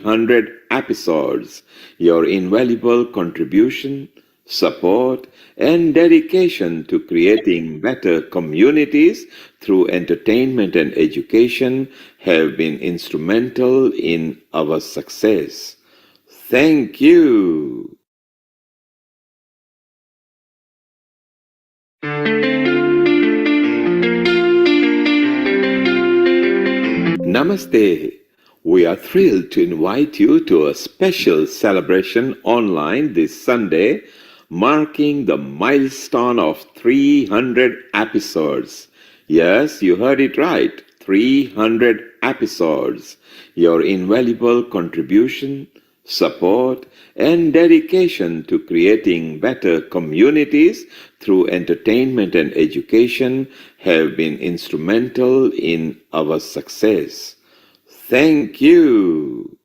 300 episodes. Your invaluable contribution, support, and dedication to creating better communities through entertainment and education have been instrumental in our success. Thank you. Namaste. We are thrilled to invite you to a special celebration online this Sunday, marking the milestone of 300 episodes. Yes, you heard it right, 300 episodes. Your invaluable contribution, support, and dedication to creating better communities through entertainment and education have been instrumental in our success. Thank you.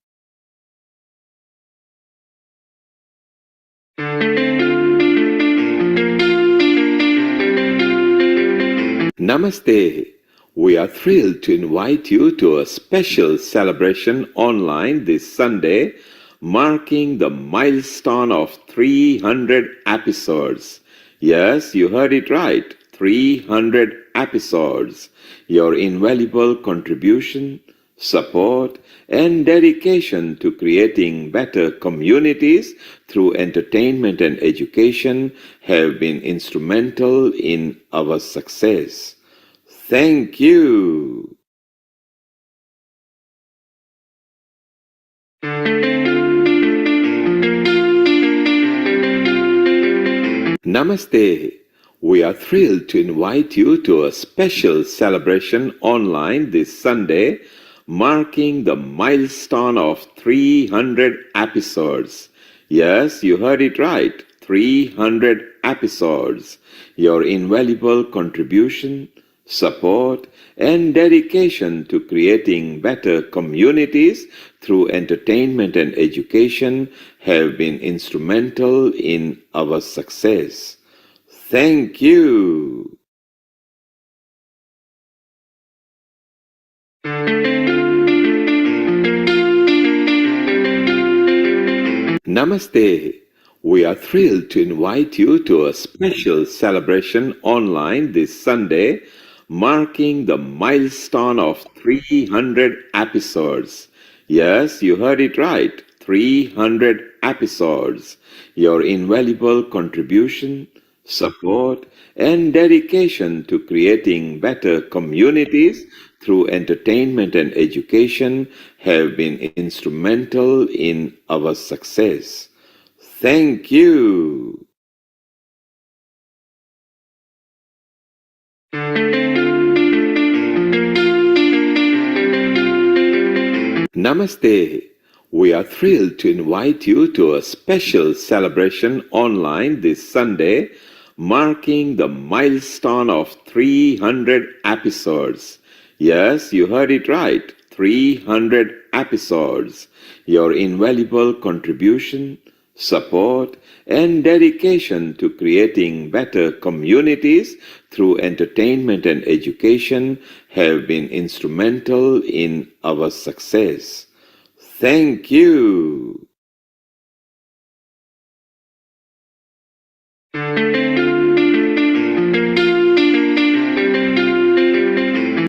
Namaste. We are thrilled to invite you to a special celebration online this Sunday, marking the milestone of 300 episodes. Yes, you heard it right, 300 episodes. Your invaluable contribution, support, and dedication to creating better communities through entertainment and education have been instrumental in our success. Thank you. Namaste. We are thrilled to invite you to a special celebration online this Sunday, marking the milestone of 300 episodes. Yes, you heard it right, 300 episodes. Your invaluable contribution, support, and dedication to creating better communities through entertainment and education have been instrumental in our success. Thank you. Namaste. We are thrilled to invite you to a special celebration online this Sunday, marking the milestone of 300 episodes. Yes, you heard it right, 300 episodes. Your invaluable contribution, support, and dedication to creating better communities through entertainment and education have been instrumental in our success. Thank you. Namaste. We are thrilled to invite you to a special celebration online this Sunday, marking the milestone of 300 episodes. Yes, you heard it right, 300 episodes. Your invaluable contribution, support, and dedication to creating better communities through entertainment and education have been instrumental in our success. Thank you.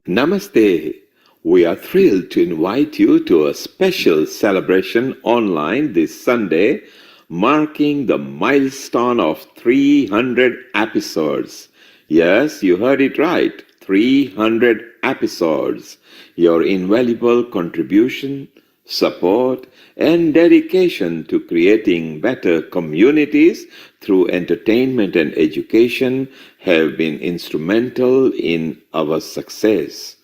Namaste. We are thrilled to invite you to a special celebration online this Sunday, marking the milestone of 300 episodes. Yes, you heard it right, 300 episodes. Your invaluable contribution, support, and dedication to creating better communities through entertainment and education have been instrumental in our success.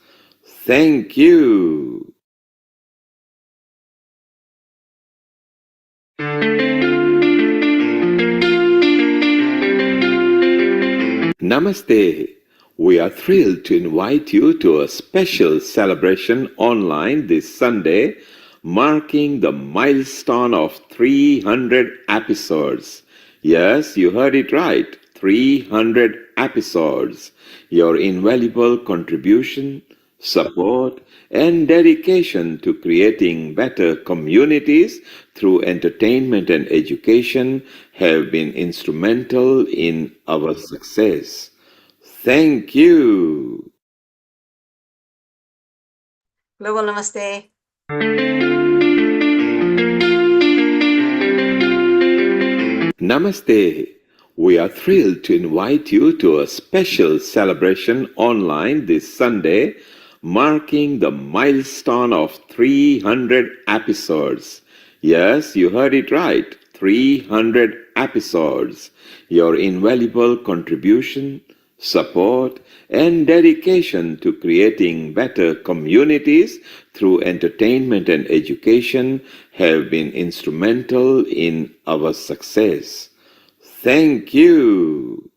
Thank you. Namaste. We are thrilled to invite you to a special celebration online this Sunday, marking the milestone of 300 episodes. Yes, you heard it right, 300 episodes. Your invaluable contribution, support, and dedication to creating better communities through entertainment and education have been instrumental in our success. Thank you. Global Namaste. Namaste. We are thrilled to invite you to a special celebration online this Sunday, marking the milestone of 300 episodes. Yes, you heard it right. 300 episodes. Your invaluable contribution, support, and dedication to creating better communities through entertainment and education have been instrumental in our success. Thank you.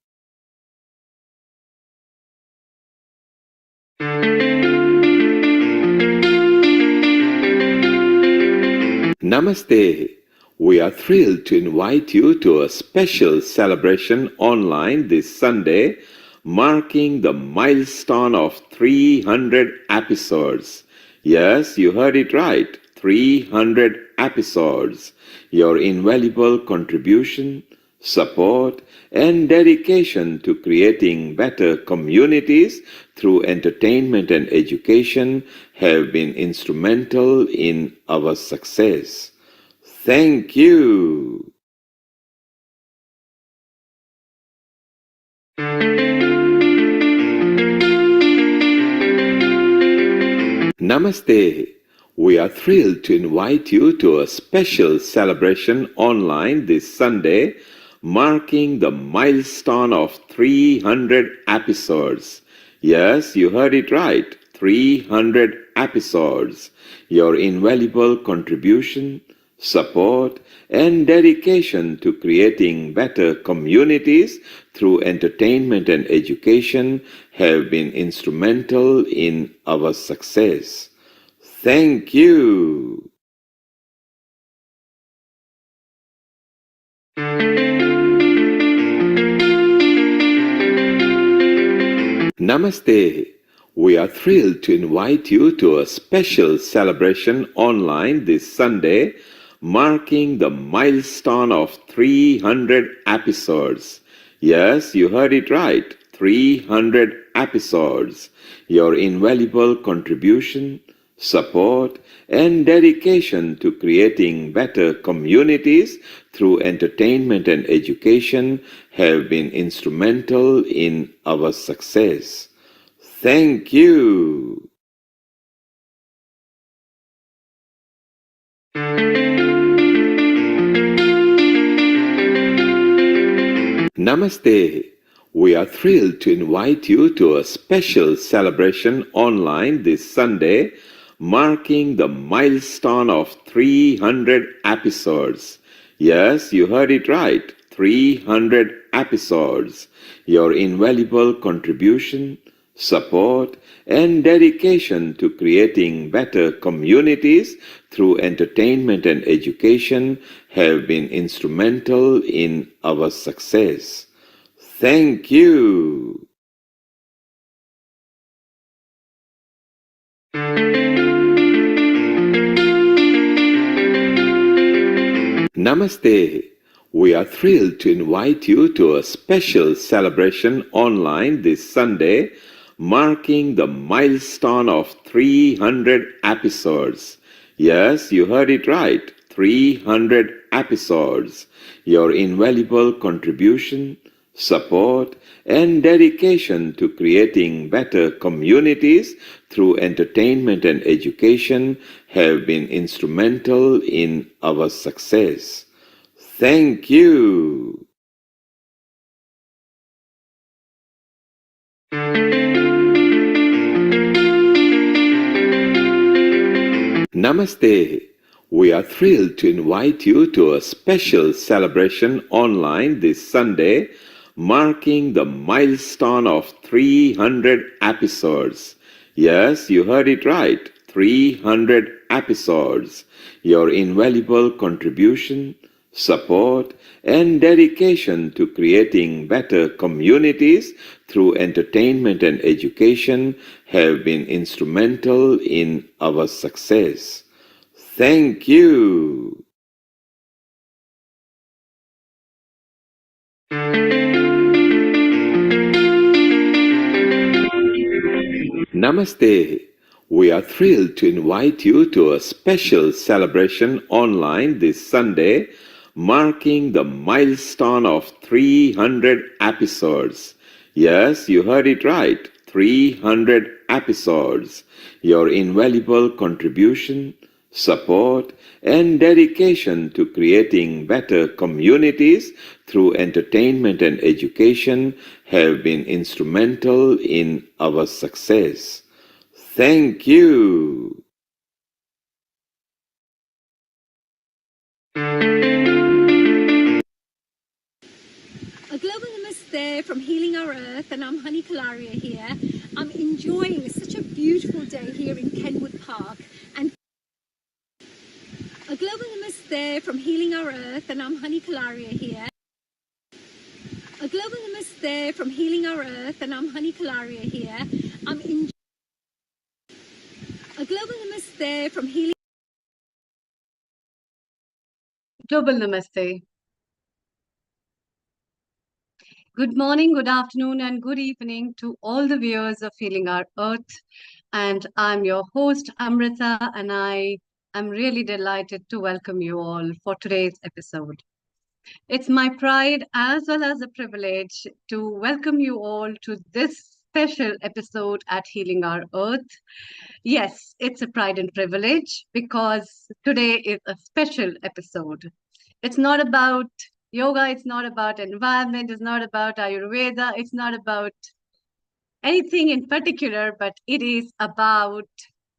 Namaste. We are thrilled to invite you to a special celebration online this Sunday, marking the milestone of 300 episodes. Yes, you heard it right. 300 episodes. Your invaluable contribution, support, and dedication to creating better communities through entertainment and education have been instrumental in our success. Thank you. Namaste. We are thrilled to invite you to a special celebration online this Sunday, marking the milestone of 300 episodes. Yes, you heard it right. 300 episodes. Your invaluable contribution, support, and dedication to creating better communities through entertainment and education have been instrumental in our success. Thank you. Namaste. We are thrilled to invite you to a special celebration online this Sunday, marking the milestone of 300 episodes. Yes, you heard it right. 300 episodes. Your invaluable contribution, support, and dedication to creating better communities through entertainment and education have been instrumental in our success. Thank you. Namaste. We are thrilled to invite you to a special celebration online this Sunday, marking the milestone of 300 episodes. Yes, you heard it right. 300 episodes. Your invaluable contribution, support, and dedication to creating better communities through entertainment and education have been instrumental in our success. Thank you. Namaste. We are thrilled to invite you to a special celebration online this Sunday, marking the milestone of 300 episodes. Yes, you heard it right. 300 episodes. Your invaluable contribution, support, and dedication to creating better communities through entertainment and education have been instrumental in our success. Thank you. Namaste. We are thrilled to invite you to a special celebration online this Sunday, marking the milestone of 300 episodes. Yes, you heard it right. 300 episodes. Your invaluable contribution, support, and dedication to creating better communities through entertainment and education have been instrumental in our success. Thank you. Namaste. We are thrilled to invite you to a special celebration online this Sunday, marking the milestone of 300 episodes. Yes, you heard it right, 300 episodes. Your invaluable contribution, support, and dedication to creating better communities through entertainment and education have been instrumental in our success. Thank you. A global namaste from Healing Our Earth, and I'm Honey Kalaria here. I'm enjoying such a beautiful day here in Kenwood Park. And a global namaste from Healing Our Earth, and I'm Honey Kalaria here. A global namaste from Healing Our Earth, and I'm Honey Kalaria here. I'm enjoying a global namaste from Healing. Global namaste. Good morning, good afternoon, and good evening to all the viewers of Healing Our Earth. And I'm your host, Amrita, and I am really delighted to welcome you all for today's episode. It's my pride as well as a privilege to welcome you all to this special episode at Healing Our Earth. Yes, it's a pride and privilege because today is a special episode. It's not about yoga, it's not about environment, it's not about Ayurveda, it's not about anything in particular, but it is about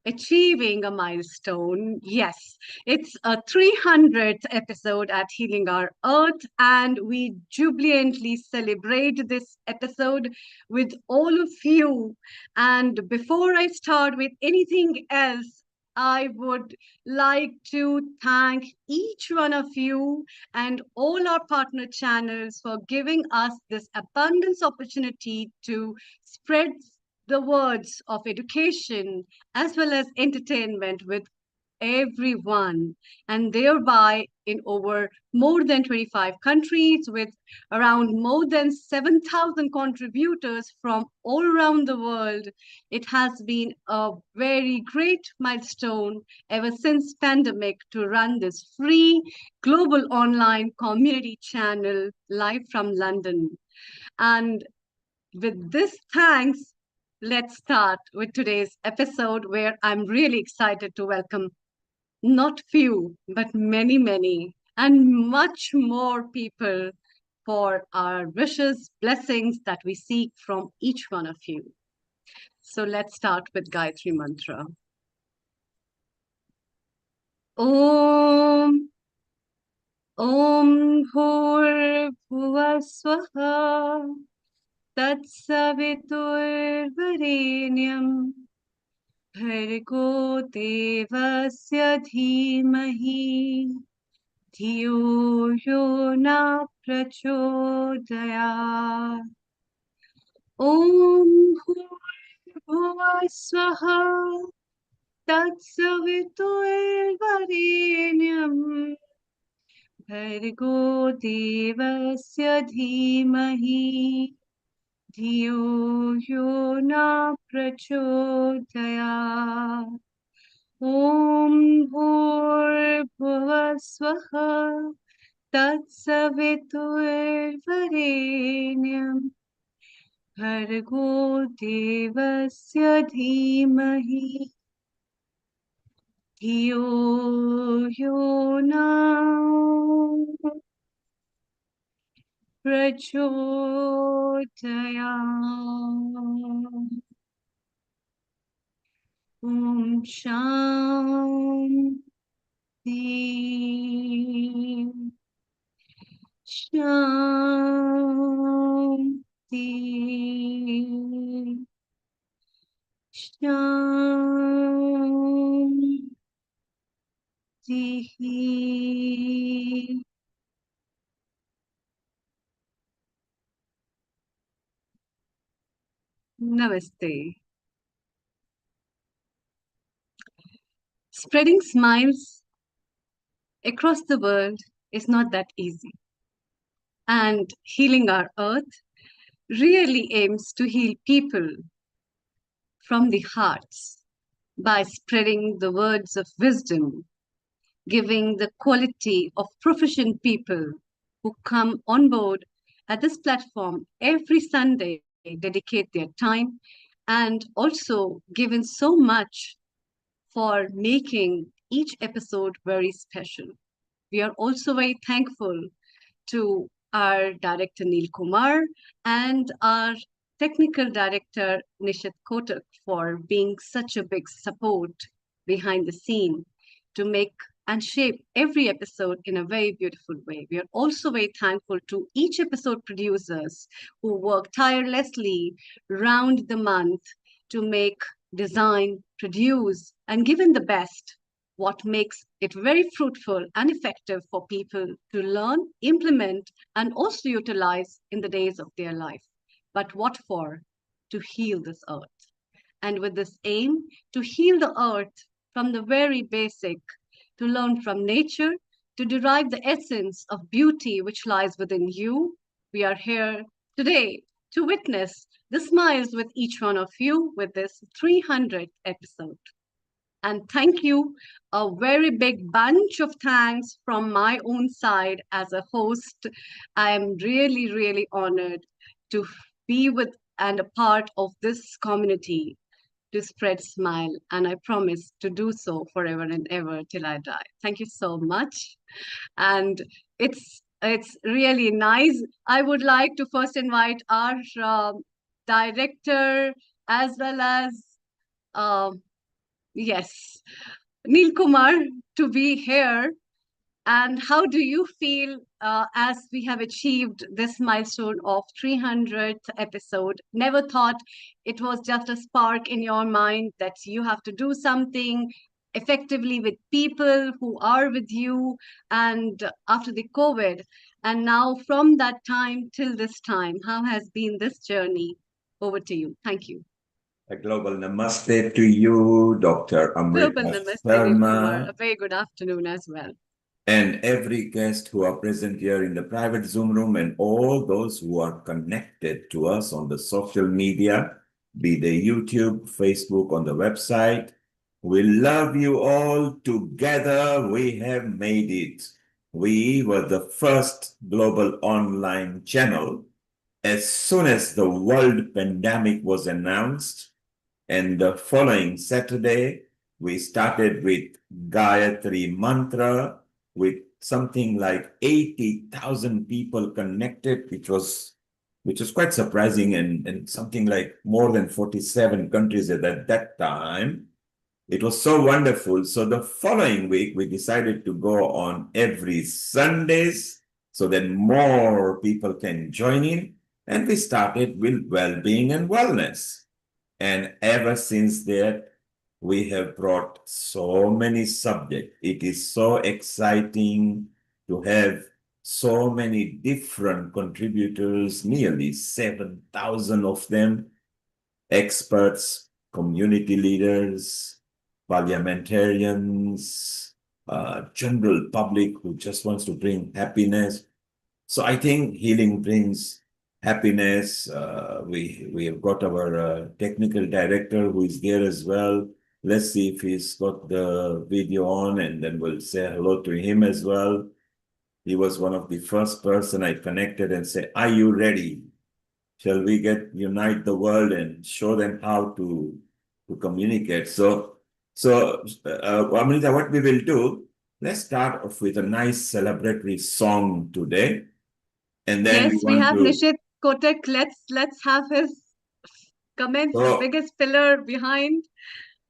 achieving a milestone. Yes, it's a 300th episode at Healing Our Earth, and we jubilantly celebrate this episode with all of you. And before I start with anything else, I would like to thank each one of you and all our partner channels for giving us this abundance opportunity to spread the words of education as well as entertainment with everyone, and thereby in over more than 25 countries with around more than 7,000 contributors from all around the world. It has been a very great milestone ever since pandemic to run this free global online community channel live from London. And with this thanks, let's start with today's episode where I'm really excited to welcome not few, but many, many, and much more people for our wishes, blessings that we seek from each one of you. So let's start with Gayatri Mantra. Om Om Bhur Swaha Tatsaviturvarenyam Bhargo Devasya Dhimahi Dhiyo Yo Na Prachodayat. Om Bhuvah Swaha Tatsaviturvarenyam Bhargo Devasya Dhimahi Dhiyo Yo Na Prachodayat. Om Bhuvah Swaha Tatsaviturvarenyam Bhargo Devasya Dhimahi Dhiyo Yo Na Prachodayat. Om Shanti Shanti Shanti. Namaste. Spreading smiles across the world is not that easy. And healing our earth really aims to heal people from the hearts by spreading the words of wisdom, giving the quality of proficient people who come on board at this platform every Sunday, dedicate their time, and also given so much for making each episode very special. We are also very thankful to our director Neil Kumar and our technical director Nishit Kotak for being such a big support behind the scene to make and shape every episode in a very beautiful way. We are also very thankful to each episode producers who work tirelessly round the month to make, design, produce, and given the best what makes it very fruitful and effective for people to learn, implement, and also utilize in the days of their life. But what for? To heal this earth. And with this aim, to heal the earth from the very basic, to learn from nature, to derive the essence of beauty which lies within you, we are here today to witness the smiles with each one of you with this 300th episode. And thank you, a very big bunch of thanks from my own side as a host. I am really, really honored to be with and a part of this community to spread smile. And I promise to do so forever and ever till I die. Thank you so much. And it's really nice. I would like to first invite our director as well as yes, Neil Kumar to be here. And how do you feel as we have achieved this milestone of 300th episode? Never thought it was just a spark in your mind that you have to do something effectively with people who are with you and after the COVID. And now from that time till this time, how has been this journey? Over to you. Thank you. A global namaste to you, Dr. Amrita Global Namaste, Neil Kumar. A Sharma, very good afternoon as well. and every guest who are present here in the private Zoom room, and all those who are connected to us on the social media, be they YouTube, Facebook, on the website. We love you all. Together, we have made it. We were the first global online channel. As soon as the world pandemic was announced, and the following Saturday, we started with Gayatri Mantra with something like 80,000 people connected, which was quite surprising, and something like more than 47 countries at that time. It was so wonderful. So the following week, we decided to go on every Sundays so that more people can join in. And we started with well-being and wellness. And ever since that, we have brought so many subjects. It is so exciting to have so many different contributors, nearly 7,000 of them, experts, community leaders, parliamentarians, general public who just wants to bring happiness. So I think healing brings happiness. We have got our technical director who is there as well. Let's see if he's got the video on, and then we'll say hello to him as well. He was one of the first person I connected and said, "Are you ready? Shall we unite the world and show them how to communicate?" So Amrita, what we will do, let's start off with a nice celebratory song today. And then Yes, we have Nishit Kotak. Let's have his comments, the biggest pillar behind.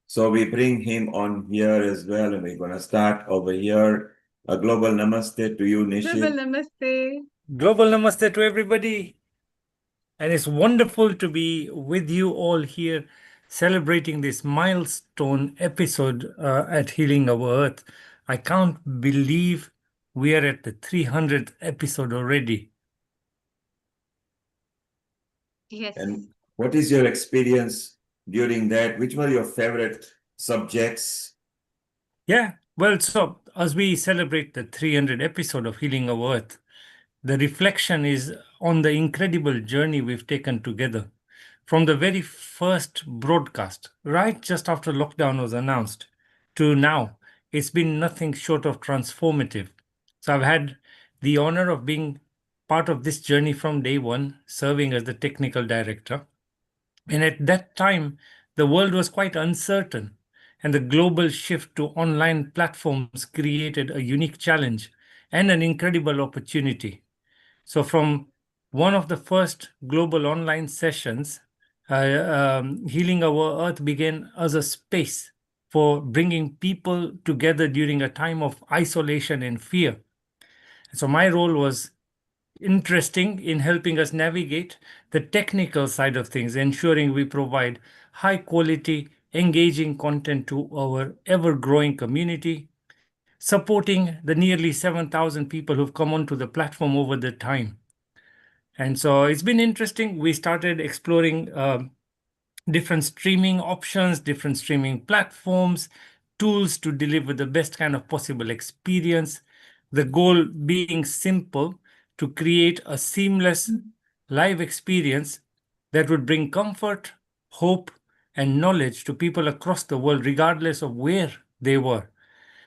So we bring him on here as well, and we're going to start over here. A global namaste to you, Nishit. Global namaste. Global namaste to everybody. And it's wonderful to be with you all here celebrating this milestone episode at Healing Our Earth. I can't believe we are at the 300th episode already. Yes. And What is your experience during that? Which were your favorite subjects? Yeah, well, so as we celebrate the 300 episode of Healing Our Earth, the reflection is on the incredible journey we've taken together. From the very first broadcast, right just after lockdown was announced, to now, it's been nothing short of transformative. So I've had the honor of being part of this journey from day one, serving as the technical director. And at that time, the world was quite uncertain, and the global shift to online platforms created a unique challenge and an incredible opportunity. So, from one of the first global online sessions, Healing Our Earth began as a space for bringing people together during a time of isolation and fear. So, my role was interesting in helping us navigate the technical side of things, ensuring we provide high quality, engaging content to our ever growing community, supporting the nearly 7,000 people who've come onto the platform over the time. And so it's been interesting. We started exploring different streaming options, different streaming platforms, tools to deliver the best kind of possible experience. The goal being simple, to create a seamless live experience that would bring comfort, hope, and knowledge to people across the world, regardless of where they were.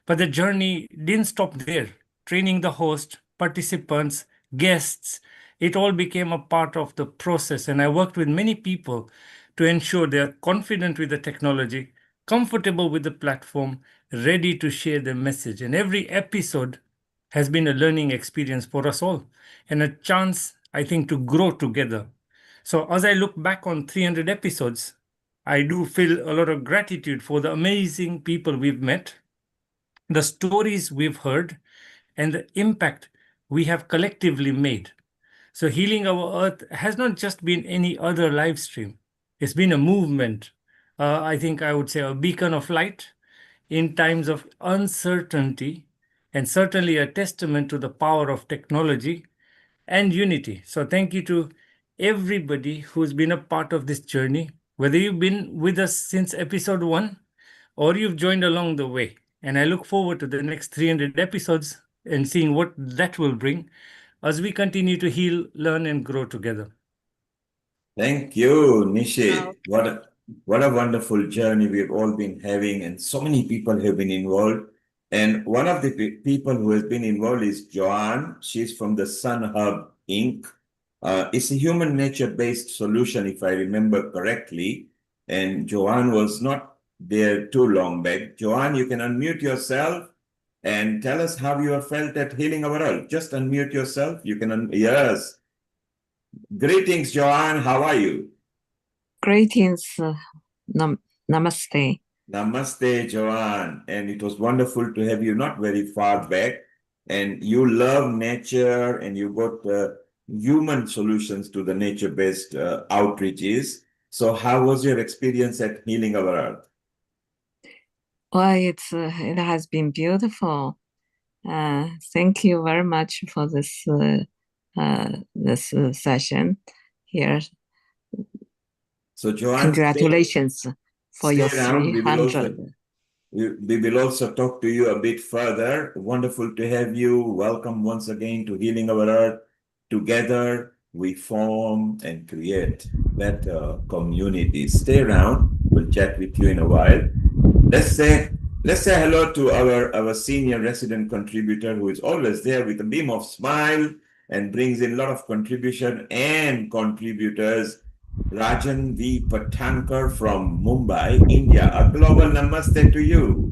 But the journey didn't stop there. Training the host, participants, guests, it all became a part of the process. And I worked with many people to ensure they are confident with the technology, comfortable with the platform, ready to share their message. And every episode has been a learning experience for us all and a chance, I think, to grow together. So as I look back on 300 episodes, I do feel a lot of gratitude for the amazing people we've met, the stories we've heard, and the impact we have collectively made. So, Healing Our Earth has not just been any other live stream, it's been a movement. I think I would say a beacon of light in times of uncertainty, and certainly a testament to the power of technology and unity. So, thank you to everybody who's been a part of this journey, whether you've been with us since episode one or you've joined along the way. And I look forward to the next 300 episodes and seeing what that will bring as we continue to heal, learn, and grow together. Thank you, Nishit. Wow. What a wonderful journey we've all been having, and so many people have been involved. And one of the people who has been involved is Joanne. She's from the Sun Hub Inc. It's a human nature-based solution, if I remember correctly. And Joanne was not there too long back. Joanne, you can unmute yourself and tell us how you have felt at Healing Our Earth. Just unmute yourself. You can, yes. Greetings, Joanne. How are you? Greetings, namaste. Namaste, Joanne. And it was wonderful to have you not very far back. And you love nature and you got human solutions to the nature-based outreaches. So how was your experience at Healing Our Earth? Well, it has been beautiful. Thank you very much for this session here. So Joanne, congratulations for your stay around. 300. We will also talk to you a bit further. Wonderful to have you. Welcome once again to Healing Our Earth. Together, we form and create better communities. Stay around. We'll chat with you in a while. Let's say hello to our senior resident contributor who is always there with a beam of smile and brings in a lot of contribution and contributors. Rajan V. Patankar from Mumbai, India. A global namaste to you.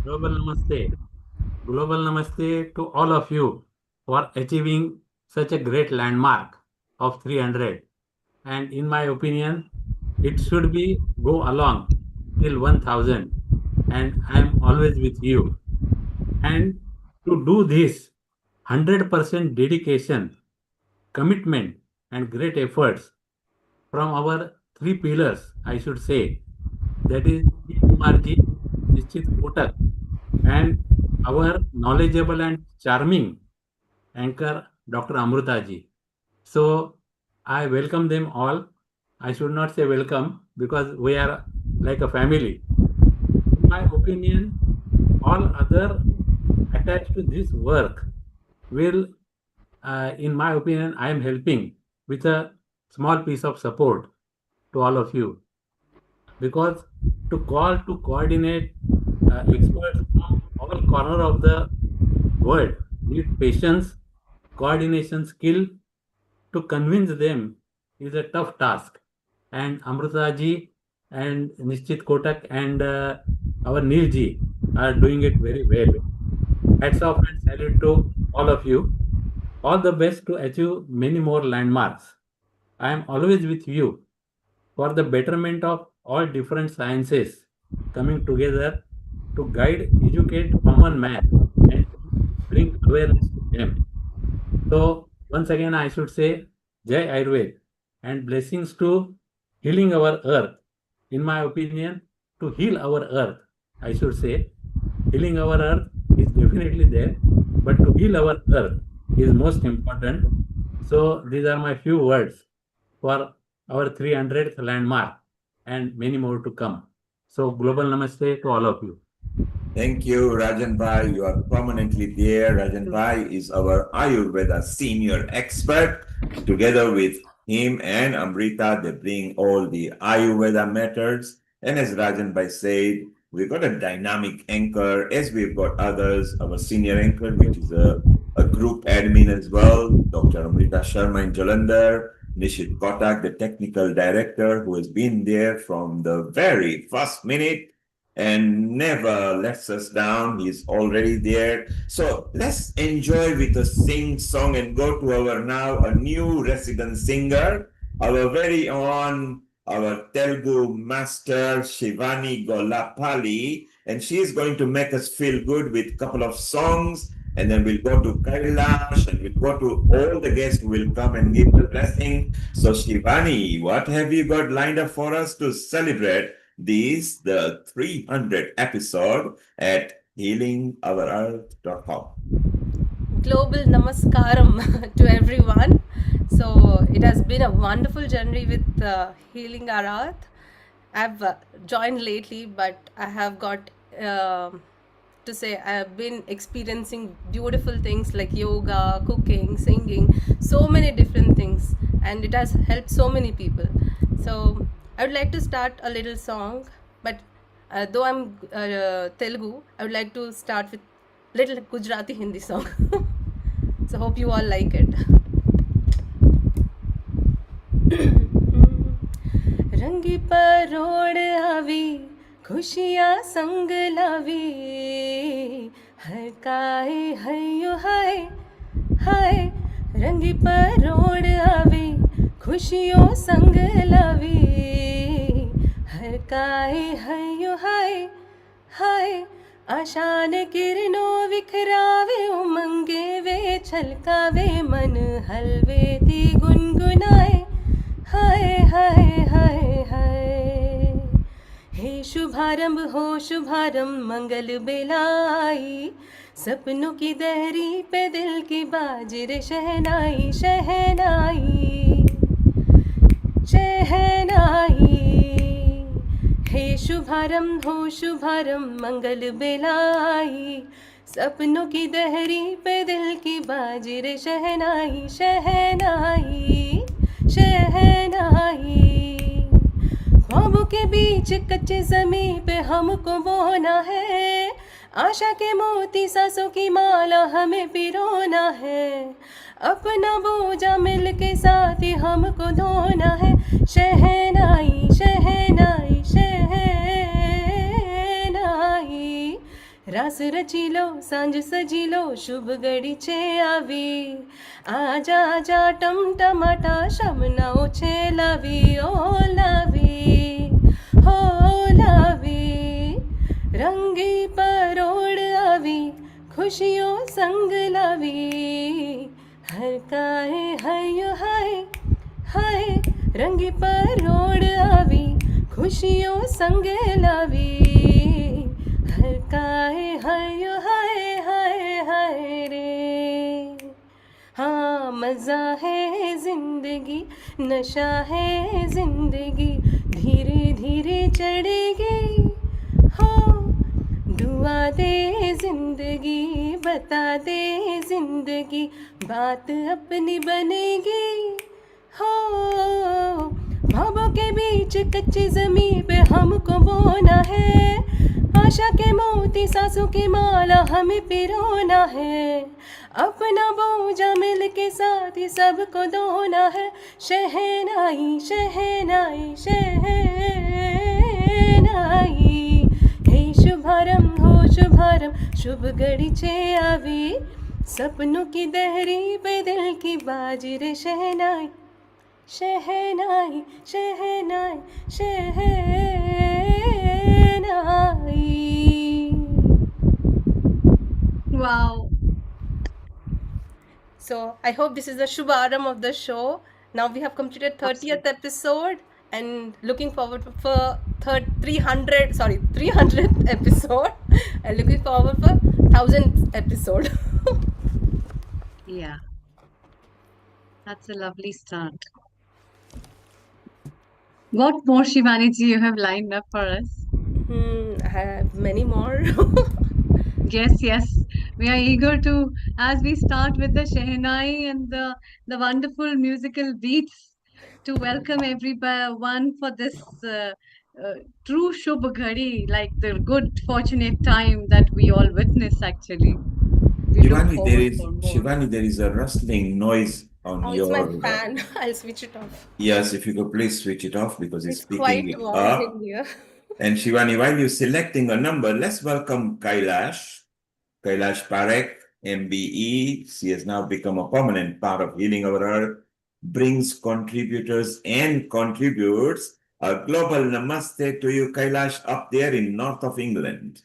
Global namaste. Global namaste to all of you for achieving such a great landmark of 300. And in my opinion, it should be go along till 1000. And I am always with you. And to do this, 100% dedication, commitment, and great efforts from our three pillars, I should say, that is Kumarji, Nishchit Kotak, and our knowledgeable and charming anchor, Dr. Amrutaji. So I welcome them all I should not say welcome because we are like a family. In my opinion, all other attached to this work will, in my opinion, I am helping with a small piece of support to all of you because to call to coordinate experts from all corner of the world need patience, coordination skill to convince them is a tough task. And Amrita ji and Nishchit Kotak and our Neil ji are doing it very well. Hats off and salute to all of you. All the best to achieve many more landmarks. I am always with you for the betterment of all different sciences coming together to guide, educate common man and bring awareness to them. So once again, I should say Jai Ayurved and blessings to healing our earth. In my opinion, to heal our earth, I should say healing our earth is definitely there, but to heal our earth is most important. So these are my few words for our 300th landmark and many more to come. So global namaste to all of you. Thank you, Rajan Bhai. You are permanently there. Rajan Bhai is our Ayurveda senior expert. Together with him and Amrita, they bring all the Ayurveda matters. And as Rajan Bhai said, we've got a dynamic anchor, as we've got others, our senior anchor, which is a group admin as well, Dr. Amrita Sharma in Jalandhar, Nishit Kotak, the technical director, who has been there from the very first minute and never lets us down. He's already there. So let's enjoy with a sing song and go to our now a new resident singer, our very own, our Telugu master Shivani Golapali, and she is going to make us feel good with a couple of songs. And then we'll go to Kailash and we'll go to all the guests who will come and give the blessing. So Shivani, what have you got lined up for us to celebrate the 300 episode at healingourEarth.com. Global namaskaram to everyone. So it has been a wonderful journey with Healing Our Earth. I've joined lately, but I have got to say I have been experiencing beautiful things like yoga, cooking, singing, so many different things, and it has helped so many people. So I would like to start a little song, but though I'm Telugu, I would like to start with little Gujarati Hindi song. So hope you all like it. रंगी परोड़ आवी खुशियाँ संग लावी हर काए हयो हाय हाय रंगी परोड़ आवी खुशियों संग लावी हर काए हयो हाय हाय आशान किरणों विखरावे उमंगे वे छलकावे मन हलवे दी गुनगुनाए हाय हाय हाय हाय हे शुभारंभ हो शुभारंभ मंगल बेलाई सपनों की दहरी पे दिल की बाजिर शहनाई शहनाई शहनाई हे शुभारंभ हो शुभारंभ मंगल बेलाई सपनों की दहरी पे दिल की बाजिर शहनाई शहनाई शहनाई ख्वाबों के बीच कच्चे ज़मीं पे हमको बोना है आशा के मोती सांसों की माला हमें पिरोना है अपना बोझा मिल के साथ ही हमको धोना है शहनाई शहनाई शहनाई रास रची लो सांझ सजी लो शुभ घड़ी छे आवी आजा आजा टमटमाटा शमना ओछे लावी ओ लावी हो लावी रंगी परोड़ आवी खुशियों संग लावी हर काए हयो हाय हाय रंगी परोड़ आवी खुशियों संग लावी हर काए हयो हाय हाय हाय रे हाँ मज़ा है ज़िंदगी, नशा है ज़िंदगी, धीरे धीरे चढ़ेगी हो। दुआ दे ज़िंदगी, बता दे ज़िंदगी, बात अपनी बनेगी हो। ख्वाबों के बीच कच्ची ज़मीं पे हमको बोना है, आशा के मोती सांसों की माला हमें पिरोना है। अपना बोझा मिल के साथ ही सबको दोना है। शहनाई शहनाई शहनाई, हे शुभारंभ हो शुभारंभ, शुभ घड़ी छे आवी, सपनों की दहरी पे दिल की बाजी रे शहनाई शहनाई शहनाई शहनाई। Wow. So I hope this is the Shubharam of the show. Now we have completed 30th episode and looking forward for 300th episode and looking forward for 1000th episode. Yeah. That's a lovely start. What more, Shivani ji, you have lined up for us? I have many more. Yes, yes. We are eager to, as we start with the Shehnai and the wonderful musical beats, to welcome everyone for this true Shubh Ghadi, like the good, fortunate time that we all witness, actually. We look forward for more. Shivani, there is a rustling noise on Oh, it's my your. fan. I'll switch it off. Yes, if you could please switch it off because it's It's quite picking it warm up. in here. And Shivani, while you're selecting a number, let's welcome Kailash. Kailash Parekh, MBE. She has now become a permanent part of Healing Our Earth, brings contributors and contributes. A global namaste to you, Kailash, up there in north of England.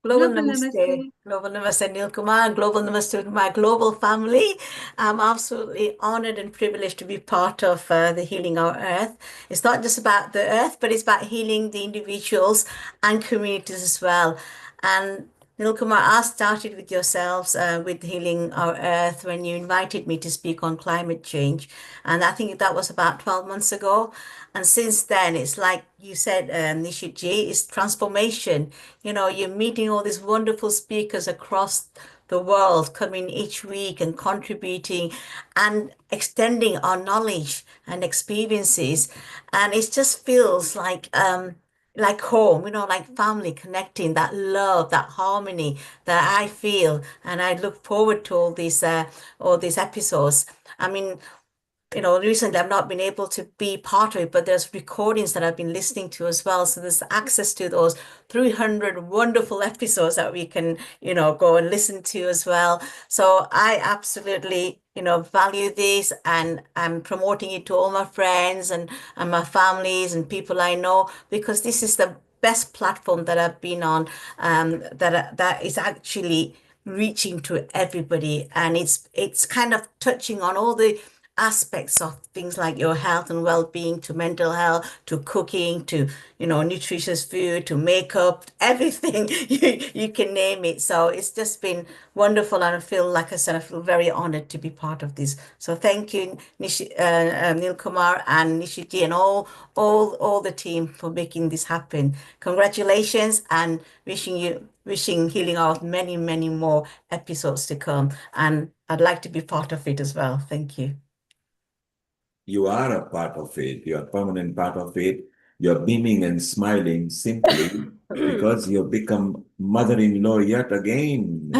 Global Global Namaste. Namaste. Global Namaste, Neil Kumar. Global Namaste to my global family. I'm absolutely honored and privileged to be part of the Healing Our Earth. It's not just about the earth, but it's about healing the individuals and communities as well. And Neil Kumar, I started with yourselves with Healing Our Earth when you invited me to speak on climate change. And I think that was about 12 months ago. And since then, it's like you said, Nishiji, it's transformation. You know, you're meeting all these wonderful speakers across the world coming each week and contributing and extending our knowledge and experiences. And it just feels like home, you know, like family connecting, that love, that harmony that I feel. And I look forward to all these episodes. I mean, you know, recently I've not been able to be part of it, but there's recordings that I've been listening to as well. So there's access to those 300 wonderful episodes that we can, you know, go and listen to as well. So I absolutely, you know, value this, and I'm promoting it to all my friends and my families and people I know, because this is the best platform that I've been on, that is actually reaching to everybody, and it's kind of touching on all the aspects of things like your health and well-being, to mental health, to cooking, to, you know, nutritious food, to makeup, everything you can name it. So it's just been wonderful, and I feel, like I said, I feel very honored to be part of this. So thank you, Neil Kumar and Nishiji and all the team for making this happen. Congratulations, and wishing Healing Out many, many more episodes to come. And I'd like to be part of it as well. Thank you. You are a part of it. You're a permanent part of it. You're beaming and smiling simply because you've become mother-in-law yet again.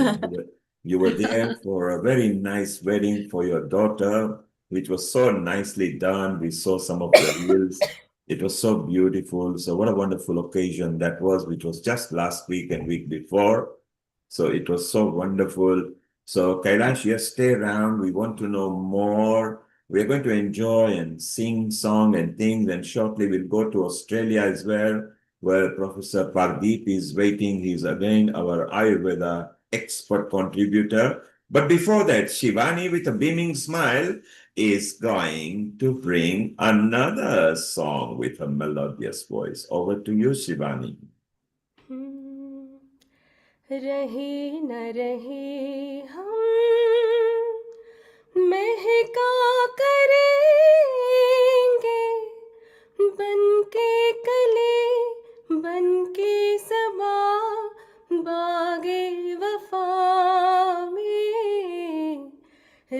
You were there for a very nice wedding for your daughter, which was so nicely done. We saw some of the reels. It was so beautiful. So what a wonderful occasion that was, which was just last week and week before. So it was so wonderful. So Kailash, yes, stay around. We want to know more. We're going to enjoy and sing song and things, and shortly we'll go to Australia as well, where Professor Pardeep is waiting. He's again our Ayurveda expert contributor. But before that, Shivani, with a beaming smile, is going to bring another song with a melodious voice. Over to you, Shivani. रहे न रहे हम, महक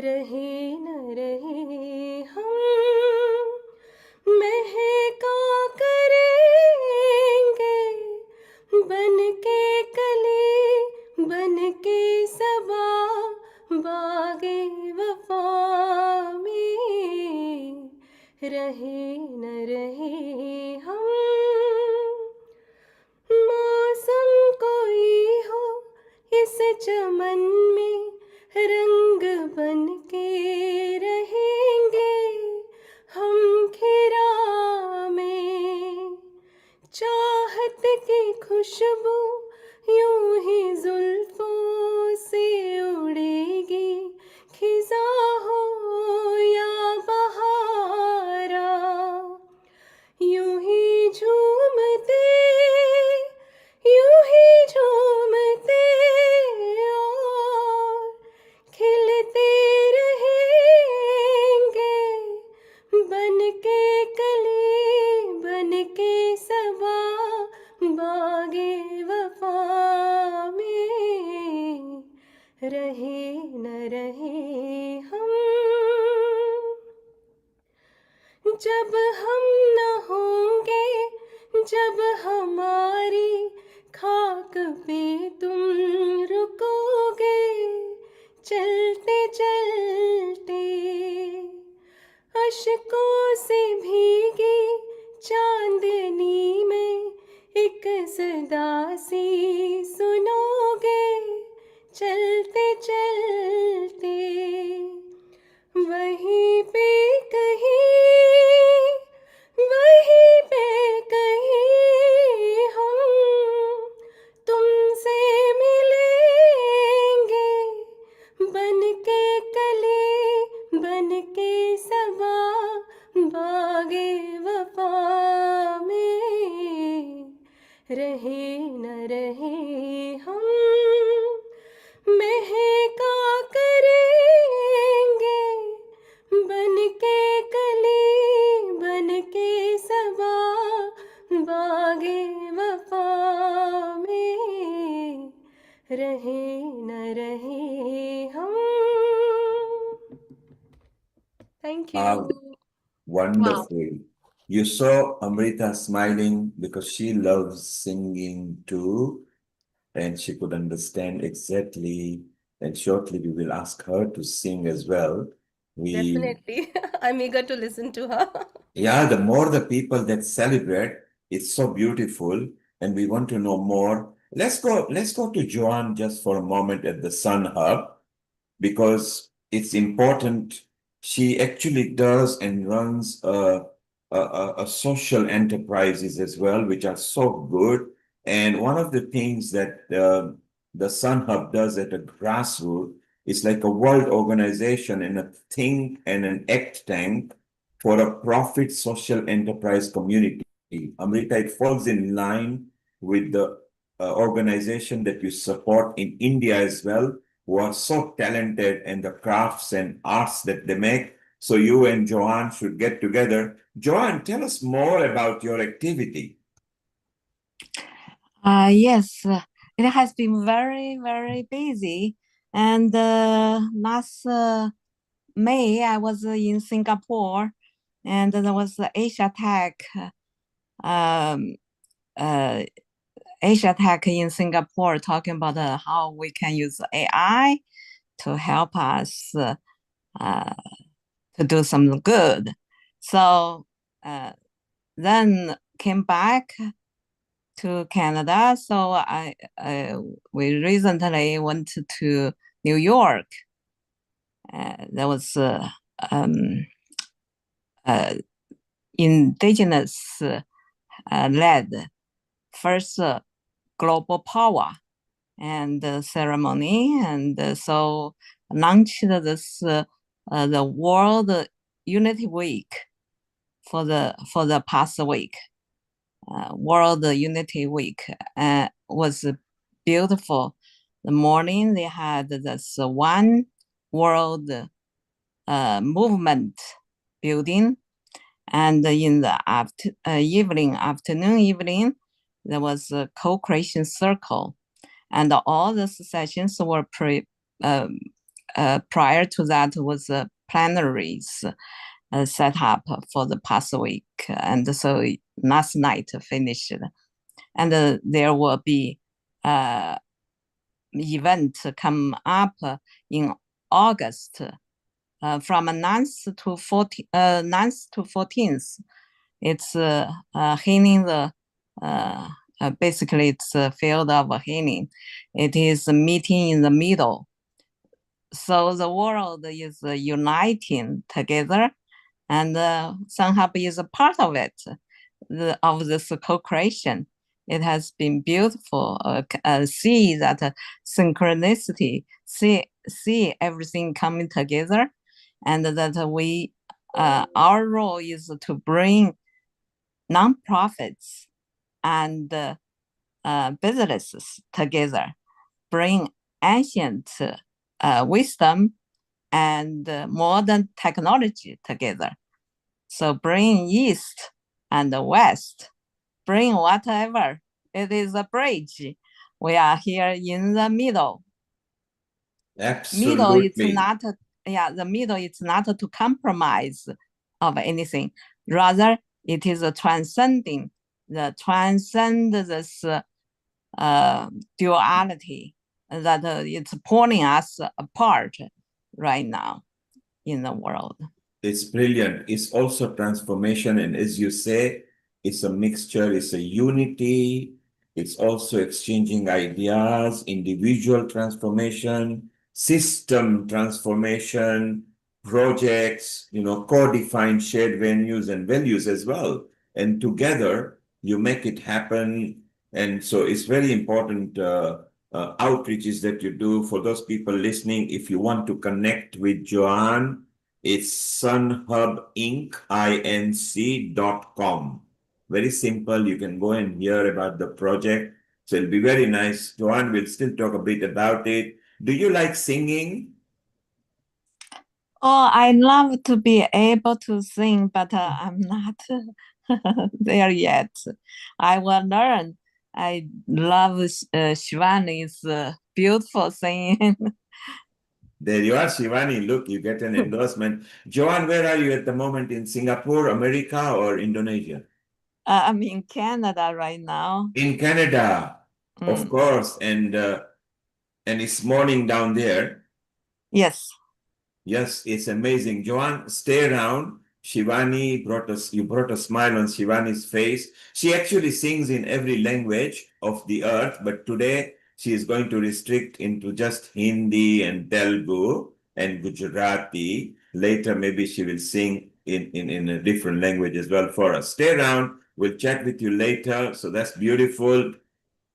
रहे न रहे हम महका करेंगे बन के कली बन के सबा बागे वफा में रहे न रहे हम मौसम कोई हो इस चमन में रंग बन के रहेंगे हम खिरा में चाहत की खुशबू यूं ही जुल्फों से उड़ेगी खिजा हो या बहारा यूं ही झूमते और खिलते रहेंगे बन के कली बन के सबा बागे वफा में रहे न रहे हम जब हम न होंगे जब हमारी खाक पे तुम रुकोगे चलते चलते अश्कों से भीगी चांदनी में एक सदा सी सुनोगे चलते चलते वहीं पे कहीं हम तुमसे मिलेंगे बन के कली बन के सबा बागे वफा में रहे न रहे हम महका करेंगे बन के कली बन के सबा बागे वफा में रहे न रहे हम Thank you. Wonderful. You saw Amrita smiling because she loves singing too, and she could understand exactly. And shortly we will ask her to sing as well. Definitely. I'm eager to listen to her. Yeah, the more the people that celebrate, it's so beautiful, and we want to know more. Let's go to Joanne just for a moment at the Sun Hub, because it's important. She actually does and runs a social enterprises as well, which are so good. And one of the things that the Sun Hub does at a grassroots is like a world organization and a think and an act tank for a profit social enterprise community. Amrita, it falls in line with the organization that you support in India as well, who are so talented in the crafts and arts that they make. So you and Joanne should get together. Joanne, tell us more about your activity. Yes, it has been very, very busy. And last May, I was in Singapore, and there was the Asia Tech, Asia Tech in Singapore, talking about how we can use AI to help us to do some good. So then came back to Canada. So we recently went to New York. There was indigenous led first global power and ceremony, and so launched this the World Unity Week for the past week. World Unity Week was beautiful. The morning they had this one world movement building, and in the afternoon, there was a co-creation circle, and all the sessions were prior to that was plenaries set up for the past week. And so last night finished. And there will be event come up in August from 9th to 14th. It's healing the basically it's a field of healing. It is a meeting in the middle. So the world is uniting together, and Sangha is a part of it, of this co-creation. It has been beautiful. See that synchronicity, see everything coming together, and that we, our role is to bring nonprofits and businesses together, bring ancient wisdom and modern technology together. So bring East and West, bring whatever. It is a bridge. We are here in the middle. Absolutely. Middle, it's not, the middle is not to compromise of anything. Rather, it is transcending, transcend this duality that it's pulling us apart right now in the world. It's brilliant. It's also transformation. And as you say, it's a mixture, it's a unity. It's also exchanging ideas, individual transformation, system transformation, projects, co-defined shared venues and values as well. And together you make it happen. And so it's very important outreaches that you do. For those people listening, if you want to connect with Joanne, it's sunhubinc.com. Very simple. You can go and hear about the project. So it'll be very nice. Joanne will still talk a bit about it. Do you like singing? Oh, I love to be able to sing, but I'm not there yet. I will learn. I love Shivani's beautiful singing. There you are, Shivani. Look, you get an endorsement. Joanne, where are you at the moment? In Singapore, America, or Indonesia? I'm in Canada right now. In Canada, of course. And it's morning down there. Yes. Yes, it's amazing. Joanne, stay around. Shivani you brought a smile on Shivani's face. She actually sings in every language of the earth, but today she is going to restrict into just Hindi and Telugu and Gujarati. Later, maybe she will sing in a different language as well for us. Stay around. We'll chat with you later. So that's beautiful.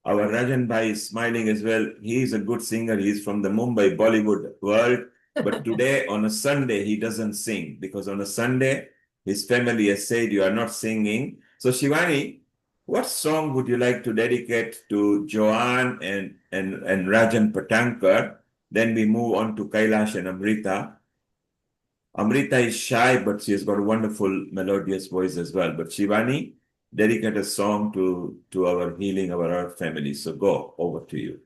Our Rajan Bhai is smiling as well. He is a good singer. He's from the Mumbai Bollywood world. But today, on a Sunday, he doesn't sing because on a Sunday, his family has said, you are not singing. So Shivani, what song would you like to dedicate to Joanne and Rajan Patankar? Then we move on to Kailash and Amrita. Amrita is shy, but she's got a wonderful melodious voice as well. But Shivani, dedicate a song to our healing, our earth family. So go, over to you.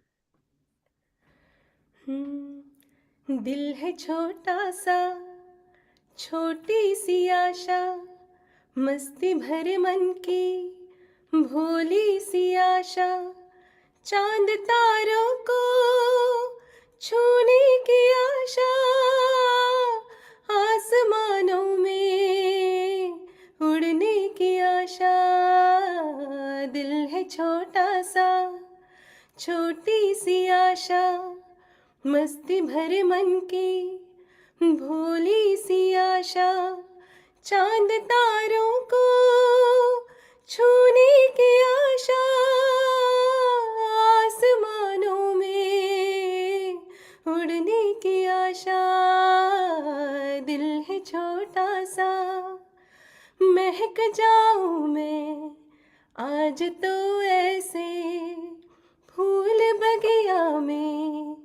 दिल है छोटा सा, छोटी सी आशा, मस्ती भरे मन की भोली सी आशा, चांद तारों को छूने की आशा, आसमानों में उड़ने की आशा। दिल है छोटा सा, छोटी सी आशा, मस्ती भरे मन की भोली सी आशा, चांद तारों को छूने की आशा, आसमानों में उड़ने की आशा। दिल है छोटा सा, महक जाऊं मैं आज तो ऐसे, फूल बगिया में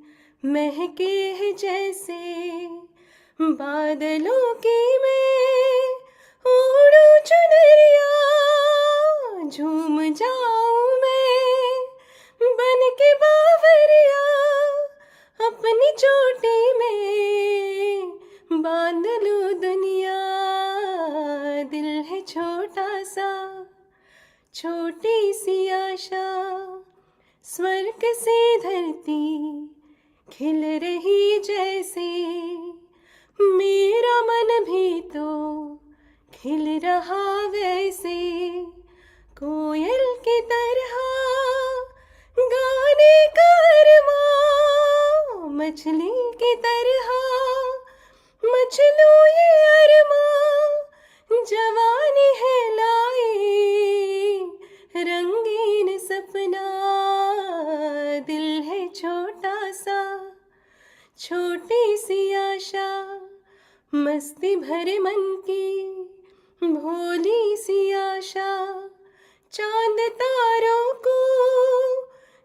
महके है जैसे, बादलों की मैं उड़ूं चुनरिया, झूम जाऊं मैं बन के बावरिया, अपनी चोटी में बांध लो दुनिया, दिल है छोटा सा, छोटी सी आशा, स्वर्ग से धरती खिल रही जैसे, मेरा मन भी तो खिल रहा वैसे, कोयल की तरह गाने का अरमां, मछली की तरह मचलू ये अरमां, जवानी है लाई रंगीन सपना, दिल है छोटा सा, छोटी सी आशा, मस्ती भरे मन की भोली सी आशा, चांद तारों को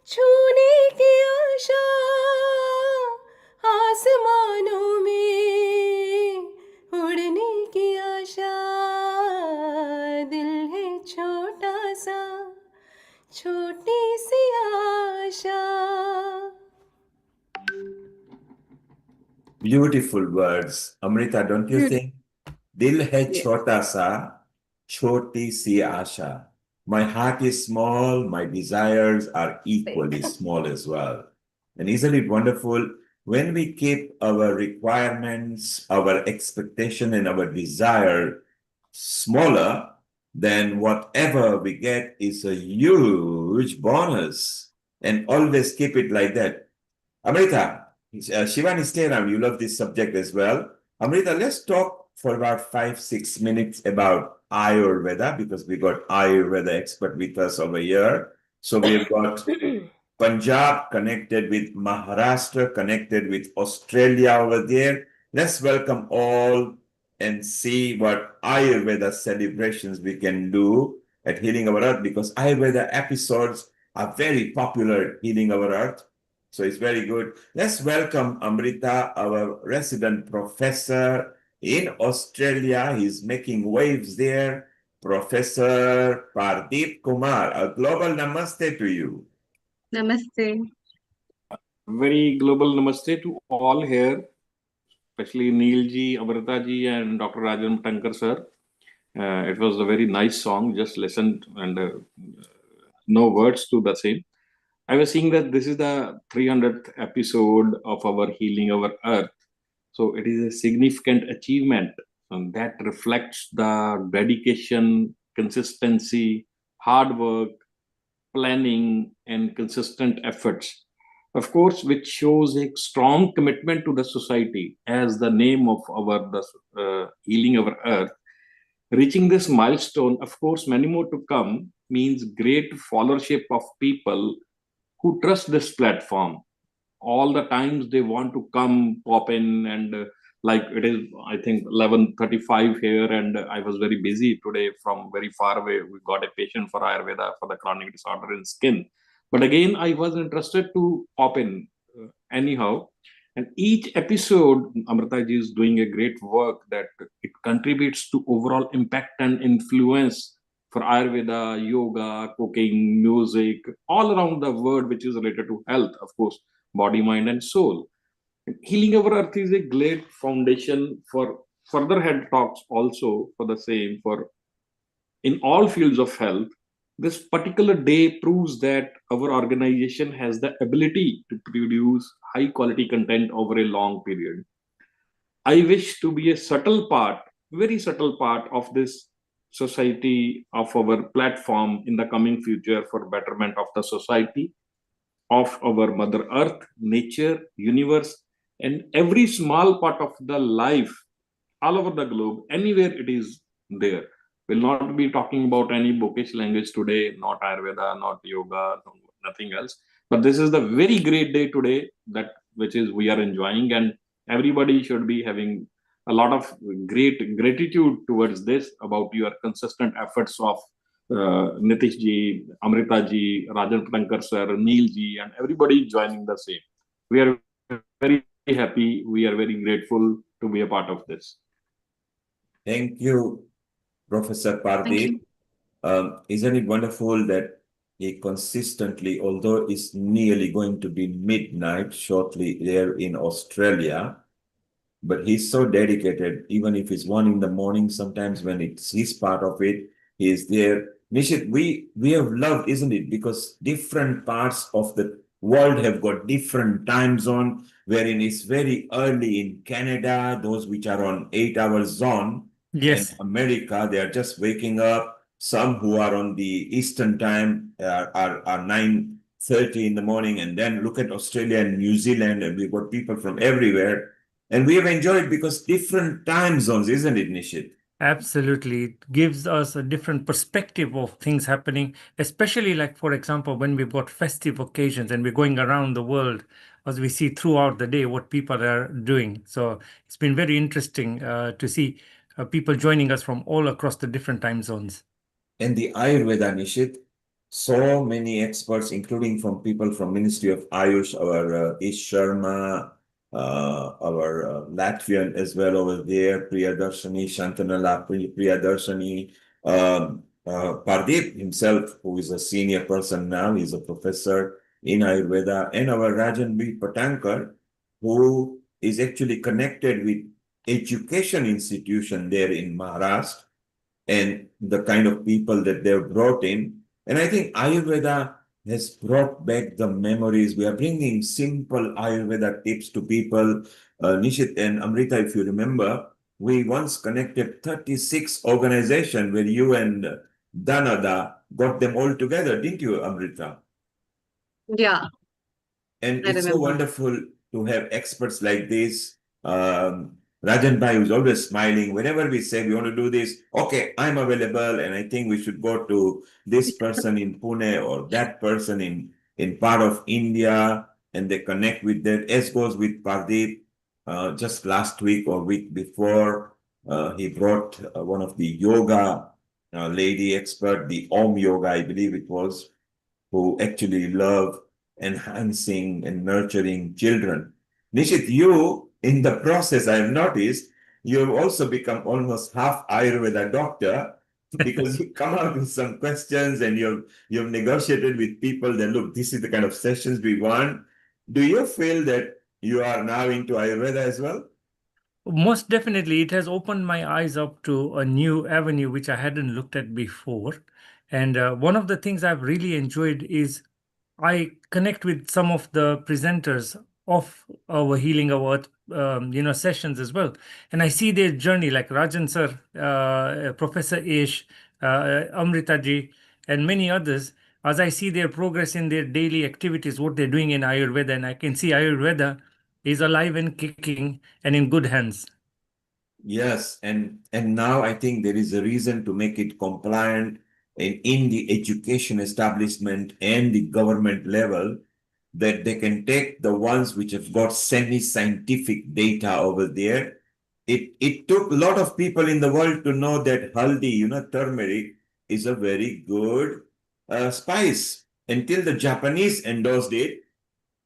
छूने की आशा, आसमानों में उड़ने की आशा, दिल है छोटा सा, छोटी सी आशा. Beautiful words. Amrita, don't you think? Dil hai chota sa, choti si asha. My heart is small, my desires are equally small as well. And isn't it wonderful? When we keep our requirements, our expectation, and our desire smaller, then whatever we get is a huge bonus. And always keep it like that. Amrita, Shivani, stay around. You love this subject as well. Amrita, let's talk for about 5-6 minutes about Ayurveda, because we got Ayurveda expert with us over here. So we've got Punjab connected with Maharashtra, connected with Australia over there. Let's welcome all and see what Ayurveda celebrations we can do at Healing Our Earth, because Ayurveda episodes are very popular at Healing Our Earth. So it's very good. Let's welcome Amrita, our resident professor in Australia. He's making waves there. Professor Pardeep Kumar, a global namaste to you. Namaste. Very global namaste to all here, especially Neil ji, Amrita ji, and Dr. Rajan Tankar sir. It was a very nice song. Just listened and no words to the same. I was seeing that this is the 300th episode of our Healing Our Earth. So it is a significant achievement, and that reflects the dedication, consistency, hard work, planning, and consistent efforts. Of course, which shows a strong commitment to the society, as the name of our Healing Our Earth. Reaching this milestone, of course, many more to come, means great followership of people who trust this platform. All the times they want to come, pop in, and like it is, I think 11:35 here, and I was very busy today from very far away. We got a patient for Ayurveda for the chronic disorder in skin. But again, I was interested to pop in anyhow. And each episode, Amrita ji is doing a great work that it contributes to overall impact and influence for Ayurveda, yoga, cooking, music, all around the world, which is related to health, of course, body, mind, and soul. And Healing Our Earth is a great foundation for further head talks also for the same, for in all fields of health. This particular day proves that our organization has the ability to produce high quality content over a long period. I wish to be a subtle part, very subtle part of this society, of our platform in the coming future for betterment of the society, of our Mother Earth, nature, universe, and every small part of the life all over the globe, anywhere it is there. We'll not be talking about any bookish language today, not Ayurveda, not yoga, nothing else. But this is the very great day today that which is we are enjoying, and everybody should be having a lot of great gratitude towards this about your consistent efforts of Nitish ji, Amrita ji, Rajan Prankar sir, Neil ji, and everybody joining the same. We are very happy. We are very grateful to be a part of this. Thank you, Professor Thank Pardeep. you. Isn't it wonderful that he consistently, although it's nearly going to be midnight shortly there in Australia, but he's so dedicated. Even if it's 1 in the morning, sometimes when it's his part of it, he's there. Nishit, we have loved, isn't it? Because different parts of the world have got different time zone, wherein it's very early in Canada, those which are on 8 hour zone, and Yes, America, they are just waking up. Some who are on the Eastern time are 9:30 in the morning, and then look at Australia and New Zealand, and we've got people from everywhere. And we have enjoyed because different time zones, isn't it, Nishit? absolutely. It gives us a different perspective of things happening, especially like, for example, when we've got festive occasions and we're going around the world, as we see throughout the day what people are doing. So it's been very interesting to see people joining us from all across the different time zones. And the Ayurveda, Nishit, so many experts, including from people from Ministry of Ayush, our Ish Sharma, our Latvian as well over there, Priyadarshini, Shantanala Priyadarshini, Pardeep himself, who is a senior person now, he's a professor in Ayurveda, and our Rajan B. Patankar, who is actually connected with education institution there in Maharashtra, and the kind of people that they've brought in. And I think Ayurveda has brought back the memories. We are bringing simple Ayurveda tips to people. Nishit and Amrita, if you remember, we once connected 36 organizations where you and Danada got them all together, didn't you, Amrita? Yeah, And I it's so remember. wonderful to have experts like this. Rajan Bhai is always smiling. Whenever we say we want to do this, okay, I'm available, and I think we should go to this person in Pune or that person in part of India, and they connect with that. As goes with Pardeep. Just last week or week before, he brought one of the yoga lady expert, the Om Yoga, I believe it was, who actually love enhancing and nurturing children. Nishit, you, in the process, I have noticed, you have also become almost half Ayurveda doctor because you come out with some questions and you've negotiated with people that, look, this is the kind of sessions we want. Do you feel that you are now into Ayurveda as well? Most definitely, it has opened my eyes up to a new avenue which I hadn't looked at before. And one of the things I've really enjoyed is I connect with some of the presenters of our Healing Our Earth, sessions as well, and I see their journey, like Rajan sir, Professor Ish, Amrita ji, and many others. As I see their progress in their daily activities, what they're doing in Ayurveda, and I can see Ayurveda is alive and kicking and in good hands. Yes, and now I think there is a reason to make it compliant in the education establishment and the government level, that they can take the ones which have got semi-scientific data over there. It took a lot of people in the world to know that haldi, turmeric, is a very good spice. Until the Japanese endorsed it,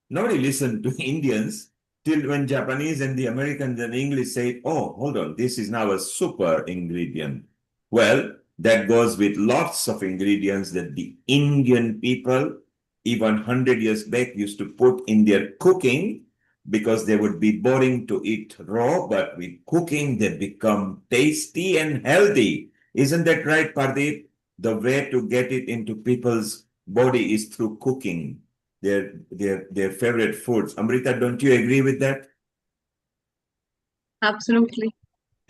nobody listened to Indians till when Japanese and the Americans and English say, oh, hold on, this is now a super ingredient. Well, that goes with lots of ingredients that the Indian people, even 100 years back, used to put in their cooking because they would be boring to eat raw, but with cooking, they become tasty and healthy. Isn't that right, Pardeep? The way to get it into people's body is through cooking their favorite foods. Amrita, don't you agree with that? Absolutely.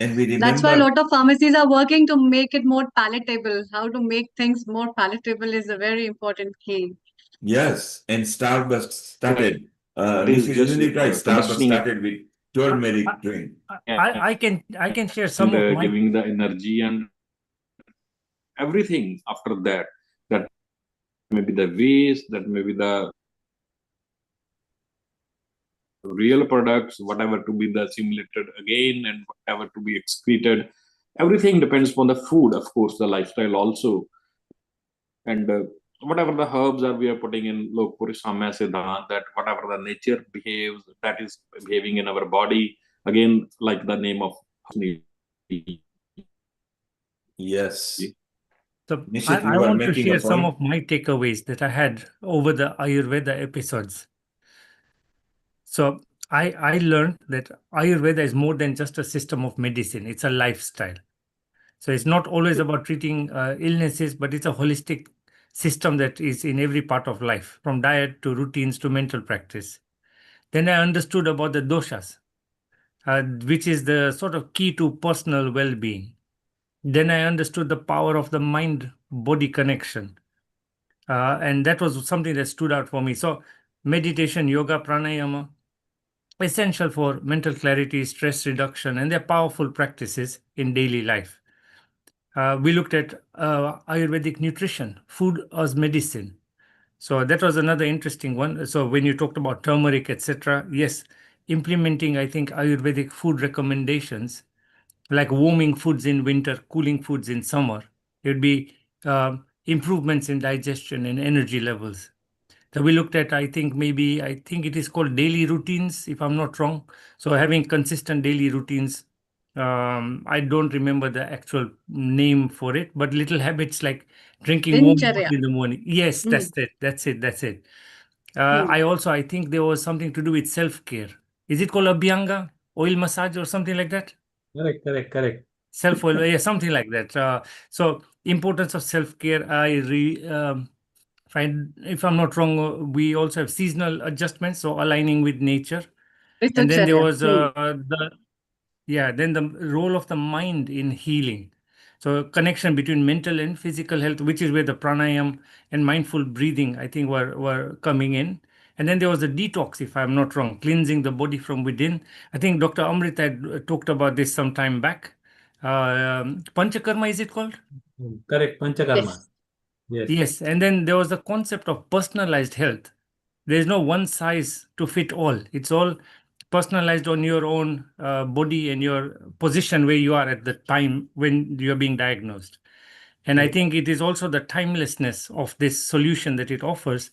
And we That's why a remember, lot of pharmacies are working to make it more palatable. How to make things more palatable is a very important key. yes, and Starbucks started. That is Nishit, just isn't it right? Starbucks conditioning started with I, turmeric drink. I can share some and of my. giving the energy and everything after that. That may be the waste, that may be the real products, whatever to be the simulated again and whatever to be excreted. Everything depends upon the food, of course, the lifestyle also. And whatever the herbs are we are putting in Lok Purishama Siddhant, that whatever the nature behaves, that is behaving in our body, again, like the name of Yes. So Nishit, I you are want to making a share some point. of my takeaways that I had over the Ayurveda episodes. So I learned that Ayurveda is more than just a system of medicine. It's a lifestyle. So it's not always about treating illnesses, but it's a holistic system that is in every part of life, from diet to routines to mental practice. Then I understood about the doshas, which is the sort of key to personal well-being. Then I understood the power of the mind-body connection, and that was something that stood out for me. So meditation, yoga, pranayama, essential for mental clarity, stress reduction, and they're powerful practices in daily life. We looked at Ayurvedic nutrition, food as medicine. So that was another interesting one. So when you talked about turmeric, etc., yes, implementing, I think, Ayurvedic food recommendations like warming foods in winter, cooling foods in summer. It would be improvements in digestion and energy levels. So we looked at, I think it is called daily routines, if I'm not wrong. So having consistent daily routines. I don't remember the actual name for it, but little habits like drinking warm water Dincharya. in the morning. Yes, Mm, that's it. mm. I think there was something to do with self-care. Is it called Abhyanga? Oil massage or something like that? Correct. Self-oil, yeah, something like that. So importance of self-care, find, if I'm not wrong, we also have seasonal adjustments, so aligning with nature. And then there Ritucharya. was Mm. then the role of the mind in healing. So connection between mental and physical health, which is where the pranayam and mindful breathing, I think, were coming in. And then there was the detox, if I'm not wrong, cleansing the body from within. I think Dr. Amrit had talked about this some time back. Panchakarma, is it called? Correct. Panchakarma. Yes. Yes. Yes, and then there was the concept of personalized health. There is no one size to fit all. It's all personalized on your own body and your position where you are at the time when you're being diagnosed. And I Correct. think it is also the timelessness of this solution that it offers.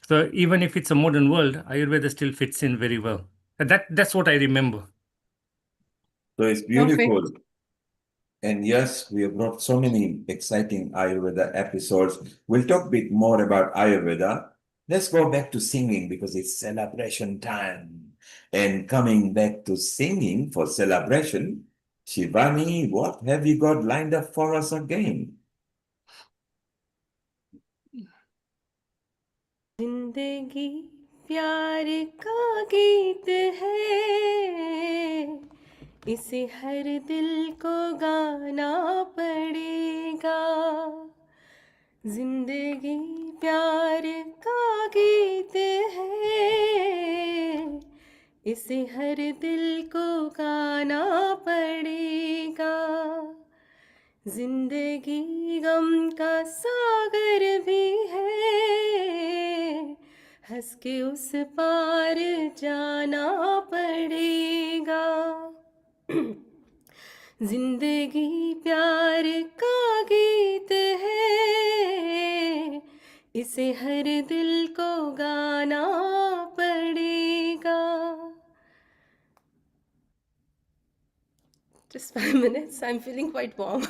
So even if it's a modern world, Ayurveda still fits in very well. And that's what I remember. So it's Perfect. beautiful. And yes, we have brought so many exciting Ayurveda episodes. We'll talk a bit more about Ayurveda. Let's go back to singing because it's celebration time. And coming back to singing for celebration, Shivani, what have you got lined up for us again? जिंदगी प्यार का गीत है, इसे हर दिल को गाना पड़ेगा। जिंदगी प्यार का गीत है, इसे हर दिल को गाना पड़ेगा। जिंदगी गम का सागर भी है, हंस के उस पार जाना पड़ेगा। जिंदगी प्यार का गीत है, इसे हर दिल को गाना पड़ेगा। Just 5 minutes. I'm feeling quite warm.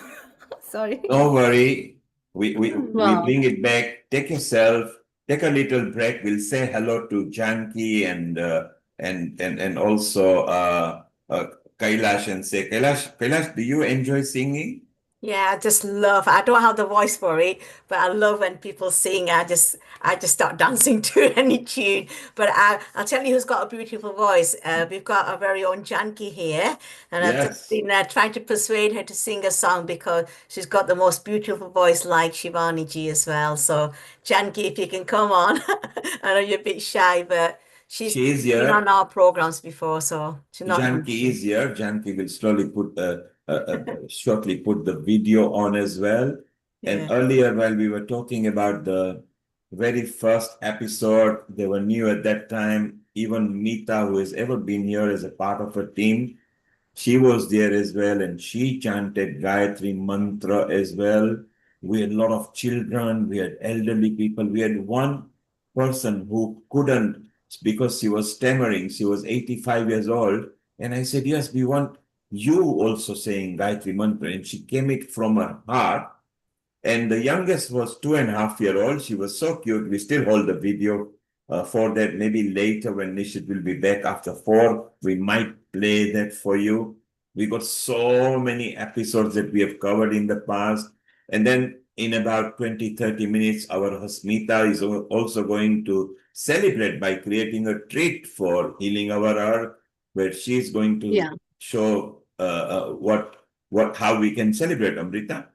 Sorry. Don't worry. We Wow. bring it back. Take yourself, take a little break. We'll say hello to Janki and also Kailash and say, Kailash, do you enjoy singing? Yeah, I just love. I don't have the voice for it, but I love when people sing. I just start dancing to any tune. But I'll tell you who's got a beautiful voice. We've got our very own Janki here, and I've just Yes. been trying to persuade her to sing a song because she's got the most beautiful voice, like Shivani ji as well. So Janki, if you can come on, I know you're a bit shy, but she's She is been on here. our programs before, so she's not. Janki is here. Janki will shortly put the video on as well. Yeah. And earlier, while we were talking about the very first episode, they were new at that time. Even Meeta, who has ever been here as a part of a team, she was there as well, and she chanted Gayatri Mantra as well. We had a lot of children, we had elderly people. We had one person who couldn't because she was stammering. She was 85 years old. And I said, yes, we want you also saying Gayatri Mantra. And she came it from her heart. And the youngest was 2.5 years old. She was so cute. We still hold the video. for that. Maybe later when Nishit will be back after 4, we might play that for you. We got so many episodes that we have covered in the past. And then in about 20, 30 minutes, our Hasmita is also going to celebrate by creating a treat for Healing Our Earth, where she's going to show how we can celebrate, Amrita.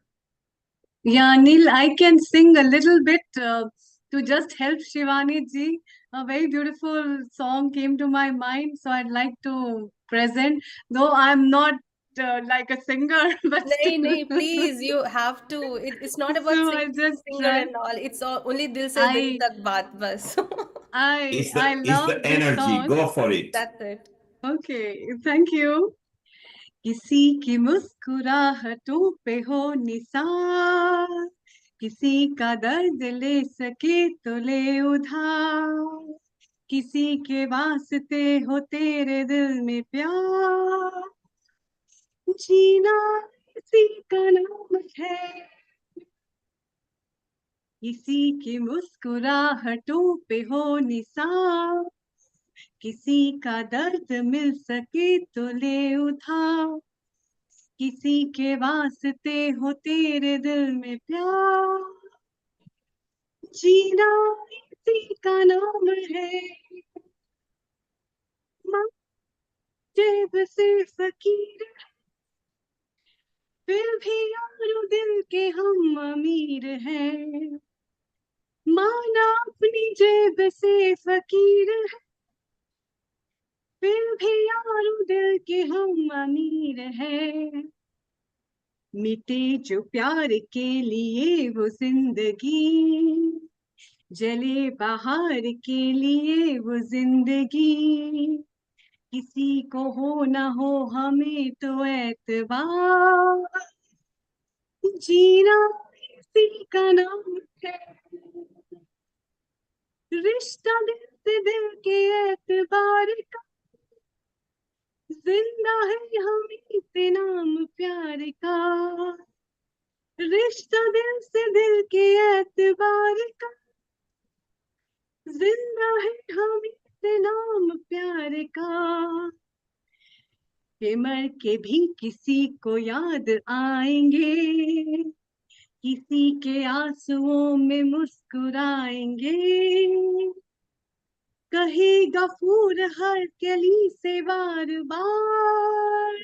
Yeah, Neil, I can sing a little bit to just help Shivani ji. A very beautiful song came to my mind, so I'd like to present, though I'm not like a singer, but Nay, still. nay, please, you have to. It's not about So I'll just singer try. and all. It's only dil se dil I tak baat bas. I It's love the this energy. song. Go for it. That's it. Okay, thank you. किसी की मुस्कुराहटों पे हो निसार, किसी का दर्द ले सके तो ले उधार, किसी के वास्ते हो तेरे दिल में प्यार, जीना किसी का नाम है, किसी की मुस्कुराहटों पे हो निसार, किसी का दर्द मिल सके तो ले उधार, किसी के वास्ते हो तेरे दिल में प्यार, जीना इसी का नाम है, माँ जेब से फकीर फिर भी यारो दिल के हम अमीर हैं, माना अपनी जेब से फकीर है फिर भी यारो दिल के हम अमीर हैं, मिटे जो प्यार के लिए वो जिंदगी, जले बाहर के लिए वो जिंदगी, किसी को हो ना हो हमें तो एतबार, जीना इसी का नाम है, रिश्ता दिल से दिल के एतबार का, जिंदा है हम इस नाम प्यार का, रिश्ता दिल से दिल के एतबार का, जिंदा है हम इस नाम प्यार का, के मर के भी किसी को याद आएंगे, किसी के आंसुओं में मुस्कुराएंगे, कहे गफूर हर गली से बार बार,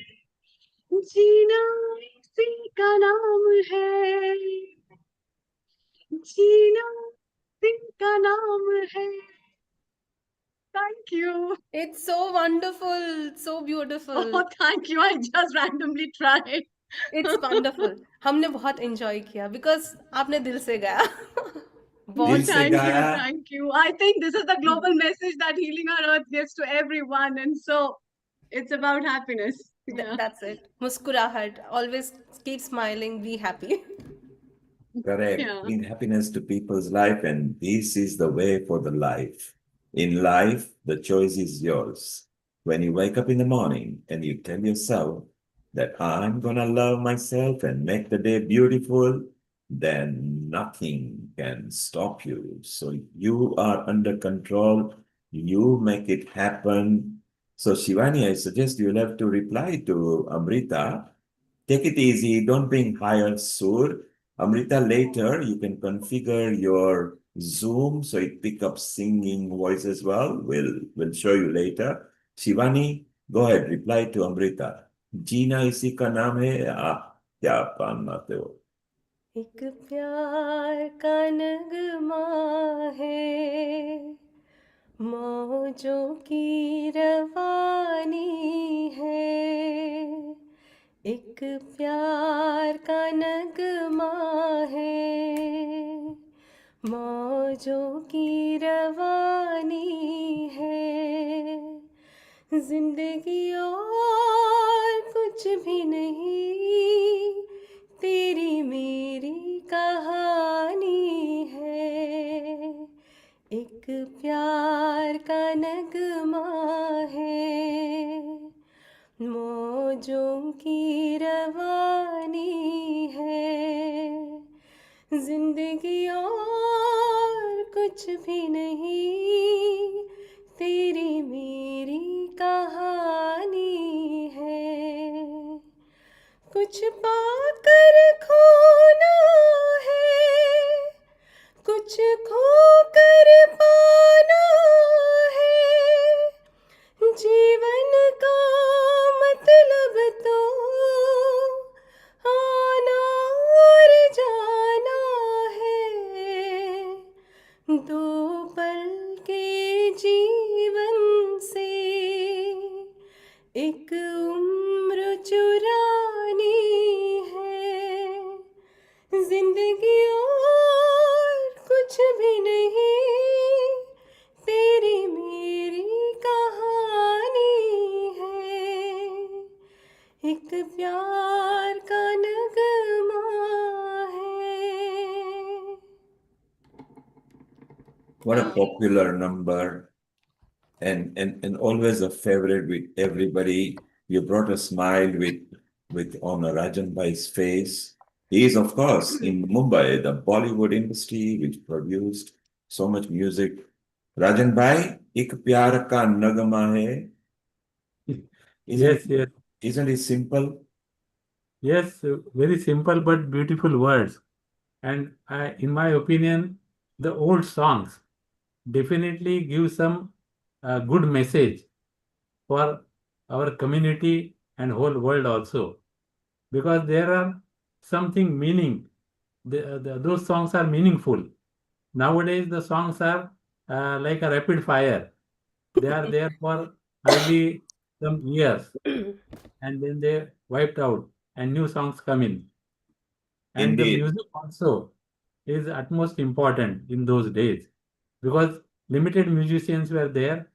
जीना इसी का नाम है, जीना इसी का नाम है. Thank you. It's so wonderful, so beautiful. Oh, thank you. I just randomly tried. It's wonderful. हमने बहुत enjoy किया because आपने दिल से गाया. Oh, दिल बहुत से thank you, गाया. thank you. I think this is the global message that Healing Our Earth gives to everyone, and so it's about happiness. Yeah. That's it. मुस्कुराहट. Always keep smiling. Be happy. Correct. Yeah. Bring happiness to people's life, and this is the way for the life. In life, the choice is yours. When you wake up in the morning and you tell yourself that I'm gonna love myself and make the day beautiful, then nothing can stop you. So you are under control. You make it happen. So Shivani, I suggest you'll have to reply to Amrita. Take it easy. Don't bring high on sur. Amrita, later you can configure your Zoom so it pick up singing voice as well. We'll show you later. Shivani, go ahead, reply to Amrita. जीना इसी का नाम है. क्या पान मारते हो. एक प्यार का नगमा है, मौजों की रवानी है, एक प्यार का नगमा है, मौजों की रवानी है, जिंदगी और कुछ भी नहीं, तेरी मेरी कहानी है, एक प्यार का नगमा है, मौजों की रवानी है, जिंदगी और कुछ भी नहीं, तेरी मेरी कहानी है। कुछ पाकर खोना है, कुछ खोकर पाना है। जीवन का मतलब तो आना और जाना है। दो पल के जीवन से एक उम्र चुरानी है। जिंदगी और कुछ भी नहीं, तेरी मेरी कहानी है। एक प्यार का नगमा है। What a popular number, and always a favorite with everybody. You brought a smile with on Rajan Bhai's face. He is, of course, in Mumbai, the Bollywood industry, which produced so much music. Rajan Bhai, ek pyar ka nagama hai. Yes, yes, Isn't it simple? yes, very simple but beautiful words. And in my opinion, the old songs definitely give some good message for our community and whole world also, because there are something meaning. Those songs are meaningful. Nowadays, the songs are like a rapid fire. They are there for hardly some years, and then they wiped out, and new songs come in. And the Indeed. music also is utmost important in those days, because limited musicians were there.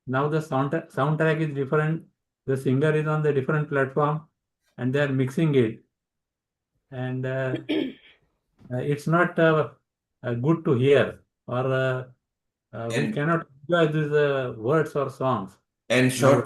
Now the soundtrack is different. The singer is on the different platform, and they are mixing it, and it's not good to hear, or we And cannot enjoy these words or songs. And Now,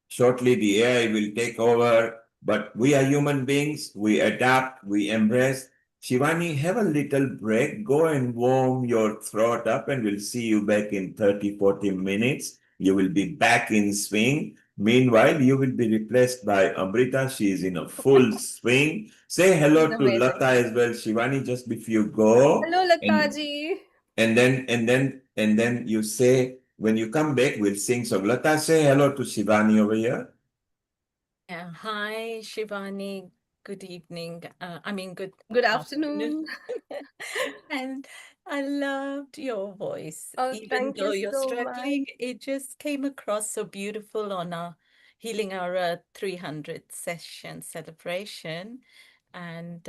shortly the AI will take over, but we are human beings, we adapt, we embrace. Shivani, have a little break, go and warm your throat up, and we'll see you back in 30, 40 minutes. You will be back in swing. Meanwhile, you will be replaced by Amrita. She is in a full swing. Say She's hello to amazing. Lata as well, Shivani, just before you go. Hello, And Lataji. and then you say, when you come back, we'll sing. So Lata, say hello to Shivani over here. Yeah, hi, Shivani. Good evening. Good Good afternoon. afternoon. And I loved your voice. Oh, Even thank though you you're so much. struggling, it just came across so beautiful on our Healing Our 300th session celebration. And,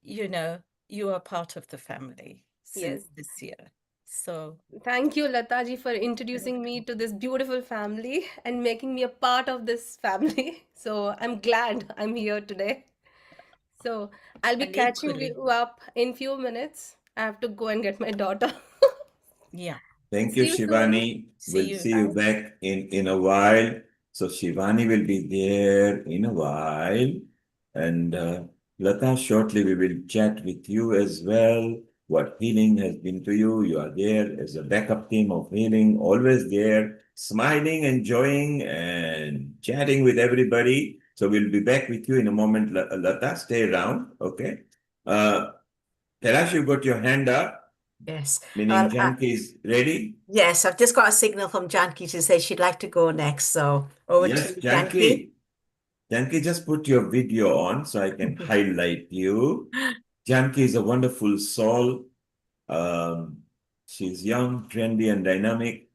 you are part of the family since Yes. this year. So, Thank you, Lataji, for introducing me to this beautiful family and making me a part of this family. So I'm glad I'm here today. So I'll be and catching equally, you up in few minutes. I have to go and get my daughter. yeah, Thank you, See you soon. Shivani. see We'll you. see you back in a while. So Shivani will be there in a while. And Lata, shortly we will chat with you as well. What healing has been to you. You are there as a backup team of healing, always there, smiling, enjoying, and chatting with everybody. So we'll be back with you in a moment, Lata. Stay around, okay? Kailash, you got your hand up, Yes. meaning Janki is ready. Yes, I've just got a signal from Janki to say she'd like to go next. So over to Yes, you, Janki. Janki. Janki, just put your video on so I can highlight you. Janki is a wonderful soul. Um, she's young, trendy, and dynamic.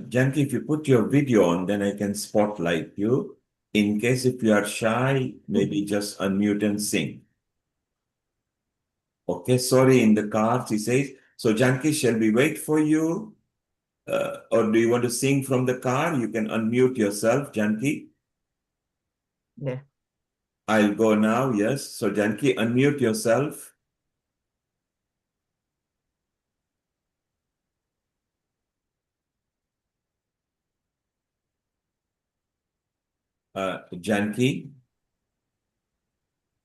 Janki, if you put your video on, then I can spotlight you. In case if you are shy, maybe just unmute and sing. Okay, sorry, in the car, she says. So, Janki, shall we wait for you? Or do you want to sing from the car? You can unmute yourself, Janki. Yeah. I'll go now, yes. So, Janki, unmute yourself. Janki,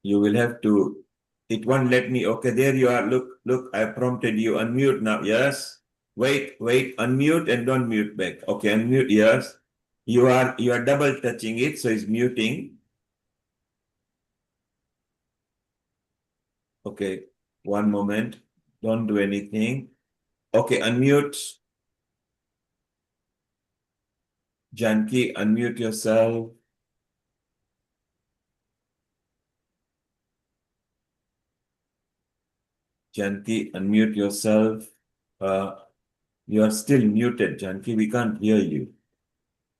you will have to It won't let me. Okay, there you are. Look, I prompted you. Unmute now. Yes. Wait, unmute and don't mute back. Okay, unmute. Yes. You are double touching it, so it's muting. Okay, one moment. Don't do anything. Okay, unmute. Janki, unmute yourself. Janki, unmute yourself. You are still muted, Janki. We can't hear you.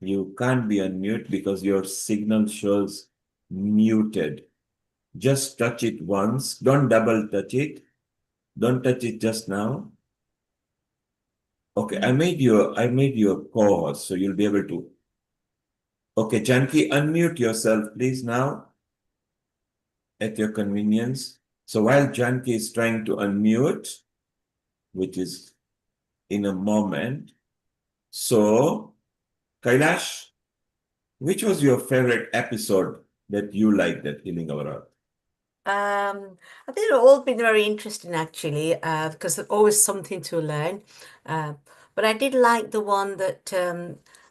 You can't be unmute because your signal shows muted. Just touch it once. Don't double touch it. Don't touch it just now. Okay, I made you a co-host, so you'll be able to. Okay, Janki, unmute yourself, please, now at your convenience. So while Janki is trying to unmute, which is in a moment, so Kailash, which was your favorite episode that you liked at Healing Our Earth? I think they've all been very interesting actually, because there's always something to learn. But I did like the one that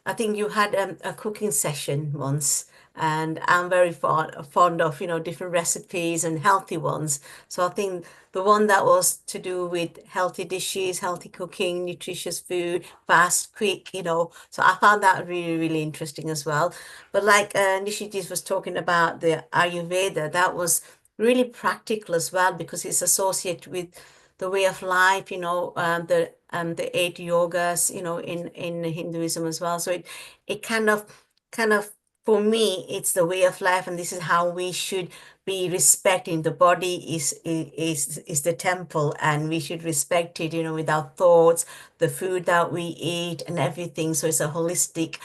I think you had a cooking session once, and I'm very fond of, different recipes and healthy ones. So I think the one that was to do with healthy dishes, healthy cooking, nutritious food, fast, quick, So I found that really, really interesting as well. But like Nishiji was talking about the Ayurveda, that was really practical as well because it's associated with the way of life, the 8 yogas, in Hinduism as well. So it kind of for me, it's the way of life, and this is how we should be respecting. The body is the temple, and we should respect it, with our thoughts, the food that we eat, and everything. So it's a holistic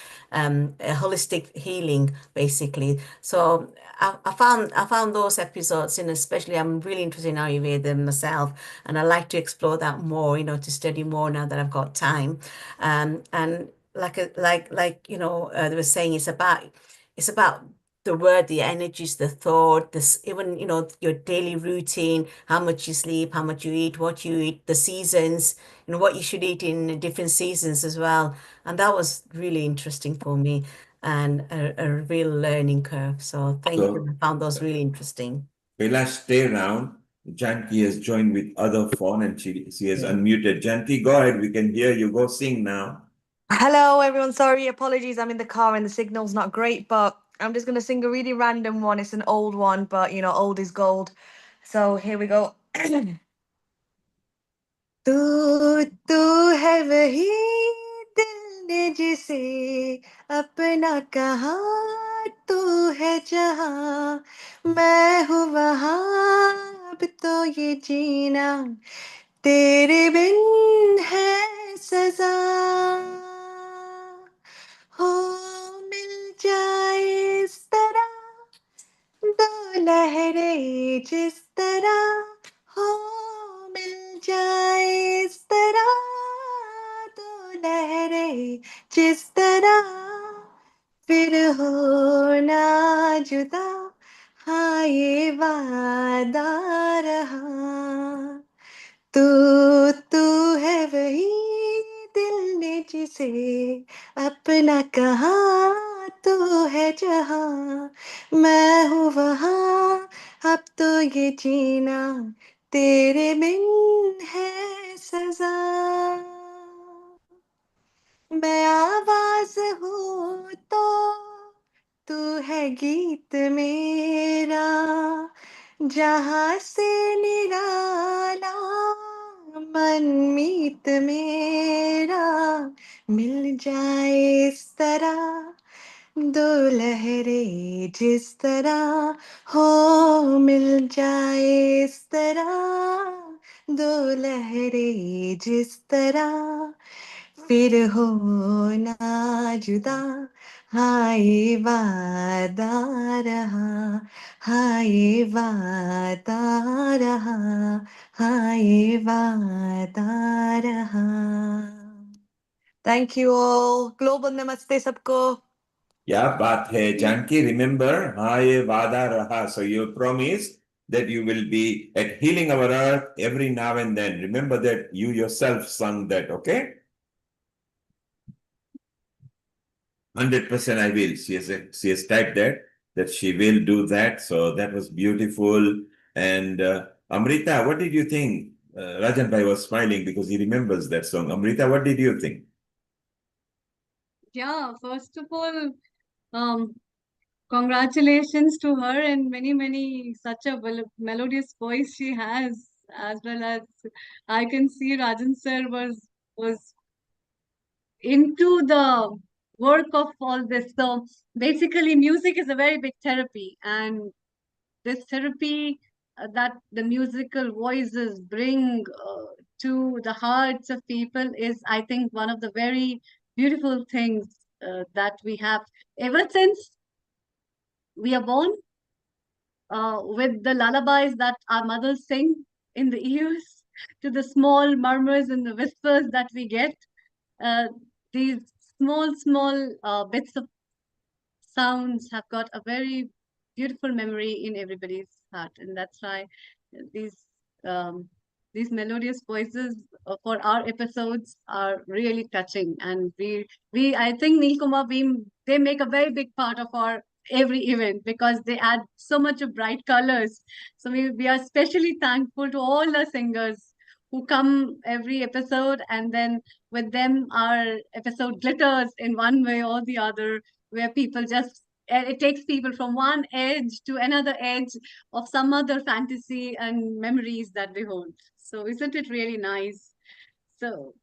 healing, basically. So I found those episodes, and especially I'm really interested in Ayurveda myself, and I like to explore that more, to study more now that I've got time. And they were saying, it's about the word, the energies, the thought, this even your daily routine, how much you sleep, how much you eat, what you eat, the seasons, what you should eat in different seasons as well. And that was really interesting for me and a real learning curve. So thank you. I found those really interesting. Kailash, stay around. Janki has joined with other phone and she has Yeah. unmuted. Janki, go ahead. We can hear you. Go sing now. Hello, everyone. Sorry, apologies. I'm in the car and the signal's not great, but I'm just going to sing a really random one. It's an old one, but old is gold. So here we go. तू है वही दिल ने जिसे अपना कहा तू है जहां मैं हूँ वहां अब तो ये जीना तेरे बिन है सजा हो मिल जाए इस तरह दो लहरें जिस तरह हो मिल जाए इस तरह दो लहरें जिस तरह फिर हो ना जुदा हाँ ये वादा रहा तू तू है वही दिल ने जिसे अपना कहा तू है जहां मैं हूँ वहां अब तो ये जीना तेरे बिन है सजा मैं आवाज हूँ तो तू है गीत मेरा जहाँ से निराला मनमीत मेरा मिल जाए इस तरह दो लहरें जिस तरह हो मिल जाए इस तरह दो लहरें जिस तरह फिर हो ना जुदा हाँ ये वादा रहा हाँ ये वादा रहा हाँ ये वादा रहा Thank you all. Global Namaste सबको. Yeah, baat hai. Janki, remember, हाँ ये वादा रहा. So you promised that you will be at Healing Our Earth every now and then. Remember that you yourself sung that, okay? 100% I will. She has typed that she will do that. So that was beautiful. And Amrita, what did you think? Rajan Bhai was smiling because he remembers that song. Amrita, what did you think? Yeah, first of all, congratulations to her and many such a melodious voice she has, as well as I can see Rajan sir was into the work of all this. So basically, music is a very big therapy, and this therapy that the musical voices bring to the hearts of people is, I think, one of the very beautiful things that we have ever since we are born, with the lullabies that our mothers sing in the ears, to the small murmurs and the whispers that we get. Uh, these small bits of sounds have got a very beautiful memory in everybody's heart, and that's why these um, these melodious voices for our episodes are really touching. And we I think Nilkumar, they make a very big part of our every event because they add so much of bright colors. So we are especially thankful to all the singers who come every episode, and then with them our episode glitters in one way or the other, where people just it takes people from one edge to another edge of some other fantasy and memories that we hold. So isn't it really nice? So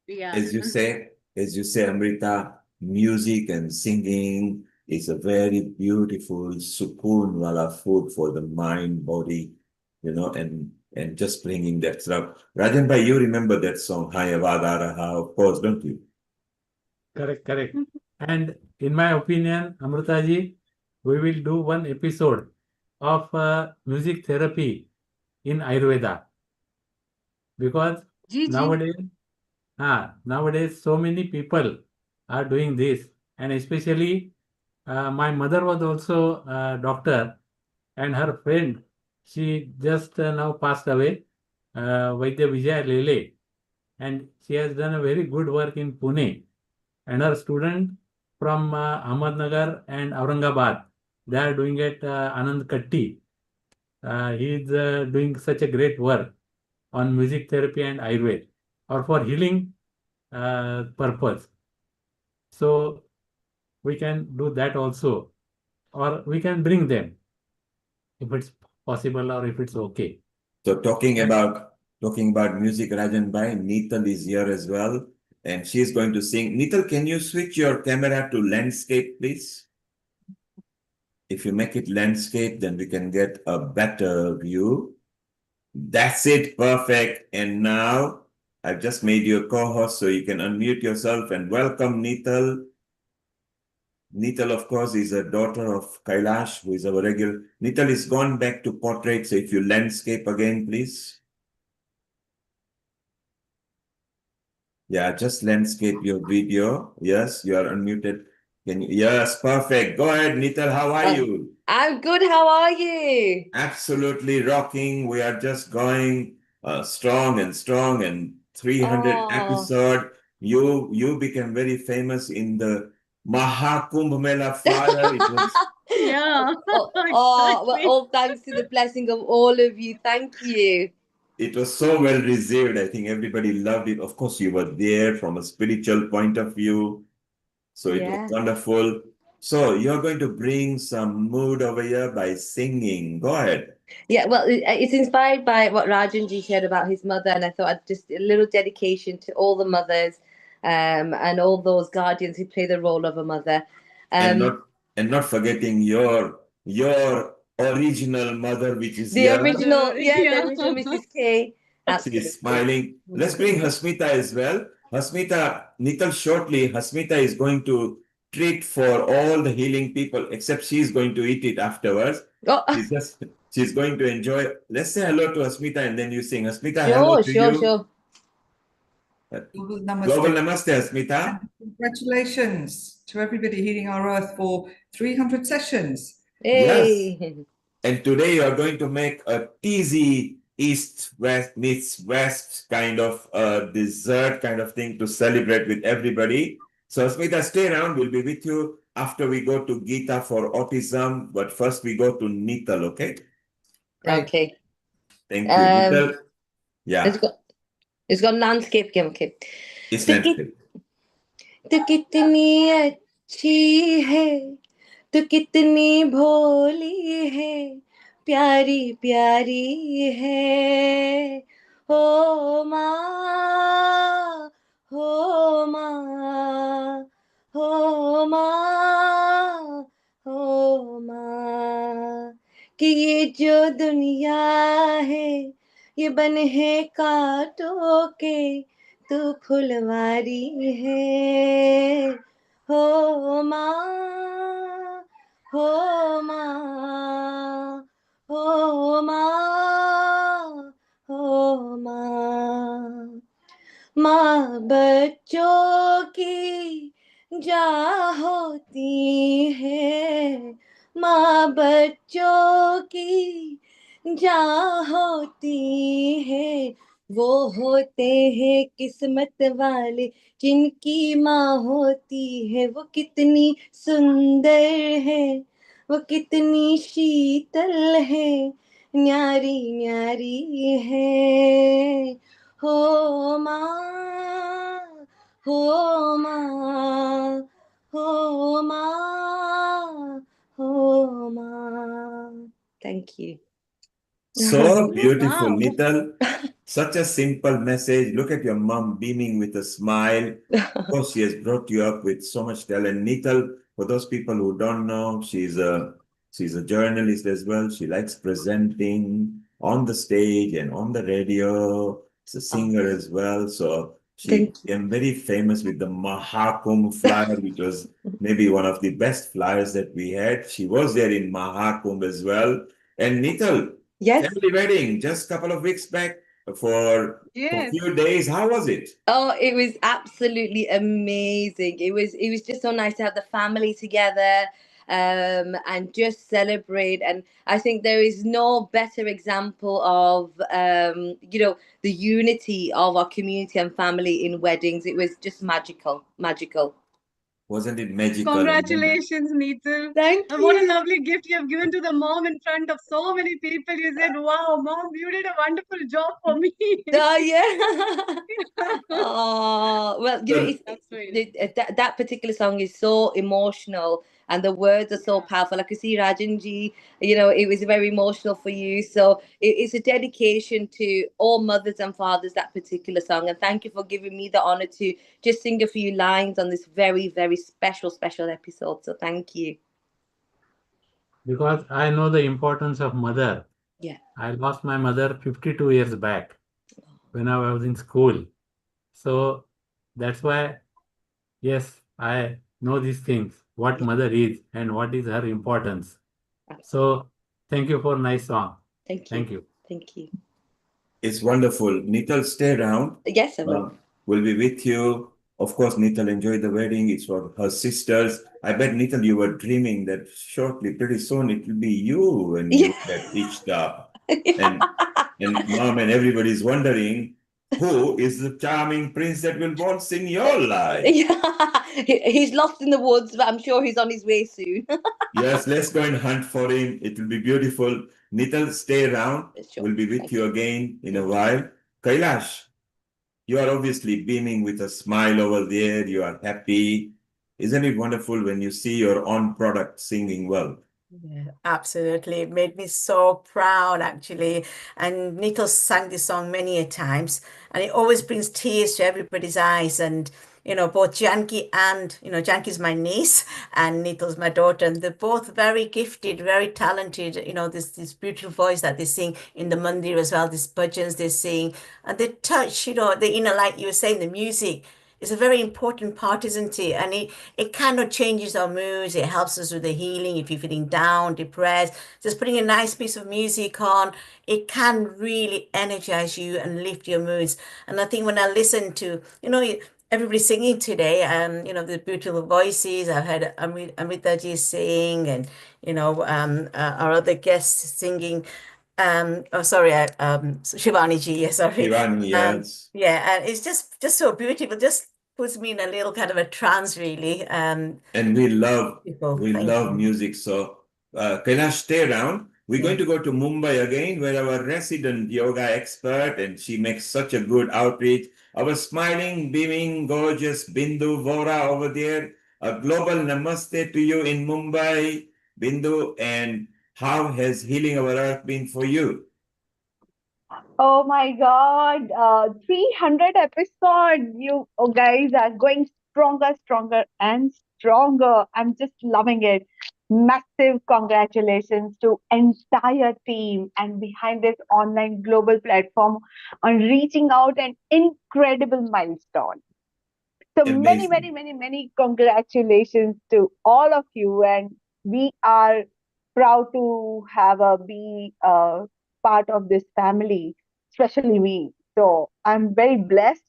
yeah. As you say, Amrita, music and singing is a very beautiful sukoon wala food for the mind, body, and just bringing that stuff. Rajan bhai, you remember that song, Hai Awaaz Aa Raha, of course, don't you? Correct. And in my opinion, Amritaji, we will do one episode of music therapy in Ayurveda, because Ji. nowadays so many people are doing this, and especially my mother was also a doctor, and her friend, she just now passed away, Vaidya Vijaya Lele, and she has done a very good work in Pune. And her student from Ahmednagar and Aurangabad, they are doing it, Anand Katti. He is doing such a great work on music therapy and Ayurveda, or for healing purpose. So we can do that also, or we can bring them if it's possible or if it's okay. So talking about music, Rajan bhai, Neetal is here as well, and she's going to sing. Neetal, can you switch your camera to landscape, please? If you make it landscape, then we can get a better view. That's it, perfect. And now I've just made you a co-host, so you can unmute yourself and welcome Neetal. Neetal, of course, is a daughter of Kailash, who is our regular. Neetal is gone back to portrait, so if you landscape again, please. Yeah, just landscape your video. Yes, you are unmuted. Yes, perfect. Go ahead, Neetal. How are you? I'm good. How are you? Absolutely rocking. We are just going strong and 300 episode. You became very famous in the Mahakumbh Mela fire. It was Yeah. well, all thanks to the blessing of all of you. Thank you. It was so well received. I think everybody loved it. Of course, you were there from a spiritual point of view. So it was wonderful. So you're going to bring some mood over here by singing. Go ahead. Yeah, well, it's inspired by what Rajanji shared about his mother, and I thought I'd just a little dedication to all the mothers, and all those guardians who play the role of a mother. And not forgetting your original mother, which is the here. original, the original Mrs. K. She's smiling. Let's bring Hasmita as well. Hasmita, Neetal shortly, Hasmita is going to treat for all the healing people, except she's going to eat it afterwards. She's going to enjoy. Let's say hello to Hasmita and then you sing. Hasmita, hello to you. Sure. Global Namaste, Hasmita. Congratulations to everybody healing our earth for 300 sessions. Hey. Yes. And today you are going to make a teasy east west meets west kind of dessert kind of thing to celebrate with everybody. So Smita, stay around. We'll be with you after we go to Gita for autism. But first we go to Nital, okay? Right. Okay. Thank you. Nital, It's yeah, got it's got landscape. Okay. it's तो कि landscape. तो कितनी अच्छी है, तो कितनी भोली है, प्यारी प्यारी है, हो माँ, हो माँ, हो माँ, हो माँ, कि ये जो दुनिया है ये बन है कांटों के, तू फुलवारी है, हो माँ, हो माँ, हो माँ, हो माँ, माँ बच्चों की जा होती है, माँ बच्चों की जा होती है, वो होते हैं किस्मत वाले जिनकी माँ होती है, वो कितनी सुंदर है, वो कितनी शीतल है, न्यारी न्यारी है, हो माँ, हो माँ, हो माँ, हो माँ. Thank you. So beautiful, Wow. Nital. Such a simple message. Look at your mom beaming with a smile. Of course, she has brought you up with so much talent. Nital, for those people who don't know, she's a journalist as well. She likes presenting on the stage and on the radio. She's a singer as well. So she Thank you. became very famous with the Mahakumbh flyer, which was maybe one of the best flyers that we had. She was there in Mahakumbh as well. And Nital, Yes. family wedding just a couple of weeks back for a Yes. few days. How was it? Oh, it was absolutely amazing. It was just so nice to have the family together, and just celebrate. And I think there is no better example of the unity of our community and family in weddings. It was just magical, magical. Wasn't it magical? Congratulations, Neetal. Thank And what a you. lovely gift you have given to the mom in front of so many people. You said, wow, mom, you did a wonderful job for me. Oh yeah. Oh well, it's That's sweet. that particular song is so emotional, and the words are so powerful. I could see Rajanji, it was very emotional for you. So it's a dedication to all mothers and fathers, that particular song. And thank you for giving me the honor to just sing a few lines on this very, very special, special episode. So thank you. Because I know the importance of mother. Yeah. I lost my mother 52 years back when I was in school. So that's why, yes, I know these things, what mother is and what is her importance. So thank you for nice song. Thank you. Thank you. Thank you. It's wonderful. Nital, stay around. Yes, I will. We'll be with you. Of course, Nital enjoyed the wedding. It's for her sisters. I bet, Nital, you were dreaming that shortly, pretty soon, it will be you when you get hitched up. And mom and everybody's wondering, who is the charming prince that will waltz in your life? Yeah, he's lost in the woods, but I'm sure he's on his way soon. Yes, let's go and hunt for him. It will be beautiful. Nital, stay around. Sure. We'll be with you again in a while. Kailash, you are obviously beaming with a smile over there. You are happy. Isn't it wonderful when you see your own product singing well? Yeah, absolutely. It made me so proud, actually. And Nichols sang this song many a times, and it always brings tears to everybody's eyes. And both Janki and Janki's my niece, and Nichols my daughter, and they're both very gifted, very talented. This beautiful voice that they sing in the mandir as well. These bhajans they sing, and they touch. Like you were saying, the music is a very important part, isn't it? And it kind of changes our moods. It helps us with the healing. If you're feeling down, depressed, just putting a nice piece of music on, it can really energize you and lift your moods. And I think when I listen to, everybody singing today. You know, the beautiful voices. I've heard Amrita ji sing, and you know, our other guests singing. Oh, sorry, Shivani ji. Yeah, sorry. Shivani, yes. Yeah, and it's just so beautiful. Just puts me in a little kind of a trance, really. And we love Thank you. music. So Kailash, stay around. We're going to go to Mumbai again, where our resident yoga expert, and she makes such a good outreach. Our smiling, beaming, gorgeous Bindu Vora over there. A global namaste to you in Mumbai, Bindu. And how has Healing Our Earth been for you? Oh my God, 300 episodes. You guys are going stronger, stronger, and stronger. I'm just loving it. Massive congratulations to entire team and behind this online global platform on reaching out an incredible milestone. So many congratulations to all of you, and we are proud to be part of this family, especially me. So I'm very blessed.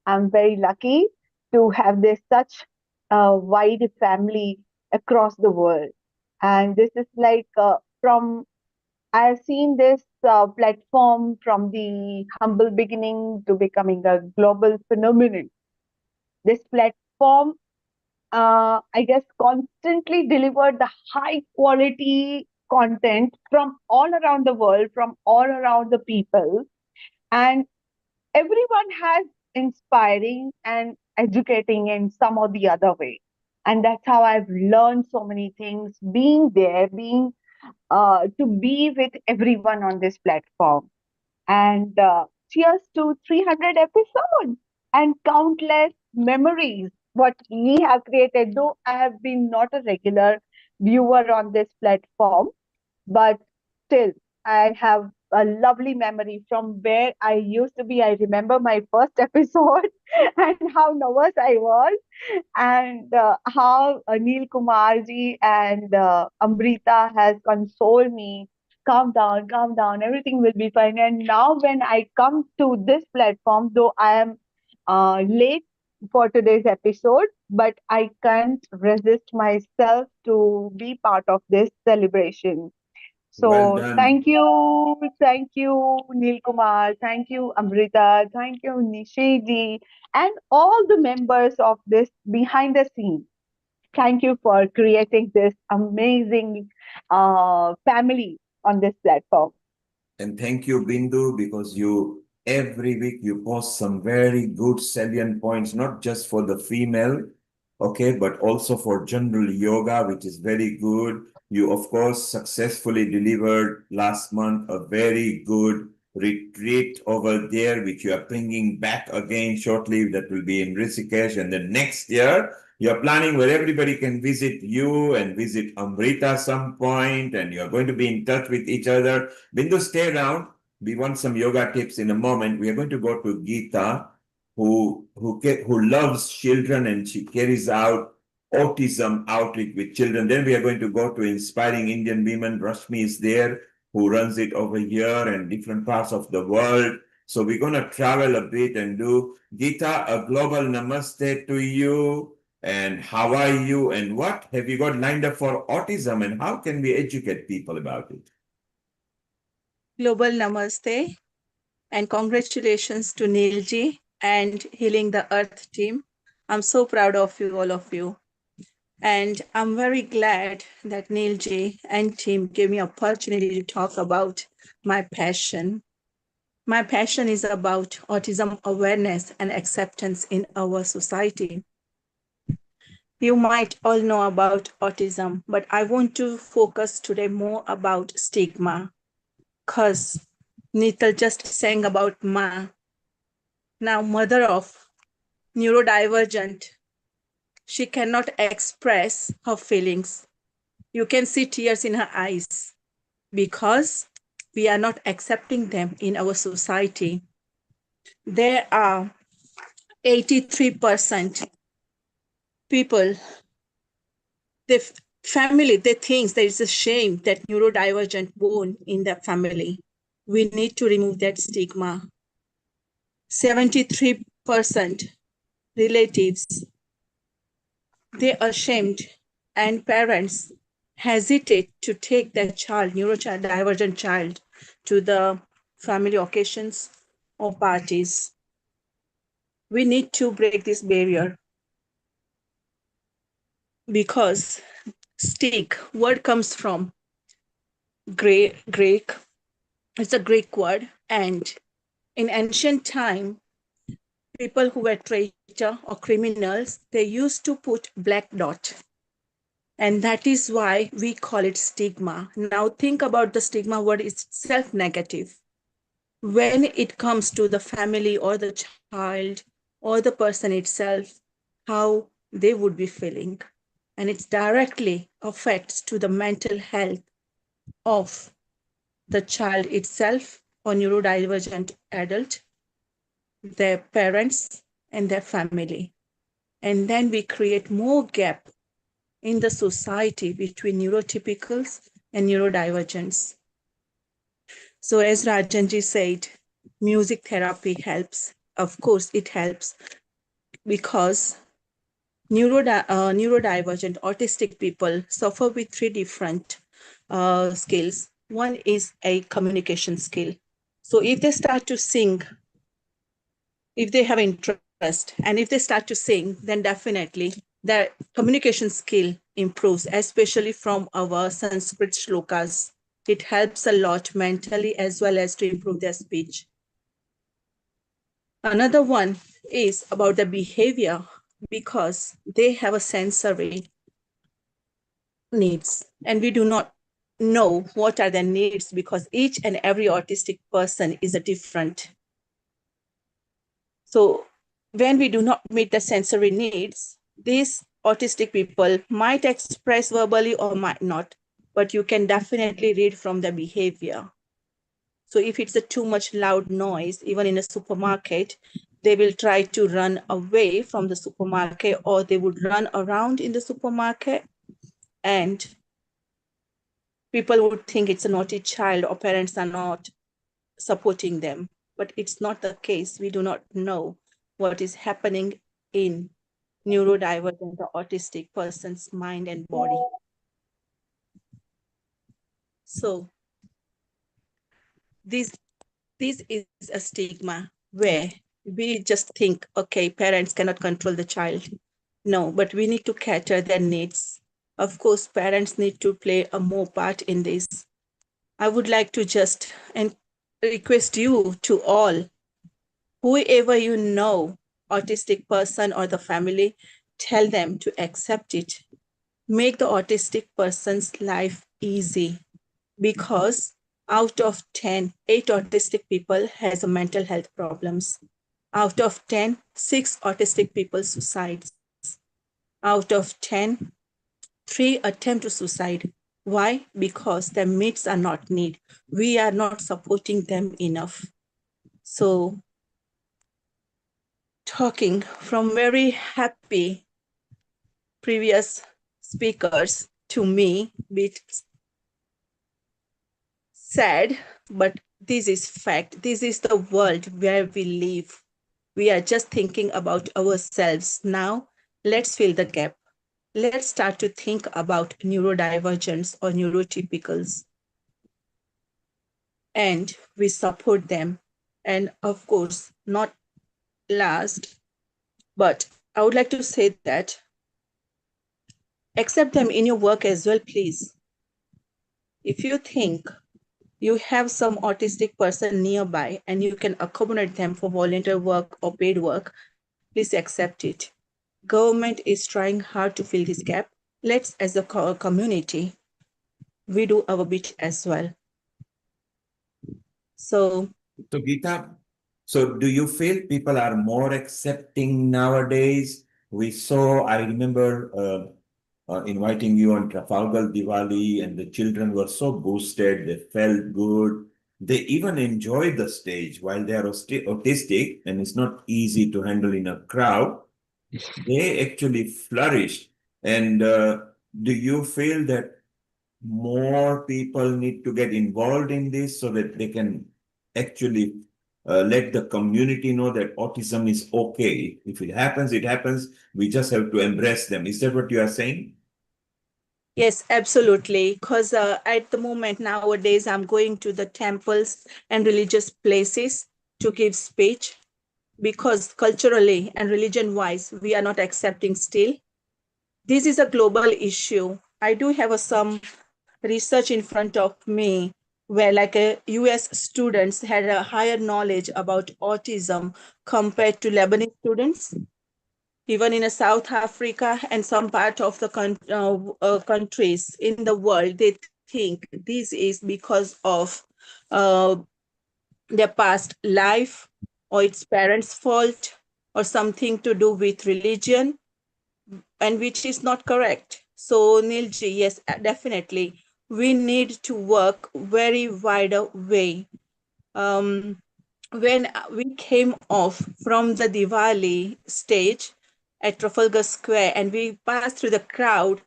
I'm very lucky to have this such wide family across the world, and this is like from I've seen this platform from the humble beginning to becoming a global phenomenon. This platform, I guess, constantly delivered the high quality content from all around the world, from all around the people. And everyone has inspiring and educating in some or the other way. And that's how I've learned so many things being there, being to be with everyone on this platform. And cheers to 300 episodes and countless memories what we have created. Though I have been not a regular viewer on this platform, but still I have a lovely memory from where I used to be. I remember my first episode and how nervous I was, and how Neil Kumarji and Amrita has consoled me. Calm down, everything will be fine. And now, when I come to this platform, though I am late for today's episode, but I can't resist myself to be part of this celebration. Well So done. thank you, Neil Kumar, thank you, Amrita, thank you, Nishiji, and all the members of this behind the scene. Thank you for creating this amazing family on this platform. And thank you, Bindu, because you every week you post some very good salient points, not just for the female, okay, but also for general yoga, which is very good. You, of course, successfully delivered last month a very good retreat over there, which you are bringing back again shortly. That will be in Rishikesh. And then next year, you're planning where everybody can visit you and visit Amrita some point, and you're going to be in touch with each other. Bindu, stay around. We want some yoga tips in a moment. We are going to go to Geeta, who loves children, and she carries out autism outreach with children. Then we are going to go to Inspiring Indian Women. Rashmi is there, who runs it over here and different parts of the world. So we're going to travel a bit and do. Geeta, a global namaste to you. And how are you? And what have you got lined up for autism? And how can we educate people about it? Global Namaste and congratulations to Neilji and Healing the Earth team. I'm so proud of you, all of you. And I'm very glad that Neilji and team gave me opportunity to talk about my passion. My passion is about autism awareness and acceptance in our society. You might all know about autism, but I want to focus today more about stigma, because Neetal just sang about Ma. Now, mother of neurodivergent, she cannot express her feelings. You can see tears in her eyes because we are not accepting them in our society. There are 83% people, they think there is a shame that neurodivergent born in their family. We need to remove that stigma. 73% relatives, they're ashamed, and parents hesitate to take their child, neurodivergent child, to the family occasions or parties. We need to break this barrier because stick word comes from Greek. It's a Greek word, and in ancient time, people who were traitor or criminals, they used to put black dot, and that is why we call it stigma. Now think about the stigma word is self-negative. When it comes to the family or the child or the person itself, how they would be feeling, and it directly affects to the mental health of the child itself or neurodivergent adult, their parents, and their family. And then we create more gap in the society between neurotypicals and neurodivergents. So as Rajanji said, music therapy helps. Of course, it helps because neurodivergent autistic people suffer with three different skills. One is a communication skill. So if they start to sing, if they have interest, and if they start to sing, then definitely their communication skill improves, especially from our Sanskrit shlokas. It helps a lot mentally as well as to improve their speech. Another one is about the behavior because they have a sensory needs, and we do not know what are their needs because each and every autistic person is a different. So when we do not meet the sensory needs, these autistic people might express verbally or might not, but you can definitely read from the behavior. So if it's a too much loud noise, even in a supermarket, they will try to run away from the supermarket, or they would run around in the supermarket, and people would think it's a naughty child or parents are not supporting them. But it's not the case. We do not know what is happening in neurodivergent or autistic person's mind and body. So this is a stigma where we just think, okay, parents cannot control the child. No, but we need to cater their needs. Of course, parents need to play a more part in this. I would like to just request you to all, whoever you know, autistic person or the family, tell them to accept it. Make the autistic person's life easy, because out of 10, 8 autistic people has a mental health problems. Out of 10, 6 autistic people suicides. Out of 10, 3 attempt to suicide. Why? Because their needs are not met. We are not supporting them enough. So talking from very happy previous speakers to me, bit sad, but this is fact. This is the world where we live. We are just thinking about ourselves. Now, let's fill the gap. Let's start to think about neurodivergence or neurotypicals. And we support them. And of course, not last, but I would like to say that accept them in your work as well, please. If you think you have some autistic person nearby and you can accommodate them for volunteer work or paid work, please accept it. Government is trying hard to fill this gap. Let's, as a community, we do our bit as well. So Geeta, so do you feel people are more accepting nowadays? I remember inviting you on Trafalgar Diwali, and the children were so boosted, they felt good. They even enjoyed the stage while they are autistic, and it's not easy to handle in a crowd. They actually flourished. And do you feel that more people need to get involved in this so that they can actually let the community know that autism is okay. If it happens, it happens. We just have to embrace them. Is that what you are saying? Yes, absolutely. Because at the moment nowadays, I'm going to the temples and religious places to give speech because culturally and religion wise, we are not accepting still. This is a global issue. I do have some research in front of me where like US students had a higher knowledge about autism compared to Lebanese students. Even in South Africa and some part of the countries in the world, they think this is because of uh, their past life or its parents' fault or something to do with religion, and which is not correct. So, Nilji, yes, definitely, we need to work very wider way. Um, when we came off from the Diwali stage at Trafalgar Square and we passed through the crowd,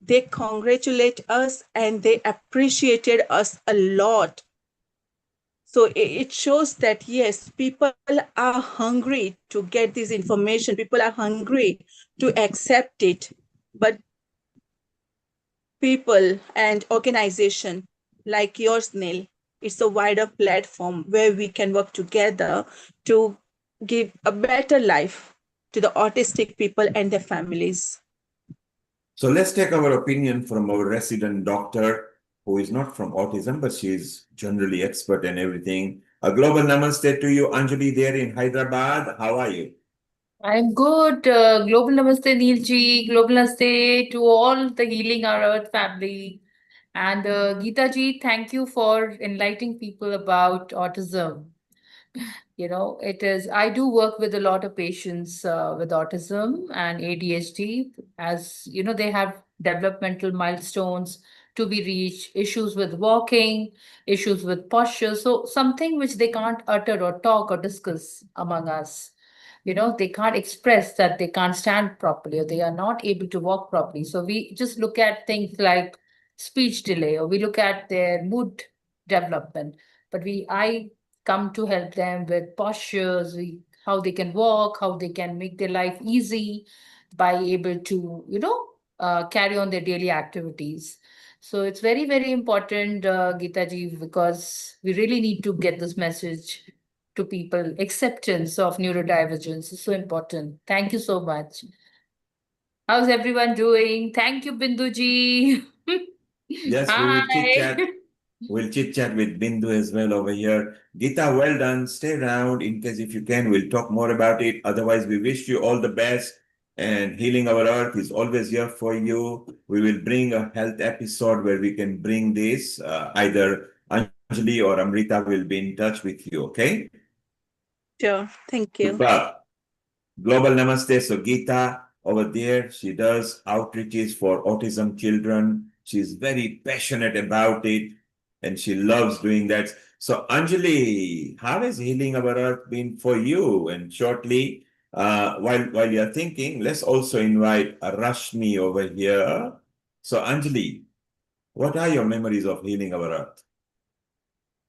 they congratulate us and they appreciated us a lot. So it shows that yes, people are hungry to get this information. People are hungry to accept it. But people and organization like yours, Neil, it's a wider platform where we can work together to give a better life to the autistic people and their families. So let's take our opinion from our resident doctor, who is not from autism, but she's generally expert in everything. A global namaste to you, Anjali, there in Hyderabad. How are you? I'm good. Global Namaste, Neelji. Global Namaste to all the Healing Our Earth family. And Geeta ji, thank you for enlightening people about autism. It is, I do work with a lot of patients with autism and ADHD. As you know, they have developmental milestones to be reached, issues with walking, issues with posture. So, something which they can't utter or talk or discuss among us. They can't express that they can't stand properly or they are not able to walk properly. So, we just look at things like speech delay or we look at their mood development. But I come to help them with postures, how they can walk, how they can make their life easy by able to, carry on their daily activities. So it's very, very important, Geeta ji, because we really need to get this message to people. Acceptance of neurodivergence is so important. Thank you so much. How's everyone doing? Thank you, Bindu ji. Yes, we will chit Hi. chat. We'll chit chat with Bindu as well over here. Geeta, well done. Stay around in case if you can, we'll talk more about it. Otherwise, we wish you all the best. And Healing Our Earth is always here for you. We will bring a health episode where we can bring this. Either Anjali or Amrita will be in touch with you, okay? Sure. Thank you. Super. Global Namaste. So Geeta over there, she does outreaches for autism children. She's very passionate about it and she loves doing that. So Anjali, how has Healing Our Earth been for you? And shortly, while you're thinking, let's also invite Rashmi over here. So Anjali, what are your memories of Healing Our Earth?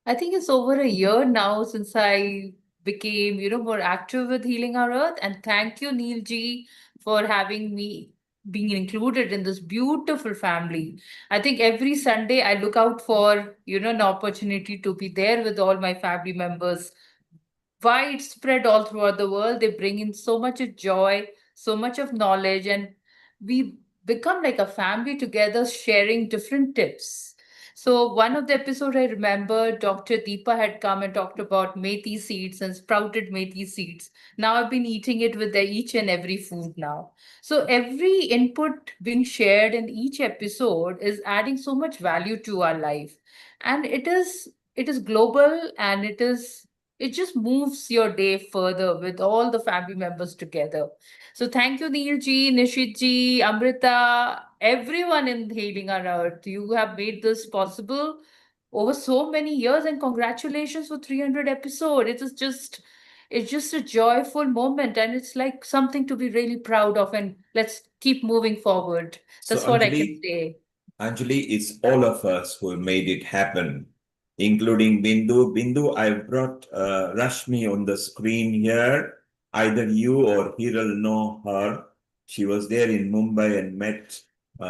I think it's over a year now since I became, more active with Healing Our Earth. And thank you, Neil Ji, for having me being included in this beautiful family. I think every Sunday I look out for, an opportunity to be there with all my family members widespread all throughout the world. They bring in so much of joy, so much of knowledge, and we become like a family together sharing different tips. So one of the episode I remember, Dr. Deepa had come and talked about methi seeds and sprouted methi seeds. Now I've been eating it with each and every food now. So every input being shared in each episode is adding so much value to our life. And it is global and it just moves your day further with all the family members together. So thank you, Neil ji, Nishit ji, Amrita, everyone in Healing Our Earth. You have made this possible over so many years, and congratulations for 300 episode. It's just a joyful moment, and it's like something to be really proud of. And let's keep moving forward. So That's what I can Anjali, say. Anjali, it's all of us who made it happen. including Bindu. Bindu, I've brought Rashmi on the screen here. Either you or Hiral know her. She was there in Mumbai and met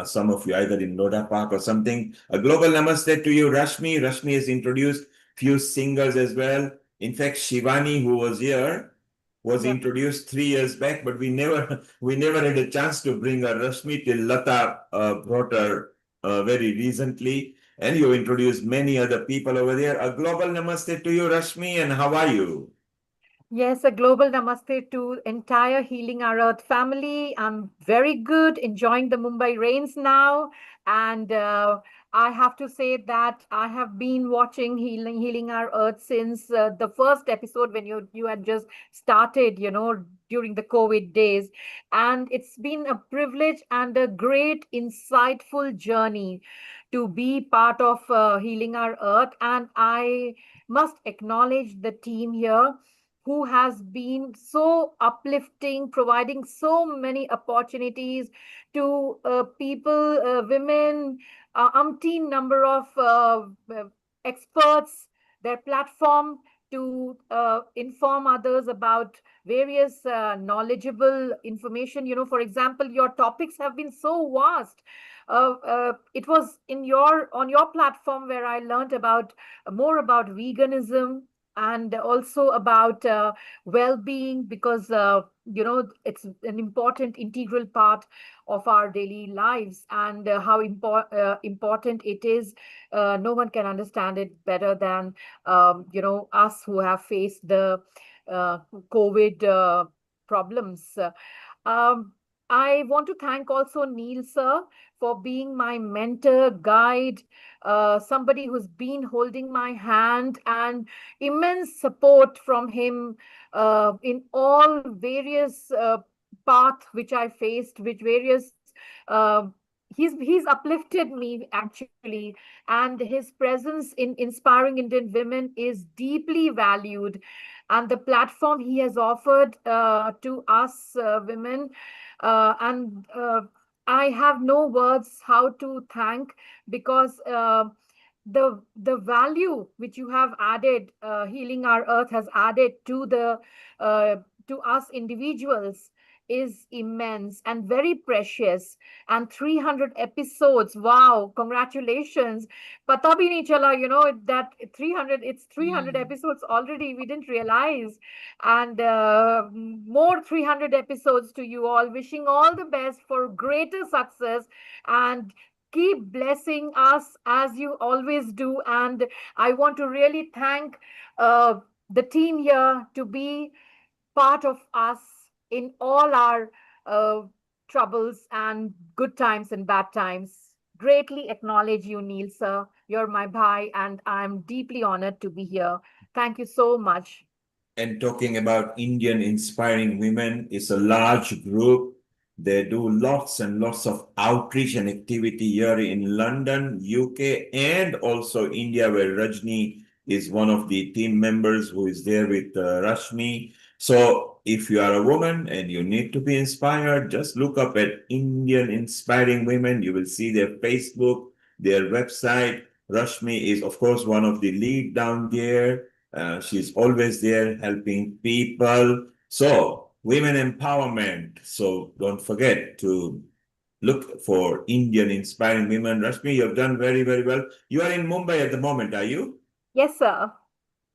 some of you either in Lodha Park or something. A global namaste to you, Rashmi. Rashmi has introduced few singers as well. In fact, Shivani, who was here, was introduced 3 years back, but we never had a chance to bring her. Rashmi till Lata brought her very recently. And you introduced many other people over there. A global namaste to you, Rashmi, and how are you? Yes, a global namaste to entire Healing Our Earth family. I'm very good, enjoying the Mumbai rains now. And I have to say that I have been watching Healing Our Earth since the first episode when you had just started, during the COVID days. And it's been a privilege and a great, insightful journey to be part of Healing Our Earth. And I must acknowledge the team here who has been so uplifting, providing so many opportunities to people, women, umpteen number of experts, their platform to inform others about various knowledgeable information. For example, your topics have been so vast. It was on your platform where I learned about more about veganism and also about well-being, because it's an important integral part of our daily lives, and how important it is. No one can understand it better than us who have faced the COVID problems. um, I want to thank also Neil sir for being my mentor, guide, somebody who's been holding my hand, and immense support from him in all various path which I faced, which various uh, he's uplifted me actually, and his presence in inspiring Indian women is deeply valued, and the platform he has offered to us women, and I have no words how to thank, because the value which you have added, Healing Our Earth has added to the uh, to us individuals, is immense and very precious. And 300 episodes, wow, congratulations. Pata bhi nahi chala, that 300, it's 300 episodes already, we didn't realize. And more 300 episodes to you all, wishing all the best for greater success, and keep blessing us as you always do. And I want to really thank the team here to be part of us in all our troubles and good times and bad times. Greatly acknowledge you, Neil sir. You're my bhai, and I'm deeply honored to be here. Thank you so much. And talking about Indian inspiring women, is a large group. They do lots and lots of outreach and activity here in London, UK, and also India, where Rajni is one of the team members who is there with Rashmi. So if you are a woman and you need to be inspired, just look up at Indian Inspiring Women. You will see their Facebook, their website. Rashmi is, of course, one of the lead down there. She's always there helping people. So, women empowerment. So, don't forget to look for Indian inspiring women. Rashmi, you've done very, very well. You are in Mumbai at the moment, are you? Yes, sir.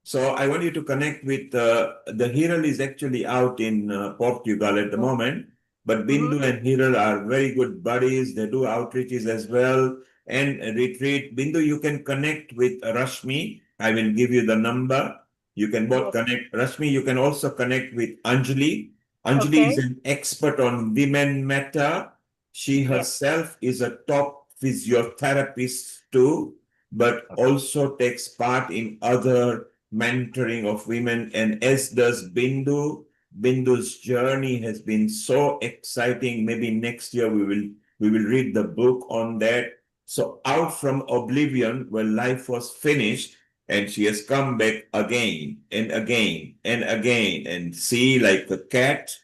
So, I want you to connect with the Hiral is actually out in Portugal at the moment. But Bindu and Hiral are very good buddies. They do outreaches as well and retreat. Bindu, you can connect with Rashmi. I will give you the number. You can both connect. Rashmi, you can also connect with Anjali. Anjali is an expert on women matter. She herself is a top physiotherapist too, but also takes part in other mentoring of women, and as does Bindu. Bindu's journey has been so exciting. Maybe next year we will read the book on that. So out from oblivion where life was finished, and she has come back again and again and again. And see, like a cat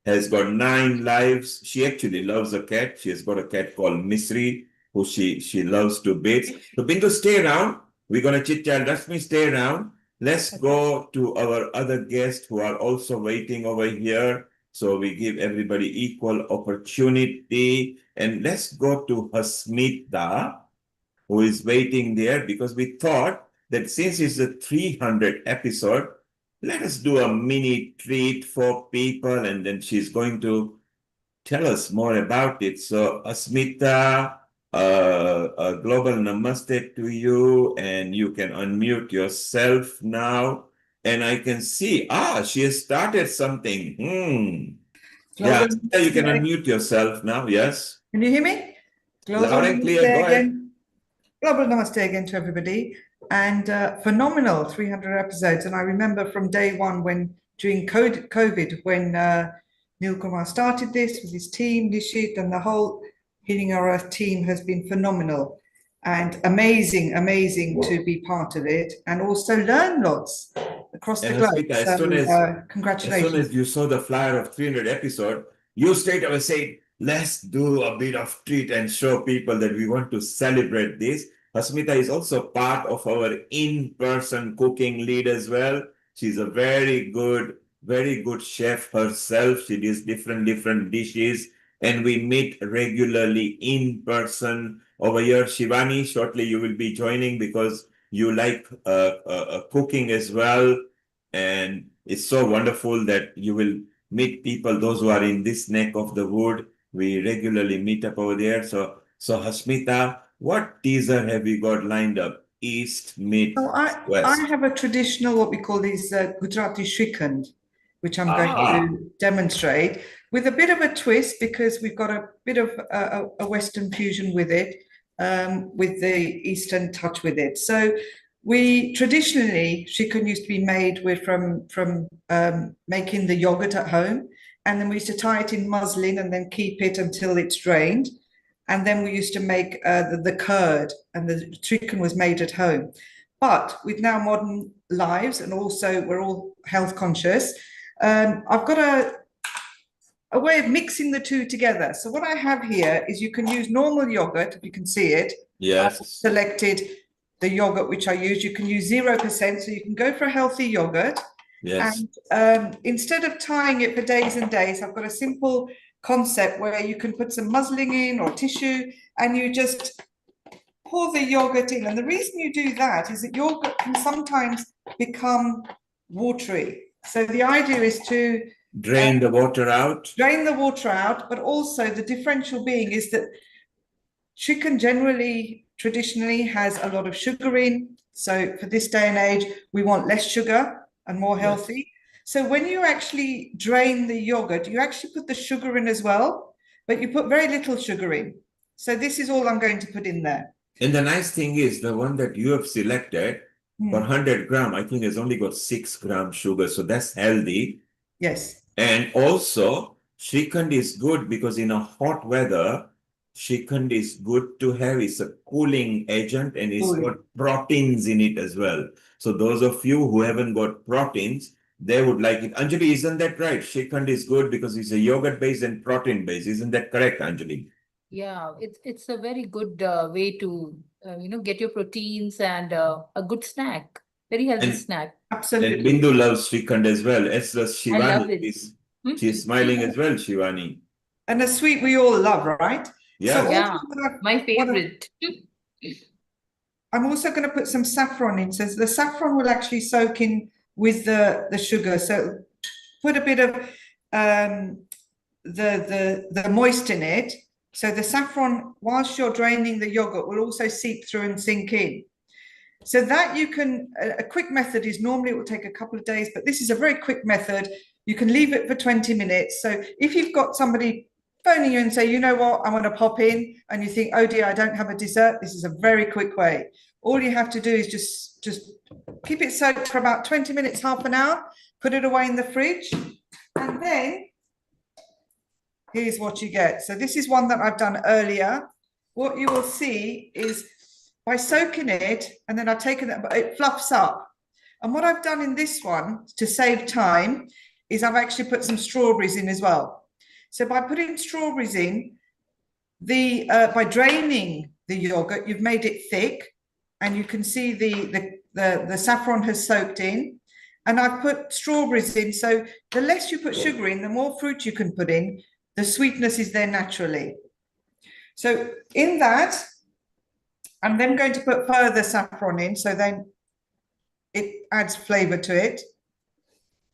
has got 9 lives. She actually loves a cat. She has got a cat called Misri, who she loves to bits. So Bindu, stay around. we're going to chit chat. Let me stay around. Let's go to our other guests who are also waiting over here. So we give everybody equal opportunity. And let's go to Hasmita, who is waiting there, because we thought that since it's the 300 episode, let us do a mini treat for people, and then she's going to tell us more about it. So, Asmita, a global namaste to you, and you can unmute yourself now. And I can see, she has started something. Yeah, Global you can namaste. unmute yourself now. Yes. Can you hear me? Global Loud and clear. Go ahead. again. Global namaste again to everybody. And phenomenal 300 episodes. And I remember from day one when during COVID, when Neil Kumar started this with his team, Nishit, and the whole Healing Our Earth team has been phenomenal and amazing to be part of it, and also learn lots across the globe. Hasmita, Congratulations. As soon as you saw the flyer of 300 episode, you straight away said, let's do a bit of treat and show people that we want to celebrate this. Hasmita is also part of our in-person cooking lead as well. She's a very good chef herself. She does different dishes, and we meet regularly in person over here. Shivani, shortly you will be joining because you like cooking as well. And it's so wonderful that you will meet people, those who are in this neck of the wood. We regularly meet up over there. So Hasmita, what teaser have you got lined up? East, mid, west? I have a traditional, what we call these Gujarati Shrikand, which I'm going to demonstrate with a bit of a twist, because we've got a bit of a Western fusion with it, with the Eastern touch with it. So we traditionally, Shrikand used to be made from making the yogurt at home, and then we used to tie it in muslin and then keep it until it's drained. And then we used to make the curd, and the chicken was made at home. But with now modern lives, and also we're all health conscious, I've got a way of mixing the two together. So what I have here is you can use normal yogurt, if you can see it. Yes. I've selected the yogurt which I use. You can use 0%, so you can go for a healthy yogurt. Yes. And instead of tying it for days and days, I've got a simple concept where you can put some muslin in or tissue, and you just pour the yogurt in. And the reason you do that is that yogurt can sometimes become watery. So the idea is to drain the water out. Drain the water out, but also the differential being is that chicken traditionally has a lot of sugar in. So for this day and age, we want less sugar and more healthy. Yes. So when you actually drain the yogurt, you actually put the sugar in as well, but you put very little sugar in. So this is all I'm going to put in there. And the nice thing is the one that you have selected for 100 gram, I think has only got 6 grams sugar. So that's healthy. Yes. And also Shrikand is good because in a hot weather, Shrikand is good to have. It's a cooling agent, and it's got proteins in it as well. So those of you who haven't got proteins, they would like it. Anjali, isn't that right? Shrikand is good because it's a yogurt based and protein based. Isn't that correct, Anjali? Yeah, it's a very good way to get your proteins and a good snack, very healthy snack. Absolutely. And Bindu loves Shrikand as well. As does Shivani. I love it. She's smiling as well, Shivani. And a sweet we all love, right? Yeah. So yeah, my favorite. I'm also going to put some saffron in. So the saffron will actually soak in with the sugar. So put a bit of the moist in it. So the saffron, whilst you're draining the yogurt, will also seep through and sink in. So that you can, a quick method is normally it will take a couple of days, but this is a very quick method. You can leave it for 20 minutes. So if you've got somebody phoning you and say, you know what, I want to pop in, and you think, oh dear, I don't have a dessert, this is a very quick way. All you have to do is just keep it soaked for about 20 minutes, half an hour, put it away in the fridge, and then here's what you get. So this is one that I've done earlier. What you will see is by soaking it, and then I've taken it, it fluffs up. And what I've done in this one to save time is I've actually put some strawberries in as well. So by putting strawberries in, by draining the yogurt, you've made it thick. and you can see the saffron has soaked in. And I've put strawberries in, so the less you put sugar in, the more fruit you can put in, the sweetness is there naturally. So in that, I'm then going to put further saffron in, so then it adds flavor to it.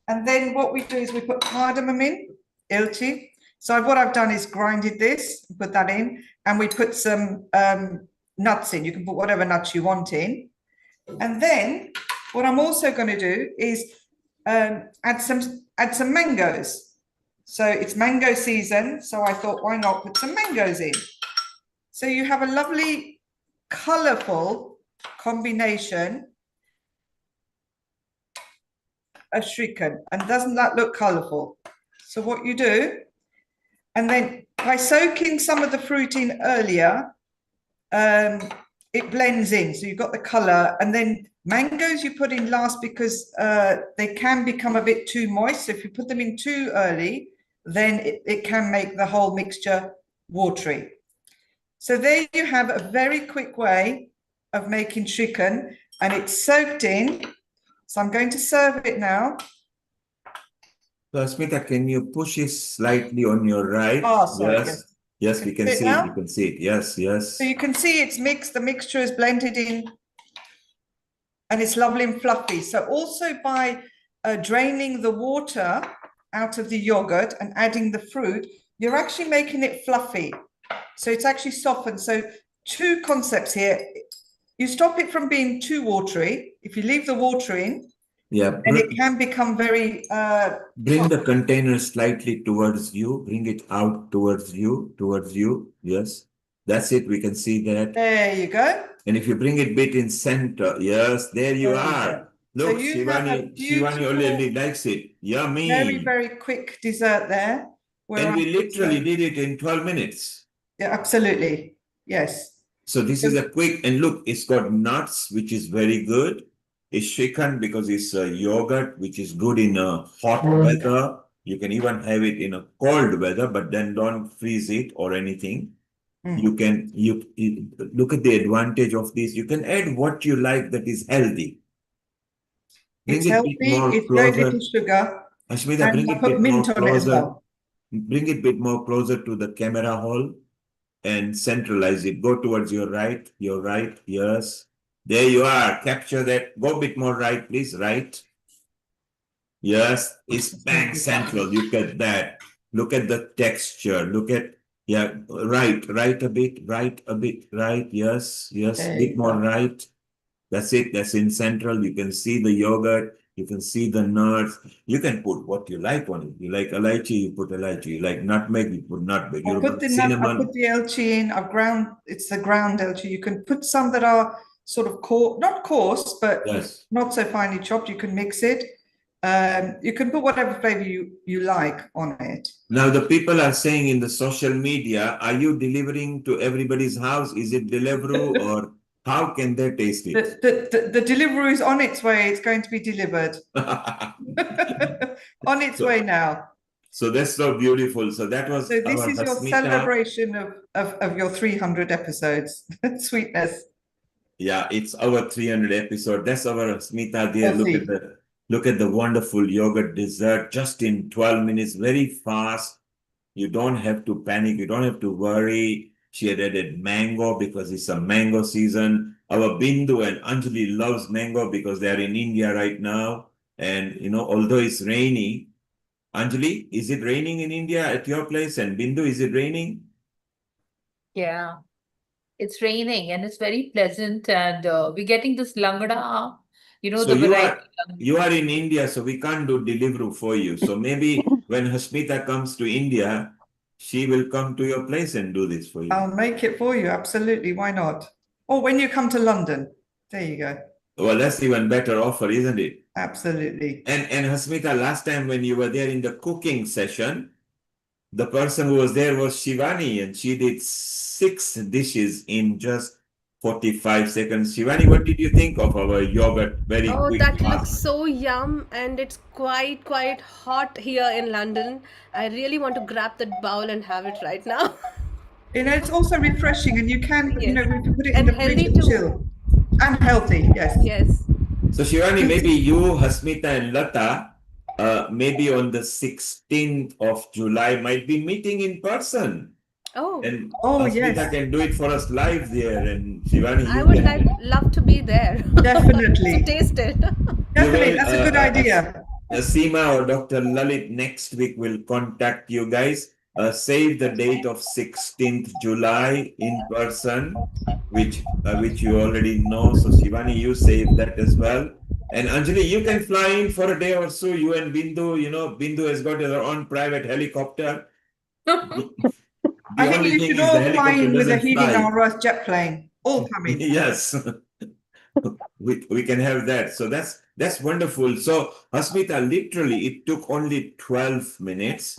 And then what we do is we put cardamom in, ilchi. So what I've done is grinded this, put that in, and we put some nuts in. You can put whatever nuts you want in. And then what I'm also going to do is add some mangoes. So it's mango season, so I thought, why not put some mangoes in? So you have a lovely, colourful combination of Shrikhand. And doesn't that look colourful? So what you do, and then by soaking some of the fruit in earlier, it blends in. So you've got the colour, and then mangoes you put in last because they can become a bit too moist. So if you put them in too early, then it can make the whole mixture watery. So there you have a very quick way of making Shrikhand, and it's soaked in. So I'm going to serve it now. So, Smita, can you push it slightly on your right? Oh, sorry. Yes. Yes, we can see it. You can see it. Yes, yes. So you can see it's mixed. The mixture is blended in, and it's lovely and fluffy. So also by draining the water out of the yogurt and adding the fruit, you're actually making it fluffy. So it's actually softened. So two concepts here. You stop it from being too watery. If you leave the water in, and it can become very... bring the container slightly towards you. Bring it out towards you. Yes. That's it. We can see that. There you go. And if you bring it bit in center, yes, there you are. Look, So Shivani already likes it. Yummy. Very, very quick dessert there. And we literally did it in 12 minutes. Yeah, absolutely. Yes. So this is a quick, and look, it's got nuts, which is very good. It's Shrikhand because it's a yogurt, which is good in a hot weather. You can even have it in a cold weather, but then don't freeze it or anything. You can look at the advantage of this. You can add what you like that is healthy. It's healthy. It's very little sugar. Ashmita, bring it a bit more closer. Bring it a bit more closer to the camera hole and centralize it. Go towards your right. Yes. There you are. Capture that. Go a bit more right, please. Right. Yes. It's bang central. Look at that. Look at the texture. Look at, yeah, right a bit. Right. Yes. A bit more right. That's it. That's in central. You can see the yogurt. You can see the nuts. You can put what you like on it. You like elaichi, you put elaichi. You like nutmeg, you put nutmeg. I put the elchi in. I've ground. It's the ground elchi. You can put some that are sort of coarse, not coarse, but not so finely chopped. You can mix it. You can put whatever flavor you like on it. Now the people are saying in the social media, are you delivering to everybody's house? Is it Deliveroo or how can they taste it? The delivery is on its way. It's going to be delivered. On its way now. So that's so beautiful. So that was. So this is your celebration of your 300 episodes. Sweetness. Yeah, it's our 300 episode. That's our Smita dear. Look at the wonderful yogurt dessert just in 12 minutes, very fast. You don't have to panic. You don't have to worry. She had added mango because it's a mango season. Our Bindu and Anjali loves mango because they're in India right now. And, you know, although it's rainy, Anjali, is it raining in India at your place? And Bindu, is it raining? Yeah, it's raining and it's very pleasant. And we're getting this langada, So you are in India, so we can't do Deliveroo for you. So maybe when Hasmita comes to India, she will come to your place and do this for you. I'll make it for you. Absolutely. Why not? Or when you come to London. There you go. Well, that's even better offer, isn't it? Absolutely. And Hasmita, last time when you were there in the cooking session, the person who was there was Shivani, and she did 6 dishes in just 45 seconds. Shivani, what did you think of our yogurt? Very quick. That looks so yum, and it's quite hot here in London. I really want to grab that bowl and have it right now. You know, it's also refreshing, and you can, you know, we can put it in the fridge and chill. And healthy, yes. Yes. So Shivani, maybe you, Hasmita, and Lata, maybe on the 16th of July might be meeting in person. Oh, And Yes. Hasmita can do it for us live there, and Shivani, I you would can. love to be there. Definitely. To taste it. Definitely, that's a good idea. Seema or Dr. Lalit next week will contact you guys. Save the date of 16th July in person, which you already know. So Shivani, you save that as well. And Anjali, you can fly in for a day or so. You and Bindu, Bindu has got her own private helicopter. I think you should is the all fly helicopter in with a doesn't Healing fly. Our Earth jet plane. All coming. Yes. we can have that. So that's wonderful. So Hasmita, literally it took only 12 minutes.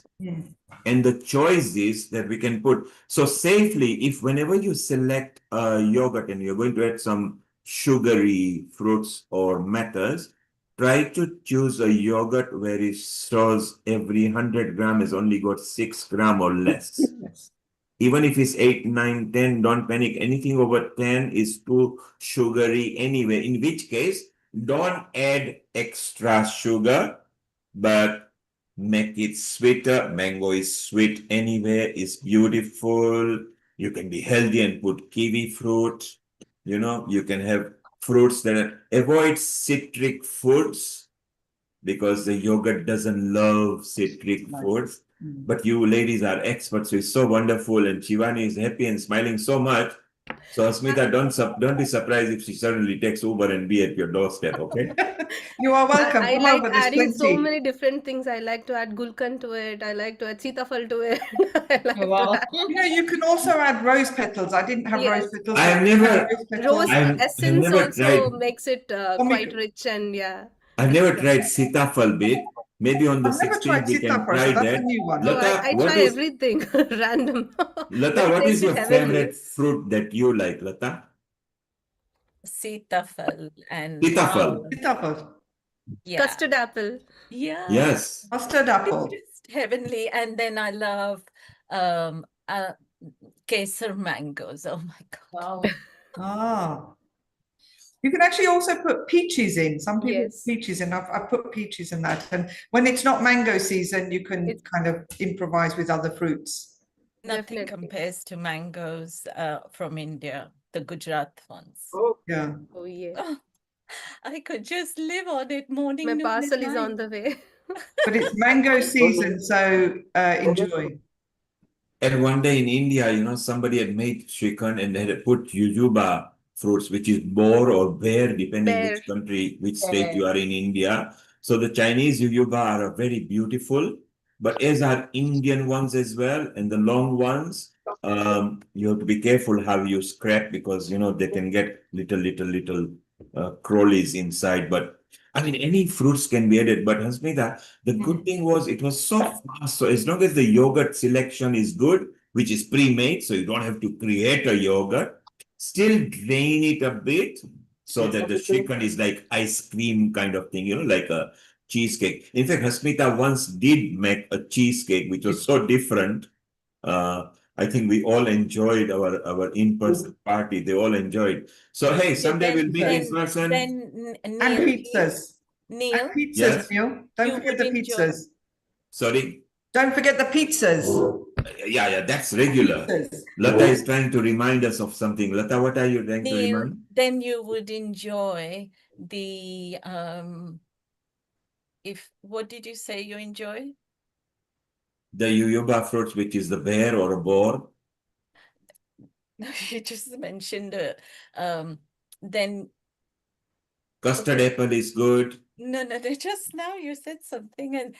And the choices that we can put. So safely, if whenever you select a yogurt and you're going to add some sugary fruits or matters, try to choose a yogurt where it shows every 100 gram has only got 6 gram or less. Even if it's 8, 9, 10, don't panic. Anything over 10 is too sugary anyway, in which case, don't add extra sugar, but make it sweeter. Mango is sweet anyway, it's beautiful. You can be healthy and put kiwi fruit. You can have fruits that avoid citric foods because the yogurt doesn't love citric foods. But you ladies are experts, so it's so wonderful. And Shivani is happy and smiling so much. So Asmita, don't be surprised if she suddenly takes Uber and be at your doorstep, okay? You are welcome. I Come like over, there's adding so plenty. many different things. I like to add gulkan to it. I like to add sitafal to it. I like Wow. to add. You can also add rose petals. I didn't have rose Yes. petals. I have but you can never, add rose petals. Rose I've essence never also tried. makes it quite rich and yeah. I've never tried sitafal bit. Maybe on the I've never 16th tried we can sitapra, so try that's a that. new one. Oh, Lata, I try everything random, but Lata, it what is tasted your heavenly. favorite fruit that you like, Lata? Sitafal and Sitafal. Sitapra. yeah, Custard apple. yeah, Yes. Mustard apple. just heavenly. And then I love kesar mangoes. Oh my God. Wow. Ah. You can actually also put peaches in. Some people put Yes. peaches in. I've put peaches in that. And when it's not mango season, you can kind of improvise with other fruits. Nothing Definitely. compares to mangoes from India, the Gujarat ones. Oh, yeah. Oh, yeah. Oh, I could just live on it morning, My noon, and parcel is night. on the way. But it's mango season, so enjoy. And one day in India, somebody had made chicken and they had put jujuba fruits, which is boar or bear, depending Bear. which country, which state you are in India. So the Chinese jujuba are very beautiful, but as are Indian ones as well, and the long ones, you have to be careful how you scrape because they can get little crawlies inside. But I mean, any fruits can be added. But Hasmita, the good thing was it was so fast. So as long as the yogurt selection is good, which is pre-made, so you don't have to create a yogurt, still drain it a bit so that the chicken is like ice cream kind of thing, like a cheesecake. In fact, Hasmita once did make a cheesecake, which was so different. I think we all enjoyed our in-person party. They all enjoyed. So hey, someday we'll meet in person. Then And Neil, pizzas. Neil, And pizzas, Yes. Neil. Don't you forget would the enjoy. pizzas. Sorry. Don't forget the pizzas. Yeah, that's regular. Pizzas. Lata is trying to remind us of something. Lata, what are you trying to Neil, remind? then you would enjoy the what did you say you enjoy? The yuba fruits, which is the bear or a boar. You just mentioned then Custard apple is good. no, just now you said something and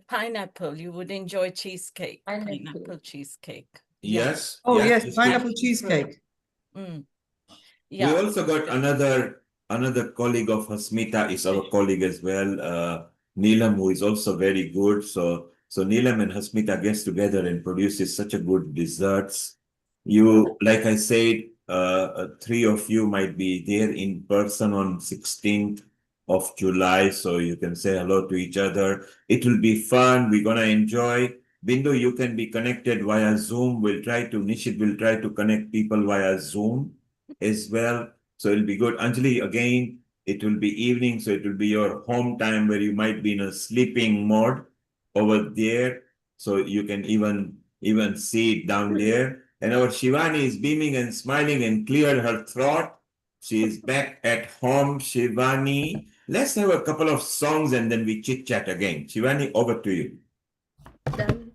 pineapple. You would enjoy cheesecake. Pineapple cheesecake. Yes. Oh, yes, yes, it's pineapple good. cheesecake. Mm. We Yeah. also got another colleague of Hasmita is our colleague as well, Neelam, who is also very good. So Neelam and Hasmita gets together and produces such a good desserts. You, like I said, three of you might be there in person on 16th of July, so you can say hello to each other. It will be fun. We're gonna enjoy. Bindu, you can be connected via Zoom. Nishit will try to connect people via Zoom as well. So it'll be good. Anjali, again, it will be evening, so it will be your home time where you might be in a sleeping mode over there. So you can even see it down there. And our Shivani is beaming and smiling and cleared her throat. She is back at home. Shivani, let's have a couple of songs and then we chit chat again. Shivani, over to you. Done.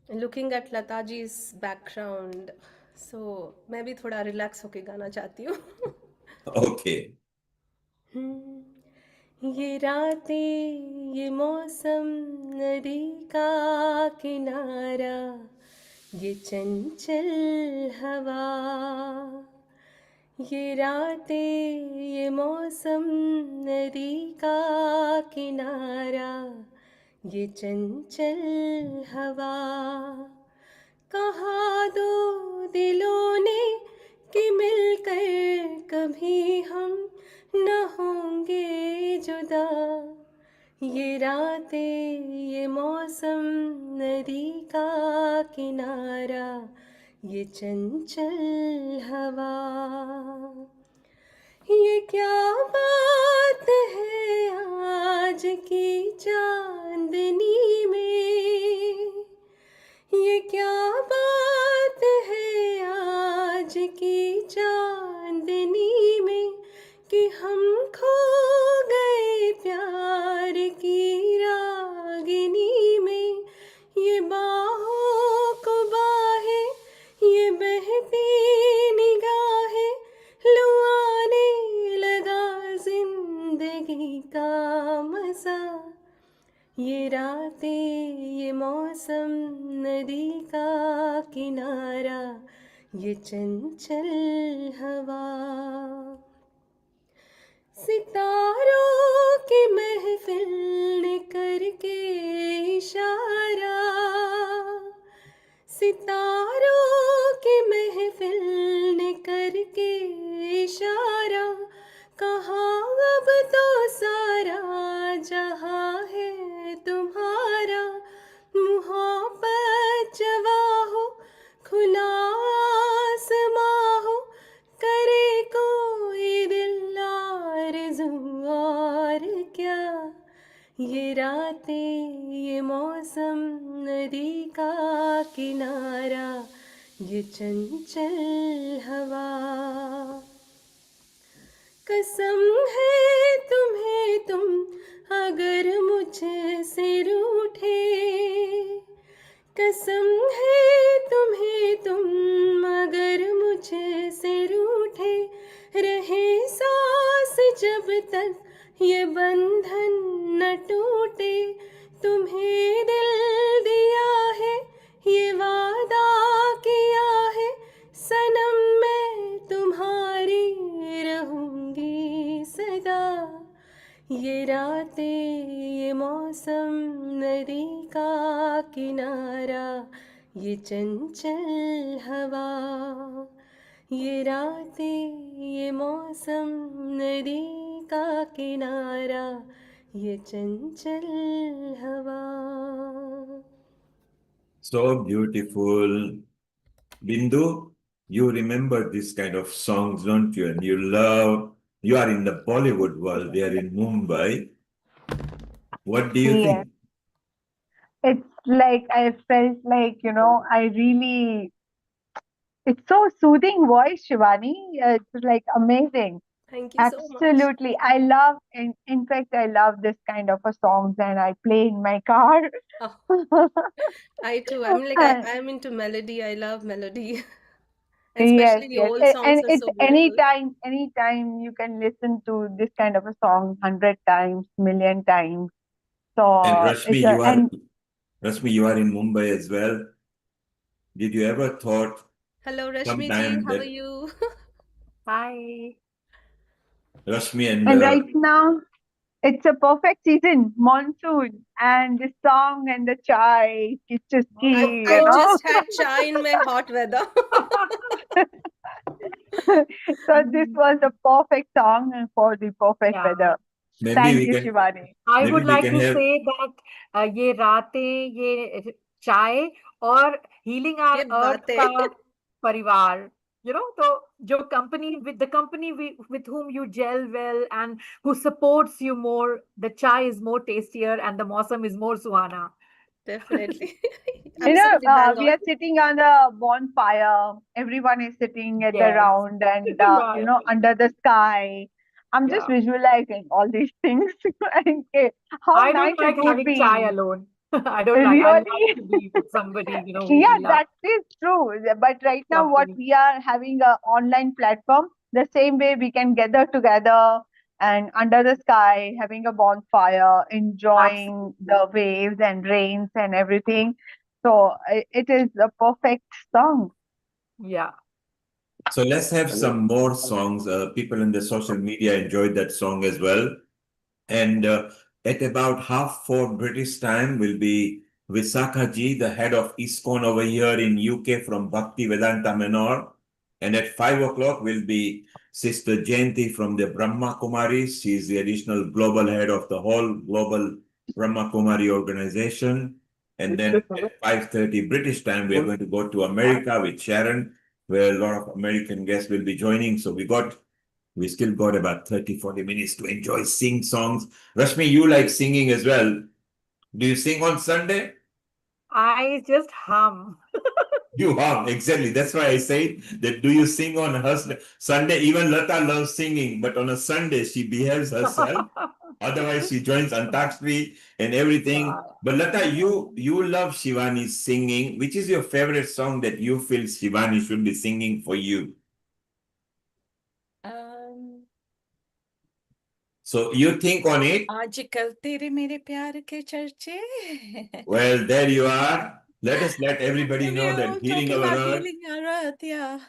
Looking at Lata ji's background, so मैं भी थोड़ा relax होके गाना चाहती हूँ. Okay. ये रातें, ये मौसम, नदी का किनारा, ये चंचल हवा. ये रातें, ये मौसम, नदी का किनारा, ये चंचल हवा. कहा दो दिलों ने कि मिलकर कभी हम न होंगे जुदा. ये रातें, ये मौसम, नदी का किनारा, ये चंचल हवा. ये क्या बात है आज की चांदनी में. ये क्या बात है आज की चांदनी में कि हम खो गए प्यार की रागिनी में. ये बाहों को बाहें, ये बहती निगाहें, लुआने लगा जिंदगी का मजा. ये रातें, ये मौसम, नदी का किनारा, ये चंचल हवा. सितारों की महफिल ने करके इशारा, सितारों की महफिल ने करके इशारा. कहा अब तो सारा जहां है तुम्हारा. मोहब्बत जवा हो, खुला आसमां हो, करे कोई दिल आरज़ू और क्या. ये रातें, ये मौसम, नदी का किनारा, ये चंचल हवा. कसम है तुम्हें तुम अगर मुझसे रूठे. कसम है तुम्हें तुम अगर मुझसे रूठे. रहे सांस जब तक ये बंधन न टूटे. तुम्हें दिल दिया है, ये वादा किया है, सनम मैं तुम्हारी रहूंगी सदा. ये रातें, ये मौसम, नदी का किनारा, ये चंचल हवा. ये रातें, ये मौसम, नदी का किनारा, ये चंचल हवा. So beautiful. Bindu, you remember this kind of songs, don't you? And you are in the Bollywood world, we are in Mumbai. What do you Yeah. think? It's like I felt like, it's so soothing voice, Shivani. It's like amazing. Thank you so much. Absolutely. I love, in fact, I love this kind of a songs and I play in my car. Oh, I too. I'm like And I'm into melody. I love melody. And yes, especially the yes. old songs And are it's so beautiful. anytime you can listen to this kind of a song 100 times, million times. So And it's a, and Rashmi, you are in Mumbai as well. Did you ever thought Hello, Rashmi ji. sometime How are that you? Hi. Rashmi and right now it's a perfect season, monsoon, and the song and the chai, it's just tea, I just had chai in my hot weather. So this was the perfect song for the perfect Yeah. weather. maybe Thank we you, can Shivani. I maybe would we like can to have say that ये रातें, ये चाय और healing our ये earth बातें. का परिवार, the company with whom you gel well and who supports you more, the chai is more tastier and the mausam is more suhana. Definitely. You Absolutely know, bang we on. are sitting on a bonfire. Everyone is sitting at the Yes. round and, Yeah, you know, under the sky. I'm just yeah. visualizing all these things. Okay, how I nice don't it like would having chai be. alone. I love Really? to be with somebody, who Yeah, we love. that is true. But right now, what Company. we are having a online platform, the same way we can gather together and under the sky, having a bonfire, enjoying the waves and rains and everything. So it is a perfect song. Yeah. So let's have some more songs. People in the social media enjoyed that song as well. And at about 4:30 British time will be Visakha ji, the head of ISKCON over here in UK from Bhakti Vedanta Menor. And at 5 o'clock will be Sister Jayanti from the Brahma Kumaris. She is the additional global head of the whole global Brahma Kumari organization. And then at 5:30 British time, we are going to go to America with Sharon, where a lot of American guests will be joining. So we still got about 30, 40 minutes to enjoy sing songs. Rashmi, you like singing as well. Do you sing on Sunday? I just hum. You hum, exactly. That's why I say that do you sing on her Sunday? Even Lata loves singing, but on a Sunday she behaves herself. Otherwise, she joins Antakshri and everything. But Lata, you love Shivani's singing. Which is your favorite song that you feel Shivani should be singing for you? So you think on it. आजकल तेरे मेरे प्यार के चर्चे. Well, there you are. Let everybody We know are that all healing talking our about earth. healing our earth, yeah.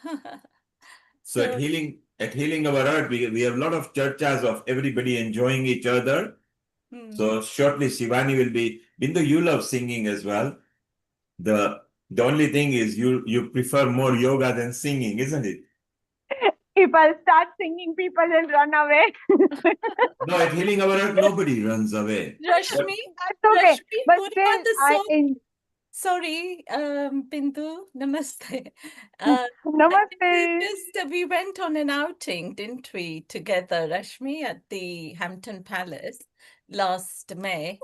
So at healing our earth, we have a lot of churches of everybody enjoying each other. So shortly, Shivani will be. Bindu, you love singing as well. The only thing is you prefer more yoga than singing, isn't it? If I start singing, people will run away. No, at healing our earth, nobody runs away. Rashmi, That's okay. Rashmi, But what still, about the song? Sorry, Bindu, namaste. I think Namaste. we went on an outing, didn't we, together, Rashmi, at the Hampton Palace last May,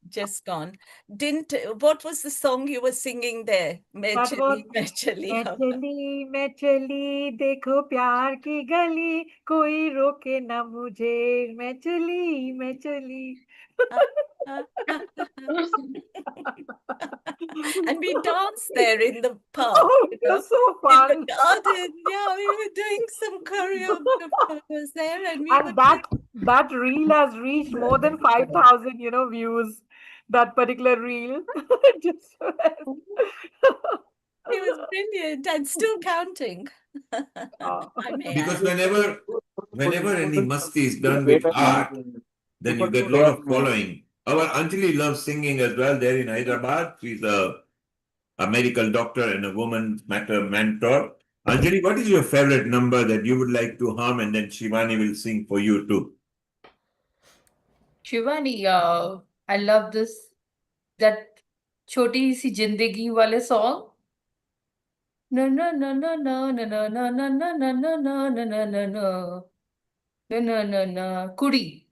just gone. What was the song you were singing there? That was मैं मैं चली देखो प्यार की गली कोई रोके ना मुझे मैं चली And we danced there in the park, Oh, it was so in the fun. garden. Yeah, we were doing some choreography was there, and we were And that reel has reached more than 5,000, views. That particular reel. Just it was brilliant and still counting. I may Because add. whenever any masti is done with art, then you get a lot of following. Our Anjali loves singing as well there in Hyderabad. She's a medical doctor and a woman's matter mentor. Anjali, what is your favorite number that you would like to hum and then Shivani will sing for you too? Shivani, I love that Choti Si Jindagi wale song. No no no no no no no no no no no no no no no no no no no no Kudi.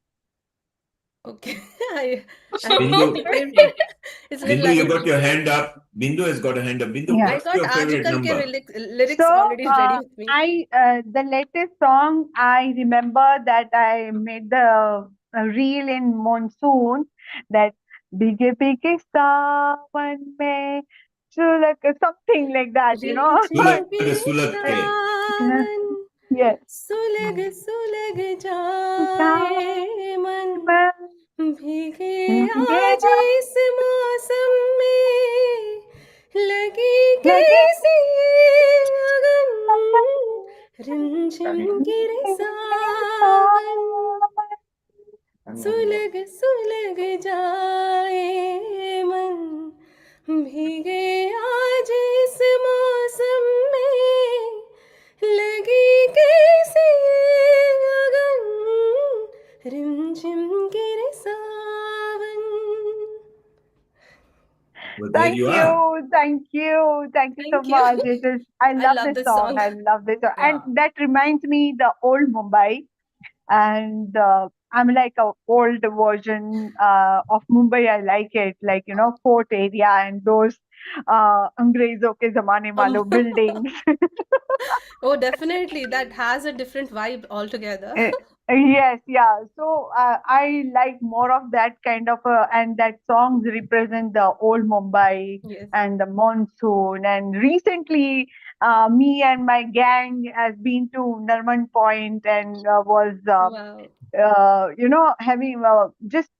Okay, I Bindu, hearing. It's a little Bindu, you got your unusual. hand up. Bindu has got a hand up. Bindu, Yeah. I what's got your favorite Aajkal ke number? lyrics So already ready with me. the latest song I remember that I made the reel in monsoon that bige bige sawan mein chulak something like that, you know. Sulak sulak ke. Yes. सुलग सुलग जाए मन भीगे आज इस मौसम में लगी कैसी लगन रिमझिम गिरे सावन सुलग सुलग जाए मन भीगे आज इस मौसम में लगी कैसी लगन रिमझिम गिरे सावन Well, there you are. Thank you so Thank you. much. I I love love this this song. song. I love this song. And Yeah. that reminds me the old Mumbai. And I'm like a old version of Mumbai. I like it, like fort area and those Angrezon ke zamane malo Um, buildings. oh, definitely. That has a different vibe altogether. Eh, yes, yeah. So I like more of that kind of and that songs represent the old Mumbai Yes. and the monsoon. And recently, me and my gang has been to Narman Point and was Wow. having just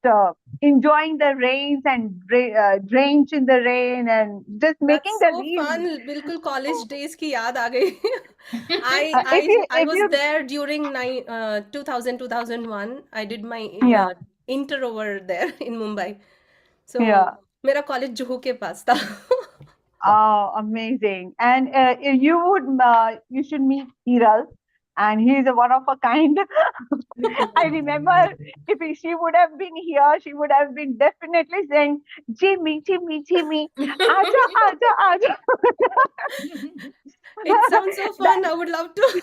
enjoying the rains and drench in the rain and just making That's the so reels. fun. बिल्कुल college days की याद आ गई. I If you I if was you there during 2000 2001. I did my yeah inter over there in Mumbai. So yeah. मेरा college Juhu के पास था. Oh, amazing. And you should meet Hiral, and he's a one of a kind. I remember if she would have been here, she would have been definitely saying, Jimmy, Jimmy, Jimmy, Aja, Aja, Aja. It sounds so That fun. I would love to.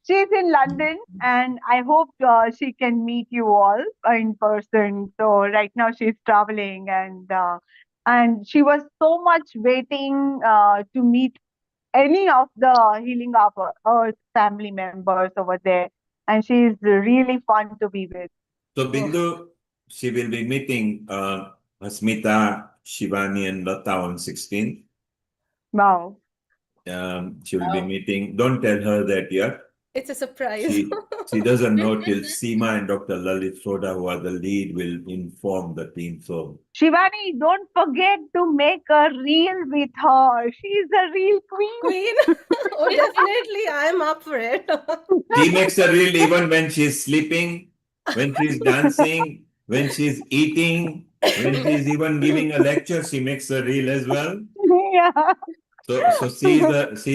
she's in London, and I hope she can meet you all in person. So right now she's traveling, and she was so much waiting to meet any of the Healing of Earth family members over there, and she's really fun to be with. So Oh, Bindu, she will be meeting Asmita, Shivani, and Lata on 16th. Wow. She will be meeting. Don't tell her that yet. it's a surprise. She doesn't know till Seema and Dr. Lalit Soda, who are the lead, will inform the team. So Shivani, don't forget to make a reel with her. She's a real queen. Queen. Oh, definitely. I am up for it. she makes a reel even when she's sleeping, when she's dancing, when she's eating, when she's even giving a lecture, she makes a reel as well. Yeah. So she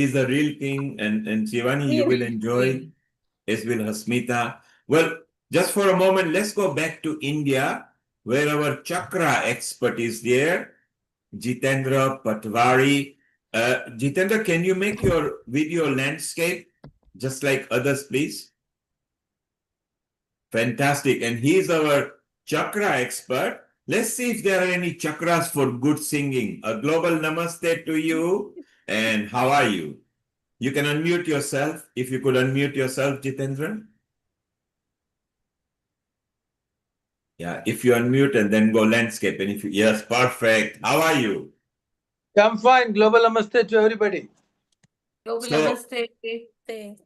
is the real king, and Shivani, you Queen. will enjoy, as will Hasmita. Well, just for a moment, let's go back to India, where our chakra expert is there, Jitendra Patwari. Jitendra, can you make your video landscape just like others, please? Fantastic. And he's our chakra expert. Let's see if there are any chakras for good singing. A global namaste to you. And how are you? You can unmute yourself. If you could unmute yourself, Jitendra. Yeah, if you unmute and then go landscape. And if you, yes, perfect. How are you? I'm fine. Global namaste to everybody. Global So, namaste.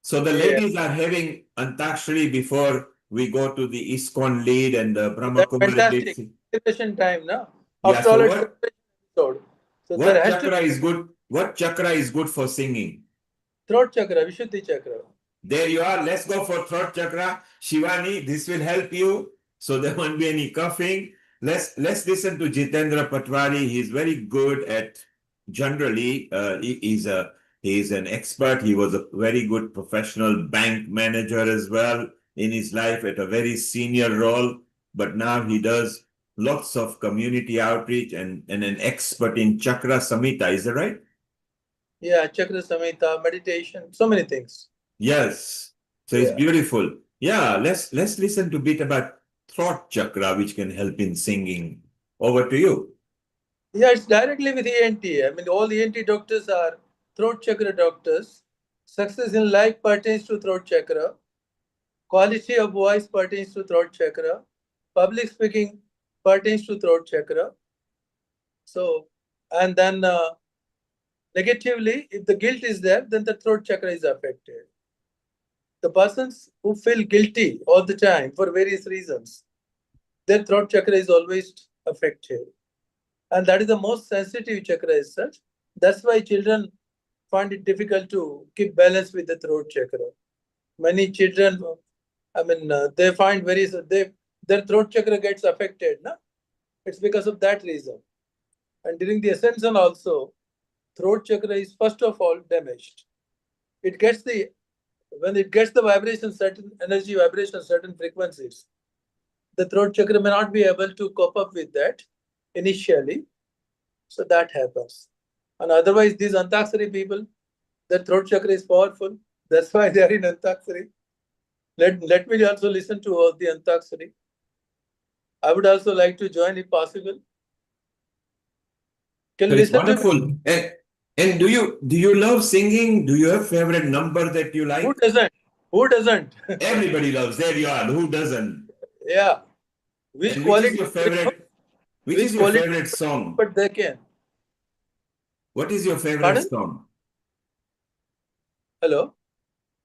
so the Yeah. ladies are having Antakshari before we go to the ISKCON lead and the Brahma That's Kumari fantastic. lead. Celebration time, no? Yeah, After all, so it's a episode. So what there has to chakra be is good? What chakra is good for singing? throat chakra, Vishuddhi chakra. There you are. Let's go for throat chakra. Shivani, this will help you. So there won't be any coughing. Let's listen to Jitendra Patwari. He's very good at generally. He's an expert. He was a very good professional bank manager as well in his life at a very senior role. But now he does lots of community outreach and an expert in chakra samhita. Is that right? Yeah, chakra samhita, meditation, so many things. Yes. So it's beautiful. Yeah, let's listen to a bit about throat chakra, which can help in singing. Over to you. Yeah, it's directly with ENT. I mean, all ENT doctors are throat chakra doctors. Success in life pertains to throat chakra. Quality of voice pertains to throat chakra. Public speaking pertains to throat chakra. So, and then negatively, if the guilt is there, then the throat chakra is affected. The persons who feel guilty all the time for various reasons, their throat chakra is always affected. And that is the most sensitive chakra as such. That's why children find it difficult to keep balance with the throat chakra. Many children, they find their throat chakra gets affected. No? It's because of that reason. And during the ascension also, throat chakra is first of all damaged. When it gets the vibration, certain energy vibration, certain frequencies, the throat chakra may not be able to cope up with that initially. So that happens. And otherwise, these Antakshari people, their throat chakra is powerful. That's why they are in Antakshari. Let me also listen to all the Antakshari. I would also like to join if possible. Can you So it's listen to me? wonderful. And do you love singing? Do you have favorite number that you like? Who doesn't? Who doesn't? Everybody loves. There you are. Who doesn't? Yeah. Which And quality? which is your favorite song? But they can. What is your favorite Pardon? song? Hello?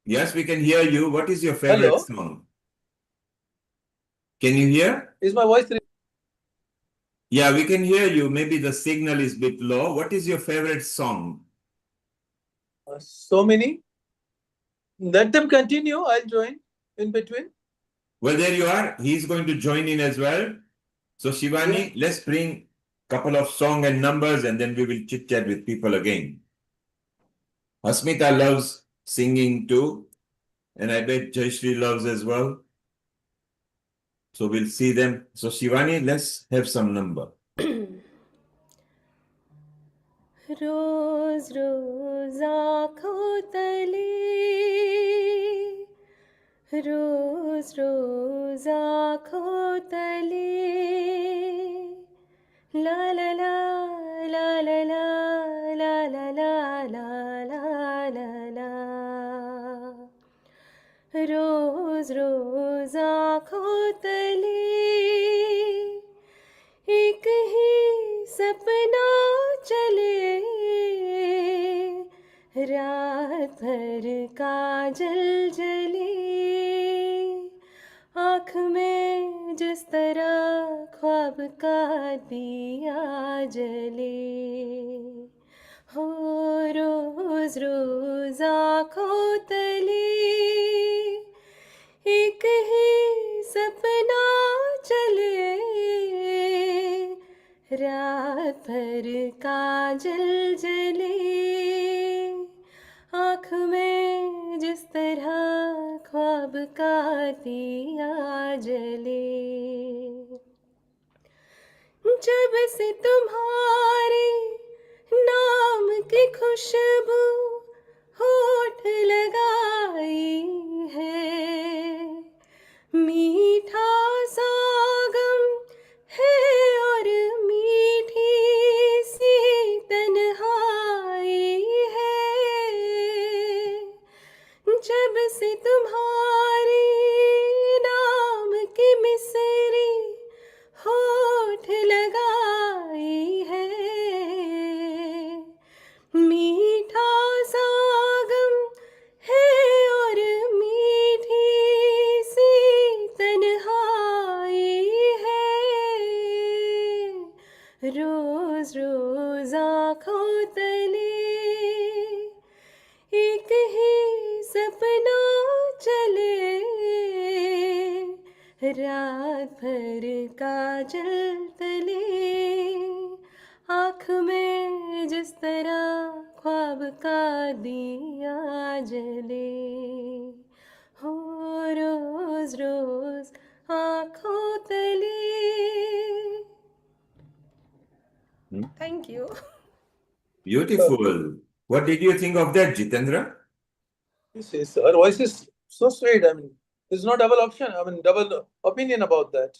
Yes, we can hear you. What is your favorite song? Can you hear? Is my voice? Yeah, we can hear you. Maybe the signal is a bit low. What is your favorite song? So many. Let them continue. I'll join in between. Well, there you are. He's going to join in as well. So Shivani, let's bring a couple of song and numbers and then we will chit chat with people again. Asmita loves singing too. And I bet Jayashree loves as well. So we'll see them. So Shivani, let's have some number. रोज रोज आँखों तले रोज रोज आँखों तले ला ला ला ला ला ला ला ला ला ला ला ला रोज रोज आँखों तले एक ही सपना चले रात भर काजल जले आँख में जिस तरह ख्वाब का दिया जले हो रोज रोज आँखों तले एक ही सपना चले रात भर काजल जले आँख में जिस तरह ख्वाब का दिया जले जब से तुम्हारे नाम की खुशबू होठ लगाई है मीठा सा गम है और मीठी सी तन्हाई है जब से तुम्हारे नाम की मिसरी होठ लगाई है मीठा सा गम है और मीठी सी तन्हाई है रोज रोज आँखों तले एक ही सपना चले रात भर काजल तले आँख में जिस तरह ख्वाब का दिया जले हो रोज रोज आँखों तले Thank you. Beautiful. What did you think of that, Jitendra? Her voice is so sweet. I mean, there's no double opinion about that.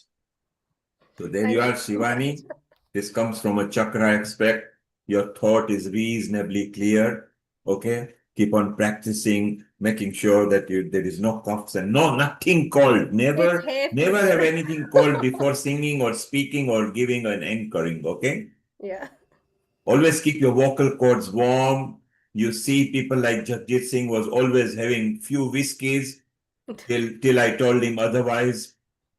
So there you are, Shivani. This comes from a chakra aspect. Your thought is reasonably clear. Okay. Keep on practicing, making sure that there is no coughs and nothing called. Never have anything called before singing or speaking or giving an anchoring. Okay. Yeah. Always keep your vocal cords warm. You see people like Jagjit Singh was always having few whiskeys till I told him otherwise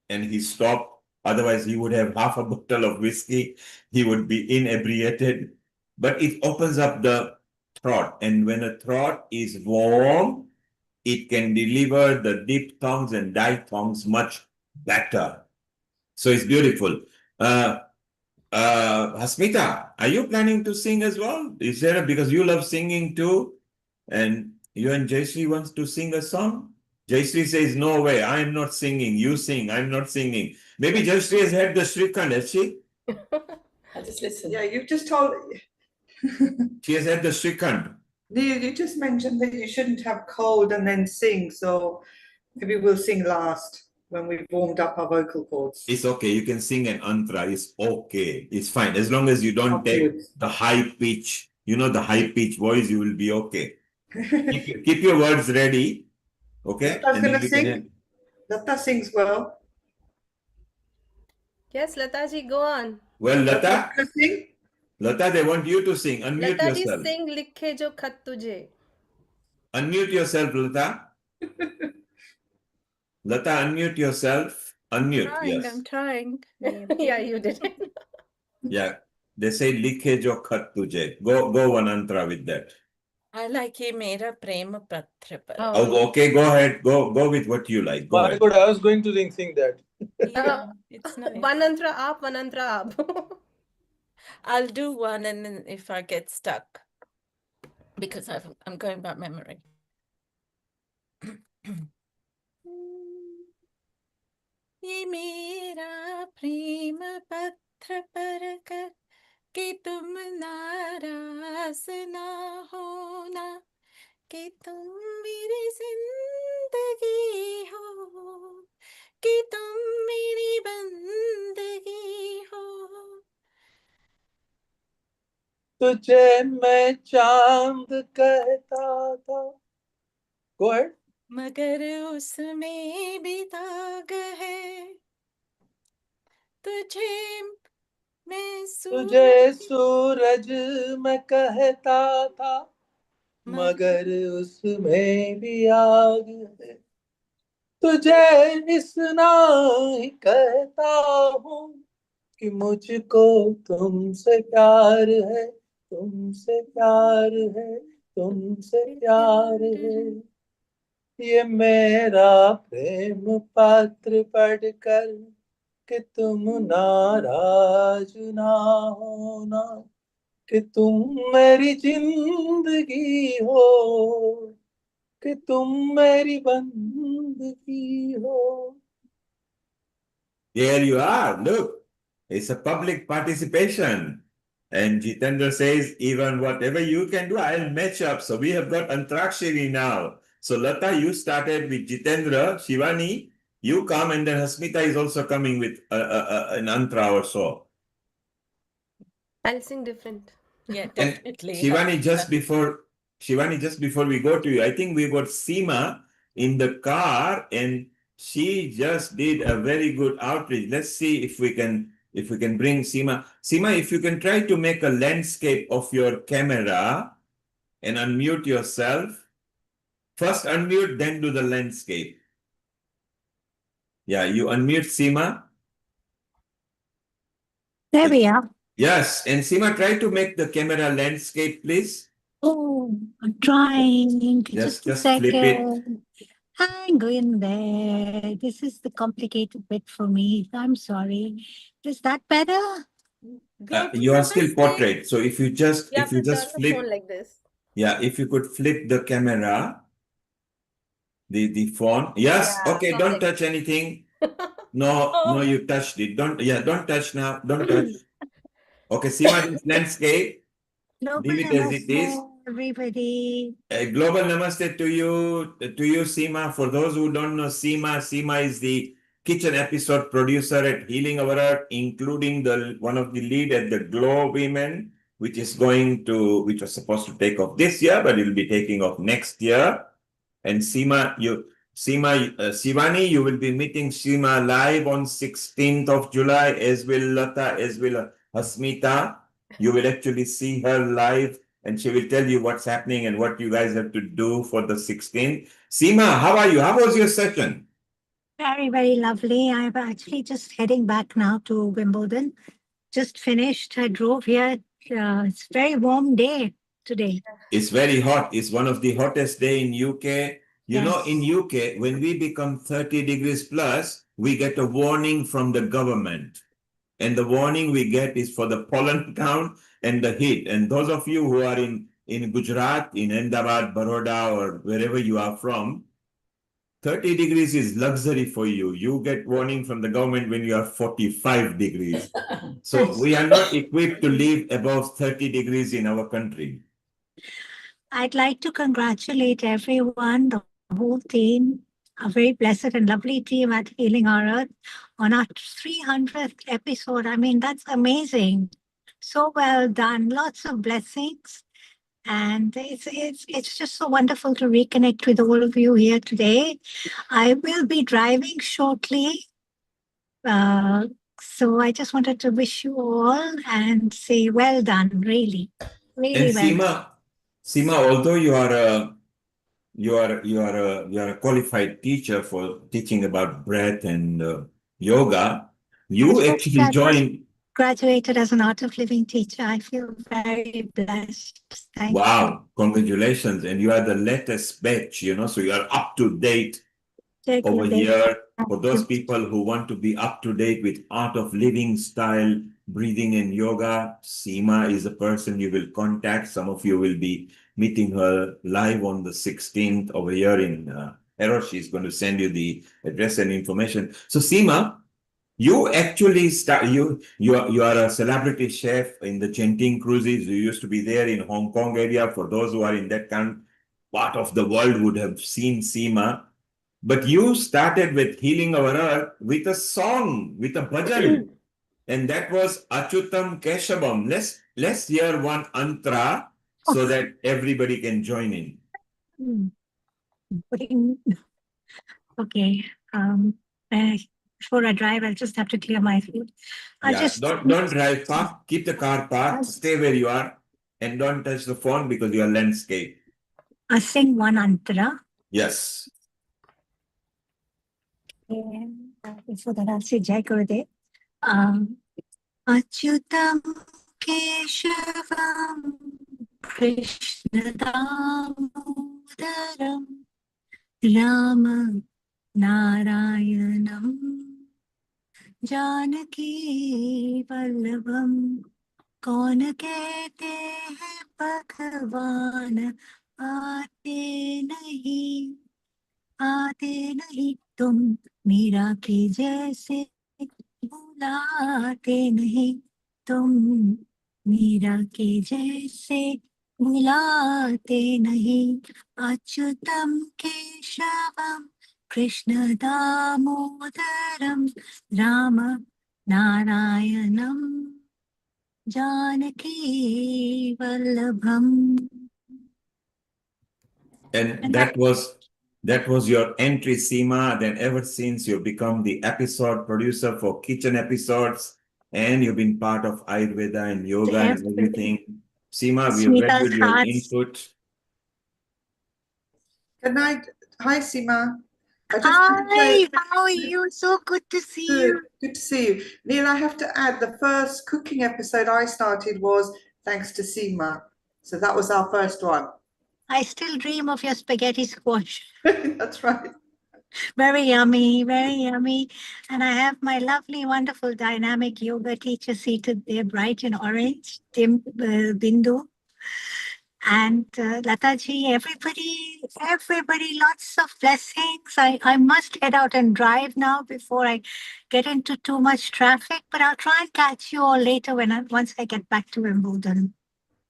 and he stopped. Otherwise he would have half a bottle of whiskey. He would be inebriated. But it opens up the throat. And when a throat is warm, it can deliver the diphthongs and diphthongs much better. So it's beautiful. Hasmita, are you planning to sing as well? Is there because you love singing too? And you and Jayashree wants to sing a song? Jayashree says, no way, I am not singing. You sing, I'm not singing. Maybe Jayashree has had the Srikhand, has she? I'll just listen. Yeah, you just told. She has had the Srikhand. Neil, you just mentioned that you shouldn't have cold and then sing, so maybe we'll sing last when we've warmed up our vocal cords. It's okay. You can sing an antra. It's okay. It's fine. As long as you don't take Afterwards. the high pitch, the high pitch voice, you will be okay. keep your words ready. Okay? Lata's And then gonna we can sing. Lata sings well. Yes, Lataji, go on. Well, Lata's Lata, gonna sing. Lata, they want you to sing. Unmute Lataji, yourself. sing Likhe Jo Khat Tujhe. Unmute yourself, Lata. Lata, unmute yourself. Unmute, I'm yes. trying. Yeah, you did. Yeah. They say likhe jo khat tujhe. Go one antra with that. I like Ye Mera Prem Patra Par. Oh, okay, go ahead. Go with what you like. Go My ahead. God, I was going to sing that. Yeah, it's nice. One antra aap, one antra aap. I'll do one and then if I get stuck, because I'm going by memory. ये मेरा प्रेम पत्र पर कर कि तुम नाराज ना होना कि तुम मेरी जिंदगी हो कि तुम मेरी बंदगी हो तुझे मैं चांद कहता था. Go ahead. मगर उसमें भी दाग है तुझे मैं तुझे सूरज मैं कहता था, मगर उसमें भी आग है. तुझे इस ही कहता हूँ कि मुझको तुमसे प्यार है, तुमसे प्यार है, तुमसे प्यार है. ये मेरा प्रेम पत्र पढ़कर कि तुम नाराज ना होना कि तुम मेरी जिंदगी हो कि तुम मेरी बंदगी हो. Here you are. Look, it's a public participation. And Jitendra says, even whatever you can do, I'll match up. So we have got Antrakshari now. So Lata, you started with Jitendra. Shivani, you come, and then Hasmita is also coming with an antra or so. I'll sing different. Yeah, And definitely. Shivani, just before we go to you, I think we got Seema in the car, and she just did a very good outreach. Let's see if we can bring Seema. Seema, if you can try to make a landscape of your camera and unmute yourself. First unmute, then do the landscape. Yeah, you unmute Seema. There we are. Yes, and Seema, try to make the camera landscape, please. Oh, I'm trying. Just a flip it. second. Hang in there. This is the complicated bit for me. I'm sorry. Is that better? You are still portrait. So if you just You have to turn the flip, phone like this. yeah, if you could flip the camera, the phone. Yes, Yeah, okay, don't touch anything. No, you touched it. Don't touch now. Don't touch. Okay, Seema, this landscape. Leave it as it is. Everybody. Global namaste to you, Seema. For those who don't know Seema is the kitchen episode producer at Healing Our Earth, including one of the lead at the Glow Women, which was supposed to take off this year, but it will be taking off next year. And Shivani, you will be meeting Seema live on 16th of July, as will Lata, as will Hasmita. You will actually see her live, and she will tell you what's happening and what you guys have to do for the 16th. Seema, how are you? How was your session? Very, very lovely. I'm actually just heading back now to Wimbledon. Just finished. I drove here. It's a very warm day today. It's very hot. It's one of the hottest day in UK. You know, in UK, when we become 30 degrees plus, we get a warning from the government. And the warning we get is for the pollen count and the heat. And those of you who are in Gujarat, in Ahmedabad, Baroda, or wherever you are from, 30 degrees is luxury for you. You get warning from the government when you are 45 degrees. So we are not equipped to live above 30 degrees in our country. I'd like to congratulate everyone, the whole team, a very blessed and lovely team at Healing Our Earth on our 300th episode. I mean, that's amazing. So well done. Lots of blessings. And it's just so wonderful to reconnect with all of you here today. I will be driving shortly. So I just wanted to wish you all and say well done, really. Really And well done. Seema, although you are a qualified teacher for teaching about breath and yoga, you actually joined. Graduated as an art of living teacher. I feel very blessed. Thank you. Wow, congratulations. And you are the latest batch, so you are up to date over here. For those people who want to be up to date with art of living style, breathing and yoga, Seema is a person you will contact. Some of you will be meeting her live on the 16th over here in Eros. She's going to send you the address and information. So Seema, you actually you are a celebrity chef in the Genting cruises. You used to be there in Hong Kong area. For those who are in that part of the world would have seen Seema. But you started with Healing Our Earth with a song, with a bhajan. And that was Achutam Keshavam. Let's hear one antra so that everybody can join in. Okay. Before I drive, I'll just have to clear my throat. Don't drive fast. Keep the car parked. Stay where you are. And don't touch the phone because you are landscape. I'll sing one antra. Yes. And before that, I'll say Jai Gurudev. Achyutam Keshavam Krishna Damodaram Rama Narayanam Janaki Vallabham कौन कहते हैं भगवान आते नहीं तुम मीरा की जैसे बुलाते नहीं तुम मीरा की जैसे बुलाते नहीं Achyutam Keshavam Krishna Damodaram Ram नारायणम Janaki Vallabham. And that was your entry, Seema. Then ever since you've become the episode producer for kitchen episodes, and you've been part of Ayurveda and yoga and everything. Seema, we have valued your input. Good night. Hi, Seema. Hi, how are you? So good to see you. Good to see you. Neil, I have to add, the first cooking episode I started was thanks to Seema. So that was our first one. I still dream of your spaghetti squash. That's right. Very yummy, very yummy. And I have my lovely, wonderful, dynamic yoga teacher seated there, bright in orange, Bindu. And Lataji, everybody, lots of blessings. I must head out and drive now before I get into too much traffic, but I'll try and catch you all later once I get back to Wimbledon.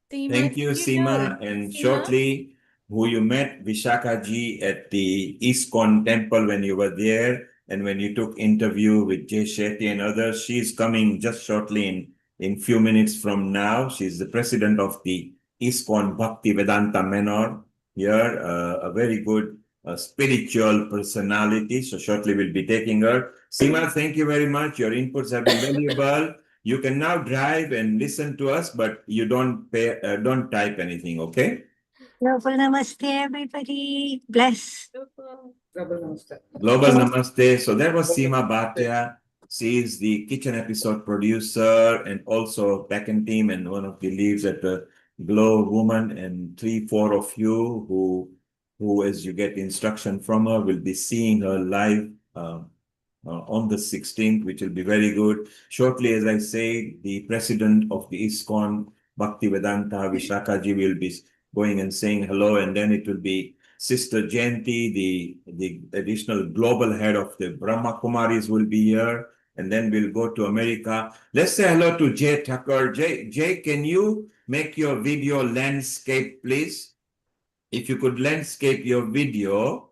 Thank you, Seema. And shortly, who you met, Vishaka ji, at the ISKCON temple when you were there, and when you took interview with Jay Shetty and others, she's coming just shortly in few minutes from now. She's the president of the ISKCON Bhakti Vedanta Menor here, a very good spiritual personality. So shortly we'll be taking her. Seema, thank you very much. Your inputs have been valuable. You can now drive and listen to us, but you don't type anything, okay? Global Namaste, everybody. Bless. Global Namaste. So that was Seema Bhatia. She is the kitchen episode producer and also backend team and one of the leads at the Glow Woman, and 3-4 of you who as you get instruction from her will be seeing her live on the 16th, which will be very good. Shortly, as I say, the president of the ISKCON Bhakti Vedanta, Vishaka ji, will be going and saying hello, and then it will be Sister Jayanti, the additional global head of the Brahma Kumaris, will be here. And then we'll go to America. Let's say hello to Jay Tucker. Jay, can you make your video landscape, please? If you could landscape your video,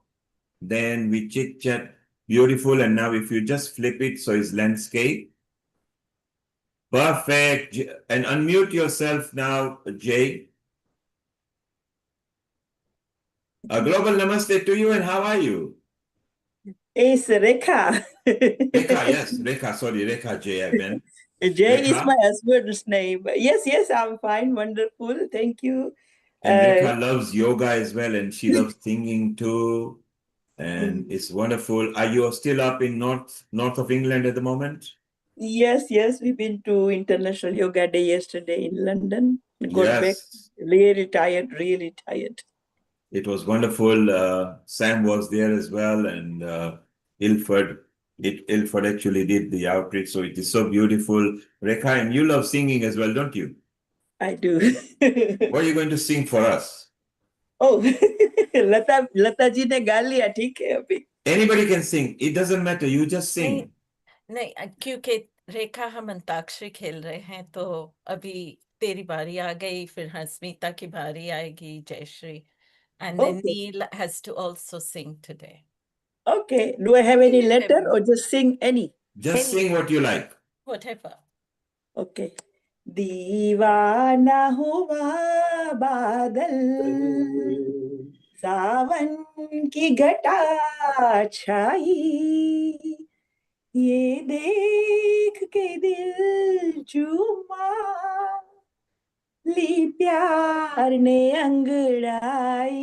then we chit chat. Beautiful. And now if you just flip it so it's landscape. Perfect. And unmute yourself now, Jay. A global namaste to you, and how are you? It's Rekha. Rekha, yes, Rekha, sorry, Rekha Jay, I meant. Jay is Rekha? my husband's name. Yes, I'm fine, wonderful, thank you. And Rekha loves yoga as well, and she loves singing too. And it's wonderful. Are you still up in north of England at the moment? Yes, we've been to International Yoga Day yesterday in London. Got back Yes. really tired. It was wonderful. Sam was there as well, and Ilford. Ilford actually did the outreach, so it is so beautiful. Rekha, and you love singing as well, don't you? I do. What are you going to sing for us? Oh, Lata ji ने गा लिया, ठीक है अभी. Anybody can sing. It doesn't matter. You just sing. नहीं क्योंकि रेखा हम अंताक्षरी खेल रहे हैं तो अभी तेरी बारी आ गई, फिर हस्मिता की बारी आएगी, Jayashree, and then Neil has to also sing today. Okay. Do I have any letter or just sing any? Just sing what you like. Whatever. Okay. दीवाना हुआ बादल, सावन की घटा छाई, ये देख के दिल चूमा, ली प्यार ने अंगड़ाई,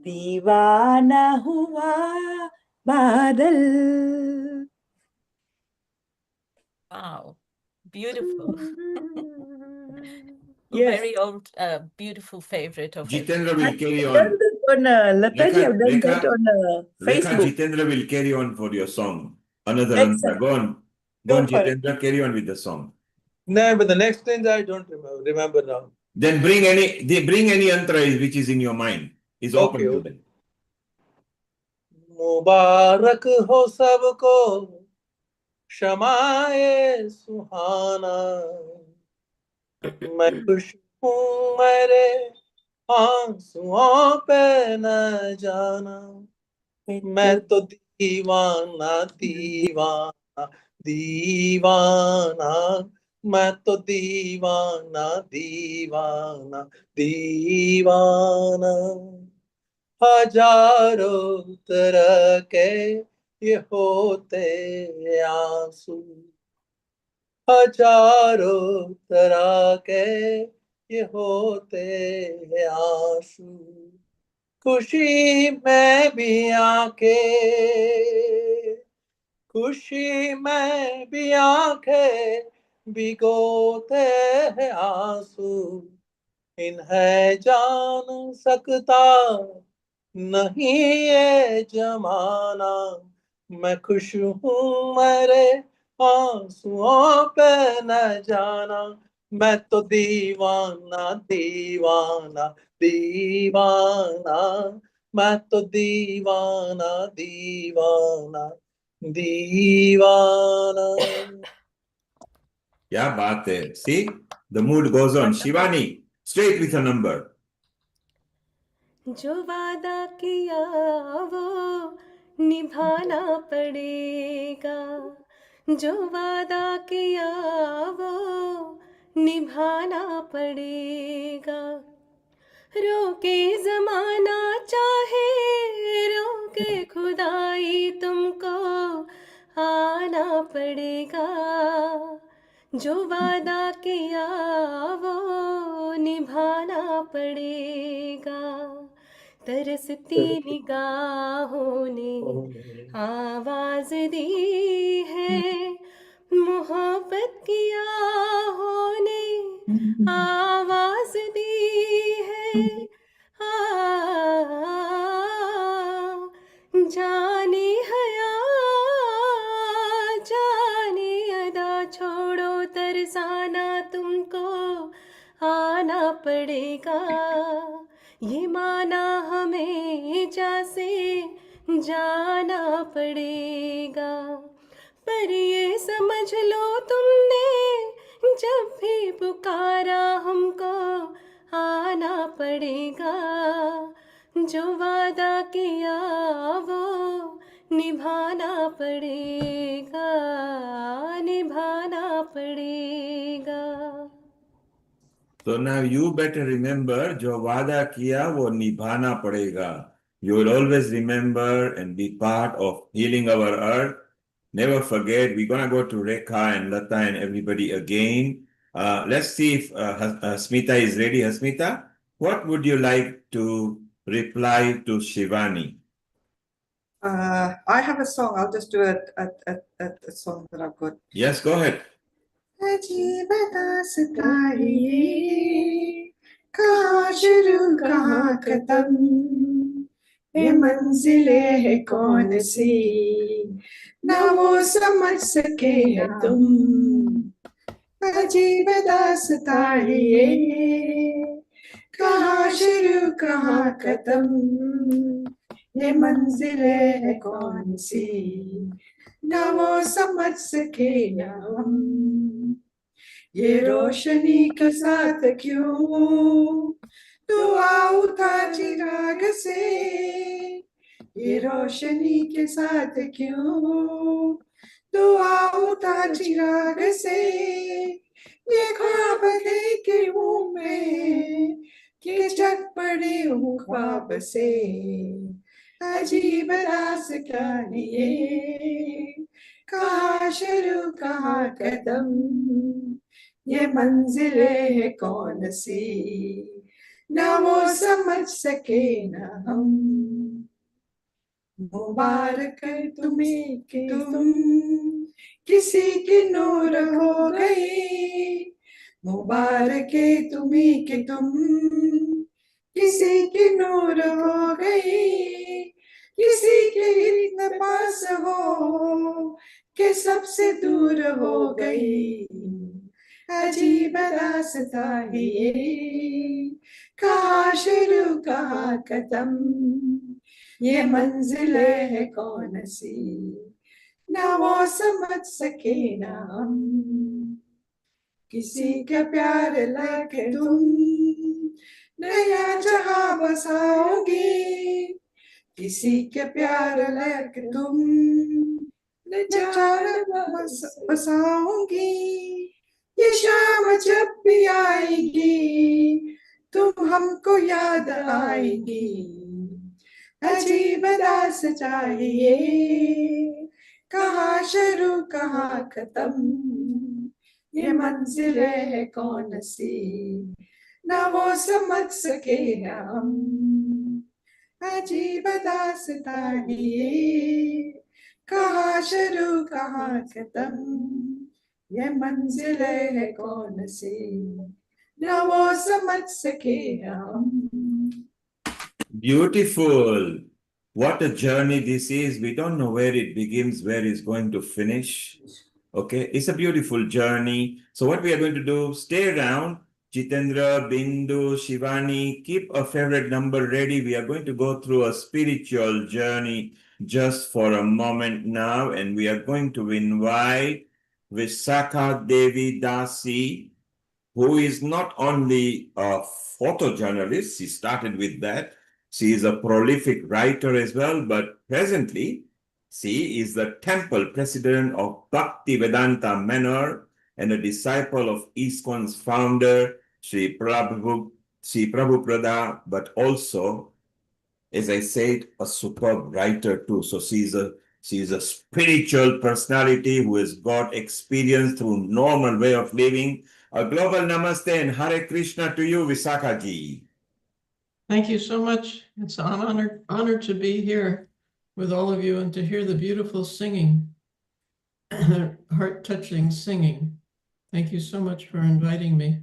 दीवाना हुआ बादल. Wow, beautiful. Yes. Very old, beautiful favorite of Jitendra everyone. will carry on. Lataji, I've done that on Rekha, Facebook. Jitendra will carry on for your song. Another answer. Excellent. Go on. Go on, Jitendra, carry on with the song. No, but the next lines I don't remember now. Then bring any antra which is in your mind. Is open to them. मुबारक हो सबको शमाए सुहाना, मैं खुश हूँ मेरे आंसुओं पे न जाना, मैं तो दीवाना दीवाना दीवाना, मैं तो दीवाना दीवाना दीवाना, हजारों तरह के ये होते आंसू, हजारों तरह के ये होते आंसू, खुशी में भी आंखें, खुशी में भी आंखें भिगोते हैं आंसू, इन्हें जान सकता नहीं ये जमाना, मैं खुश हूँ मेरे आंसुओं पे न जाना, मैं तो दीवाना दीवाना दीवाना, मैं तो दीवाना दीवाना दीवाना. Yeah, baat. See, the mood goes on. Shivani, straight with a number. जो वादा किया वो निभाना पड़ेगा, जो वादा किया वो निभाना पड़ेगा, रोके जमाना चाहे रोके खुदाई तुमको आना पड़ेगा, जो वादा किया वो निभाना पड़ेगा, तरसती निगाहों ने आवाज दी है, मोहब्बत की आहों ने आवाज दी है, जाने हया जाने अदा छोड़ो तरसाना तुमको आना पड़ेगा, ये माना हमें जैसे जाना पड़ेगा, पर ये समझ लो तुमने जब भी पुकारा हमको आना पड़ेगा, जो वादा किया वो निभाना पड़ेगा, निभाना पड़ेगा। So now you better remember, जो वादा किया वो निभाना पड़ेगा. You will always remember and be part of healing our earth. Never forget, we're going to go to Rekha and Lata and everybody again. Let's see if Smita is ready. Smita, what would you like to reply to Shivani? I have a song. I'll just do a song that I've got. Yes, go ahead. अजीब दास्तां है ये, कहाँ शुरू कहाँ खत्म, ये मंजिलें है कौन सी, ना वो समझ सके है तुम. अजीब दास्तां है ये, कहाँ शुरू कहाँ खत्म, ये मंजिलें है कौन सी, ना वो समझ सके ना हम. ये रोशनी के साथ क्यों दुआ उठा चिराग से, ये रोशनी के साथ क्यों दुआ उठा चिराग से, ये ख्वाब देखे हूँ मैं कि जग पड़े हूँ ख्वाब से. अजीब रास्ता है ये, कहाँ शुरू कहाँ कदम, ये मंजिलें है कौन सी, ना वो समझ सके ना हम. मुबारक तुम्हें कि तुम किसी की नूर हो गई, मुबारक तुम्हें कि तुम किसी की नूर हो गई, किसी के इतने पास हो कि सबसे दूर हो गई. अजीब रास्ता है ये, कहाँ शुरू कहाँ खत्म, ये मंजिलें है कौन सी, ना वो समझ सके ना हम. किसी का प्यार लाके तुम नया जहां बसाओगी, किसी के प्यार लाके तुम नया बसाओगी. ये शाम जब भी आएगी तुम हमको याद आएगी. अजीब रास्ता है ये, कहाँ शुरू कहाँ खत्म, ये मंजिलें है कौन सी, ना वो समझ सके ना हम. अजीब रास्ता है ये, कहाँ शुरू कहाँ खत्म, ये मंजिलें है कौन सी, ना वो समझ सके ना हम. Beautiful. What a journey this is. We don't know where it begins, where it's going to finish. Okay, it's a beautiful journey. So what we are going to do, stay around. Jitendra, Bindu, Shivani, keep a favorite number ready. We are going to go through a spiritual journey just for a moment now. And we are going to invite Visakha Devi Dasi, who is not only a photojournalist, she started with that. She is a prolific writer as well, but presently she is the temple president of Bhakti Vedanta Manor and a disciple of ISKCON's founder, Sri Prabhupada, but also, as I said, a superb writer too. So she's a spiritual personality who has got experience through normal way of living. A global namaste and Hare Krishna to you, Visakha ji. Thank you so much. It's an honor to be here with all of you and to hear the beautiful singing, heart-touching singing. Thank you so much for inviting me.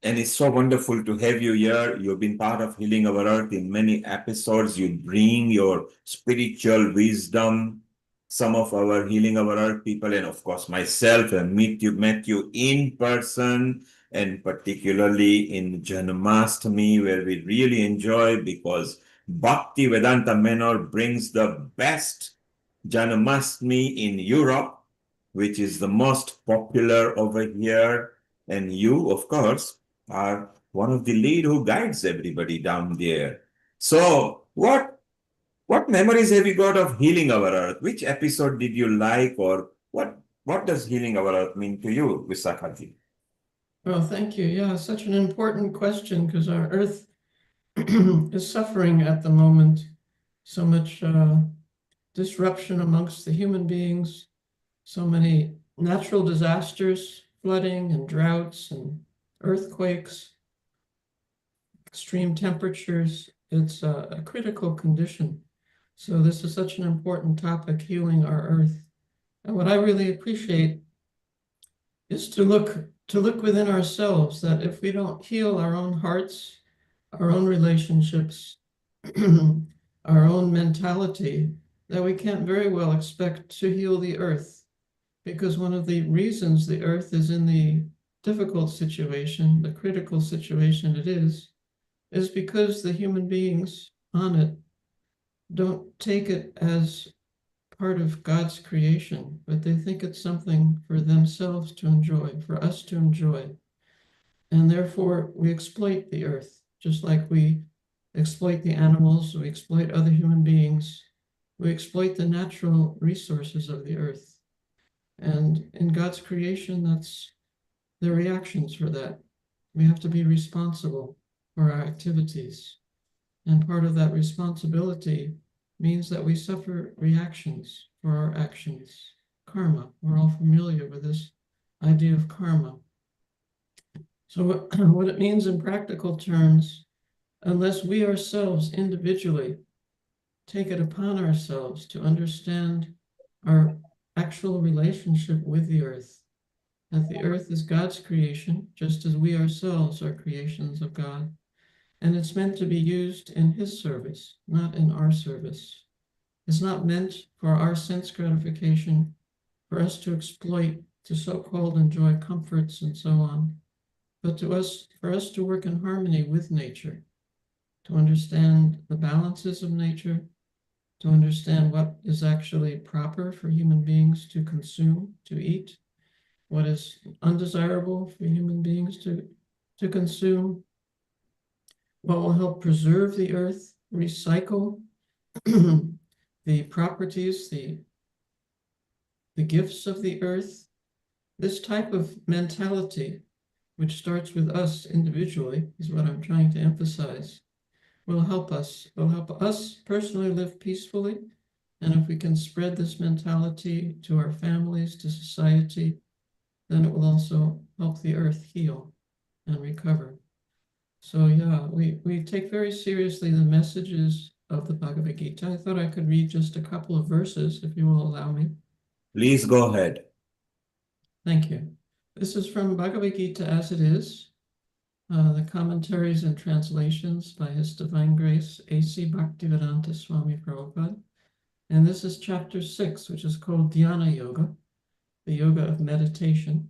And it's so wonderful to have you here. You've been part of Healing Our Earth in many episodes. You bring your spiritual wisdom. Some of our Healing Our Earth people, and of course myself, and met you in person. and particularly in Janmashtami, where we really enjoy because Bhakti Vedanta Menor brings the best Janmashtami in Europe, which is the most popular over here. And you, of course, are one of the lead who guides everybody down there. So, what memories have you got of healing our earth? Which episode did you like, or what does healing our earth mean to you, Visakhaji? Well, thank you. Yeah, such an important question because our earth is suffering at the moment. So much disruption amongst the human beings, so many natural disasters, flooding and droughts and earthquakes, extreme temperatures. It's a critical condition. So this is such an important topic, healing our earth. And what I really appreciate is to look within ourselves, that if we don't heal our own hearts, our own relationships, our own mentality, that we can't very well expect to heal the earth. Because one of the reasons the earth is in the difficult situation, the critical situation it is because the human beings on it don't take it as part of God's creation, but they think it's something for themselves to enjoy, for us to enjoy. And therefore, we exploit the earth, just like we exploit the animals, we exploit other human beings, we exploit the natural resources of the earth. And in God's creation, that's the reactions for that. We have to be responsible for our activities. And part of that responsibility means that we suffer reactions for our actions. Karma, we're all familiar with this idea of karma. So what it means in practical terms, unless we ourselves individually take it upon ourselves to understand our actual relationship with the earth, that the earth is God's creation, just as we ourselves are creations of God, and it's meant to be used in His service, not in our service. It's not meant for our sense gratification, for us to exploit, to so-called enjoy comforts and so on, but for us to work in harmony with nature, to understand the balances of nature, to understand what is actually proper for human beings to consume, to eat, what is undesirable for human beings to consume, what will help preserve the earth, recycle the properties, the gifts of the earth. This type of mentality, which starts with us individually, is what I'm trying to emphasize, will help us personally live peacefully. And if we can spread this mentality to our families, to society, then it will also help the earth heal and recover. So yeah, we take very seriously the messages of the Bhagavad Gita. I thought I could read just a couple of verses, if you will allow me. Please go ahead. Thank you. This is from Bhagavad Gita as it is, the commentaries and translations by His Divine Grace, A.C. Bhaktivedanta Swami Prabhupada. And this is chapter 6, which is called Dhyana Yoga, the yoga of meditation.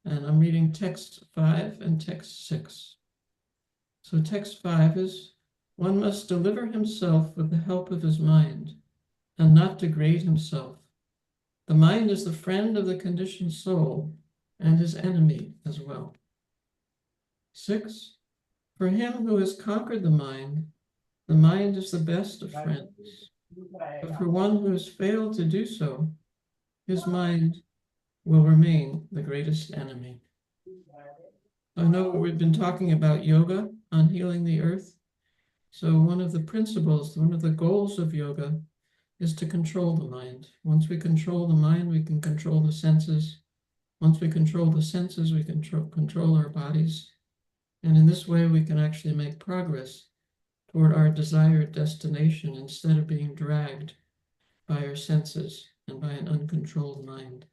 And I'm reading text 5 and text 6. So text 5 is, one must deliver himself with the help of his mind and not degrade himself. The mind is the friend of the conditioned soul and his enemy as well. 6, for him who has conquered the mind is the best of friends. But for one who has failed to do so, his mind will remain the greatest enemy. I know we've been talking about yoga on healing the earth. So one of the principles, one of the goals of yoga is to control the mind. Once we control the mind, we can control the senses. Once we control the senses, we can control our bodies. And in this way, we can actually make progress toward our desired destination instead of being dragged by our senses and by an uncontrolled mind.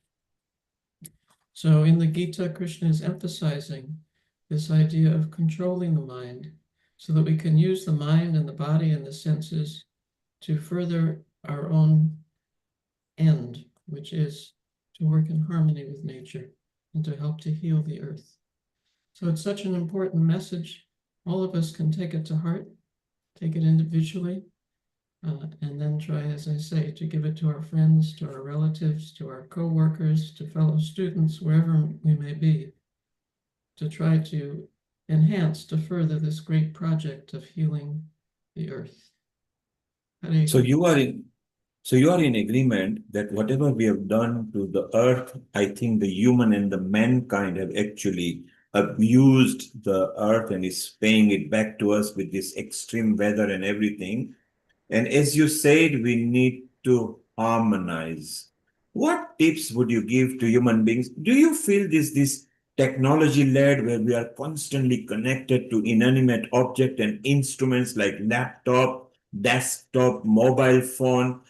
So in the Gita, Krishna is emphasizing this idea of controlling the mind so that we can use the mind and the body and the senses to further our own end, which is to work in harmony with nature and to help to heal the earth. So it's such an important message. All of us can take it to heart, take it individually, and then try, as I say, to give it to our friends, to our relatives, to our co-workers, to fellow students, wherever we may be, to try to enhance, to further this great project of healing the earth. So you are in agreement that whatever we have done to the earth, I think the human and the mankind have actually abused the earth and is paying it back to us with this extreme weather and everything. And as you said, we need to harmonize. What tips would you give to human beings? Do you feel this technology-led where we are constantly connected to inanimate object and instruments like laptop, desktop, mobile phone,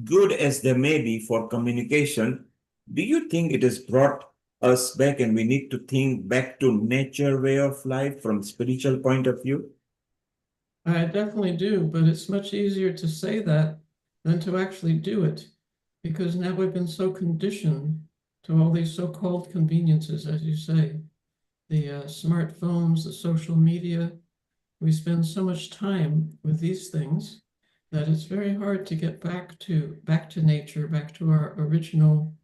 good as they may be for communication, do you think it has brought us back and we need to think back to nature way of life from spiritual point of view? I definitely do, but it's much easier to say that than to actually do it, because now we've been so conditioned to all these so-called conveniences, as you say, the smartphones, the social media. We spend so much time with these things that it's very hard to get back to nature, back to our original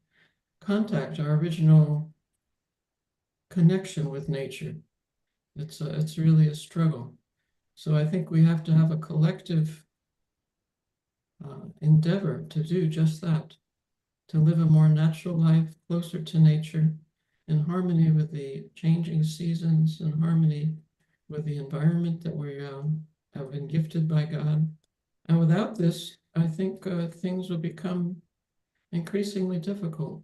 contact, our original connection with nature. It's really a struggle. So I think we have to have a collective endeavor to do just that, to live a more natural life, closer to nature, in harmony with the changing seasons, in harmony with the environment that we have been gifted by God. And without this, I think things will become increasingly difficult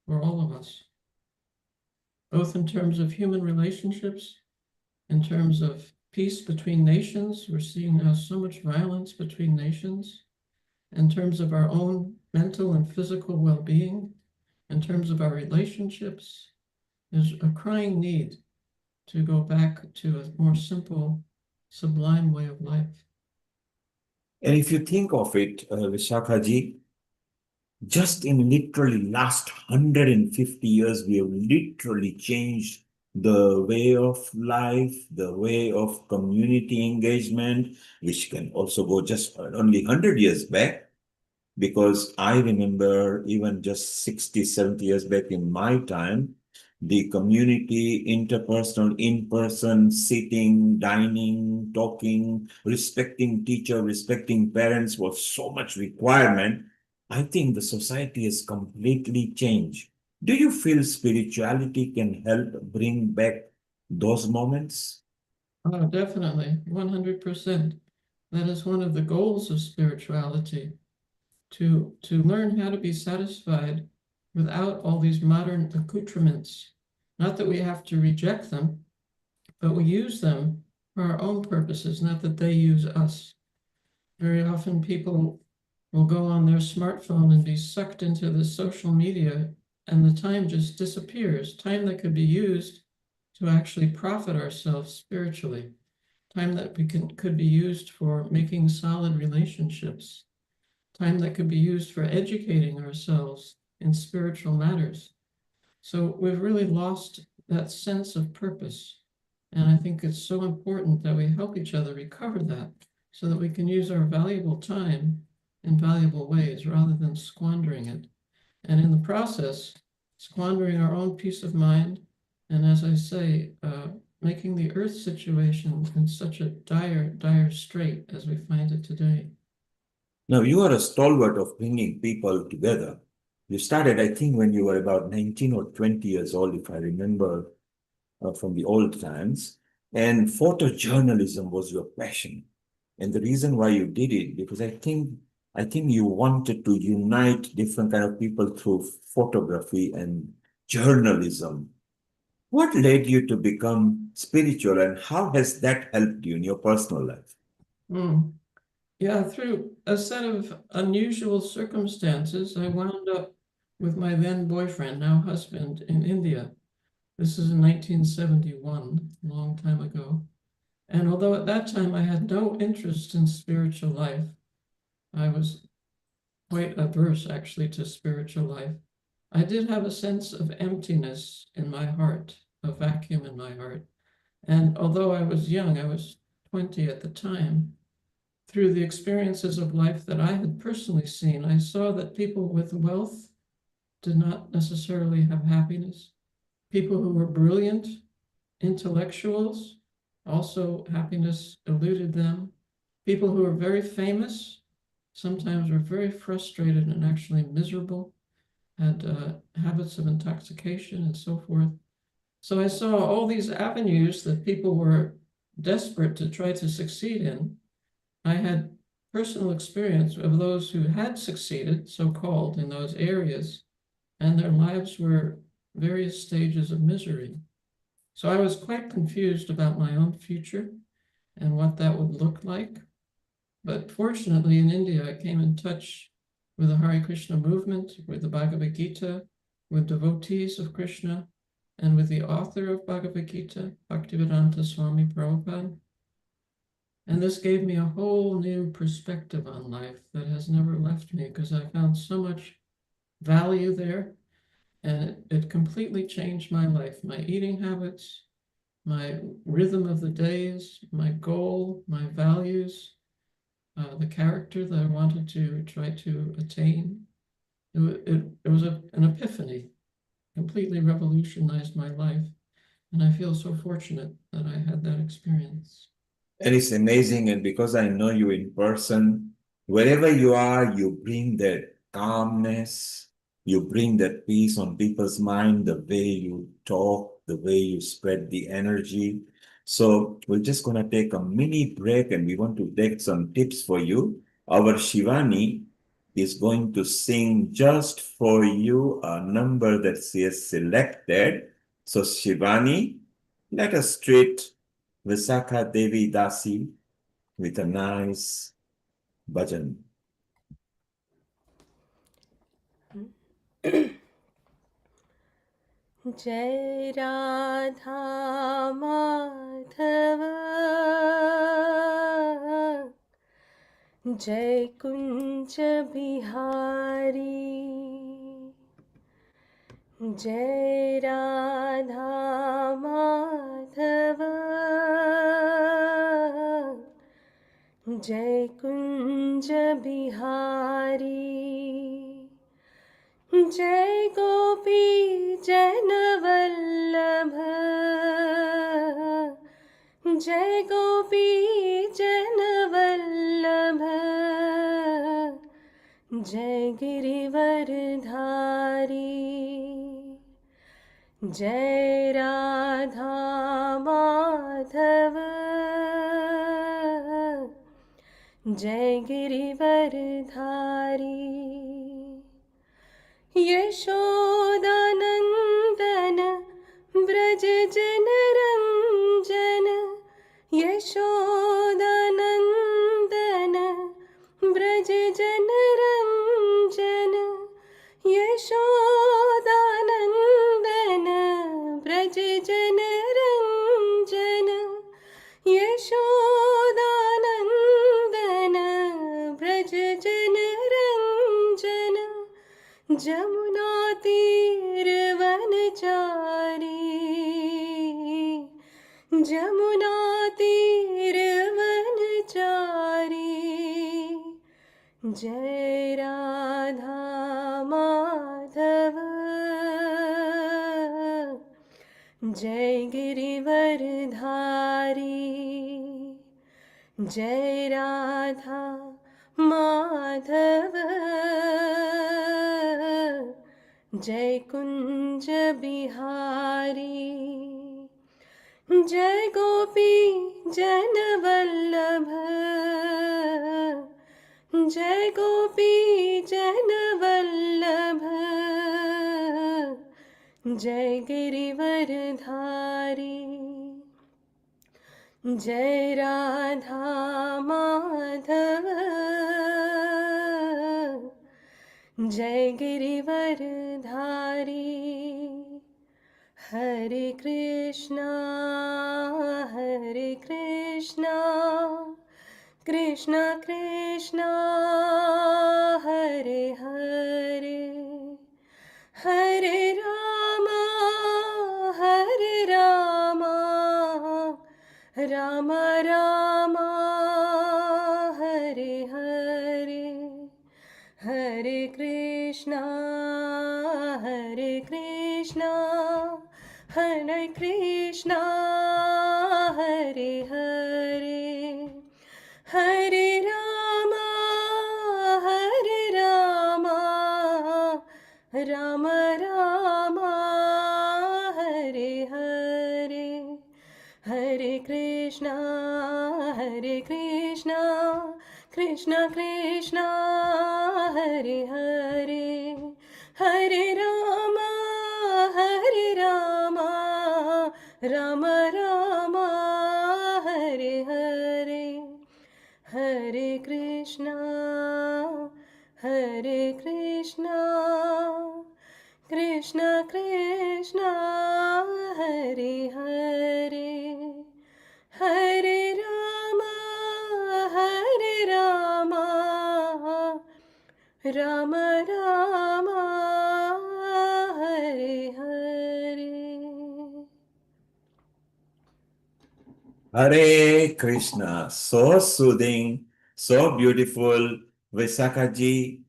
for all of us, both in terms of human relationships, in terms of peace between nations. We're seeing now so much violence between nations, in terms of our own mental and physical well-being, in terms of our relationships. There's a crying need to go back to a more simple, sublime way of life. And if you think of it, Vishakhaji, just in literally last 150 years, we have literally changed the way of life, the way of community engagement, which can also go just only 100 years back. Because I remember even just 60, 70 years back in my time, the community, interpersonal, in-person, sitting, dining, talking, respecting teacher, respecting parents was so much requirement. I think the society has completely changed. Do you feel spirituality can help bring back those moments? Oh, definitely, 100%. That is one of the goals of spirituality, to learn how to be satisfied without all these modern accoutrements. Not that we have to reject them, but we use them for our own purposes, not that they use us. Very often people will go on their smartphone and be sucked into the social media, and the time just disappears. Time that could be used to actually profit ourselves spiritually. Time that could be used for making solid relationships. Time that could be used for educating ourselves in spiritual matters. So we've really lost that sense of purpose. And I think it's so important that we help each other recover that, so that we can use our valuable time in valuable ways rather than squandering it. And in the process, squandering our own peace of mind. And as I say, making the earth situation in such a dire strait as we find it today. Now, you are a stalwart of bringing people together. You started, I think, when you were about 19 or 20 years old, if I remember from the old times. And photojournalism was your passion. And the reason why you did it, because I think you wanted to unite different kind of people through photography and journalism. What led you to become spiritual, and how has that helped you in your personal life? Yeah, through a set of unusual circumstances, I wound up with my then boyfriend, now husband, in India. This is in 1971, a long time ago. And although at that time I had no interest in spiritual life, I was quite averse actually to spiritual life, I did have a sense of emptiness in my heart, a vacuum in my heart. And although I was young, I was 20 at the time, through the experiences of life that I had personally seen, I saw that people with wealth did not necessarily have happiness. People who were brilliant intellectuals, also happiness eluded them. People who were very famous sometimes were very frustrated and actually miserable, had habits of intoxication and so forth. So I saw all these avenues that people were desperate to try to succeed in. I had personal experience of those who had succeeded, so-called, in those areas, and their lives were various stages of misery. So I was quite confused about my own future and what that would look like. But fortunately, in India, I came in touch with the Hare Krishna movement, with the Bhagavad Gita, with devotees of Krishna, and with the author of Bhagavad Gita, Bhaktivedanta Swami Prabhupada. And this gave me a whole new perspective on life that has never left me, because I found so much value there, and it completely changed my life, my eating habits, my rhythm of the days, my goal, my values, the character that I wanted to try to attain. It was an epiphany, completely revolutionized my life. And I feel so fortunate that I had that experience. And it's amazing. And because I know you in person, wherever you are, you bring that calmness, you bring that peace on people's mind, the way you talk, the way you spread the energy. So we're just going to take a mini break and we want to take some tips for you. Our Shivani is going to sing just for you a number that she has selected. So Shivani, let us treat Visakha Devi Dasi with a nice bhajan. जय राधा माधव जय कुंज बिहारी जय राधा माधव जय कुंज बिहारी जय गोपी जनवल्लभ जय गोपी जनवल्लभ जय गिरिवरधारी जय राधा माधव जय गिरिवरधारी यशोदानन्दन व्रज जनरञ्जन यशोदानन्दन व्रज जनरञ्जन यशोदानन्दन व्रज जनरञ्जन यशोदानन्दन व्रज जनरञ्जन जमुना तीरवनचारी जमुना तीरवनचारी जय राधा माधव जय गिरिवरधारी जय राधा माधव जय कुंज बिहारी जय गोपी जनवल्लभ जय गोपी जनवल्लभ जय गिरिवरधारी जय राधा माधव जय गिरिवरधारी हरे Krishna Krishna Krishna Hare Hare Hare Ram Rama Rama, Hare Hare, Hare Krishna, Hare Krishna, Hare Krishna, Hare Hare, Hare Rama, Hare Rama, Rama Rama, Hare Hare, Hare Krishna, Krishna Krishna, Hare Hare, Hare Rama, Rama Rama, Hare Hare, Hare Krishna, Krishna Krishna, Hare Hare, Hare Rama, Rama Rama, Hare Hare. Hare Krishna, so soothing, so beautiful. Visakhaji,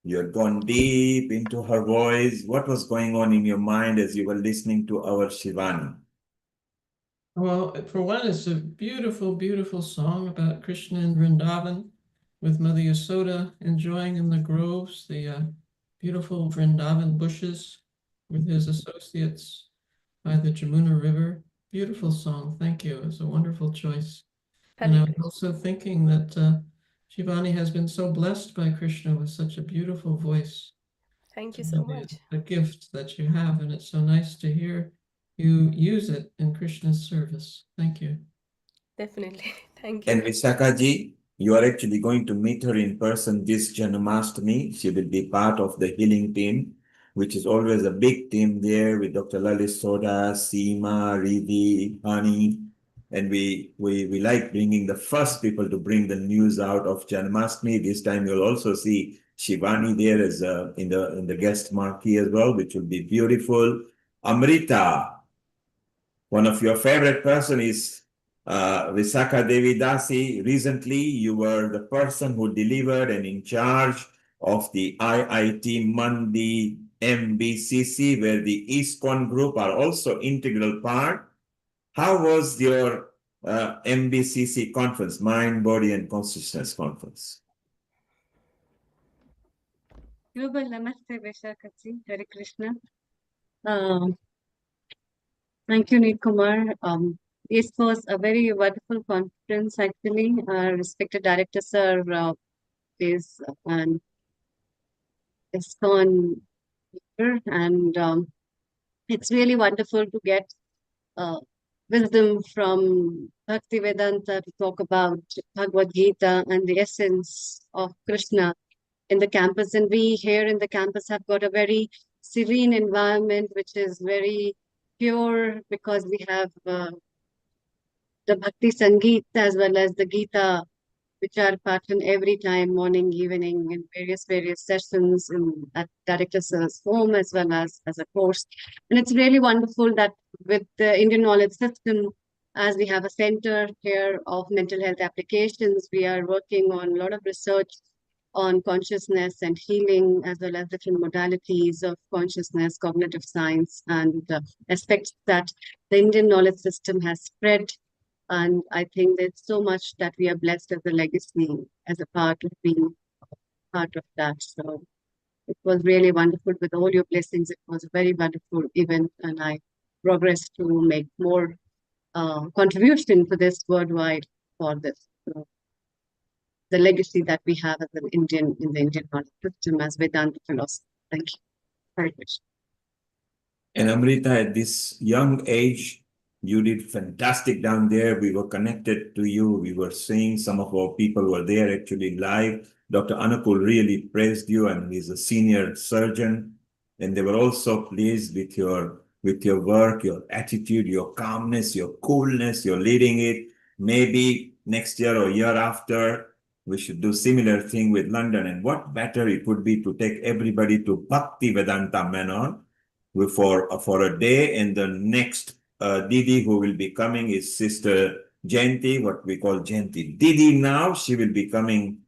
you had gone deep into her voice. What was going on in your mind as you were listening to our Shivani? Well, for one, it's a beautiful, beautiful song about Krishna and Vrindavan, with Mother Yasoda enjoying in the groves, the beautiful Vrindavan bushes with his associates by the Jamuna River. Beautiful song. Thank you. It's a wonderful choice. And I was also thinking that Shivani has been so blessed by Krishna with such a beautiful voice. Thank you so much. A gift that you have, and it's so nice to hear you use it in Krishna's service. Thank you. Definitely. Thank you. And Visakhaji, you are actually going to meet her in person this Janmashtami. She will be part of the healing team, which is always a big team there with Dr. Lalit Soda, Seema, Riddhi, Hani. And we like bringing the first people to bring the news out of Janmashtami. This time you'll also see Shivani there as in the guest marquee as well, which will be beautiful. Amrita, one of your favorite person is Visakha Devi Dasi. Recently, you were the person who delivered and in charge of the IIT Mandi MBCC, where the ISKCON group are also integral part. How was your MBCC conference, Mind, Body, and Consciousness conference? Global Namaste, Vishakaji, Hare Krishna. Thank you, Neil Kumar. This was a very wonderful conference, actually. Our respected director, sir, is an ISKCON leader, and it's really wonderful to get wisdom from Bhakti Vedanta to talk about Bhagavad Gita and the essence of Krishna in the campus. And we here in the campus have got a very serene environment, which is very pure, because we have the Bhakti Sangeet as well as the Gita, which are pattern every time, morning, evening, in various sessions at Director Sir's home as well as a course. And it's really wonderful that with the Indian Knowledge System, as we have a center here of mental health applications, we are working on a lot of research on consciousness and healing, as well as different modalities of consciousness, cognitive science, and aspects that the Indian knowledge system has spread. And I think there's so much that we are blessed as a legacy, as a part of being part of that. So it was really wonderful with all your blessings. It was a very wonderful event, and I progress to make more contribution to this worldwide for this. So the legacy that we have as an Indian in the Indian knowledge system as Vedanta philosophy. Thank you very much. And Amrita, at this young age, you did fantastic down there. We were connected to you. We were seeing some of our people were there actually live. Dr. Anukul really praised you, and he's a senior surgeon. And they were also pleased with your work, your attitude, your calmness, your coolness, your leading it. Maybe next year or year after, we should do similar thing with London. And what better it would be to take everybody to Bhakti Vedanta Manor for a day. And the next Didi who will be coming is Sister Jayanti, what we call Jayanti Didi now. She will be coming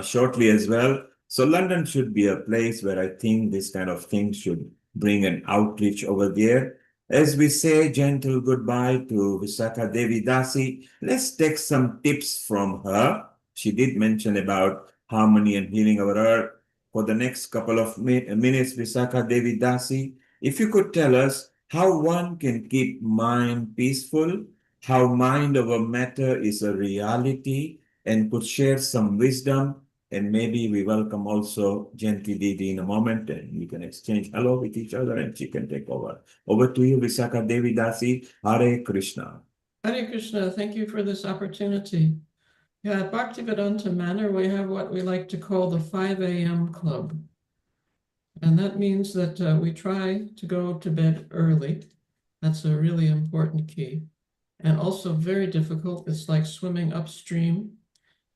shortly as well. So London should be a place where I think this kind of thing should bring an outreach over there. As we say gentle goodbye to Visakha Devi Dasi, let's take some tips from her. She did mention about harmony and healing our earth. For the next couple of minutes, Visakha Devi Dasi, if you could tell us how one can keep mind peaceful, how mind over matter is a reality, and could share some wisdom. And maybe we welcome also Genti Didi in a moment, and we can exchange hello with each other, and she can take over. Over to you, Visakha Devi Dasi. Hare Krishna. Hare Krishna, thank you for this opportunity. Yeah, at Bhaktivedanta Manor, we have what we like to call the 5 a.m. club. And that means that we try to go to bed early. That's a really important key. And also very difficult. It's like swimming upstream.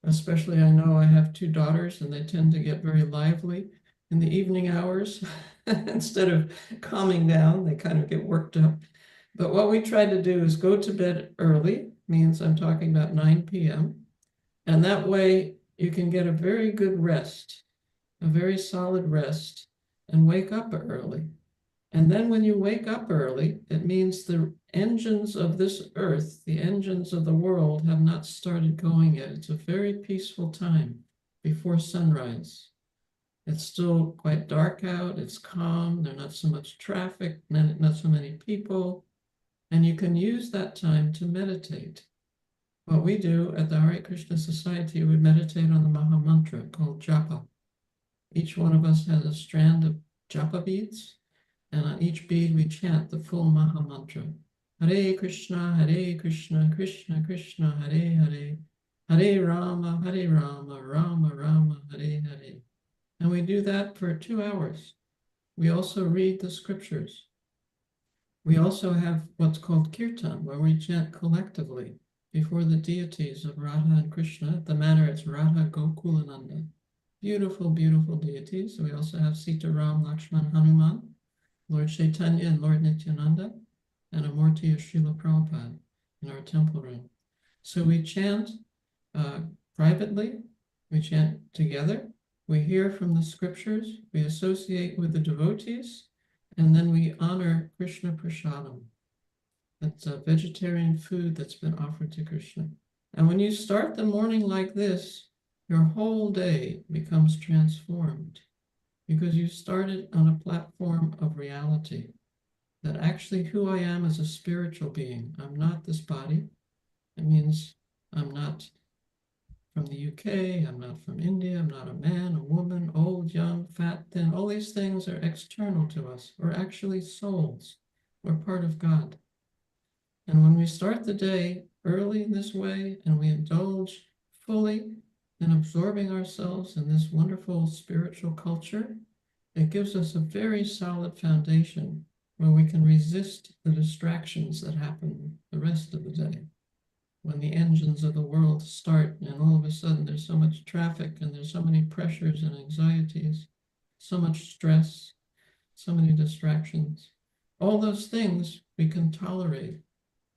Especially, I know I have 2 daughters, and they tend to get very lively in the evening hours. Instead of calming down, they kind of get worked up. But what we try to do is go to bed early, means I'm talking about 9 p.m. And that way you can get a very good rest, a very solid rest, and wake up early. And then when you wake up early, it means the engines of this earth, the engines of the world have not started going yet. It's a very peaceful time before sunrise. It's still quite dark out, it's calm, there's not so much traffic, not so many people, and you can use that time to meditate. What we do at the Hare Krishna Society, we meditate on the Maha Mantra called Japa. Each one of us has a strand of Japa beads, and on each bead we chant the full Maha Mantra. Hare Krishna, Krishna Krishna, Hare Hare, Hare Rama, Rama Rama, Hare Hare. And we do that for 2 hours. We also read the scriptures. We also have what's called Kirtan, where we chant collectively before the deities of Radha and Krishna. At the manor, it's Radha Gokulananda. Beautiful, beautiful deities. We also have Sita Ram, Lakshman, Hanuman, Lord Chaitanya and Lord Nityananda, and a Murti of Srila Prabhupada in our temple room. So we chant privately, we chant together, we hear from the scriptures, we associate with the devotees, and then we honor Krishna Prasadam. That's a vegetarian food that's been offered to Krishna. And when you start the morning like this, your whole day becomes transformed because you started on a platform of reality, that actually who I am is a spiritual being. I'm not this body. It means I'm not from the UK, I'm not from India, I'm not a man, a woman, old, young, fat, thin. All these things are external to us. We're actually souls. We're part of God. And when we start the day early in this way and we indulge fully in absorbing ourselves in this wonderful spiritual culture, it gives us a very solid foundation where we can resist the distractions that happen the rest of the day. When the engines of the world start and all of a sudden there's so much traffic and there's so many pressures and anxieties, so much stress, so many distractions, all those things we can tolerate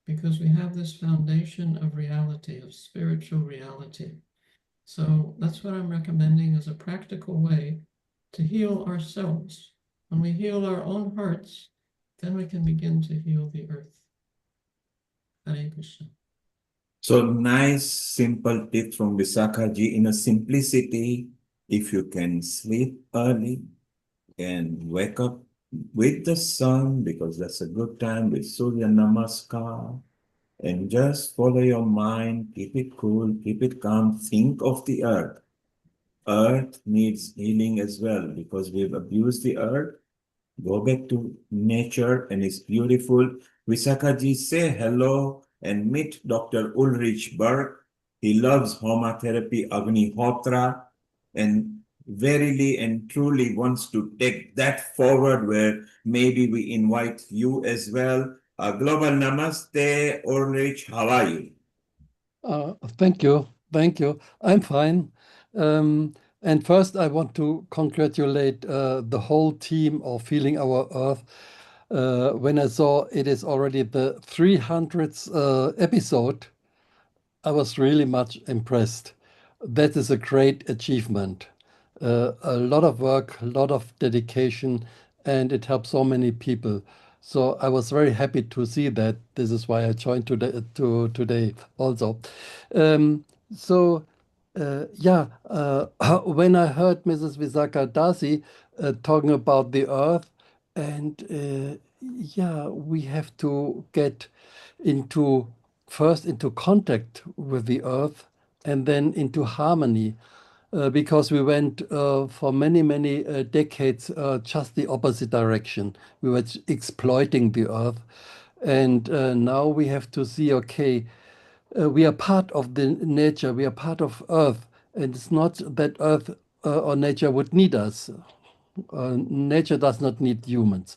because we have this foundation of reality, of spiritual reality. So that's what I'm recommending as a practical way to heal ourselves. When we heal our own hearts, then we can begin to heal the earth. Hare Krishna. So nice, simple tip from Visakha ji in a simplicity. If you can sleep early and wake up with the sun, because that's a good time with Surya Namaskar, and just follow your mind, keep it cool, keep it calm, think of the earth. Earth needs healing as well because we've abused the earth. Go back to nature and it's beautiful. Visakha ji, say hello and meet Dr. Ulrich Berg. He loves homotherapy, Agnihotra, and verily and truly wants to take that forward where maybe we invite you as well. Global Namaste, Ulrich, how are you? Thank you. Thank you. I'm fine. And first, I want to congratulate the whole team of Healing Our Earth. When I saw it is already the 300th episode, I was really much impressed. That is a great achievement. A lot of work, a lot of dedication, and it helps so many people. So I was very happy to see that. This is why I joined today also. Um, so yeah, when I heard Mrs. Visakha Dasi talking about the earth, and yeah, we have to get into first into contact with the earth and then into harmony, because we went for many decades just the opposite direction. We were exploiting the earth, and now we have to see, okay, we are part of the nature, we are part of earth, and it's not that earth or nature would need us. Nature does not need humans,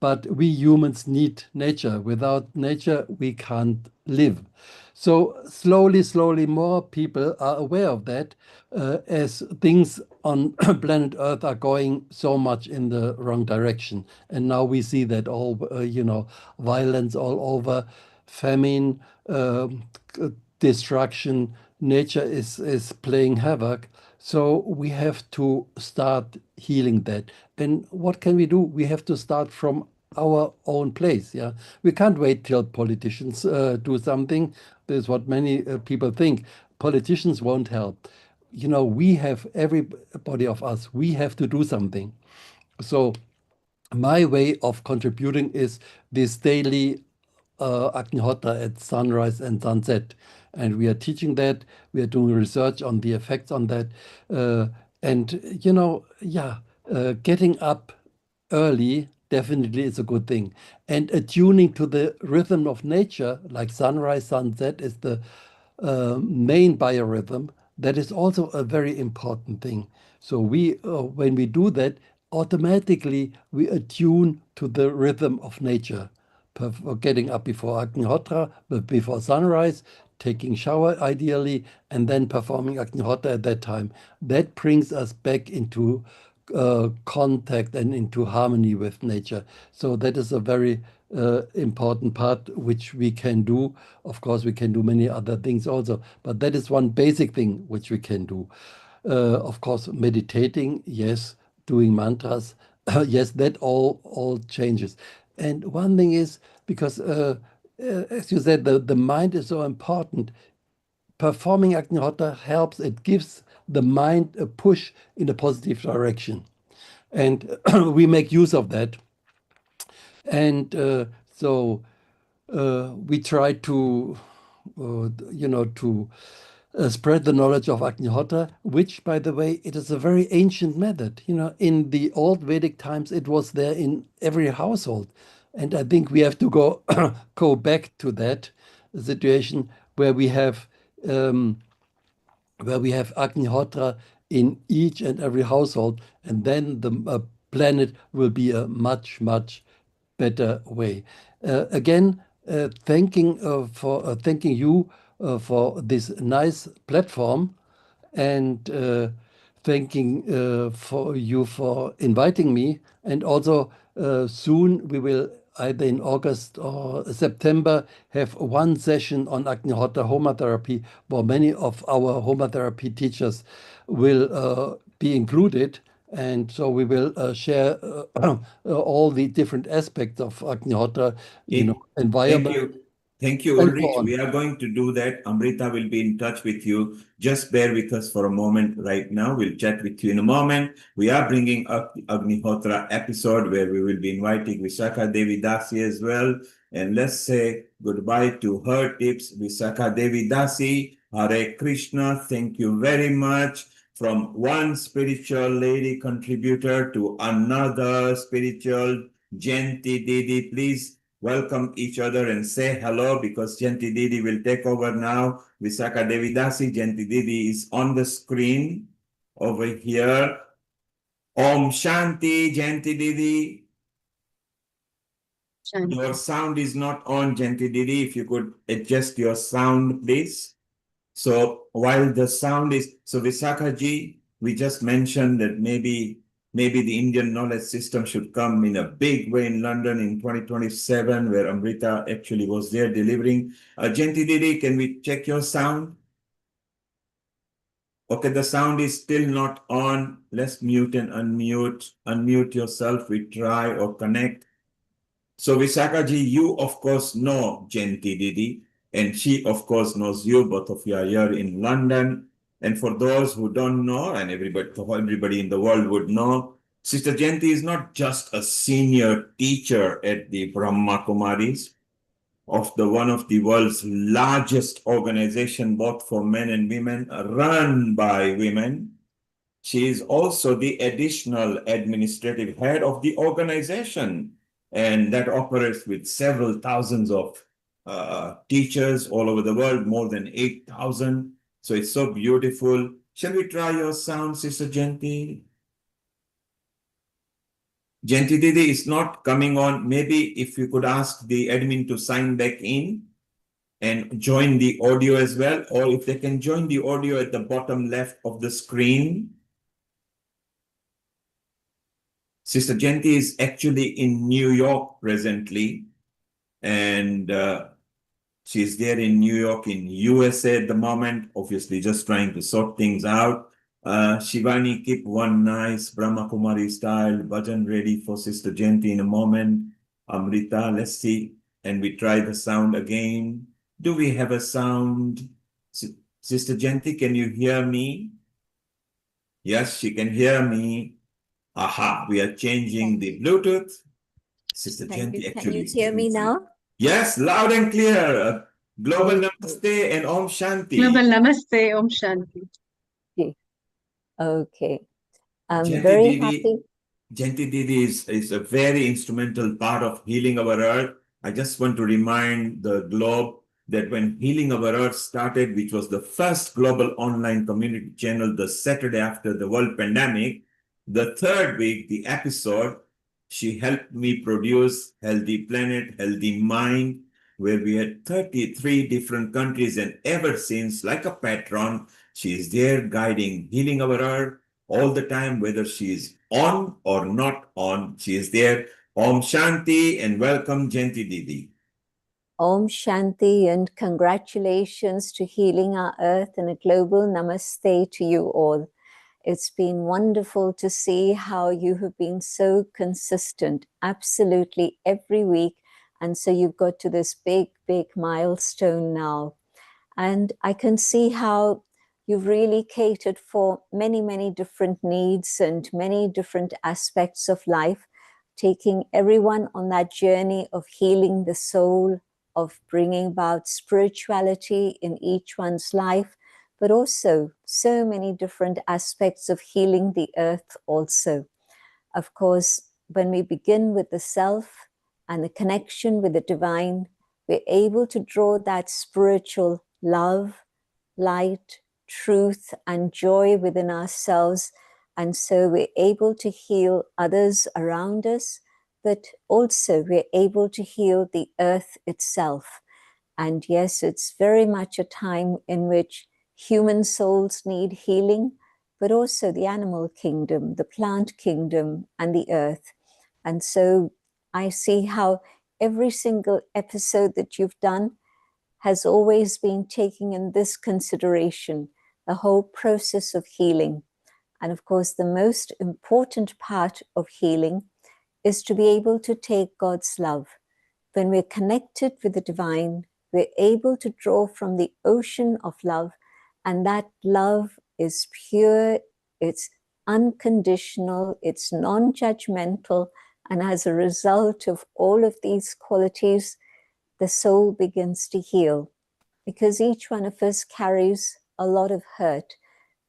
but we humans need nature. Without nature, we can't live. So slowly, more people are aware of that, as things on planet Earth are going so much in the wrong direction. And now we see that all, violence all over, famine, destruction. Nature is playing havoc. So we have to start healing that. And what can we do? We have to start from our own place. Yeah, we can't wait till politicians do something. This is what many people think. Politicians won't help. We have, everybody of us, we have to do something. So my way of contributing is this daily Agnihotra at sunrise and sunset. And we are teaching that, we are doing research on the effects on that. And, getting up early definitely is a good thing. And attuning to the rhythm of nature, like sunrise, sunset, is the main biorhythm. That is also a very important thing. So when we do that, automatically we attune to the rhythm of nature. Getting up before Agnihotra, but before sunrise, taking shower ideally, and then performing Agnihotra at that time. That brings us back into contact and into harmony with nature. So that is a very important part which we can do. Of course, we can do many other things also, but that is one basic thing which we can do. Of course, meditating, yes, doing mantras, yes, that all changes. And one thing is, because as you said, the mind is so important. Performing Agnihotra helps, it gives the mind a push in a positive direction. And we make use of that. And so we try to, spread the knowledge of Agnihotra, which, by the way, it is a very ancient method. In the old Vedic times, it was there in every household. And I think we have to go back to that situation where we have Agnihotra in each and every household, and then the planet will be a much better way. Again, thanking you for this nice platform, and thanking for you for inviting me. And also soon we will, either in August or September, have one session on Agnihotra homotherapy, where many of our homotherapy teachers will be included. And so we will share all the different aspects of Agnihotra, Thank environment, you. Thank you, and so Ulrich. on. We are going to do that. Amrita will be in touch with you. Just bear with us for a moment right now. We'll chat with you in a moment. We are bringing up the Agnihotra episode where we will be inviting Visakha Devi Dasi as well. And let's say goodbye to her tips. Visakha Devi Dasi, Hare Krishna. Thank you very much. From one spiritual lady contributor to another spiritual, Jayanti Didi, please welcome each other and say hello, because Jayanti Didi will take over now. Visakha Devi Dasi, Jayanti Didi is on the screen over here. Om Shanti, Jayanti Didi. Your sound is not on, Jayanti Didi. If you could adjust your sound, please. So while the sound is, so Visakha ji, we just mentioned that maybe maybe the Indian knowledge system should come in a big way in London in 2027, where Amrita actually was there delivering. Jayanti Didi, can we check your sound? Okay, the sound is still not on. Let's mute and unmute. Unmute yourself. We try or connect. So Visakha ji, you of course know Jayanti Didi, and she of course knows you. Both of you are here in London. And for those who don't know, and everybody in the world would know, Sister Jayanti is not just a senior teacher at the Brahma Kumaris of one of the world's largest organization, both for men and women, run by women. She is also the additional administrative head of the organization, and that operates with several thousands of teachers all over the world, more than 8,000. So it's so beautiful. Shall we try your sound, Sister Jayanti? Jayanti Didi is not coming on. Maybe if you could ask the admin to sign back in and join the audio as well, or if they can join the audio at the bottom left of the screen. Sister Jayanti is actually in New York presently, and she's there in New York, in USA at the moment, obviously just trying to sort things out. Shivani, keep one nice Brahma Kumari style bhajan ready for Sister Jayanti in a moment. Amrita, let's see. And we try the sound again. Do we have a sound? Sister Jayanti, can you hear me? Yes, she can hear me. Aha, we are changing the Bluetooth. Sister Jayanti actually. Can you hear me now? Yes, loud and clear. Global Namaste and Om Shanti. Global Namaste, Om Shanti. Okay. I'm Jayanti very Didi, happy. Jayanti Didi is a very instrumental part of healing our earth. I just want to remind the globe that when Healing Our Earth started, which was the first global online community channel the Saturday after the world pandemic, the third week, the episode, she helped me produce Healthy Planet, Healthy Mind, where we had 33 different countries. And ever since, like a patron, she is there guiding Healing Our Earth all the time, whether she is on or not on, she is there. Om Shanti and welcome, Jayanti Didi. Om Shanti and congratulations to Healing Our Earth and a global namaste to you all. It's been wonderful to see how you have been so consistent, absolutely every week. And so you've got to this big, big milestone now. And I can see how you've really catered for many, many different needs and many different aspects of life, taking everyone on that journey of healing the soul, of bringing about spirituality in each one's life, but also so many different aspects of healing the earth also. Of course, when we begin with the self and the connection with the divine, we're able to draw that spiritual love, light, truth, and joy within ourselves. And so we're able to heal others around us, but also we're able to heal the earth itself. And yes, it's very much a time in which human souls need healing, but also the animal kingdom, the plant kingdom, and the earth. And so I see how every single episode that you've done has always been taking in this consideration, the whole process of healing. And of course, the most important part of healing is to be able to take God's love. When we're connected with the divine, we're able to draw from the ocean of love, and that love is pure, it's unconditional, it's non-judgmental, and as a result of all of these qualities, the soul begins to heal, because each one of us carries a lot of hurt,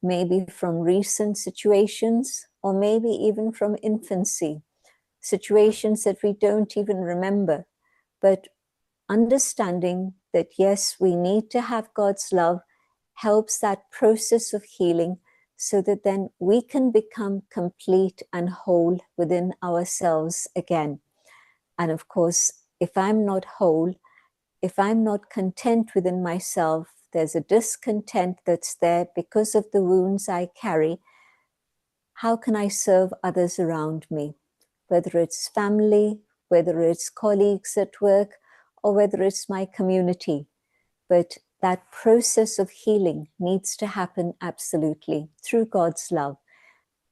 maybe from recent situations, or maybe even from infancy, situations that we don't even remember. But understanding that, yes, we need to have God's love helps that process of healing, so that then we can become complete and whole within ourselves again. And of course, if I'm not whole, if I'm not content within myself, there's a discontent that's there because of the wounds I carry. how can I serve others around me? Whether it's family, whether it's colleagues at work, or whether it's my community. But that process of healing needs to happen absolutely through God's love.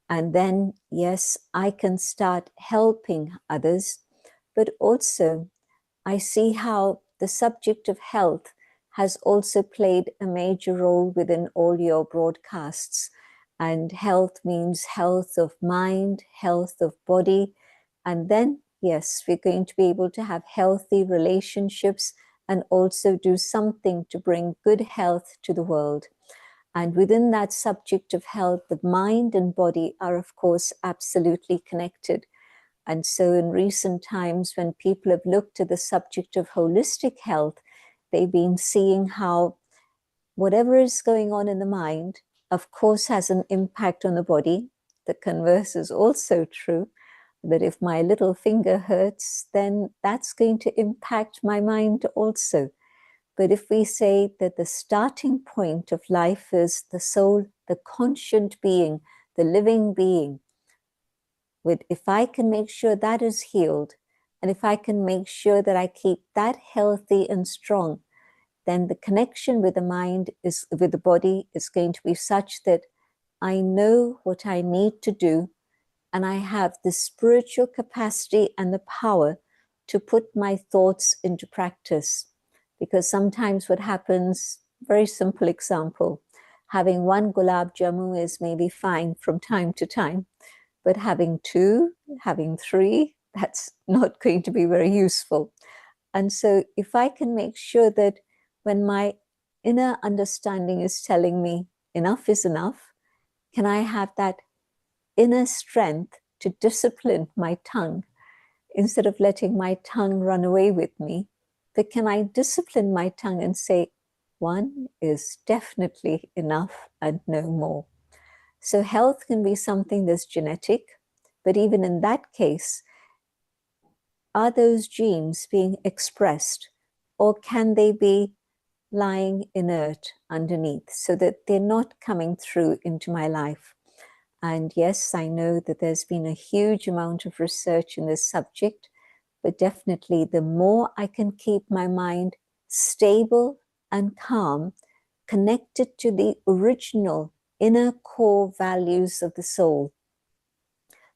And then, yes, I can start helping others, but also I see how the subject of health has also played a major role within all your broadcasts. And health means health of mind, health of body. And then, yes, we're going to be able to have healthy relationships and also do something to bring good health to the world. And within that subject of health, the mind and body are, of course, absolutely connected. And so in recent times, when people have looked at the subject of holistic health, they've been seeing how whatever is going on in the mind, of course, has an impact on the body. The converse is also true, that if my little finger hurts, then that's going to impact my mind also. But if we say that the starting point of life is the soul, the conscient being, the living being, if I can make sure that is healed, and if I can make sure that I keep that healthy and strong, then the connection with the mind is with the body is going to be such that I know what I need to do, and I have the spiritual capacity and the power to put my thoughts into practice. Because sometimes what happens, very simple example, having one gulab jamun is maybe fine from time to time, but having two, having three, that's not going to be very useful. And so if I can make sure that when my inner understanding is telling me enough is enough, can I have that inner strength to discipline my tongue instead of letting my tongue run away with me? But can I discipline my tongue and say, one is definitely enough and no more? So health can be something that's genetic, but even in that case, are those genes being expressed, or can they be lying inert underneath so that they're not coming through into my life? And yes, I know that there's been a huge amount of research in this subject, but definitely the more I can keep my mind stable and calm, connected to the original inner core values of the soul,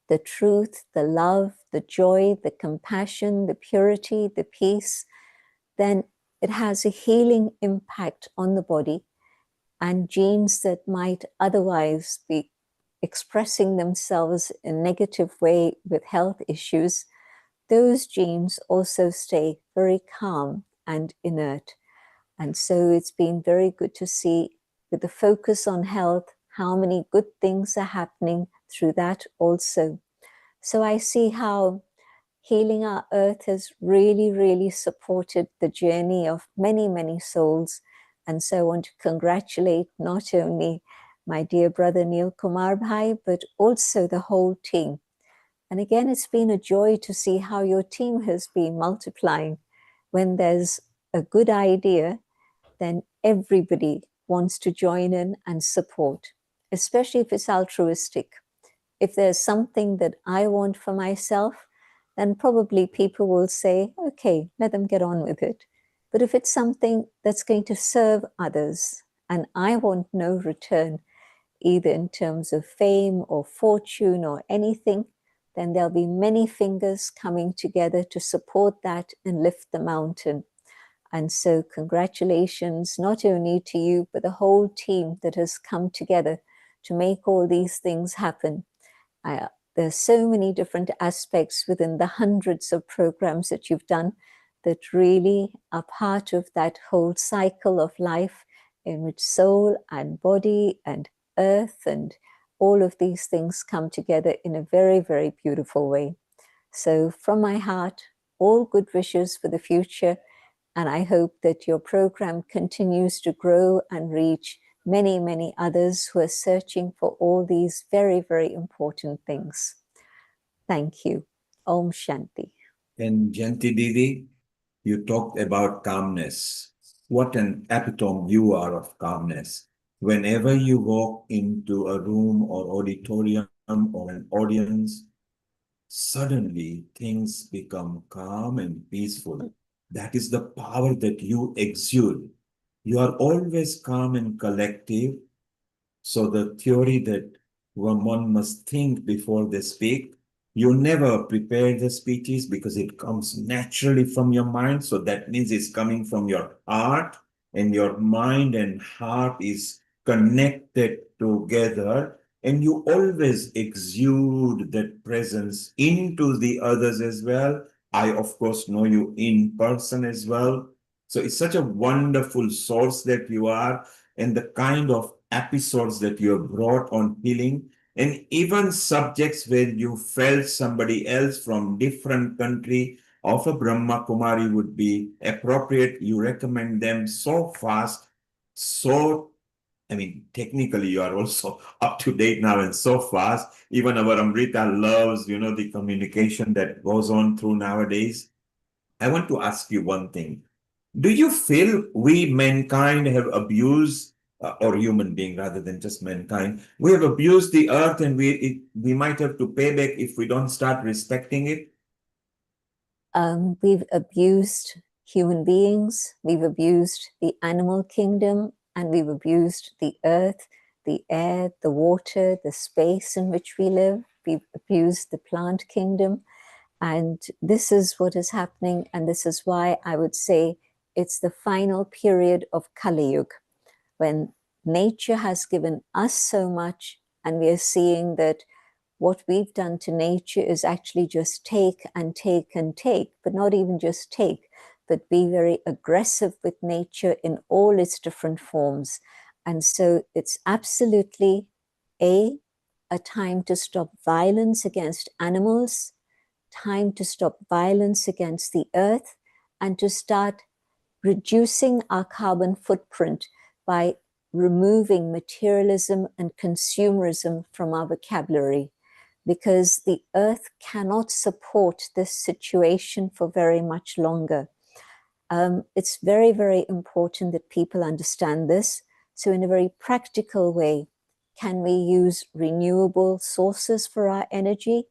the truth, the love, the joy, the compassion, the purity, the peace, then it has a healing impact on the body. And genes that might otherwise be expressing themselves in a negative way with health issues, those genes also stay very calm and inert. And so it's been very good to see, with the focus on health, how many good things are happening through that also. So I see how Healing Our Earth has really, really supported the journey of many, many souls. And so I want to congratulate not only my dear brother Neil Kumar Bhai, but also the whole team. And again, it's been a joy to see how your team has been multiplying. When there's a good idea, then everybody wants to join in and support, especially if it's altruistic. If there's something that I want for myself, then probably people will say, okay, let them get on with it. But if it's something that's going to serve others, and I want no return, either in terms of fame or fortune or anything, then there'll be many fingers coming together to support that and lift the mountain. And so congratulations, not only to you, but the whole team that has come together to make all these things happen. There's so many different aspects within the hundreds of programs that you've done that really are part of that whole cycle of life in which soul and body and earth and all of these things come together in a very, very beautiful way. So from my heart, all good wishes for the future. And I hope that your program continues to grow and reach many, many others who are searching for all these very, very important things. Thank you. Om Shanti. And Janti Didi, you talked about calmness. What an epitome you are of calmness. Whenever you walk into a room or auditorium or an audience, suddenly things become calm and peaceful. That is the power that you exude. You are always calm and collective. So the theory that one must think before they speak, you never prepare the speeches because it comes naturally from your mind. So that means it's coming from your heart, and your mind and heart is connected together. And you always exude that presence into the others as well. I, of course, know you in person as well. So it's such a wonderful source that you are, and the kind of episodes that you have brought on healing, and even subjects where you felt somebody else from different country of a Brahma Kumari would be appropriate. You recommend them so fast, so I mean, technically, you are also up to date now and so fast. Even our Amrita loves, the communication that goes on through nowadays. I want to ask you one thing. Do you feel we mankind have abused, or human being rather than just mankind, we have abused the earth, and we might have to pay back if we don't start respecting it? We've abused human beings, we've abused the animal kingdom, and we've abused the earth, the air, the water, the space in which we live. We've abused the plant kingdom. And this is what is happening. And this is why I would say it's the final period of Kali Yuga, when nature has given us so much, and we are seeing that what we've done to nature is actually just take and take and take, but not even just take, but be very aggressive with nature in all its different forms. And so it's absolutely a time to stop violence against animals, time to stop violence against the earth, and to start reducing our carbon footprint by removing materialism and consumerism from our vocabulary, because the earth cannot support this situation for very much longer. It's very, very important that people understand this. So in a very practical way, can we use renewable sources for our energy?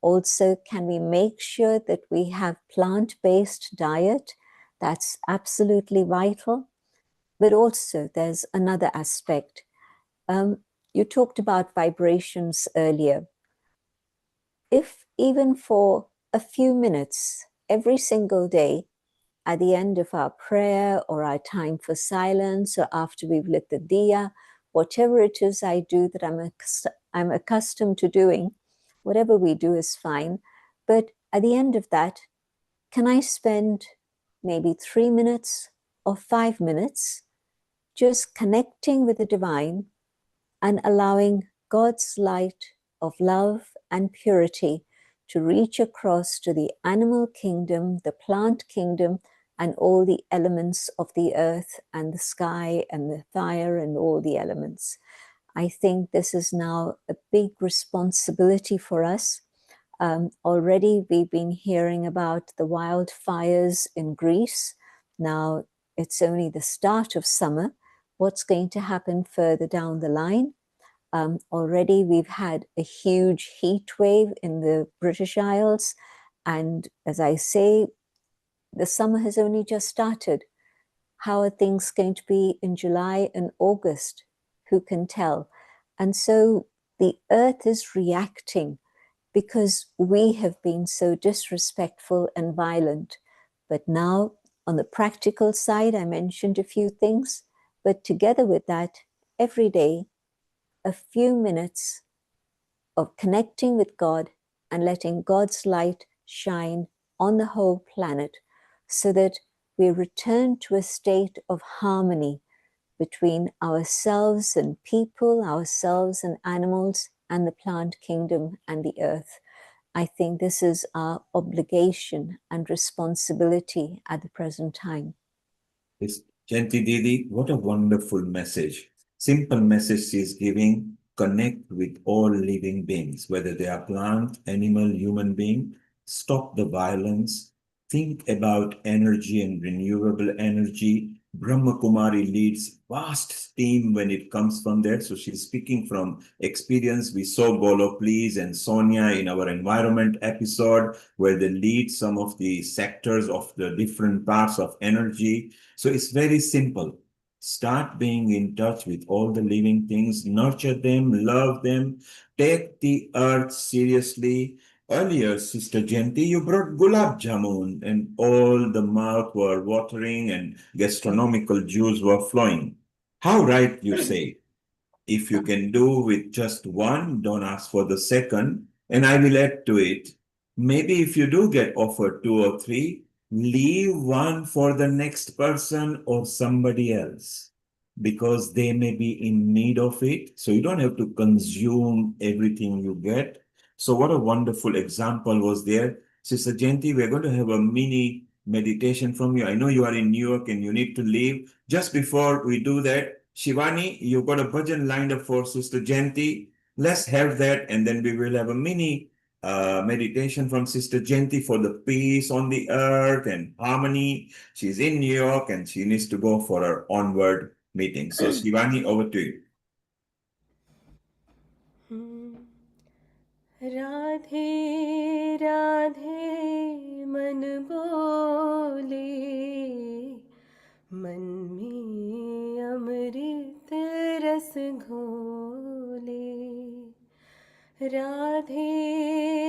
Also, can we make sure that we have plant-based diet? That's absolutely vital. But also, there's another aspect. You talked about vibrations earlier. If even for a few minutes every single day, at the end of our prayer or our time for silence, or after we've lit the diya, whatever it is I do that I'm accustomed to doing, whatever we do is fine. But at the end of that, can I spend maybe 3 minutes or 5 minutes just connecting with the divine and allowing God's light of love and purity to reach across to the animal kingdom, the plant kingdom, and all the elements of the earth and the sky and the fire and all the elements. I think this is now a big responsibility for us. Already we've been hearing about the wildfires in Greece. Now it's only the start of summer. What's going to happen further down the line? Already we've had a huge heat wave in the British Isles. And as I say, the summer has only just started. How are things going to be in July and August? Who can tell? And so the earth is reacting because we have been so disrespectful and violent. But now, on the practical side, I mentioned a few things, but together with that, every day, a few minutes of connecting with God and letting God's light shine on the whole planet, so that we return to a state of harmony between ourselves and people, ourselves and animals, and the plant kingdom and the earth. I think this is our obligation and responsibility at the present time. Yes, Janti Didi, what a wonderful message. Simple message she is giving: connect with all living beings, whether they are plant, animal, human being. Stop the violence. Think about energy and renewable energy. Brahma Kumari leads vast team when it comes from there. So she's speaking from experience. We saw Golo Please and Sonia in our environment episode where they lead some of the sectors of the different parts of energy. So it's very simple. Start being in touch with all the living things, nurture them, love them, take the earth seriously. Earlier, Sister Jayanti, you brought gulab jamun and all the mouth were watering and gastronomical juice were flowing. How right you say. If you can do with just one, don't ask for the second. And I will add to it. Maybe if you do get offered two or three, leave one for the next person or somebody else because they may be in need of it. So you don't have to consume everything you get. So what a wonderful example was there. Sister Jayanti, we're going to have a mini meditation from you. I know you are in New York and you need to leave. Just before we do that, Shivani, you've got a bhajan lined up for Sister Jayanti. Let's have that and then we will have a mini meditation from Sister Jayanti for the peace on the earth and harmony. She's in New York and she needs to go for her onward meeting. So Shivani, over to you. Radhe Radhe मन बोले मन में अमृत रस घोले राधे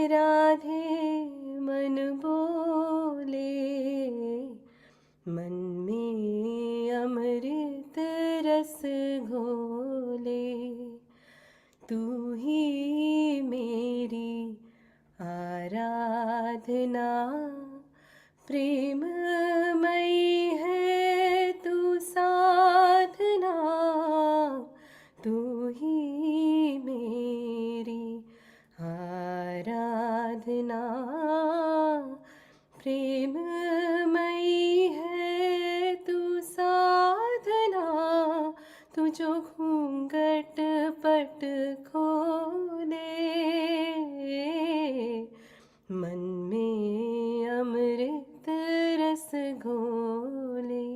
राधे मन बोले मन में अमृत रस घोले तू ही मेरी आराधना प्रेममयी है तू साधना तू ही मेरी आराधना प्रेममयी है तू साधना तू जो घूंघट पट खोले मन में अमृत रस घोले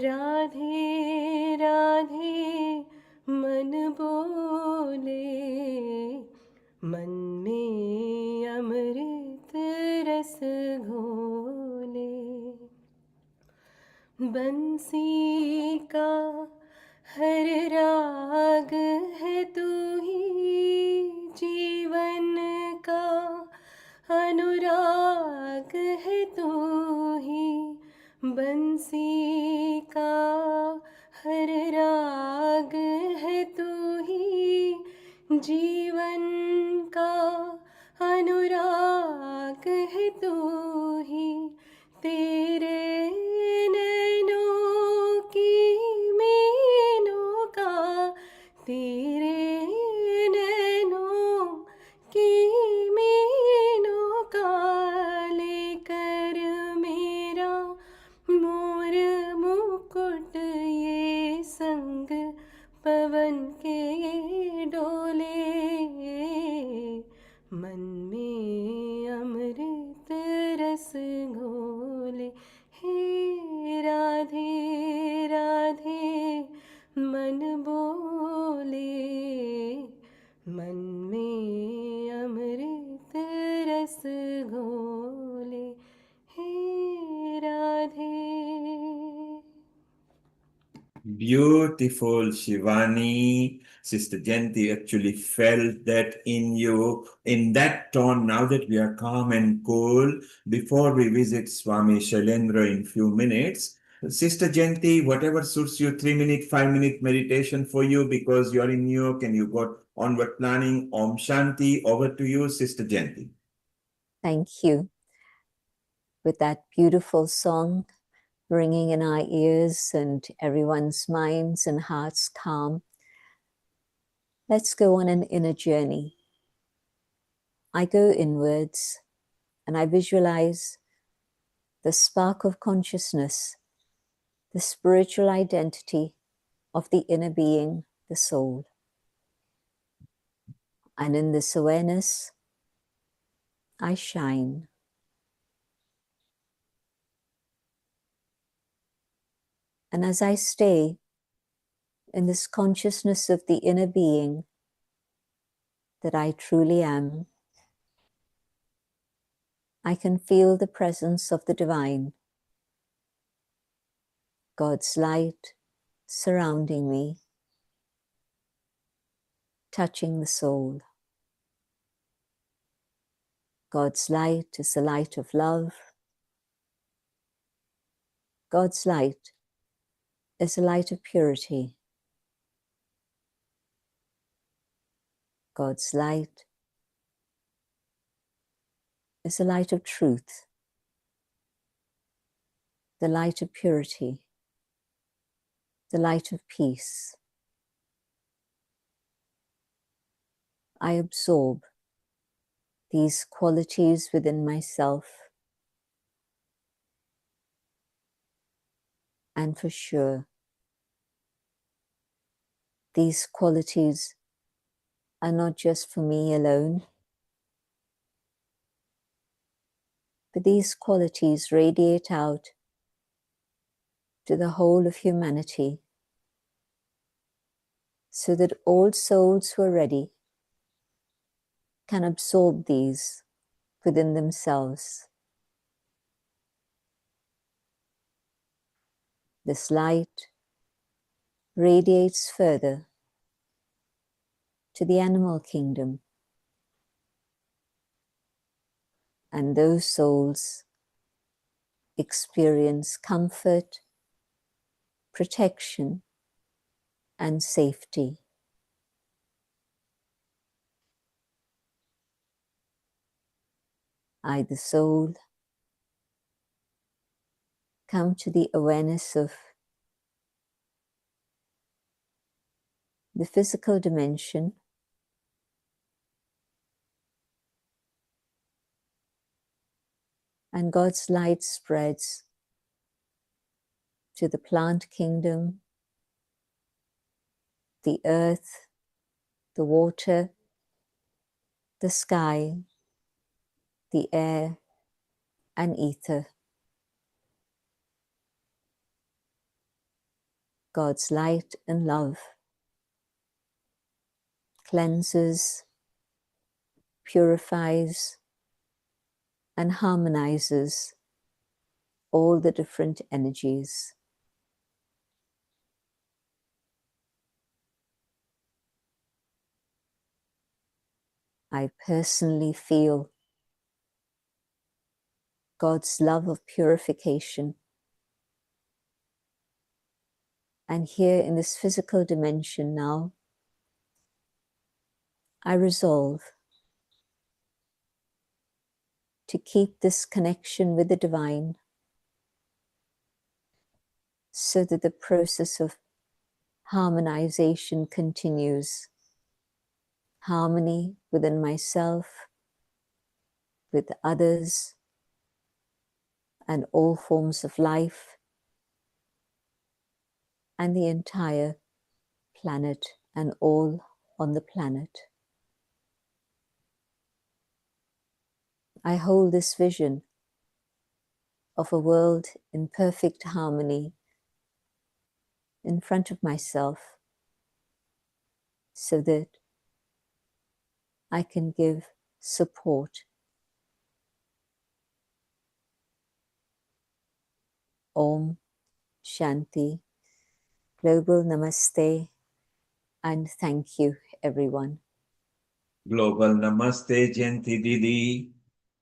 राधे राधे मन बोले मन में अमृत रस घोले बंसी का हर राग है तू ही जीवन का अनुराग है तू ही बंसी का हर राग है तू ही जीवन का अनुराग है तू ही तेरे नैनों की मीनों का तेरे नैनों की मीनों का लेकर मेरा मोर मुकुट ये संग पवन के डोले मन में अमृत रस घोले हे राधे राधे मन बोले मन में अमृत रस घोले हे Radhe Beautiful, Shivani. Sister Jayanti actually felt that in you, in that tone, now that we are calm and cool. Before we visit Swami Shailendra in few minutes, Sister Jayanti, whatever suits you, 3-minute, 5-minute meditation for you because you're in New York and you got onward planning. Om Shanti, over to you, Sister Jayanti. Thank you. With that beautiful song ringing in our ears and everyone's minds and hearts calm, let's go on an inner journey. I go inwards and I visualize the spark of consciousness, the spiritual identity of the inner being, the soul. And in this awareness, I shine. And as I stay in this consciousness of the inner being that I truly am, I can feel the presence of the divine, God's light surrounding me, touching the soul. God's light is the light of love. God's light is a light of purity. God's light is a light of truth, the light of purity, the light of peace. I absorb these qualities within myself, and for sure, these qualities are not just for me alone, but these qualities radiate out to the whole of humanity, so that all souls who are ready can absorb these within themselves. This light radiates further to the animal kingdom, and those souls experience comfort, protection, and safety. I, the soul, come to the awareness of the physical dimension, and God's light spreads to the plant kingdom, the earth, the water, the sky, the air, and ether. God's light and love cleanses, purifies, and harmonizes all the different energies. I personally feel God's love of purification. And here in this physical dimension now, I resolve to keep this connection with the divine, so that the process of harmonization continues. Harmony within myself, with others, and all forms of life, and the entire planet and all on the planet. I hold this vision of a world in perfect harmony in front of myself, so that I can give support. Om Shanti, Global Namaste, and thank you, everyone. Global Namaste, Jayanti Didi.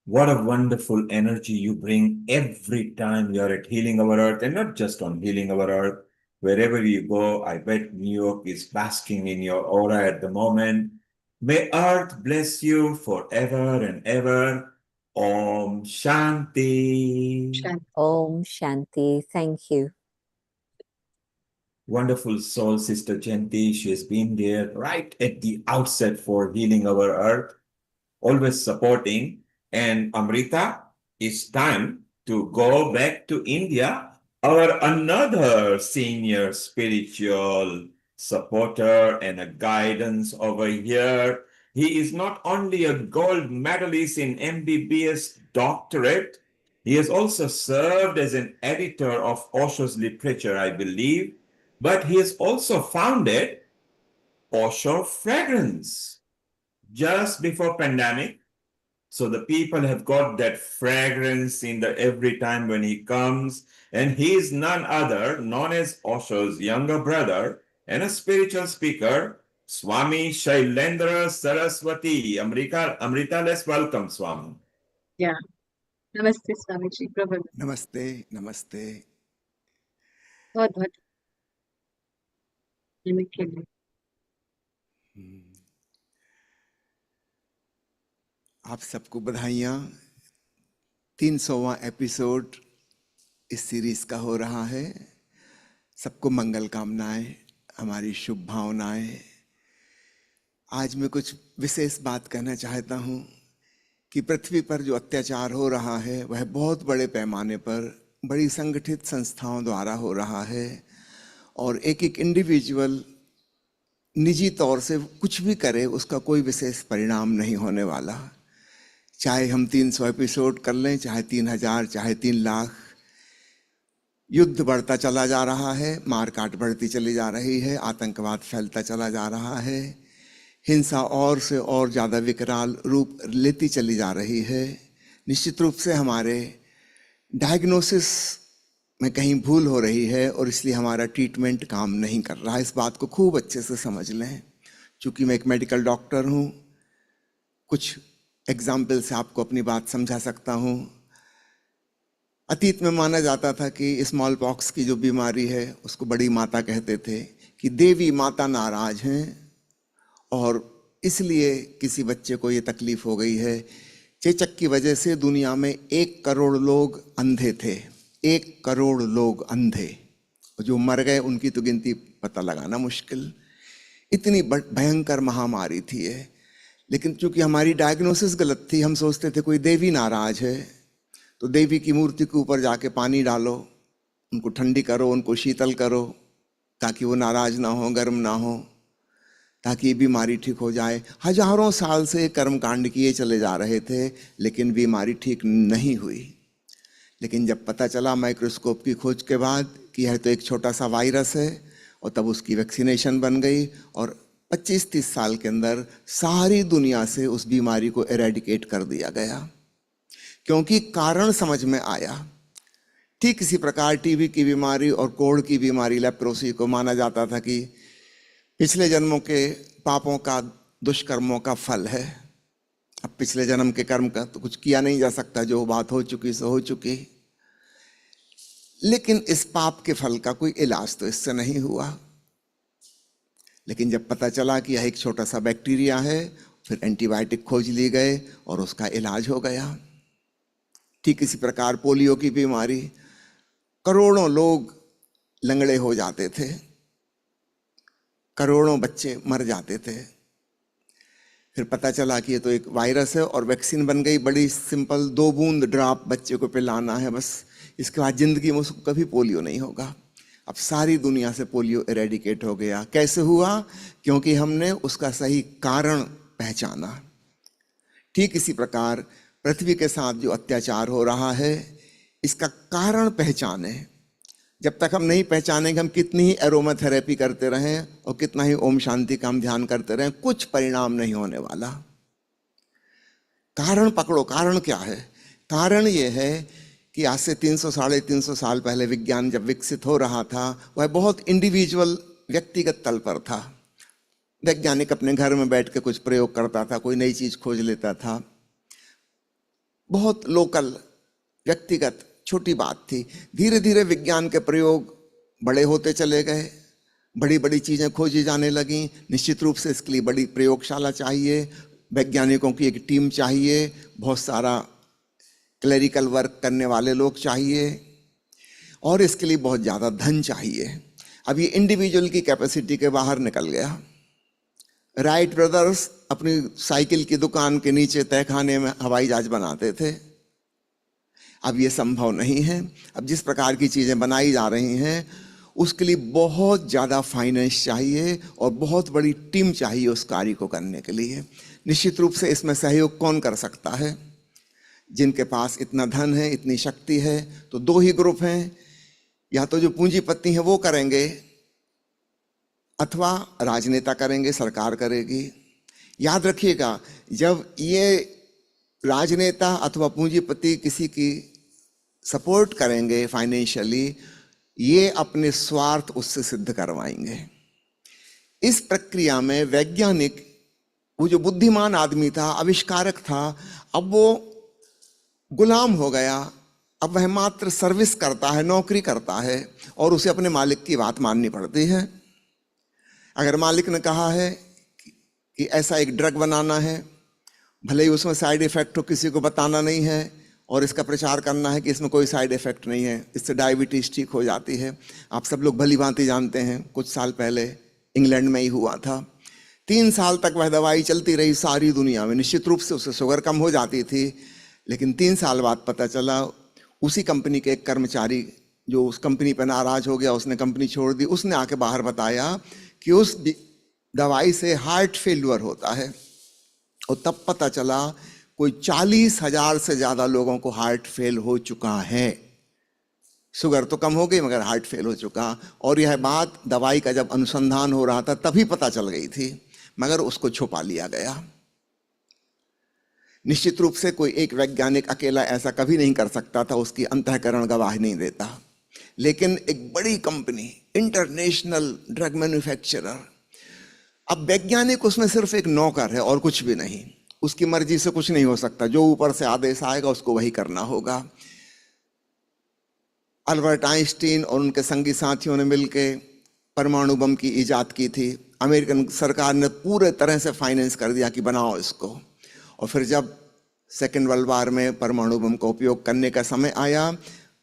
What a wonderful energy you bring every time you're at Healing Our Earth, and not just on Healing Our Earth. Wherever you go, I bet New York is basking in your aura at the moment. May Earth bless you forever and ever. Om Shanti. Om Shanti. Thank you. Wonderful soul, Sister Jayanti. She has been there right at the outset for Healing Our Earth, always supporting. And Amrita, it's time to go back to India. Our another senior spiritual supporter and a guidance over here. He is not only a gold medalist in MBBS doctorate, He has also served as an editor of Osho's literature, I believe, but he has also founded Osho Fragrance just before pandemic. So the people have got that fragrance in the every time when he comes, and he is none other, known as Osho's younger brother and a spiritual speaker, Swami Shailendra Saraswati. Amrita, let's welcome Swami. Yeah. Namaste, Swamiji. Prabhu. नमस्ते नमस्ते बहुत बहुत धन्यवाद के लिए। आप सबको बधाइयाँ 300वां एपिसोड इस सीरीज का हो रहा है। सबको मंगल कामनाएं, हमारी शुभ भावनाएं। आज मैं कुछ विशेष बात कहना चाहता हूँ कि पृथ्वी पर जो अत्याचार हो रहा है वह बहुत बड़े पैमाने पर बड़ी संगठित संस्थाओं द्वारा हो रहा है और एक एक इंडिविजुअल निजी तौर से कुछ भी करे उसका कोई विशेष परिणाम नहीं होने वाला। चाहे हम 300 एपिसोड कर लें, चाहे 3000, चाहे 3 लाख, युद्ध बढ़ता चला जा रहा है, मारकाट बढ़ती चली जा रही है, आतंकवाद फैलता चला जा रहा है, हिंसा और से और ज़्यादा विकराल रूप लेती चली जा रही है। निश्चित रूप से हमारे डायग्नोसिस में कहीं भूल हो रही है और इसलिए हमारा ट्रीटमेंट काम नहीं कर रहा है। इस बात को खूब अच्छे से समझ लें। चूँकि मैं एक मेडिकल डॉक्टर हूँ, कुछ एग्जाम्पल से आपको अपनी बात समझा सकता हूँ। अतीत में माना जाता था कि स्मॉल पॉक्स की जो बीमारी है उसको बड़ी माता कहते थे, कि देवी माता नाराज हैं और इसलिए किसी बच्चे को ये तकलीफ हो गई है। चेचक की वजह से दुनिया में 1 करोड़ लोग अंधे थे, 1 करोड़ लोग अंधे, और जो मर गए उनकी तो गिनती पता लगाना मुश्किल। इतनी भयंकर महामारी थी ये। लेकिन चूंकि हमारी डायग्नोसिस गलत थी, हम सोचते थे कोई देवी नाराज है तो देवी की मूर्ति के ऊपर जाके पानी डालो, उनको ठंडी करो, उनको शीतल करो ताकि वो नाराज ना हो, गर्म ना हो, ताकि ये बीमारी ठीक हो जाए। हजारों साल से कर्मकांड किए चले जा रहे थे लेकिन बीमारी ठीक नहीं हुई। लेकिन जब पता चला माइक्रोस्कोप की खोज के बाद कि यह तो एक छोटा सा वायरस है, और तब उसकी वैक्सीनेशन बन गई और 25-30 साल के अंदर सारी दुनिया से उस बीमारी को एरेडिकेट कर दिया गया, क्योंकि कारण समझ में आया। ठीक इसी प्रकार टीबी की बीमारी और कोढ़ की बीमारी, लेप्रोसी को माना जाता था कि पिछले जन्मों के पापों का, दुष्कर्मों का फल है। अब पिछले जन्म के कर्म का तो कुछ किया नहीं जा सकता, जो बात हो चुकी सो हो चुकी। लेकिन इस पाप के फल का कोई इलाज तो इससे नहीं हुआ। लेकिन जब पता चला कि यह एक छोटा सा बैक्टीरिया है, फिर एंटीबायोटिक खोज लिए गए और उसका इलाज हो गया। ठीक इसी प्रकार पोलियो की बीमारी, करोड़ों लोग लंगड़े हो जाते थे, करोड़ों बच्चे मर जाते थे। फिर पता चला कि ये तो एक वायरस है और वैक्सीन बन गई, बड़ी सिंपल, 2 बूंद ड्रॉप बच्चे को पिलाना है बस, इसके बाद जिंदगी में उसको कभी पोलियो नहीं होगा। अब सारी दुनिया से पोलियो एरेडिकेट हो गया। कैसे हुआ? क्योंकि हमने उसका सही कारण पहचाना। ठीक इसी प्रकार पृथ्वी के साथ जो अत्याचार हो रहा है, इसका कारण पहचाने। जब तक हम नहीं पहचानेंगे, हम कितनी ही एरोमा थेरेपी करते रहें और कितना ही ओम शांति का हम ध्यान करते रहें, कुछ परिणाम नहीं होने वाला। कारण पकड़ो। कारण क्या है? कारण ये है कि आज से 300-350 साल पहले विज्ञान जब विकसित हो रहा था, वह बहुत इंडिविजुअल, व्यक्तिगत तल पर था। वैज्ञानिक अपने घर में बैठ के कुछ प्रयोग करता था, कोई नई चीज खोज लेता था, बहुत लोकल, व्यक्तिगत, छोटी बात थी। धीरे धीरे विज्ञान के प्रयोग बड़े होते चले गए, बड़ी बड़ी चीजें खोजी जाने लगी। निश्चित रूप से इसके लिए बड़ी प्रयोगशाला चाहिए, वैज्ञानिकों की एक टीम चाहिए, बहुत सारा क्लरिकल वर्क करने वाले लोग चाहिए, और इसके लिए बहुत ज़्यादा धन चाहिए। अब ये इंडिविजुअल की कैपेसिटी के बाहर निकल गया। राइट ब्रदर्स अपनी साइकिल की दुकान के नीचे तहखाने में हवाई जहाज बनाते थे। अब ये संभव नहीं है। अब जिस प्रकार की चीज़ें बनाई जा रही हैं उसके लिए बहुत ज़्यादा फाइनेंस चाहिए और बहुत बड़ी टीम चाहिए उस कार्य को करने के लिए। निश्चित रूप से इसमें सहयोग कौन कर सकता है? जिनके पास इतना धन है, इतनी शक्ति है, तो दो ही ग्रुप हैं, या तो जो पूंजीपति हैं वो करेंगे अथवा राजनेता करेंगे, सरकार करेगी। याद रखिएगा, जब ये राजनेता अथवा पूंजीपति किसी की सपोर्ट करेंगे फाइनेंशियली, ये अपने स्वार्थ उससे सिद्ध करवाएंगे। इस प्रक्रिया में वैज्ञानिक, वो जो बुद्धिमान आदमी था, आविष्कारक था, अब वो गुलाम हो गया। अब वह मात्र सर्विस करता है, नौकरी करता है, और उसे अपने मालिक की बात माननी पड़ती है। अगर मालिक ने कहा है कि ऐसा एक ड्रग बनाना है, भले ही उसमें साइड इफेक्ट हो, किसी को बताना नहीं है, और इसका प्रचार करना है कि इसमें कोई साइड इफेक्ट नहीं है, इससे डायबिटीज ठीक हो जाती है। आप सब लोग भली भांति जानते हैं, कुछ साल पहले इंग्लैंड में ही हुआ था। 3 साल तक वह दवाई चलती रही सारी दुनिया में। निश्चित रूप से उससे शुगर कम हो जाती थी, लेकिन 3 साल बाद पता चला उसी कंपनी के एक कर्मचारी जो उस कंपनी पर नाराज हो गया, उसने कंपनी छोड़ दी। उसने आके बाहर बताया कि उस दवाई से हार्ट फेल्यूर होता है, और तब पता चला कोई 40,000 से ज्यादा लोगों को हार्ट फेल हो चुका है। शुगर तो कम हो गई मगर हार्ट फेल हो चुका। और यह बात दवाई का जब अनुसंधान हो रहा था तभी पता चल गई थी, मगर उसको छुपा लिया गया। निश्चित रूप से कोई एक वैज्ञानिक अकेला ऐसा कभी नहीं कर सकता था, उसकी अंतःकरण गवाही नहीं देता। लेकिन एक बड़ी कंपनी, इंटरनेशनल ड्रग मैन्युफैक्चरर, अब वैज्ञानिक उसमें सिर्फ एक नौकर है और कुछ भी नहीं। उसकी मर्जी से कुछ नहीं हो सकता, जो ऊपर से आदेश आएगा उसको वही करना होगा। अल्बर्ट आइंस्टीन और उनके संगी साथियों ने मिलकर परमाणु बम की इजाद की थी। अमेरिकन सरकार ने पूरे तरह से फाइनेंस कर दिया कि बनाओ इसको। और फिर जब सेकेंड वर्ल्ड वॉर में परमाणु बम का उपयोग करने का समय आया,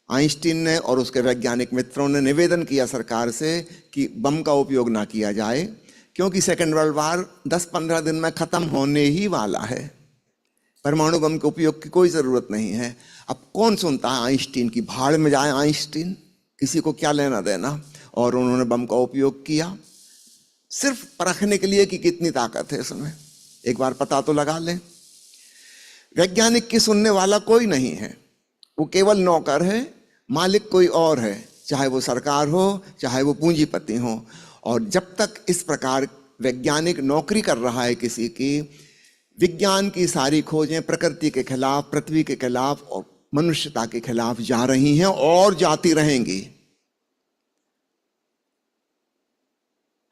आइंस्टीन ने और उसके वैज्ञानिक मित्रों ने निवेदन किया सरकार से कि बम का उपयोग ना किया जाए, क्योंकि सेकेंड वर्ल्ड वॉर 10-15 दिन में खत्म होने ही वाला है। परमाणु बम के उपयोग की कोई जरूरत नहीं है। अब कौन सुनता है आइंस्टीन की? भाड़ में जाए आइंस्टीन, किसी को क्या लेना देना। और उन्होंने बम का उपयोग किया सिर्फ परखने के लिए कि कितनी ताकत है इसमें। एक बार पता तो लगा लें। वैज्ञानिक की सुनने वाला कोई नहीं है, वो केवल नौकर है, मालिक कोई और है, चाहे वो सरकार हो चाहे वो पूंजीपति हो। और जब तक इस प्रकार वैज्ञानिक नौकरी कर रहा है किसी की, विज्ञान की सारी खोजें प्रकृति के खिलाफ, पृथ्वी के खिलाफ और मनुष्यता के खिलाफ जा रही हैं और जाती रहेंगी।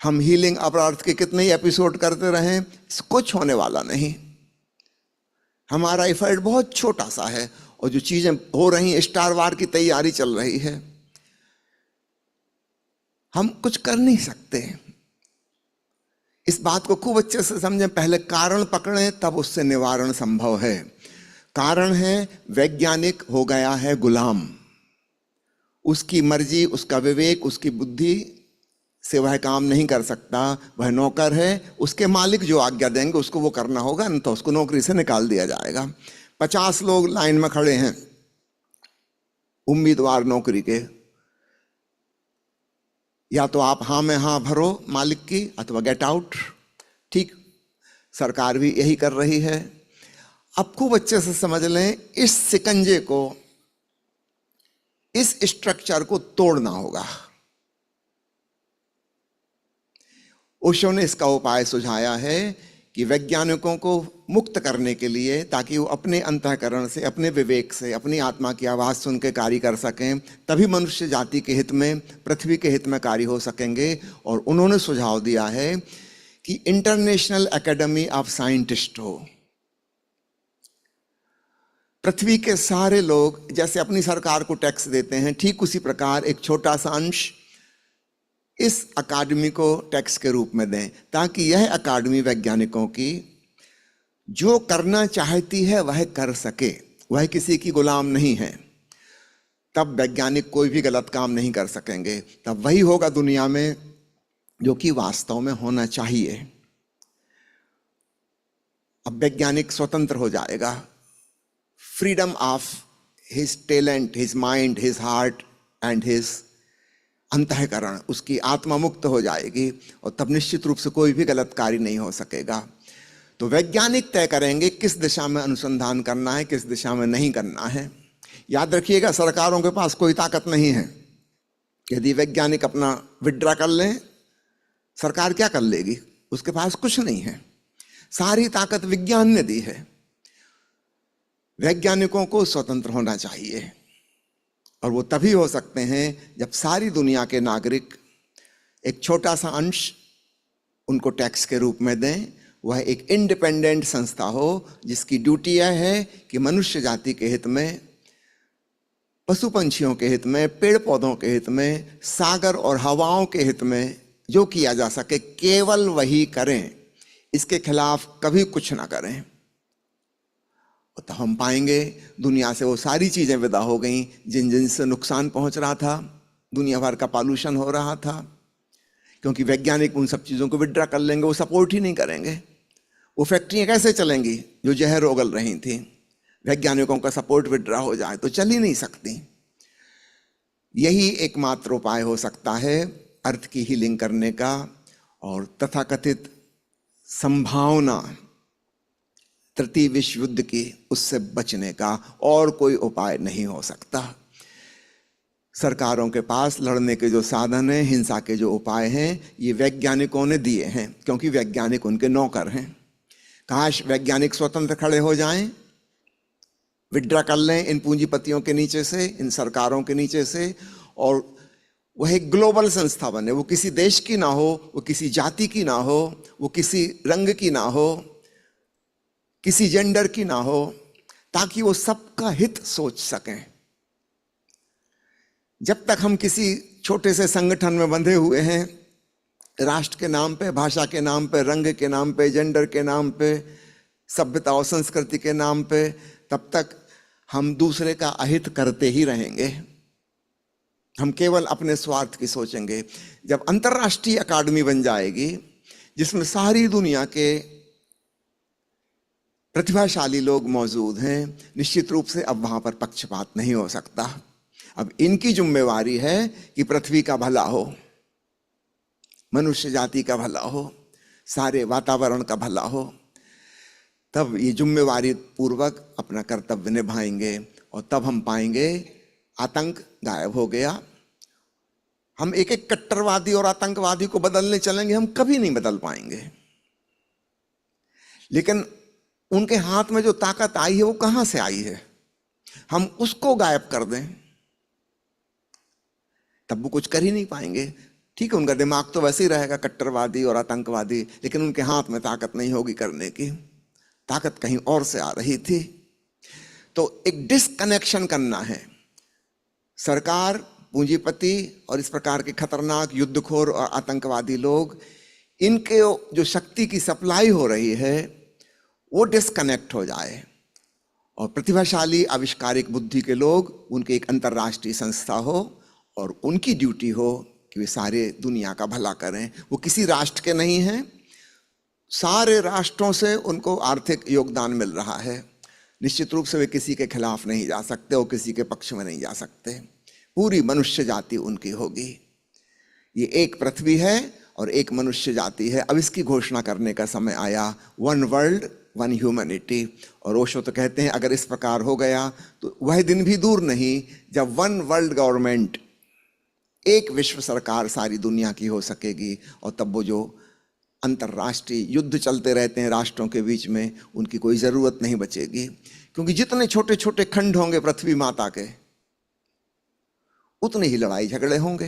हम हीलिंग अवर अर्थ के कितने ही एपिसोड करते रहें, कुछ होने वाला नहीं। हमारा एफर्ट बहुत छोटा सा है, और जो चीजें हो रही, स्टार वार की तैयारी चल रही है, हम कुछ कर नहीं सकते। इस बात को खूब अच्छे से समझें। पहले कारण पकड़ें, तब उससे निवारण संभव है। कारण है वैज्ञानिक हो गया है गुलाम। उसकी मर्जी, उसका विवेक, उसकी बुद्धि से वह काम नहीं कर सकता। वह नौकर है, उसके मालिक जो आज्ञा देंगे उसको वो करना होगा, नहीं तो उसको नौकरी से निकाल दिया जाएगा। 50 लोग लाइन में खड़े हैं उम्मीदवार नौकरी के, या तो आप हाँ में हाँ भरो मालिक की, अथवा गेट आउट। ठीक, सरकार भी यही कर रही है। अब खूब अच्छे से समझ लें, इस सिकंजे को, इस स्ट्रक्चर को तोड़ना होगा। ओशो ने इसका उपाय सुझाया है कि वैज्ञानिकों को मुक्त करने के लिए, ताकि वो अपने अंतःकरण से, अपने विवेक से, अपनी आत्मा की आवाज़ सुन के कार्य कर सकें, तभी मनुष्य जाति के हित में, पृथ्वी के हित में कार्य हो सकेंगे। और उन्होंने सुझाव दिया है कि इंटरनेशनल एकेडमी ऑफ साइंटिस्ट हो। पृथ्वी के सारे लोग जैसे अपनी सरकार को टैक्स देते हैं, ठीक उसी प्रकार एक छोटा सा अंश इस अकादमी को टैक्स के रूप में दें, ताकि यह अकादमी वैज्ञानिकों की जो करना चाहती है वह कर सके, वह किसी की गुलाम नहीं है। तब वैज्ञानिक कोई भी गलत काम नहीं कर सकेंगे। तब वही होगा दुनिया में जो कि वास्तव में होना चाहिए। अब वैज्ञानिक स्वतंत्र हो जाएगा। Freedom of his talent, his mind, his heart and his अंतःकरण, उसकी आत्मा मुक्त हो जाएगी, और तब निश्चित रूप से कोई भी गलत कार्य नहीं हो सकेगा। तो वैज्ञानिक तय करेंगे किस दिशा में अनुसंधान करना है, किस दिशा में नहीं करना है। याद रखिएगा, सरकारों के पास कोई ताकत नहीं है। यदि वैज्ञानिक अपना विड्रा कर लें, सरकार क्या कर लेगी? उसके पास कुछ नहीं है। सारी ताकत विज्ञान ने दी है। वैज्ञानिकों को स्वतंत्र होना चाहिए, और वो तभी हो सकते हैं जब सारी दुनिया के नागरिक एक छोटा सा अंश उनको टैक्स के रूप में दें। वह एक इंडिपेंडेंट संस्था हो जिसकी ड्यूटी यह है कि मनुष्य जाति के हित में, पशु पंछियों के हित में, पेड़ पौधों के हित में, सागर और हवाओं के हित में जो किया जा सके केवल वही करें, इसके खिलाफ कभी कुछ ना करें। तो हम पाएंगे दुनिया से वो सारी चीजें विदा हो गई जिन जिन से नुकसान पहुंच रहा था, दुनिया भर का पॉल्यूशन हो रहा था, क्योंकि वैज्ञानिक उन सब चीजों को विड्रा कर लेंगे, वो सपोर्ट ही नहीं करेंगे। वो फैक्ट्रियां कैसे चलेंगी जो जहर उगल रही थी? वैज्ञानिकों का सपोर्ट विड्रा हो जाए तो चल ही नहीं सकती। यही एकमात्र उपाय हो सकता है अर्थ की हीलिंग करने का और तथाकथित संभावना तृतीय विश्व युद्ध की उससे बचने का और कोई उपाय नहीं हो सकता। सरकारों के पास लड़ने के जो साधन हैं, हिंसा के जो उपाय हैं, ये वैज्ञानिकों ने दिए हैं, क्योंकि वैज्ञानिक उनके नौकर हैं। काश वैज्ञानिक स्वतंत्र खड़े हो जाएं, विड्रा कर लें इन पूंजीपतियों के नीचे से, इन सरकारों के नीचे से, और वह एक ग्लोबल संस्था बने। वो किसी देश की ना हो, वो किसी जाति की ना हो, वो किसी रंग की ना हो, किसी जेंडर की ना हो, ताकि वो सबका हित सोच सकें। जब तक हम किसी छोटे से संगठन में बंधे हुए हैं, राष्ट्र के नाम पे, भाषा के नाम पे, रंग के नाम पे, जेंडर के नाम पे, सभ्यता और संस्कृति के नाम पे, तब तक हम दूसरे का अहित करते ही रहेंगे। हम केवल अपने स्वार्थ की सोचेंगे। जब अंतर्राष्ट्रीय अकादमी बन जाएगी जिसमें सारी दुनिया के प्रतिभाशाली लोग मौजूद हैं, निश्चित रूप से अब वहां पर पक्षपात नहीं हो सकता। अब इनकी जिम्मेवारी है कि पृथ्वी का भला हो, मनुष्य जाति का भला हो, सारे वातावरण का भला हो। तब ये जिम्मेवारी पूर्वक अपना कर्तव्य निभाएंगे, और तब हम पाएंगे आतंक गायब हो गया। हम एक एक कट्टरवादी और आतंकवादी को बदलने चलेंगे, हम कभी नहीं बदल पाएंगे। लेकिन उनके हाथ में जो ताकत आई है वो कहां से आई है? हम उसको गायब कर दें तब वो कुछ कर ही नहीं पाएंगे। ठीक है, उनका दिमाग तो वैसे ही रहेगा कट्टरवादी और आतंकवादी, लेकिन उनके हाथ में ताकत नहीं होगी करने की। ताकत कहीं और से आ रही थी। तो एक डिस्कनेक्शन करना है। सरकार, पूंजीपति और इस प्रकार के खतरनाक युद्धखोर और आतंकवादी लोग, इनके जो शक्ति की सप्लाई हो रही है वो डिस्कनेक्ट हो जाए, और प्रतिभाशाली आविष्कारिक बुद्धि के लोग, उनकी एक अंतर्राष्ट्रीय संस्था हो और उनकी ड्यूटी हो कि वे सारे दुनिया का भला करें। वो किसी राष्ट्र के नहीं हैं, सारे राष्ट्रों से उनको आर्थिक योगदान मिल रहा है। निश्चित रूप से वे किसी के खिलाफ नहीं जा सकते और किसी के पक्ष में नहीं जा सकते। पूरी मनुष्य जाति उनकी होगी। ये एक पृथ्वी है और एक मनुष्य जाति है। अब इसकी घोषणा करने का समय आया। One world, one humanity. और ओशो तो कहते हैं अगर इस प्रकार हो गया तो वह दिन भी दूर नहीं जब वन वर्ल्ड गवर्नमेंट, एक विश्व सरकार सारी दुनिया की हो सकेगी, और तब वो जो अंतर्राष्ट्रीय युद्ध चलते रहते हैं राष्ट्रों के बीच में, उनकी कोई ज़रूरत नहीं बचेगी। क्योंकि जितने छोटे छोटे खंड होंगे पृथ्वी माता के, उतने ही लड़ाई झगड़े होंगे।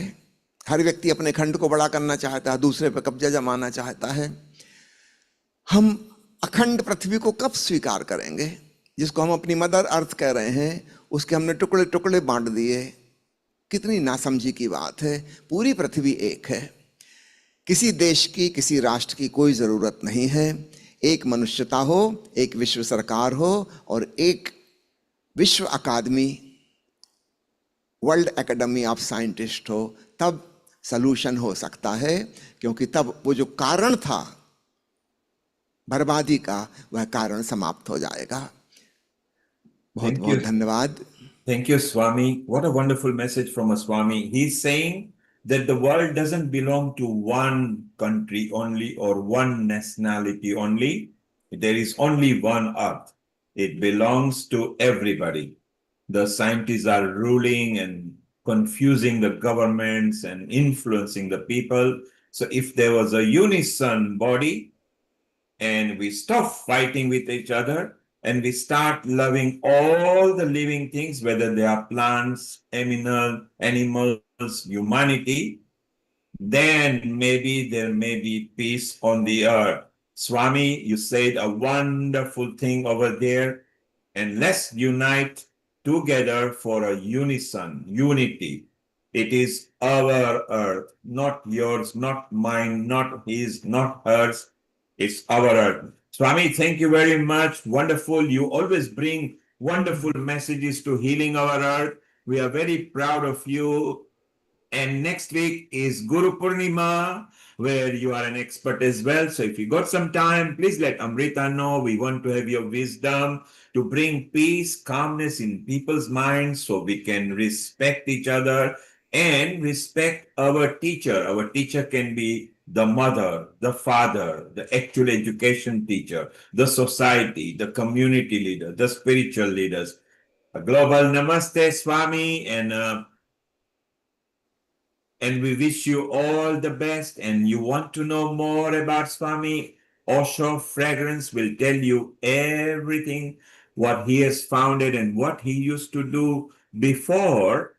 हर व्यक्ति अपने खंड को बड़ा करना चाहता है, दूसरे पर कब्जा जमाना चाहता है। हम अखंड पृथ्वी को कब स्वीकार करेंगे? जिसको हम अपनी मदर अर्थ कह रहे हैं, उसके हमने टुकड़े टुकड़े बांट दिए। कितनी नासमझी की बात है। पूरी पृथ्वी एक है। किसी देश की, किसी राष्ट्र की कोई जरूरत नहीं है। एक मनुष्यता हो, एक विश्व सरकार हो और एक विश्व अकादमी, वर्ल्ड एकेडमी ऑफ साइंटिस्ट हो, तब सलूशन हो सकता है। क्योंकि तब वो जो कारण था बर्बादी का, वह कारण समाप्त हो जाएगा। बहुत बहुत धन्यवाद। Thank you, Swami. What a wonderful message from a Swami. He's saying that the world doesn't belong to one country only or one nationality only. There is only one Earth. It belongs to everybody. The scientists are ruling and confusing the governments and influencing the people. So if there was a unison body and we stop fighting with each other and we start loving all the living things, whether they are plants, animals, humanity, then maybe there may be peace on the earth. Swami, you said a wonderful thing over there, and let's unite together for a unity. It is our earth, not yours, not mine, not his, not hers. It's our earth. Swami, thank you very much. Wonderful. You always bring wonderful messages to healing our earth. We are very proud of you. And next week is Guru Purnima, where you are an expert as well. So if you got some time, please let Amrita know. We want to have your wisdom to bring peace, calmness in people's minds so we can respect each other and respect our teacher. Our teacher can be the mother, the father, the actual education teacher, the society, the community leader, the spiritual leaders. A global namaste, Swami, and we wish you all the best. And you want to know more about Swami, Osho Fragrance will tell you everything, what he has founded and what he used to do before,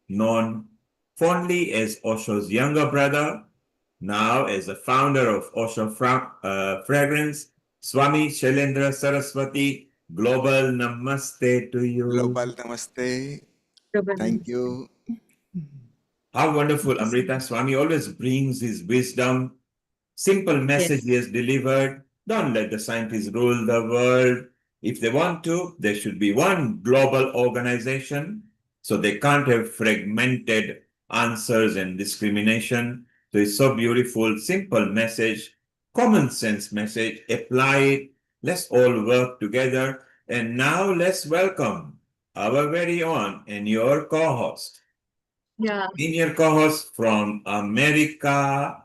known fondly as Osho's younger brother, now as the founder of Osho Fragrance, Swami Shailendra Saraswati. Global Namaste to you. Global Namaste. Thank you. How wonderful, Amrita. Swami always brings his wisdom, simple message he has delivered. Don't let the scientists rule the world. If they want to, there should be one global organization. So they can't have fragmented answers and discrimination. So it's so beautiful, simple message, common sense message. Apply it. Let's all work together. And now let's welcome our very own and your co-host. Yeah. Senior co-host from America,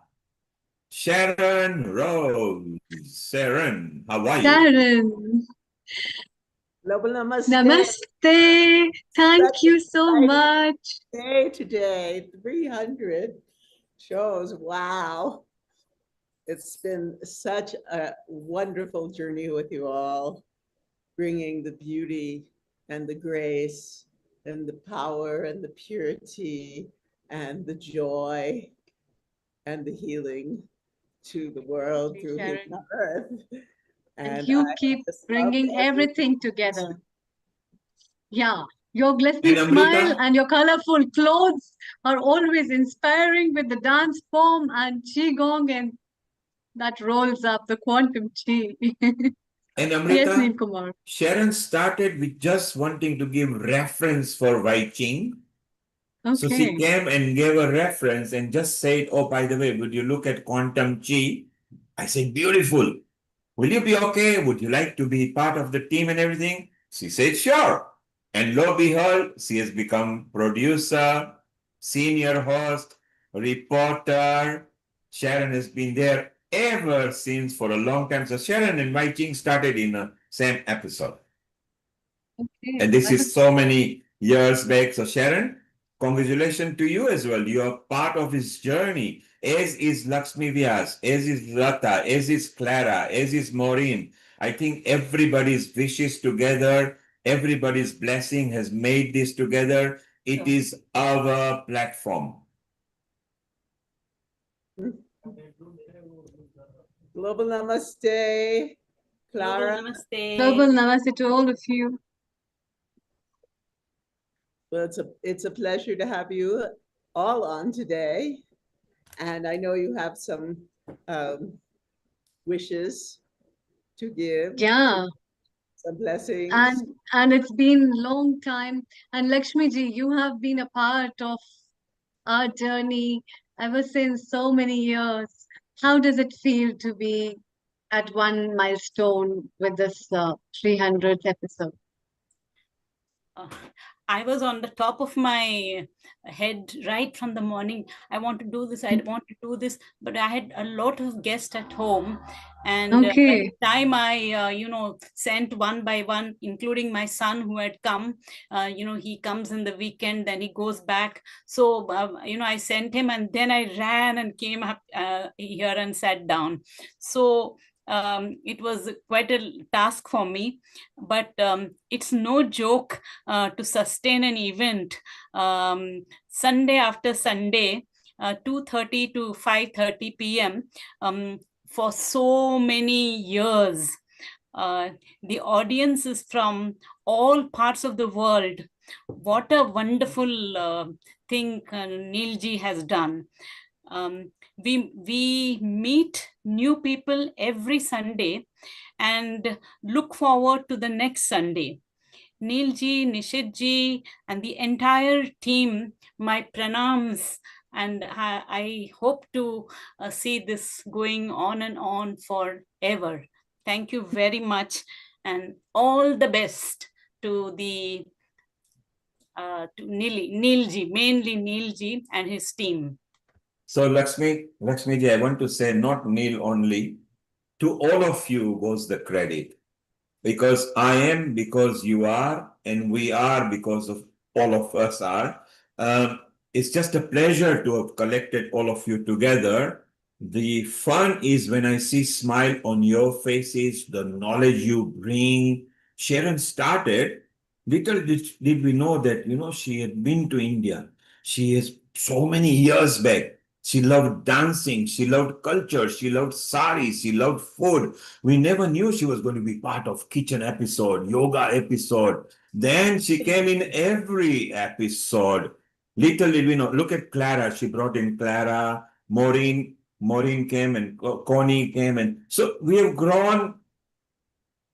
Sharon Rose. Sharon, how are you? Sharon, Global Namaste. namaste. Thank Such you an so exciting much. day today. 300 shows. Wow. It's been such a wonderful journey with you all, bringing the beauty and the grace and the power and the purity and the joy and the healing to the world through Healing Sharon. the Earth. And you keep just love bringing everything together. Yeah, your And glistening smile Amrita, and your colorful clothes are always inspiring with the dance form and qigong, and that rolls up the quantum chi. and Yes, Amrita, Neil Kumar. Sharon started with just wanting to give reference for Wai Ching. So she Okay. came and gave a reference and just said, oh, by the way, would you look at quantum chi? I said, beautiful. Will you be okay? Would you like to be part of the team and everything? She said, sure. And lo and behold, she has become producer, senior host, reporter. Sharon has been there ever since for a long time. So Sharon and Wai Ching started in the same episode. Okay. And this is so many years back. So Sharon, congratulations to you as well. You are part of his journey, as is Lakshmi Vyas, as is Lata, as is Clara, as is Maureen. I think everybody's wishes together, everybody's blessing has made this together. It is our platform. Global Namaste, Clara. Global namaste to all of you. Well, it's a pleasure to have you all on today. And I know you have some wishes to give. Yeah. Some blessings. And it's been a long time. And Lakshmi ji, you have been a part of our journey ever since so many years. How does it feel to be at one milestone with this 300th episode? I was on the top of my head right from the morning. I want to do this, I want to do this, but I had a lot of guests at home. And by Okay. the time I, sent one by one, including my son who had come, he comes in the weekend, then he goes back. So, I sent him, and then I ran and came up here and sat down. So it was quite a task for me, but it's no joke to sustain an event Sunday after Sunday, 2:30 to 5:30 p.m. For so many years. The audience is from all parts of the world. What a wonderful thing Neilji has done. We meet new people every Sunday and look forward to the next Sunday. Neilji, Nishitji, and the entire team, my pranams, and I hope to see this going on and on forever. Thank you very much, and all the best to the to Neilji, mainly Neilji and his team. So Lakshmi, I want to say not Neil only. To all of you goes the credit. Because I am, because you are, and we are because of all of us are. It's just a pleasure to have collected all of you together. The fun is when I see smile on your faces, the knowledge you bring. Sharon started, little did we know that, she had been to India. She has so many years back. She loved dancing, she loved culture, she loved saris, she loved food. We never knew she was going to be part of kitchen episode, yoga episode. Then she came in every episode. Little did we know. Look at Clara. She brought in Clara, Maureen came, and Connie came. And so we have grown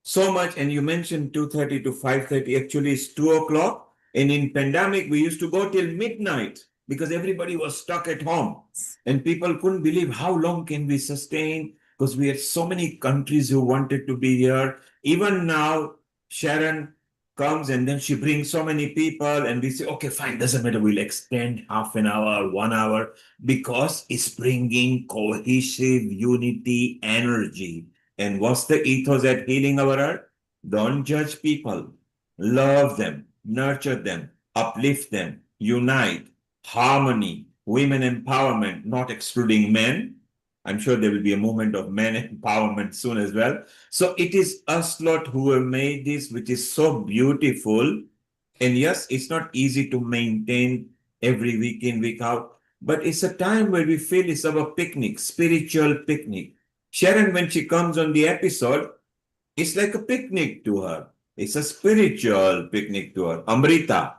so much. And you mentioned 2:30 to 5:30. Actually, it's 2 o'clock. And in pandemic, we used to go till midnight because everybody was stuck at home. And people couldn't believe how long can we sustain, because we had so many countries who wanted to be here. Even now, Sharon comes and then she brings so many people and we say, okay, fine, doesn't matter, we'll extend half an hour, 1 hour, because it's bringing cohesive unity energy. And what's the ethos at Healing Our Earth? Don't judge people. Love them, nurture them, uplift them, unite, harmony, women empowerment, not excluding men. I'm sure there will be a movement of men empowerment soon as well. So it is us lot who have made this, which is so beautiful. And yes, it's not easy to maintain every week in, week out, but it's a time where we feel it's our picnic, spiritual picnic. Sharon, when she comes on the episode, it's like a picnic to her. It's a spiritual picnic to her. Amrita,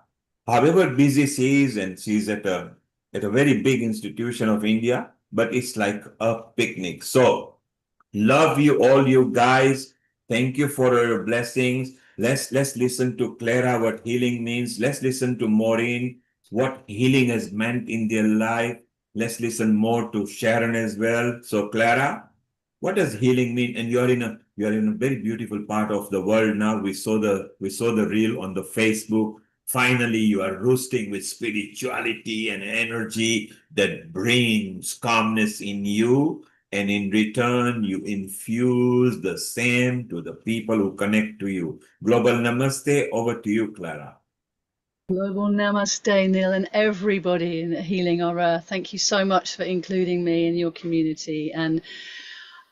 however busy she is, and she's at a very big institution of India, but it's like a picnic. So love you all, you guys. Thank you for your blessings. Let's listen to Clara, what healing means. Let's listen to Maureen, what healing has meant in their life. Let's listen more to Sharon as well. So Clara, what does healing mean? And you're in a very beautiful part of the world now. We saw the reel on the Facebook. Finally, you are roosting with spirituality and energy that brings calmness in you. And in return, you infuse the same to the people who connect to you. Global Namaste. Over to you, Clara. Global Namaste, Neil, and everybody in Healing Our Earth. Thank you so much for including me in your community. And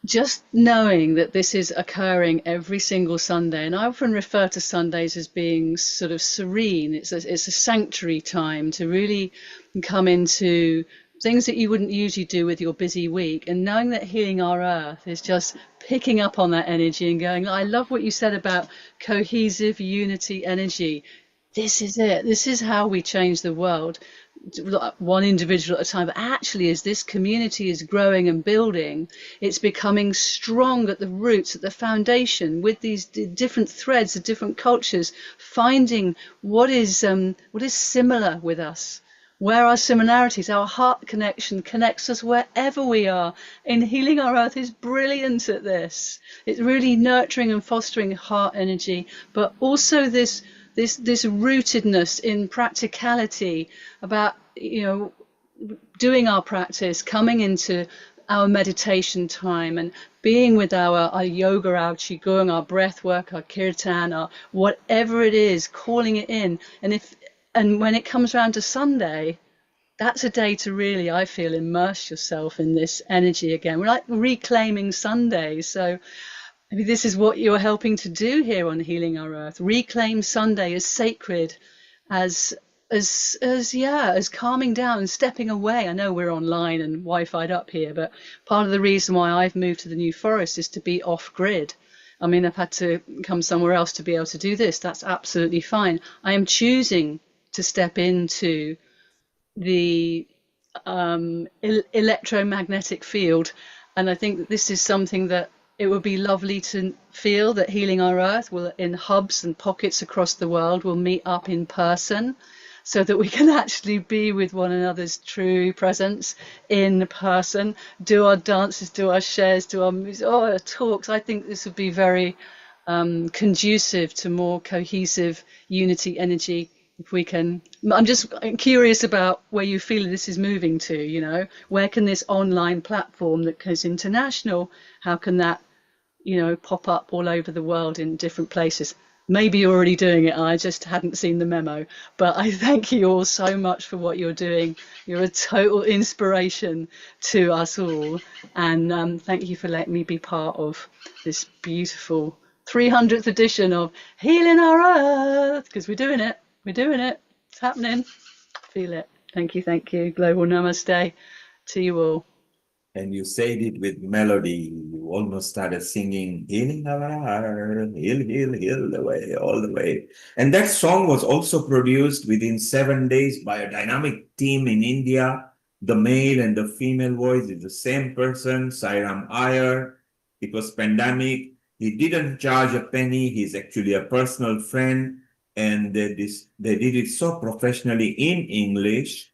just knowing that this is occurring every single Sunday, and I often refer to Sundays as being sort of serene. It's a sanctuary time to really come into things that you wouldn't usually do with your busy week, and knowing that Healing Our Earth is just picking up on that energy and going, I love what you said about cohesive unity energy. This is it. This is how we change the world, one individual at a time. But actually, as this community is growing and building, it's becoming strong at the roots, at the foundation, with these different threads of different cultures, finding what is similar with us. Where our similarities, our heart connection connects us wherever we are. And Healing Our Earth is brilliant at this. It's really nurturing and fostering heart energy, but also this this rootedness in practicality about, doing our practice, coming into our meditation time and being with our yoga, our qigong, our breath work, our kirtan, our whatever it is, calling it in. And when it comes around to Sunday, that's a day to really, I feel, immerse yourself in this energy again. We're like reclaiming Sunday. So maybe this is what you're helping to do here on Healing Our Earth. Reclaim Sunday as sacred, as calming down and stepping away. I know we're online and Wi-Fi'd up here, but part of the reason why I've moved to the New Forest is to be off grid. I mean, I've had to come somewhere else to be able to do this. That's absolutely fine. I am choosing to step into the electromagnetic field, and I think that this is something that it would be lovely to feel that Healing Our Earth will, in hubs and pockets across the world, will meet up in person, so that we can actually be with one another's true presence in person, do our dances, do our shares, do our music, our talks. I think this would be very conducive to more cohesive unity energy. If we can, I'm just curious about where you feel this is moving to, where can this online platform that goes international, how can that, pop up all over the world in different places? Maybe you're already doing it, I just hadn't seen the memo, but I thank you all so much for what you're doing. You're a total inspiration to us all, and thank you for letting me be part of this beautiful 300th edition of Healing Our Earth, because we're doing it. It's happening. Feel it. Thank you. Global namaste to you all. And you said it with melody. You almost started singing, healing our heart, heal, heal the way, all the way. And that song was also produced within 7 days by a dynamic team in India. The male and the female voice is the same person, Sairam Iyer. It was pandemic. He didn't charge a penny. He's actually a personal friend. And they did it so professionally in English.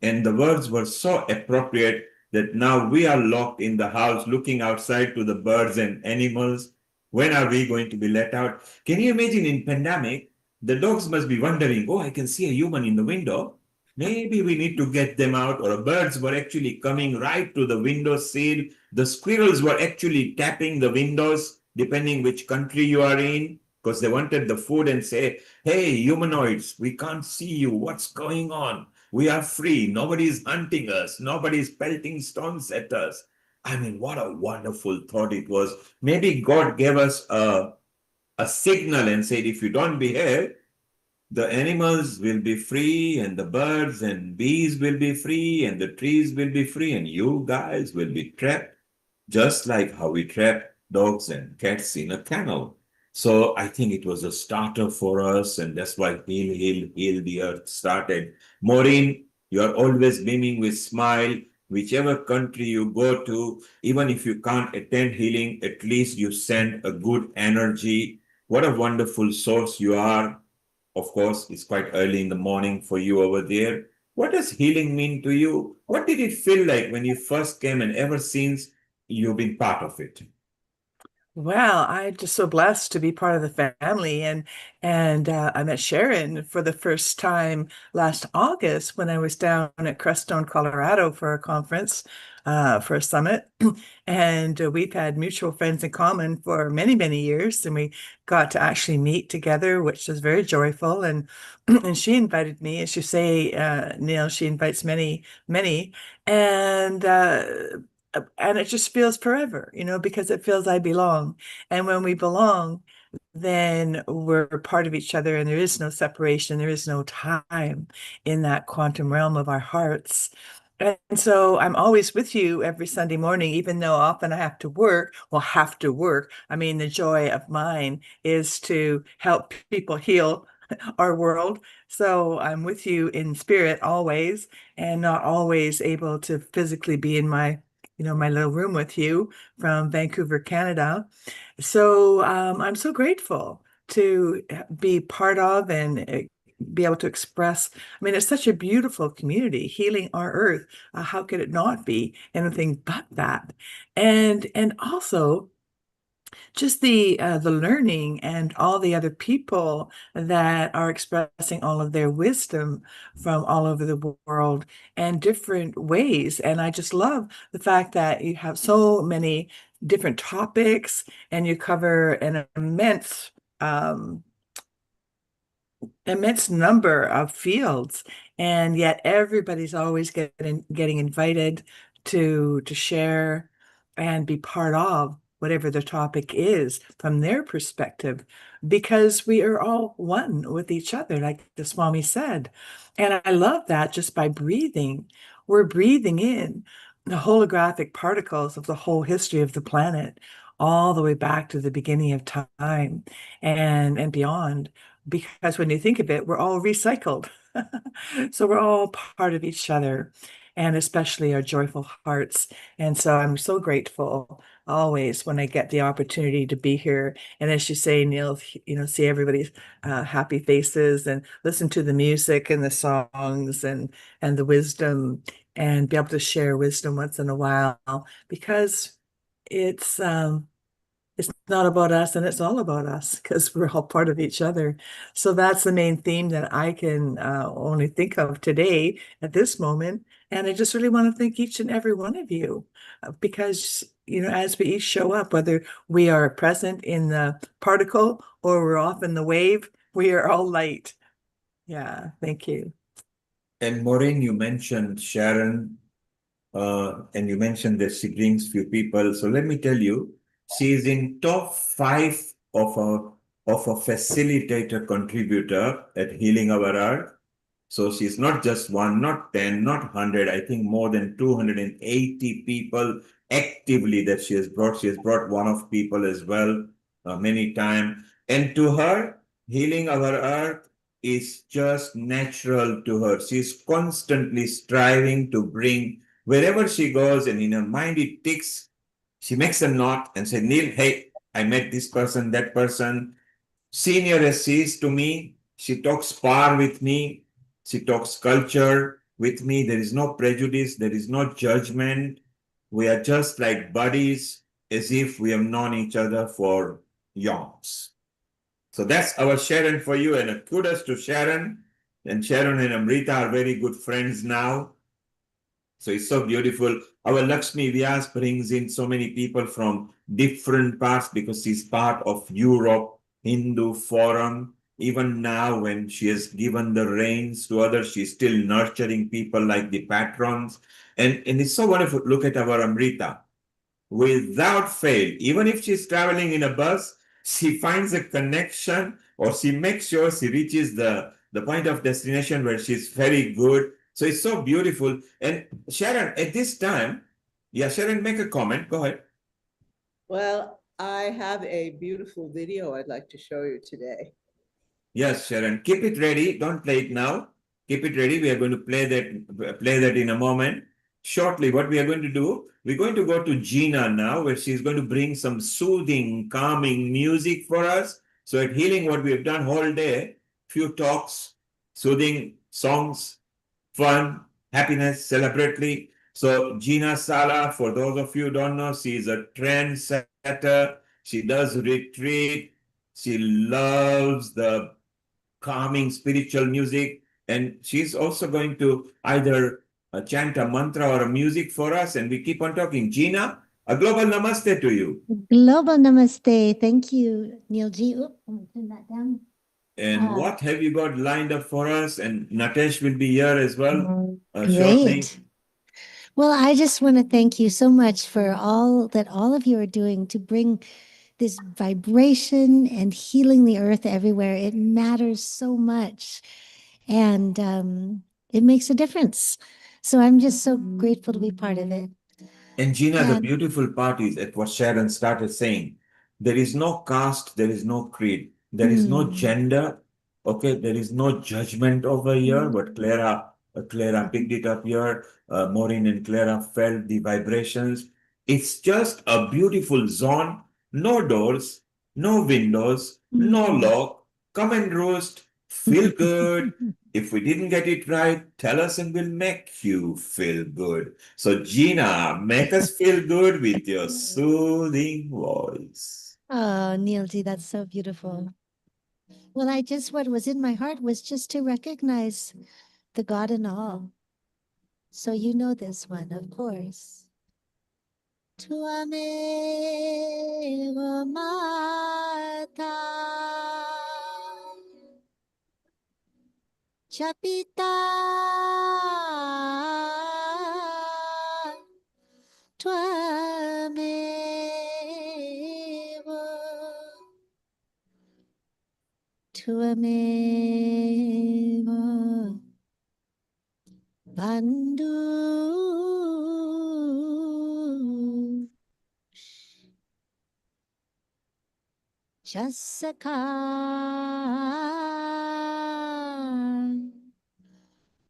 And the words were so appropriate that now we are locked in the house looking outside to the birds and animals. When are we going to be let out? Can you imagine in pandemic, the dogs must be wondering, oh, I can see a human in the window. Maybe we need to get them out. Or birds were actually coming right to the window sill. The squirrels were actually tapping the windows, depending which country you are in, because they wanted the food and say, hey, humanoids, we can't see you. What's going on? We are free. Nobody's hunting us. Nobody's pelting stones at us. I mean, what a wonderful thought it was. Maybe God gave us a signal and said, if you don't behave, the animals will be free, and the birds and bees will be free, and the trees will be free, and you guys will be trapped, just like how we trap dogs and cats in a kennel. So I think it was a starter for us, and that's why Heal the Earth started. Maureen, you are always beaming with smile. Whichever country you go to, even if you can't attend healing, at least you send a good energy. What a wonderful source you are. Of course, it's quite early in the morning for you over there. What does healing mean to you? What did it feel like when you first came, and ever since you've been part of it? Well, I'm just so blessed to be part of the family, and I met Sharon for the first time last August when I was down at Crestone, Colorado for a conference, for a summit, and we've had mutual friends in common for many, many years, and we got to actually meet together, which was very joyful. And and she invited me, as you say, Neil, she invites many, many, and it just feels forever, because it feels I belong. And when we belong, then we're part of each other, and there is no separation. There is no time in that quantum realm of our hearts. And so I'm always with you every Sunday morning, even though often I have to work. Well, have to work. I mean, the joy of mine is to help people heal our world. So I'm with you in spirit always, and not always able to physically be in my my little room with you from Vancouver, Canada. So I'm so grateful to be part of and be able to express. I mean, it's such a beautiful community, Healing Our Earth. How could it not be anything but that? And also, just the learning and all the other people that are expressing all of their wisdom from all over the world and different ways. And I just love the fact that you have so many different topics and you cover an immense number of fields, and yet everybody's always getting invited to share and be part of whatever the topic is from their perspective, because we are all one with each other, like the Swami said. And I love that just by breathing, we're breathing in the holographic particles of the whole history of the planet, all the way back to the beginning of time and beyond, because when you think of it, we're all recycled. So we're all part of each other, and especially our joyful hearts. And so I'm so grateful always when I get the opportunity to be here. And as you say, Neil, see everybody's happy faces and listen to the music and the songs and the wisdom, and be able to share wisdom once in a while, because it's not about us, and it's all about us because we're all part of each other. So that's the main theme that I can only think of today at this moment. And I just really want to thank each and every one of you, because, as we each show up, whether we are present in the particle or we're off in the wave, we are all light. Yeah, thank you. And Maureen, you mentioned Sharon, and you mentioned that she brings few people. So let me tell you, she is in top 5 of a facilitator contributor at Healing Our Earth. So she's not just one, not 10, not 100, I think more than 280 people actively that she has brought. She has brought one-off people as well, many times. And to her, Healing Our Earth is just natural to her. She's constantly striving to bring, wherever she goes and in her mind it ticks, she makes a note and says, Neil, hey, I met this person, that person. Senior as she is to me, she talks spar with me, she talks culture with me. There is no prejudice, there is no judgment. We are just like buddies, as if we have known each other for yonks. So that's our Sharon for you, and a kudos to Sharon. And Sharon and Amrita are very good friends now. So it's so beautiful. Our Lakshmi Vyas brings in so many people from different parts because she's part of Europe Hindu Forum. Even now, when she has given the reins to others, she's still nurturing people like the patrons. And it's so wonderful. Look at our Amrita. Without fail, even if she's traveling in a bus, she finds a connection, or she makes sure she reaches the point of destination where she's very good. So it's so beautiful. And Sharon, at this time, Sharon, make a comment. Go ahead. Well, I have a beautiful video I'd like to show you today. Yes, Sharon, keep it ready. Don't play it now. Keep it ready. We are going to play that in a moment. Shortly, what we are going to do, we're going to go to Gina now, where she's going to bring some soothing, calming music for us. So at Healing, what we have done whole day, few talks, soothing songs, fun, happiness, celebratory. So Gina Sala, for those of you who don't know, she is a trendsetter. She does retreat. She loves the calming spiritual music. And she's also going to either chant a mantra or a music for us. And we keep on talking. Gina, a global namaste to you. Global namaste. Thank you, Neilji. Oop, I'm gonna turn that down. And what have you got lined up for us? And Natesh will be here as well shortly. Great. Well, I just want to thank you so much for all of you are doing to bring this vibration and healing the earth everywhere. It matters so much, and it makes a difference. So I'm just so grateful to be part of it. And Gina, the beautiful part is at what Sharon started saying. There is no caste, there is no creed, there is no gender. Okay, there is no judgment over here. But Clara picked it up here. Maureen and Clara felt the vibrations. It's just a beautiful zone. No doors, no windows, no lock. Come and roost. Feel good. If we didn't get it right, tell us and we'll make you feel good. So Gina, make us feel good with your soothing voice. Oh, Neilji, that's so beautiful. Well, what was in my heart was just to recognize the God in all. So you know this one, of course. Tvameva Mata Chapita Tvameva Bandhu Jasaka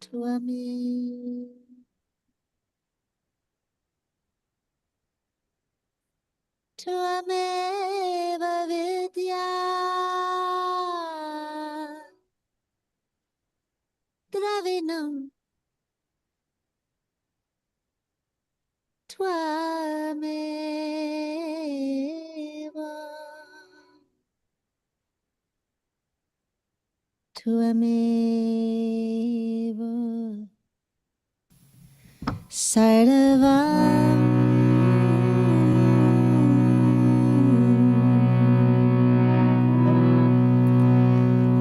Tvame Tvameva Vidya Dravinam Tvameva Tvameva Sarvam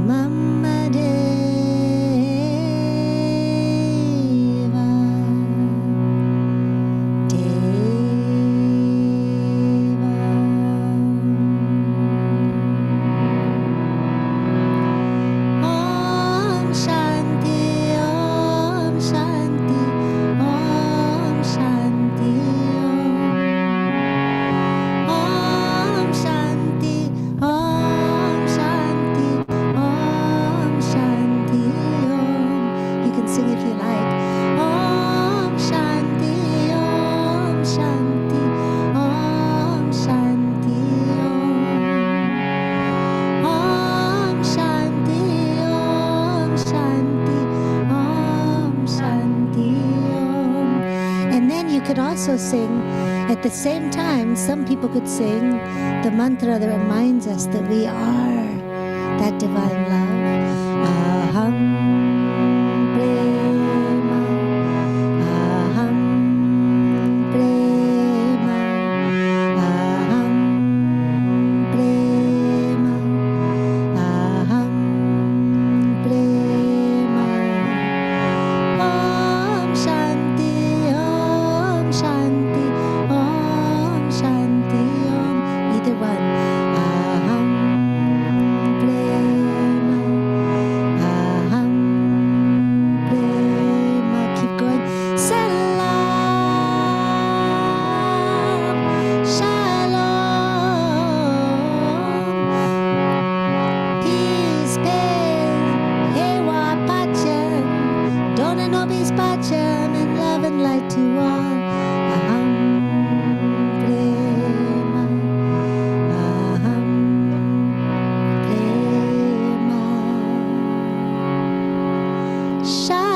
Mama Deva Om Shanti, Om Shanti, Om Shanti, Om Shanti, Om Shanti, Om Shanti, Om. You can sing if you like. Om Shanti, Om Shanti, Om Shanti, Om. Om Shanti, Om Shanti, Om Shanti, Om. And then you could also sing at the same time, some people could sing the mantra that reminds us that we are that divine love. Aham Prema, Aham Prema, Aham Prema, Aham Prema. Om Shanti, Om Shanti, Om Shanti, Om. Either one. Aham Prema, Aham Prema. Keep going. Salam, Shalom, peace, Hewa Pachem, Dona Nobis Pachem, and love and light to all. Aham Prema, Aham Prema, Shanti.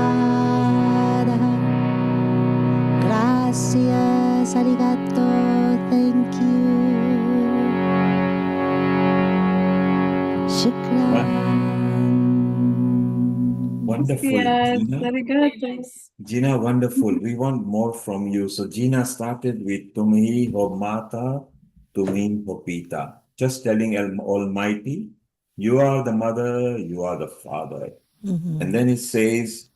Dhanyavada. Gracias, arigato, thank you. Shukran. Wonderful, Yes, Gina. arigato. Gina, wonderful. We want more from you. So Gina started with Tumi Ho Mata, Tumi Ho Pita. Just telling Almighty, you are the mother, you are the father. And then it says,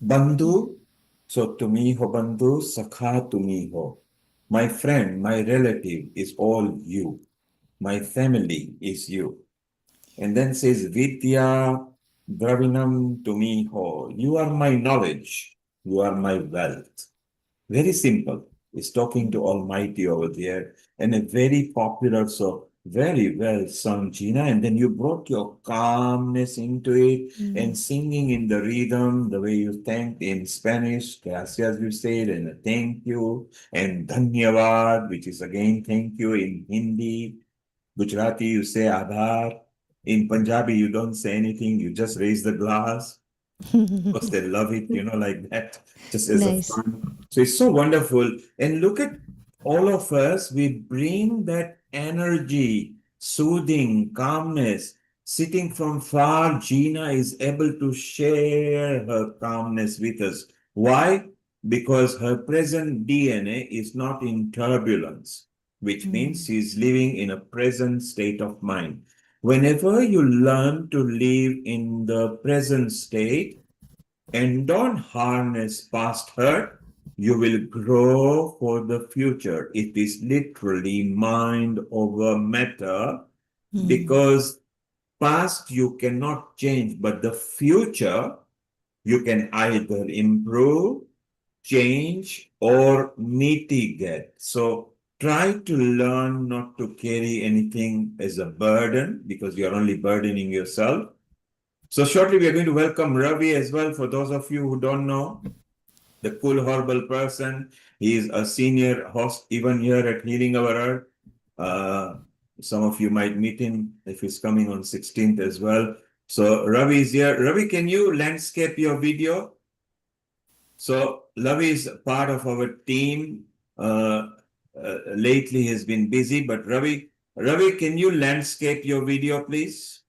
Bandhu, so Tumi Ho Bandhu, Sakha Tumi Ho. My friend, my relative is all you. My family is you. And then says Vidya Dravinam Tumiho. You are my knowledge. You are my wealth. Very simple. It's talking to Almighty over there. And a very popular, so Very well sung, Gina. And then you brought your calmness into it and singing in the rhythm, the way you thanked in Spanish, gracias, you said, and a thank you, and dhanyavad, which is again thank you in Hindi. Gujarati, you say aabhar. In Punjabi, you don't say anything, you just raise the glass. Because they love it, like that, just as a Nice. fun. So it's so wonderful. And look at all of us, we bring that energy, soothing, calmness. Sitting from far, Gina is able to share her calmness with us. Why? Because her present DNA is not in turbulence, which means she's living in a present state of mind. Whenever you learn to live in the present state, and don't harness past hurt, you will grow for the future. It is literally mind over matter because past you cannot change, but the future you can either improve, change, or mitigate. So try to learn not to carry anything as a burden because you're only burdening yourself. So shortly, we are going to welcome Ravi as well. For those of you who don't know, the cool, horrible person. He is a senior host even here at Healing Our Earth. Some of you might meet him if he's coming on 16th as well. So Ravi is here. Ravi, can you landscape your video? So Ravi is part of our team. Lately, he's been busy, but Ravi, can you landscape your video, please?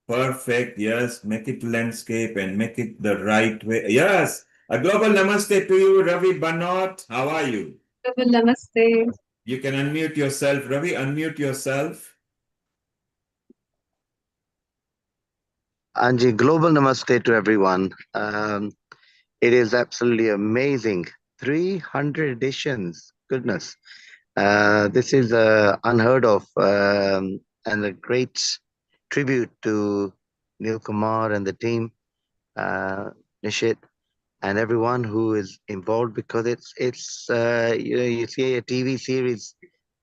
Perfect. Yes. Make it landscape and make it the right way. Yes. A global namaste to you, Ravi Banot. How are you? Global namaste. You can unmute yourself. Ravi, unmute yourself. Anji, global namaste to everyone. It is absolutely amazing. 300 editions. Goodness. This is unheard of and a great tribute to Neil Kumar and the team, Nishit, and everyone who is involved because it's you see a TV series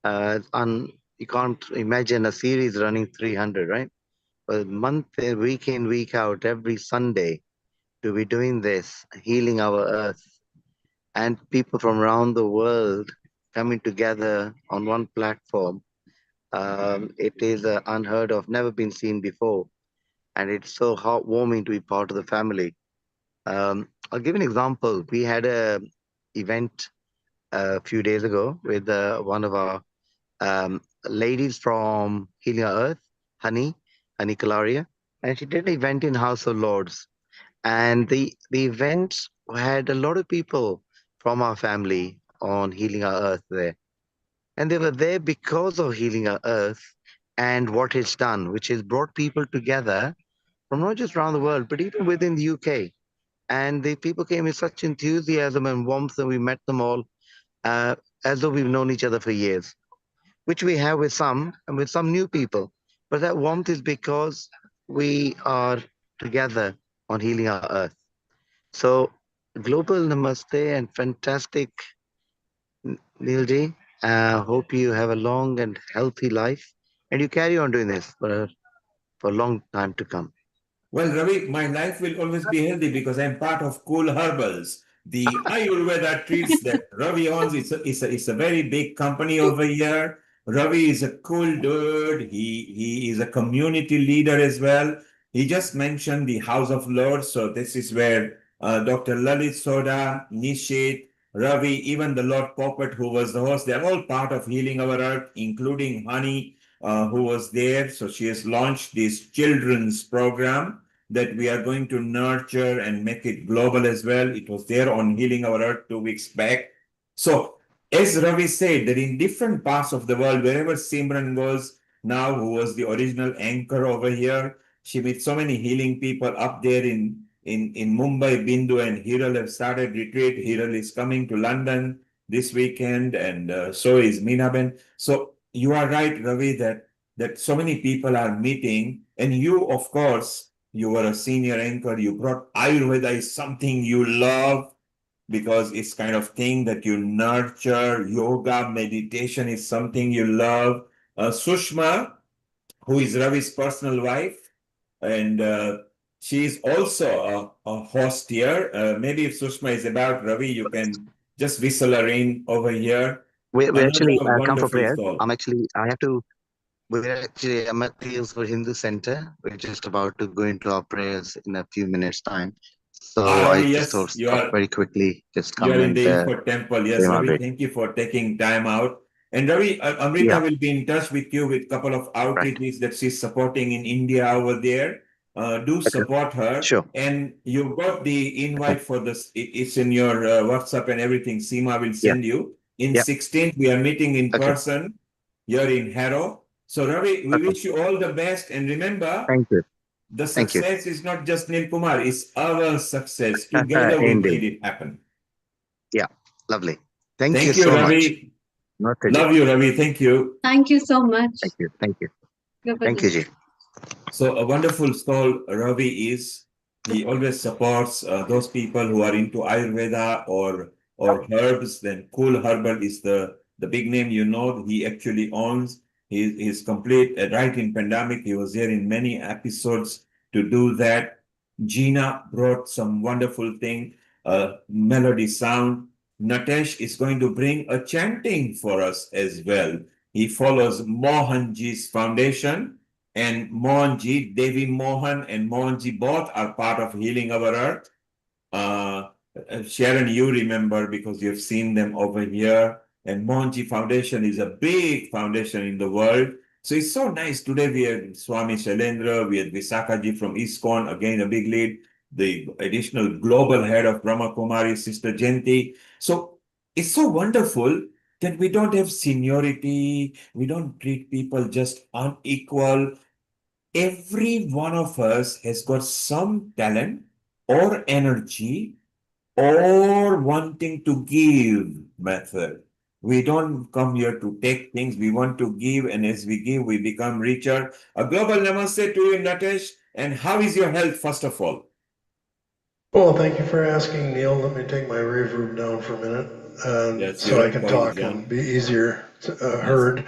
you can't imagine a series running 300, right? But week in, week out, every Sunday to be doing this, healing our earth, and people from around the world coming together on one platform. It is unheard of, never been seen before, and it's so heartwarming to be part of the family. I'll give an example. We had a event a few days ago with one of our ladies from Healing Our Earth, Honey Kalaria, and she did an event in House of Lords. And the event had a lot of people from our family on Healing Our Earth there. And they were there because of Healing Our Earth and what it's done, which has brought people together from not just around the world, but even within the UK. And the people came with such enthusiasm and warmth, and we met them all as though we've known each other for years, which we have with some and with some new people. But that warmth is because we are together on Healing Our Earth. So, global namaste and fantastic, Neilji. Hope you have a long and healthy life and you carry on doing this for a long time to come. Well, Ravi, my life will always be healthy because I'm part of Cool Herbals, the Ayurveda treats that Ravi owns. It's a very big company over here. Ravi is a cool dude. He is a community leader as well. He just mentioned the House of Lords. So this is where Dr. Lalit Soda, Nishit, Ravi, even the Lord Poppet, who was the host, they're all part of Healing Our Earth, including Honey, who was there. So she has launched this children's program that we are going to nurture and make it global as well. It was there on Healing Our Earth 2 weeks back. So, as Ravi said, that in different parts of the world, wherever Simran goes now, who was the original anchor over here, she meets so many healing people up there in Mumbai. Bindu and Hiral have started retreat. Hiral is coming to London this weekend, and so is Meenaben. So you are right, Ravi, that so many people are meeting, and you, of course, you were a senior anchor. You brought Ayurveda is something you love because it's kind of thing that you nurture. Yoga, meditation is something you love. Sushma, who is Ravi's personal wife, and she is also a host here. Maybe if Sushma is about, Ravi, you can just whistle her in over here. We actually Another come for wonderful prayers. soul. I'm at the Hillsborough Hindu Center. We're just about to go into our prayers in a few minutes' time. So I Ravi, just thought yes, you stop are. very quickly, just You are come in and the Info Temple. Yes, say my Ravi, bit. thank you for taking time out. And Ravi, Amrita Yeah. will be in touch with you with a couple of outreaches that she's supporting in India over there. Do support her. Sure. And you got the invite for this. It's in your WhatsApp and everything. Seema will Yeah. send you. In Yeah. 16th, we are meeting in Okay. person here in Harrow. So Ravi, we Okay. wish you all the best. And remember, Thank you. the Thank you. success is not just Nil Kumar, it's our success. Together we Indeed. made it happen. Yeah. Lovely. Thank you Thank you, so much. Ravi. Namaste, Love Ji. you, Ravi. Thank you. Thank you so much. Thank you. Thank you. Good Thank you, Ji. So a wonderful soul Ravi is. He always supports those people who are into Ayurveda or herbs. Then Cool Herbal is the big name, you know. He actually owns. He's complete. Right in pandemic, he was here in many episodes to do that. Gina brought some wonderful thing, melody sound. Natesh is going to bring a chanting for us as well. He follows Mohanji's foundation. And Mohanji, Devi Mohan and Mohanji both are part of Healing Our Earth. Sharon, you remember because you've seen them over here. And Mohanji Foundation is a big foundation in the world. So it's so nice. Today we had Swami Shailendra, we had Visakhaji from ISKCON, again a big lead, the additional global head of Brahma Kumari, Sister Jayanti. So it's so wonderful that we don't have seniority, we don't treat people just unequal. Every one of us has got some talent or energy or wanting to give method. We don't come here to take things, we want to give, and as we give, we become richer. A global namaste to you, Natesh. And how is your health, first of all? Well, thank you for asking, Neil. Let me take my reverb down for a minute Yes, so you're I in can quiet talk zone. and be easier Yes. heard.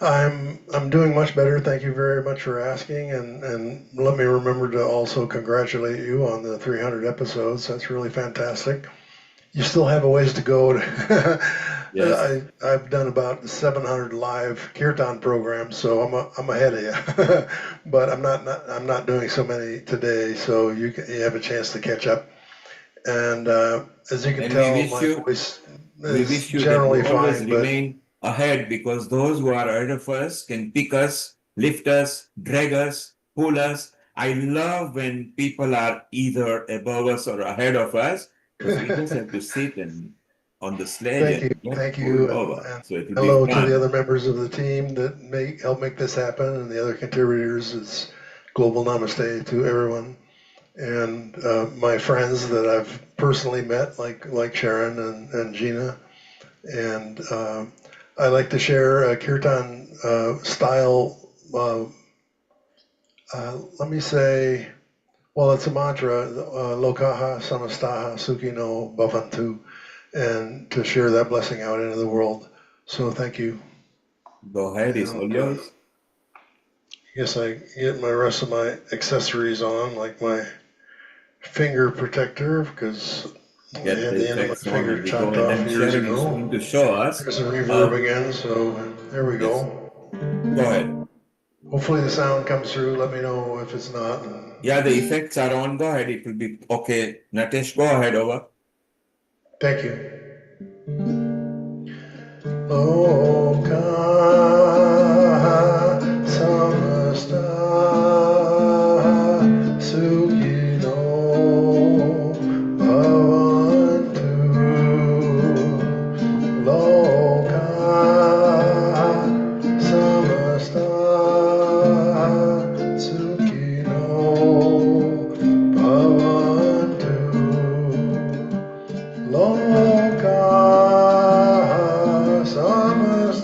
I'm doing much better. Thank you very much for asking, and let me remember to also congratulate you on the 300 episodes. That's really fantastic. You still have a ways to go. Yes. I've done about 700 live kirtan programs, so I'm ahead of you. But I'm not doing so many today, so you have a chance to catch up. And as you can And tell, my voice we is wish you that generally you always fine, but remain ahead, because those who are ahead of us can pick us, lift us, drag us, pull us. I love when people are either above us or ahead of us, because we just have to sit and on the sledge thank you, and get thank pulled you, over. and So it will be hello to the fun. other members of the team that help make this happen, and the other contributors. It's global namaste to everyone, and my friends that I've personally met, like Sharon and Gina, and I like to share a kirtan style. Let me say, well, it's a mantra, Lokaha Samastaha Sukhino Bhavantu, and to share that blessing out into the world. So thank you. Go ahead, it's all And yours. yes, I get my rest of my accessories on, like my finger protector, because I Get had the the end of my effects on finger and we go. chopped And off then years Sharon is ago. going to show us. There's a reverb again, so there we Yes. go. Go ahead. Hopefully the sound comes through. Let me know if it's not. Yeah, the effects are on. Go ahead. It will be okay. Natesh, go ahead. Over. Thank you. Loka samasta sukhino bhavantu. Loka samasta sukhino bhavantu. Loka samasta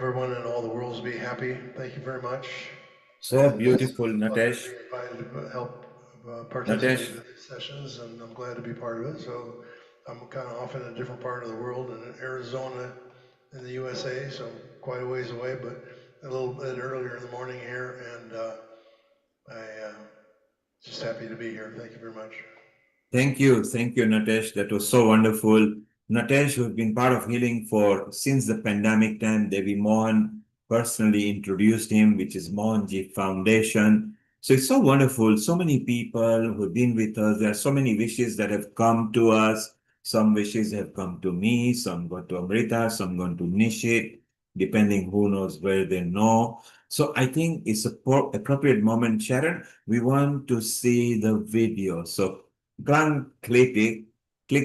everyone in all the worlds be happy. Thank you very much. So And beautiful, it's a pleasure Natesh. being invited to help participate Natesh, in these sessions, and I'm glad to be part of it. So I'm kind of off in a different part of the world, in Arizona, in the USA, so quite a ways away, but a little bit earlier in the morning here, and I just happy to be here. Thank you very much. thank you, Natesh. That was so wonderful. Natesh, who's been part of healing for since the pandemic time. Devi Mohan personally introduced him, which is Mohanji Foundation. So it's so wonderful. So many people who've been with us. There are so many wishes that have come to us. Some wishes have come to me, some gone to Amrita, some gone to Nishit, depending who knows where they know. So I think it's a appropriate moment, Sharon. We want to see the video. So click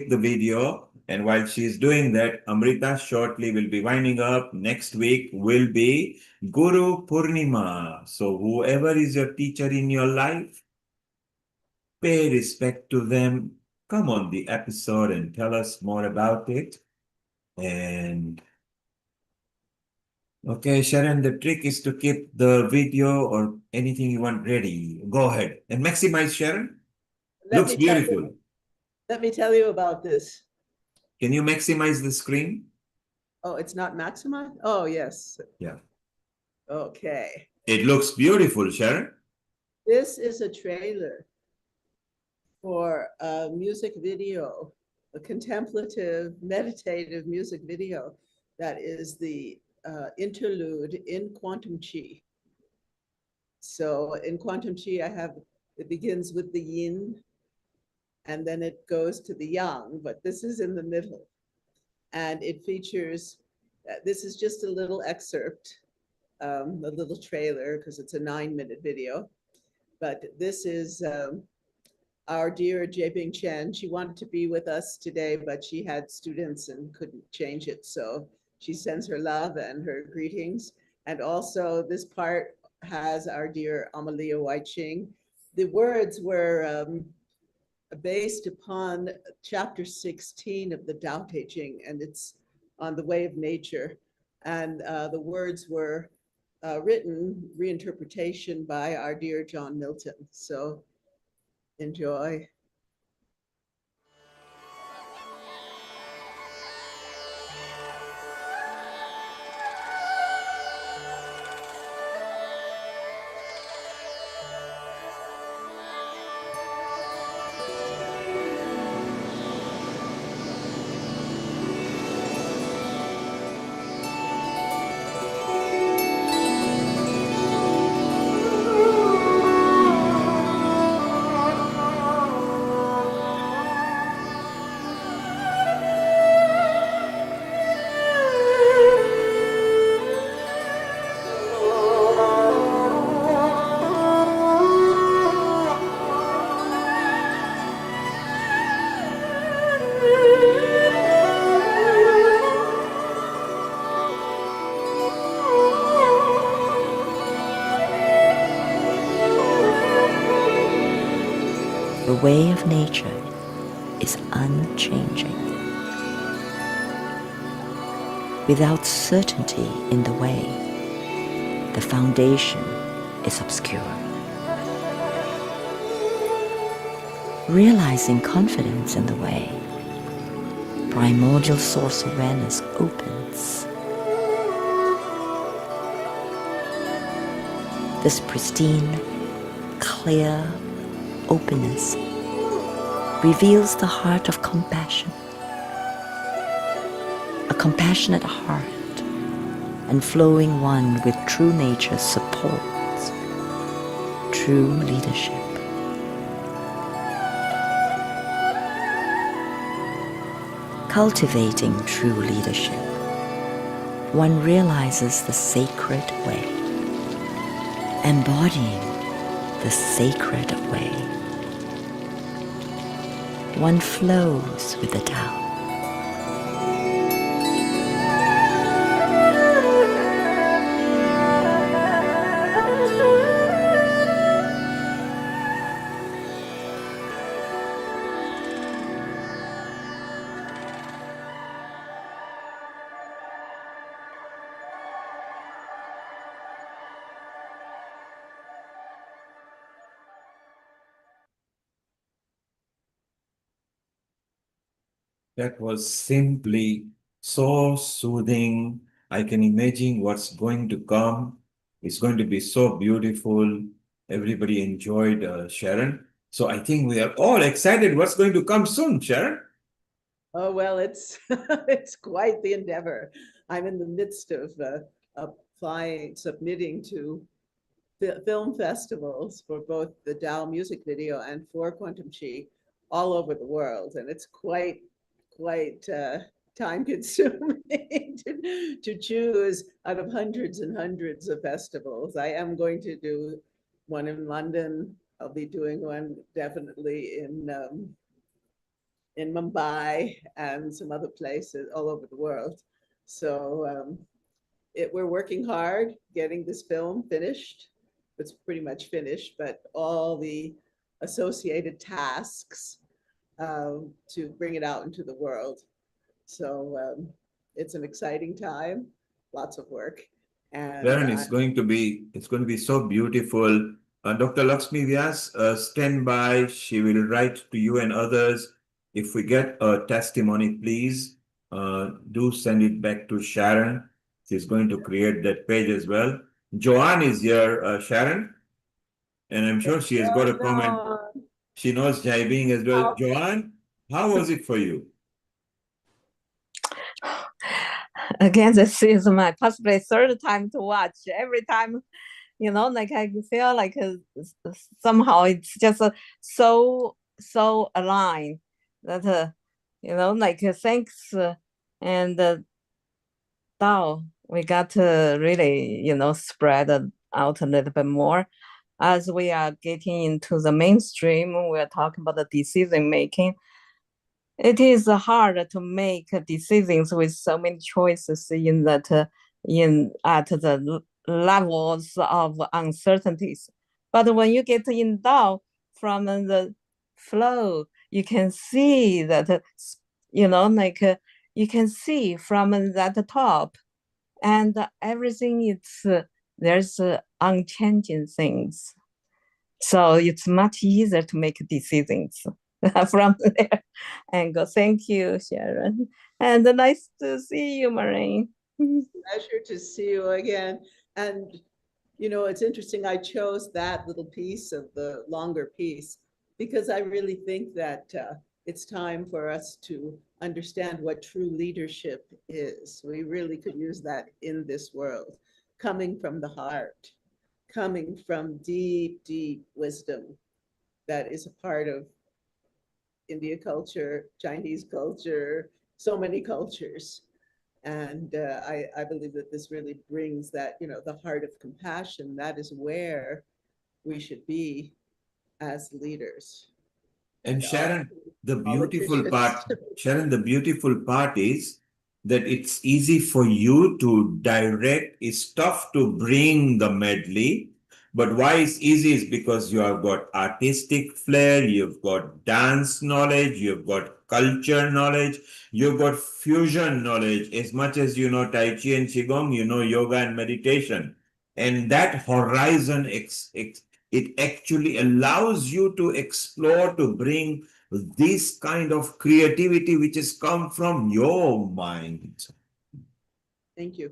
the video. And while she's doing that, Amrita shortly will be winding up. Next week will be Guru Purnima. So whoever is your teacher in your life, pay respect to them. Come on the episode and tell us more about it. And okay, Sharon, the trick is to keep the video or anything you want ready. Go ahead and maximize, Sharon. Looks beautiful. Let me tell you about this. Can you maximize the screen? Oh, it's not maximized? Oh, yes. Yeah. Okay. It looks beautiful, Sharon. This is a trailer for a music video, a contemplative, meditative music video that is the interlude in Quantum Chi. So in Quantum Chi, it begins with the yin, and then it goes to the yang, but this is in the middle. And it features, this is just a little excerpt, a little trailer, because it's a 9-minute video. But this is our dear Jebing Chen. She wanted to be with us today, but she had students and couldn't change it. So she sends her love and her greetings. And also this part has our dear Amalia Waiching. The words were based upon chapter 16 of the Tao Te Ching, and it's on the way of nature. And the words were written, reinterpretation by our dear John Milton. So enjoy. The way of nature is unchanging. Without certainty in the way, the foundation is obscure. Realizing confidence in the way, primordial source awareness opens. This pristine, clear openness reveals the heart of compassion. A compassionate heart and flowing one with true nature supports true leadership. Cultivating true leadership, one realizes the sacred way, embodying the sacred way. One flows with the Tao. That was simply so soothing. I can imagine what's going to come. It's going to be so beautiful. Everybody enjoyed Sharon. So I think we are all excited what's going to come soon, Sharon. Oh, well, it's it's quite the endeavor. I'm in the midst of applying, submitting to film festivals for both the Tao music video and for Quantum Chi all over the world. And it's quite time consuming to choose out of hundreds and hundreds of festivals. I am going to do one in London. I'll be doing one definitely in Mumbai and some other places all over the world. So we're working hard getting this film finished. It's pretty much finished, but all the associated tasks to bring it out into the world. So it's an exciting time, lots of work. And Sharon, it's going to be so beautiful. Dr. Lakshmi Vyas, stand by. She will write to you and others. If we get a testimony, please do send it back to Sharon. She's going to create that page as well. Joanne is here, Sharon, and I'm sure she has got a comment. She knows jibing as well. Joanne, how was it for you? Again, this is my possibly third time to watch. Every time, like I feel like somehow it's just so aligned that like thanks and now we got to really spread out a little bit more as we are getting into the mainstream. We're talking about the decision making. It is hard to make decisions with so many choices at the levels of uncertainties. But when you get in Tao from the flow, you can see that you can see from that top, and everything there's unchanging things. So it's much easier to make decisions from there. And go, thank you, Sharon. And nice to see you, Maureen. Pleasure to see you again. And it's interesting. I chose that little piece of the longer piece because I really think that it's time for us to understand what true leadership is. We really could use that in this world, coming from the heart, coming from deep, deep wisdom that is a part of India culture, Chinese culture, so many cultures. And I believe that this really brings that, the heart of compassion. That is where we should be as leaders. And Sharon, the beautiful part is that it's easy for you to direct. It's tough to bring the medley. But why it's easy is because you have got artistic flair, you've got dance knowledge, you've got culture knowledge, you've got fusion knowledge. As much as you know Tai Chi and Qigong, you know yoga and meditation. And that horizon, it actually allows you to explore, to bring this kind of creativity which has come from your mind. Thank you.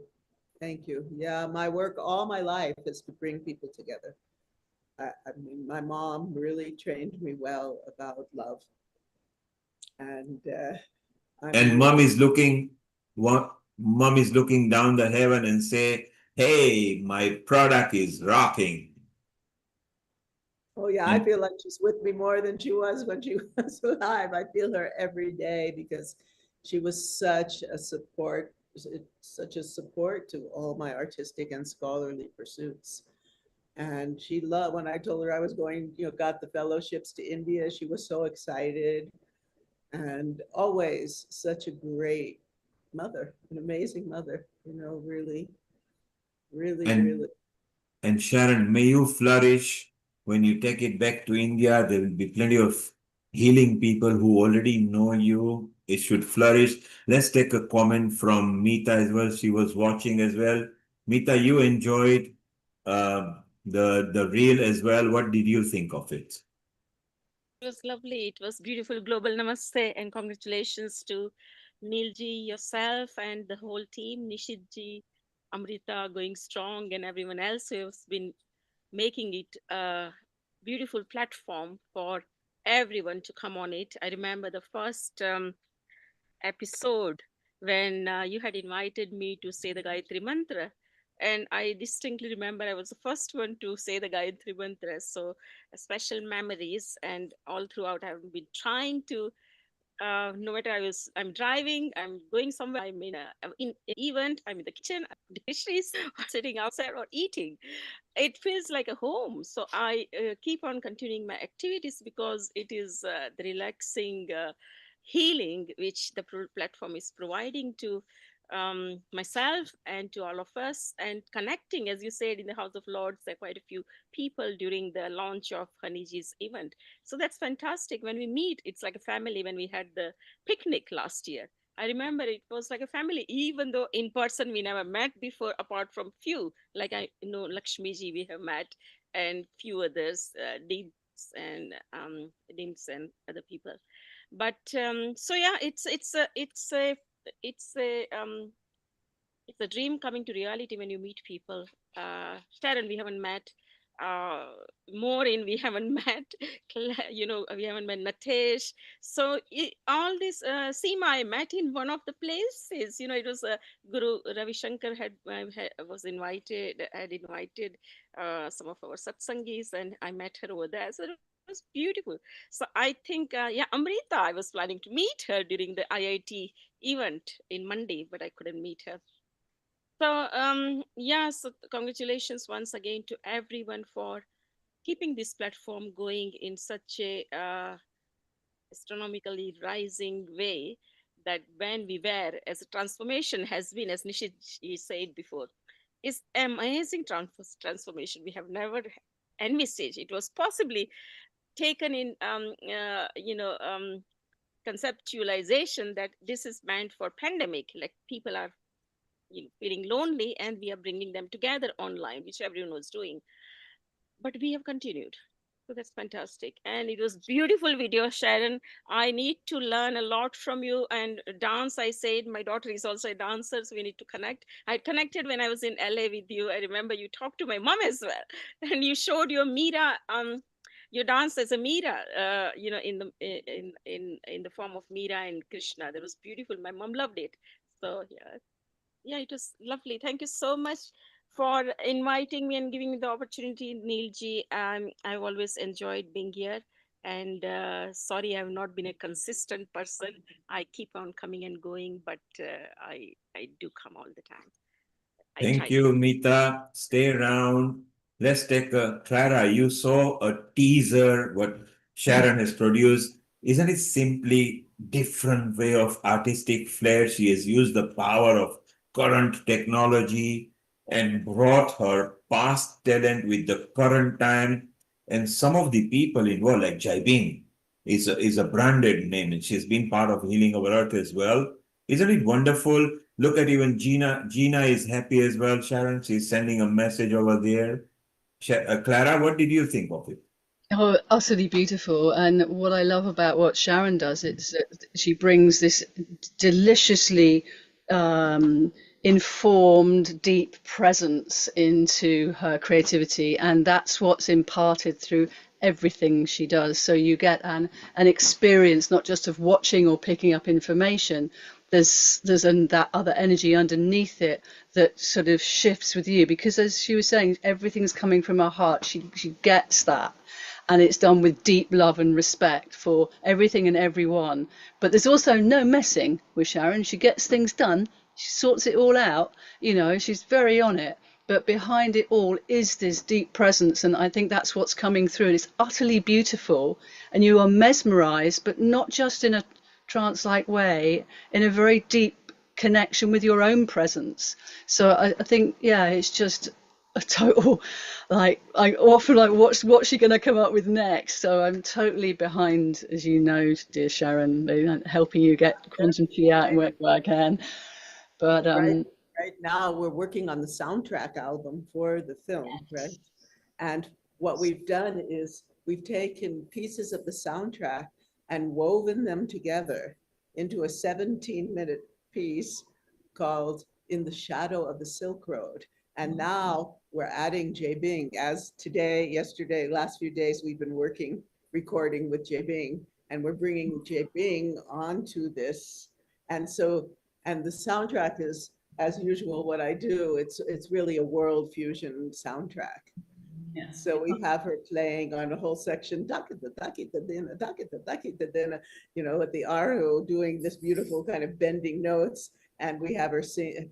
Thank you. Yeah, my work all my life is to bring people together. I mean, my mom really trained me well about love. And mom is looking down the heaven and say, hey, my product is rocking. Oh yeah, I feel like she's with me more than she was when she was alive. I feel her every day because she was such a support to all my artistic and scholarly pursuits. And she loved, when I told her I was going, got the fellowships to India, she was so excited. And always such a great mother, an amazing mother, really. And Sharon, may you flourish. When you take it back to India, there will be plenty of healing people who already know you. It should flourish. Let's take a comment from Meeta as well. She was watching as well. Meeta, you enjoyed the reel as well. What did you think of it? was lovely. It was beautiful. Global namaste and congratulations to Neilji, yourself, and the whole team, Nishitji, Amrita going strong, and everyone else who has been making it a beautiful platform for everyone to come on it. I remember the first episode when you had invited me to say the Gayatri Mantra. And I distinctly remember I was the first one to say the Gayatri Mantra. So, special memories. And all throughout, I've been trying to no matter I'm driving, I'm going somewhere, I'm in an event, I'm in the kitchen, I'm dishes, or sitting outside or eating. It feels like a home. So I keep on continuing my activities because it is the relaxing healing which the platform is providing to myself and to all of us, and connecting, as you said, in the House of Lords, there are quite a few people during the launch of Haniji's event. So that's fantastic. When we meet, it's like a family. When we had the picnic last year, I remember it was like a family, even though in person we never met before, apart from few, like I know Lakshmiji we have met, and few others, Dims and other people. But so yeah, it's a dream coming to reality when you meet people. Sharon, we haven't met. Maureen, we haven't met. We haven't met Natesh. So all this, Seema, I met in one of the places. It was Guru Ravi Shankar had invited some of our satsangis, and I met her over there. So it was beautiful. So I think, Amrita, I was planning to meet her during the IIT event in Monday, but I couldn't meet her. So, so congratulations once again to everyone for keeping this platform going in such a astronomically rising way, that when we were, as a transformation has been, as Nishit said before, is amazing transformation. We have never envisaged. It was possibly taken in, conceptualization that this is meant for pandemic, like people are feeling lonely, and we are bringing them together online, which everyone was doing. But we have continued. So that's fantastic. And it was beautiful video, Sharon. I need to learn a lot from you. And dance, I said, my daughter is also a dancer, so we need to connect. I connected when I was in LA with you. I remember you talked to my mom as well. And you showed your Meera, your dance as a Meera, in the form of Meera and Krishna. That was beautiful. My mom loved it. So yeah, it was lovely. Thank you so much for inviting me and giving me the opportunity, Neilji. I've always enjoyed being here. And sorry, I've not been a consistent person. I keep on coming and going, but I do come all the time. Thank you, Mita. Stay around. Let's take Clara. You saw a teaser, what Sharon has produced. Isn't it simply different way of artistic flair? She has used the power of current technology and brought her past talent with the current time. And some of the people involved, like Jaibin, is a branded name, and she's been part of Healing Our Earth as well. Isn't it wonderful? Look at even Gina. Gina is happy as well, Sharon. She's sending a message over there. Clara, what did you think of it? Oh, utterly beautiful. And what I love about what Sharon does, it's that she brings this deliciously informed, deep presence into her creativity. And that's what's imparted through everything she does. So you get an experience not just of watching or picking up information. There's that other energy underneath it that sort of shifts with you, because as she was saying, everything's coming from her heart. She gets that. And it's done with deep love and respect for everything and everyone. But there's also no messing with Sharon. She gets things done. She sorts it all out. She's very on it. But behind it all is this deep presence. And I think that's what's coming through. And it's utterly beautiful. And you are mesmerized, but not just in a trance-like way, in a very deep connection with your own presence. So I think, it's just a total, I often what's she going to come up with next? So I'm totally behind, as you know, dear Sharon, helping you get quantum key out and work where I can. But right now we're working on the soundtrack album for the film, right? And what we've done is we've taken pieces of the soundtrack and woven them together into a 17-minute piece called In the Shadow of the Silk Road. And now we're adding Jay Bing. As today, yesterday, last few days, we've been recording with Jay Bing, and we're bringing Jay Bing onto this. And so, and the soundtrack is, as usual, what I do. It's really a world fusion soundtrack. Yeah. So we have her playing on a whole section, you know, at the Aru, doing this beautiful kind of bending notes. And we have her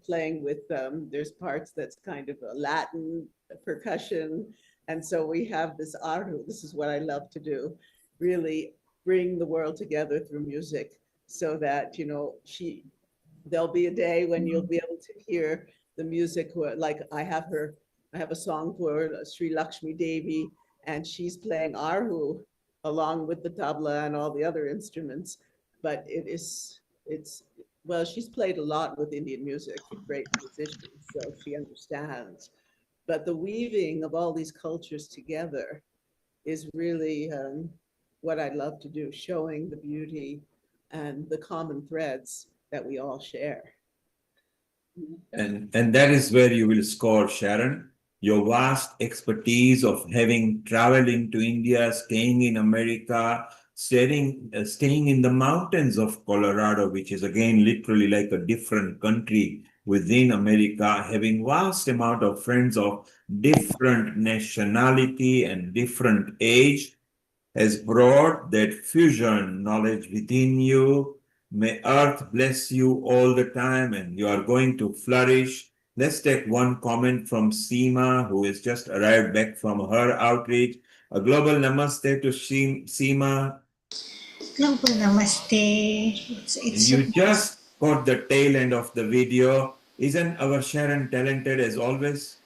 playing with, there's parts that's kind of a Latin percussion. And so we have this Aru. This is what I love to do, really bring the world together through music so that, you know, there'll be a day when you'll be able to hear the music, like I have a song for Sri Lakshmi Devi, and she's playing Arhu along with the tabla and all the other instruments. But well, she's played a lot with Indian music, great musician, so she understands. But the weaving of all these cultures together is really what I love to do, showing the beauty and the common threads that we all share. And that is where you will score, Sharon. Your vast expertise of having traveled into India, staying in America, staying in the mountains of Colorado, which is again literally like a different country within America, having vast amount of friends of different nationality and different age, has brought that fusion knowledge within you. May Earth bless you all the time and you are going to flourish. Let's take one comment from Seema, who has just arrived back from her outreach. A global namaste to Seema. Global namaste. It's You just caught the tail end of the video. Isn't our Sharon talented as always?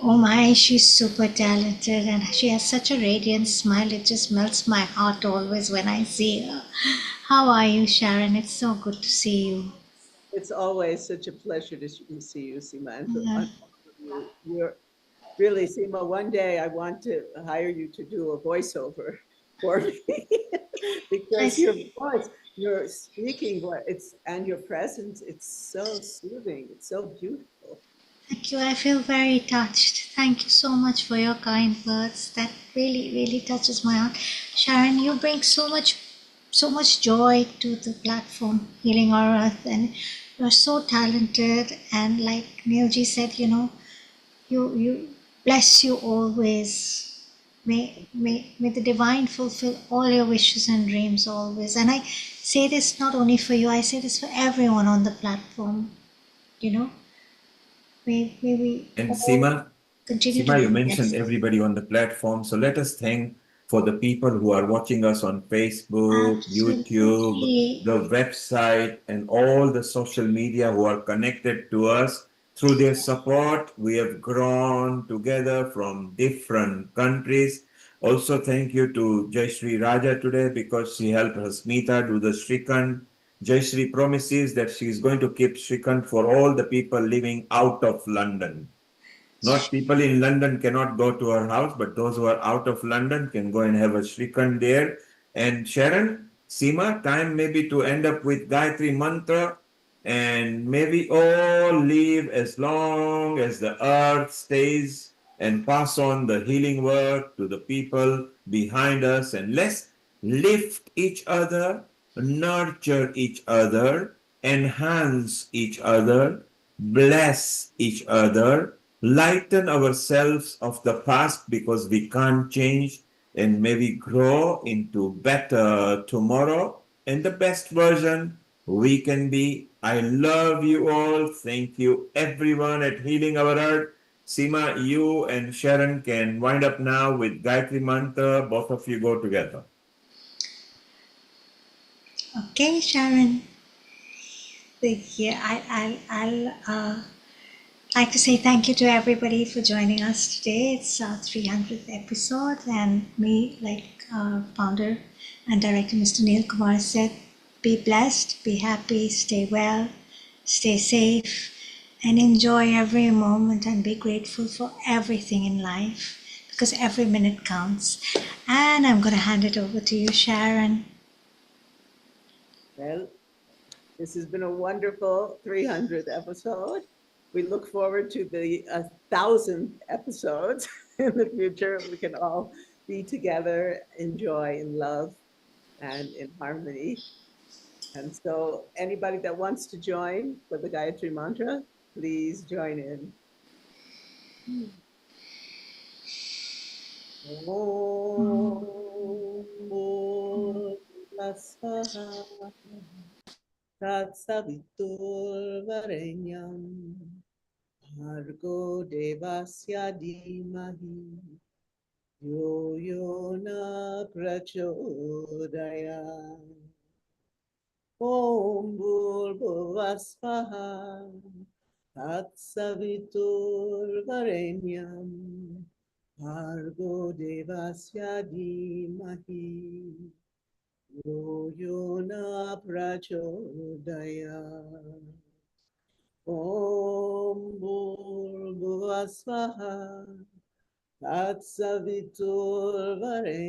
Oh my, she's super talented and she has such a radiant smile. It just melts my heart always when I see her. How are you, Sharon? It's so good to see you. It's always such a pleasure to see you, Seema. And you're really, Seema, one day I want to hire you to do a voiceover for me because your voice, your speaking voice, and your presence, it's so soothing. It's so beautiful. Thank you. I feel very touched. Thank you so much for your kind words. That really, really touches my heart. Sharon, you bring so much joy to the platform, Healing Our Earth, and you're so talented. And like Neilji said, you know, you bless you always. May the divine fulfill all your wishes and dreams always. And I say this not only for you, I say this for everyone on the platform, you know. May we and Seema, continue Seema, to you be mentioned blessed. everybody on the platform. So let us thank for the people who are watching us on Facebook, YouTube, the website, and all the social media who are connected to us. Through their support, we have grown together from different countries. Also, thank you to Jayshree Raja today because she helped Hasmita do the Shrikand. Jayshree promises that she is going to keep Shrikand for all the people living out of London. Not people in London cannot go to her house, but those who are out of London can go and have a Shrikand there. And Sharon, Seema, time maybe to end up with Gayatri Mantra, and maybe all live as long as the earth stays and pass on the healing work to the people behind us. And let's lift each other, nurture each other, enhance each other, bless each other, lighten ourselves of the past because we can't change, and maybe grow into better tomorrow and the best version we can be. I love you all. Thank you everyone at Healing Our Earth. Seema, you and Sharon can wind up now with Gayatri Mantra. Both of you go together. Okay, Sharon. Yeah, I'll like to say thank you to everybody for joining us today. It's our 300th episode, and me, like founder and director Mr. Neil Kumar said, be blessed, be happy, stay well, stay safe, and enjoy every moment and be grateful for everything in life. because every minute counts. And I'm going to hand it over to you, Sharon. Well, this has been a wonderful 300th episode. We look forward to the 1,000th episodes in the future. We can all be together in joy, in love, and in harmony. And so anybody that wants to join for the Gayatri Mantra, please join in. Om Swaha Tatsavitur Varenyam Bhargo Devasya Dhimahi Yo Yo Na Prachodaya Om Bhurvasvaha Tatsavitur Varenyam Bhargo Devasya Dhimahi Yo Yo Na Prachodaya Om Bhurvasvaha Tatsavitur Varenyam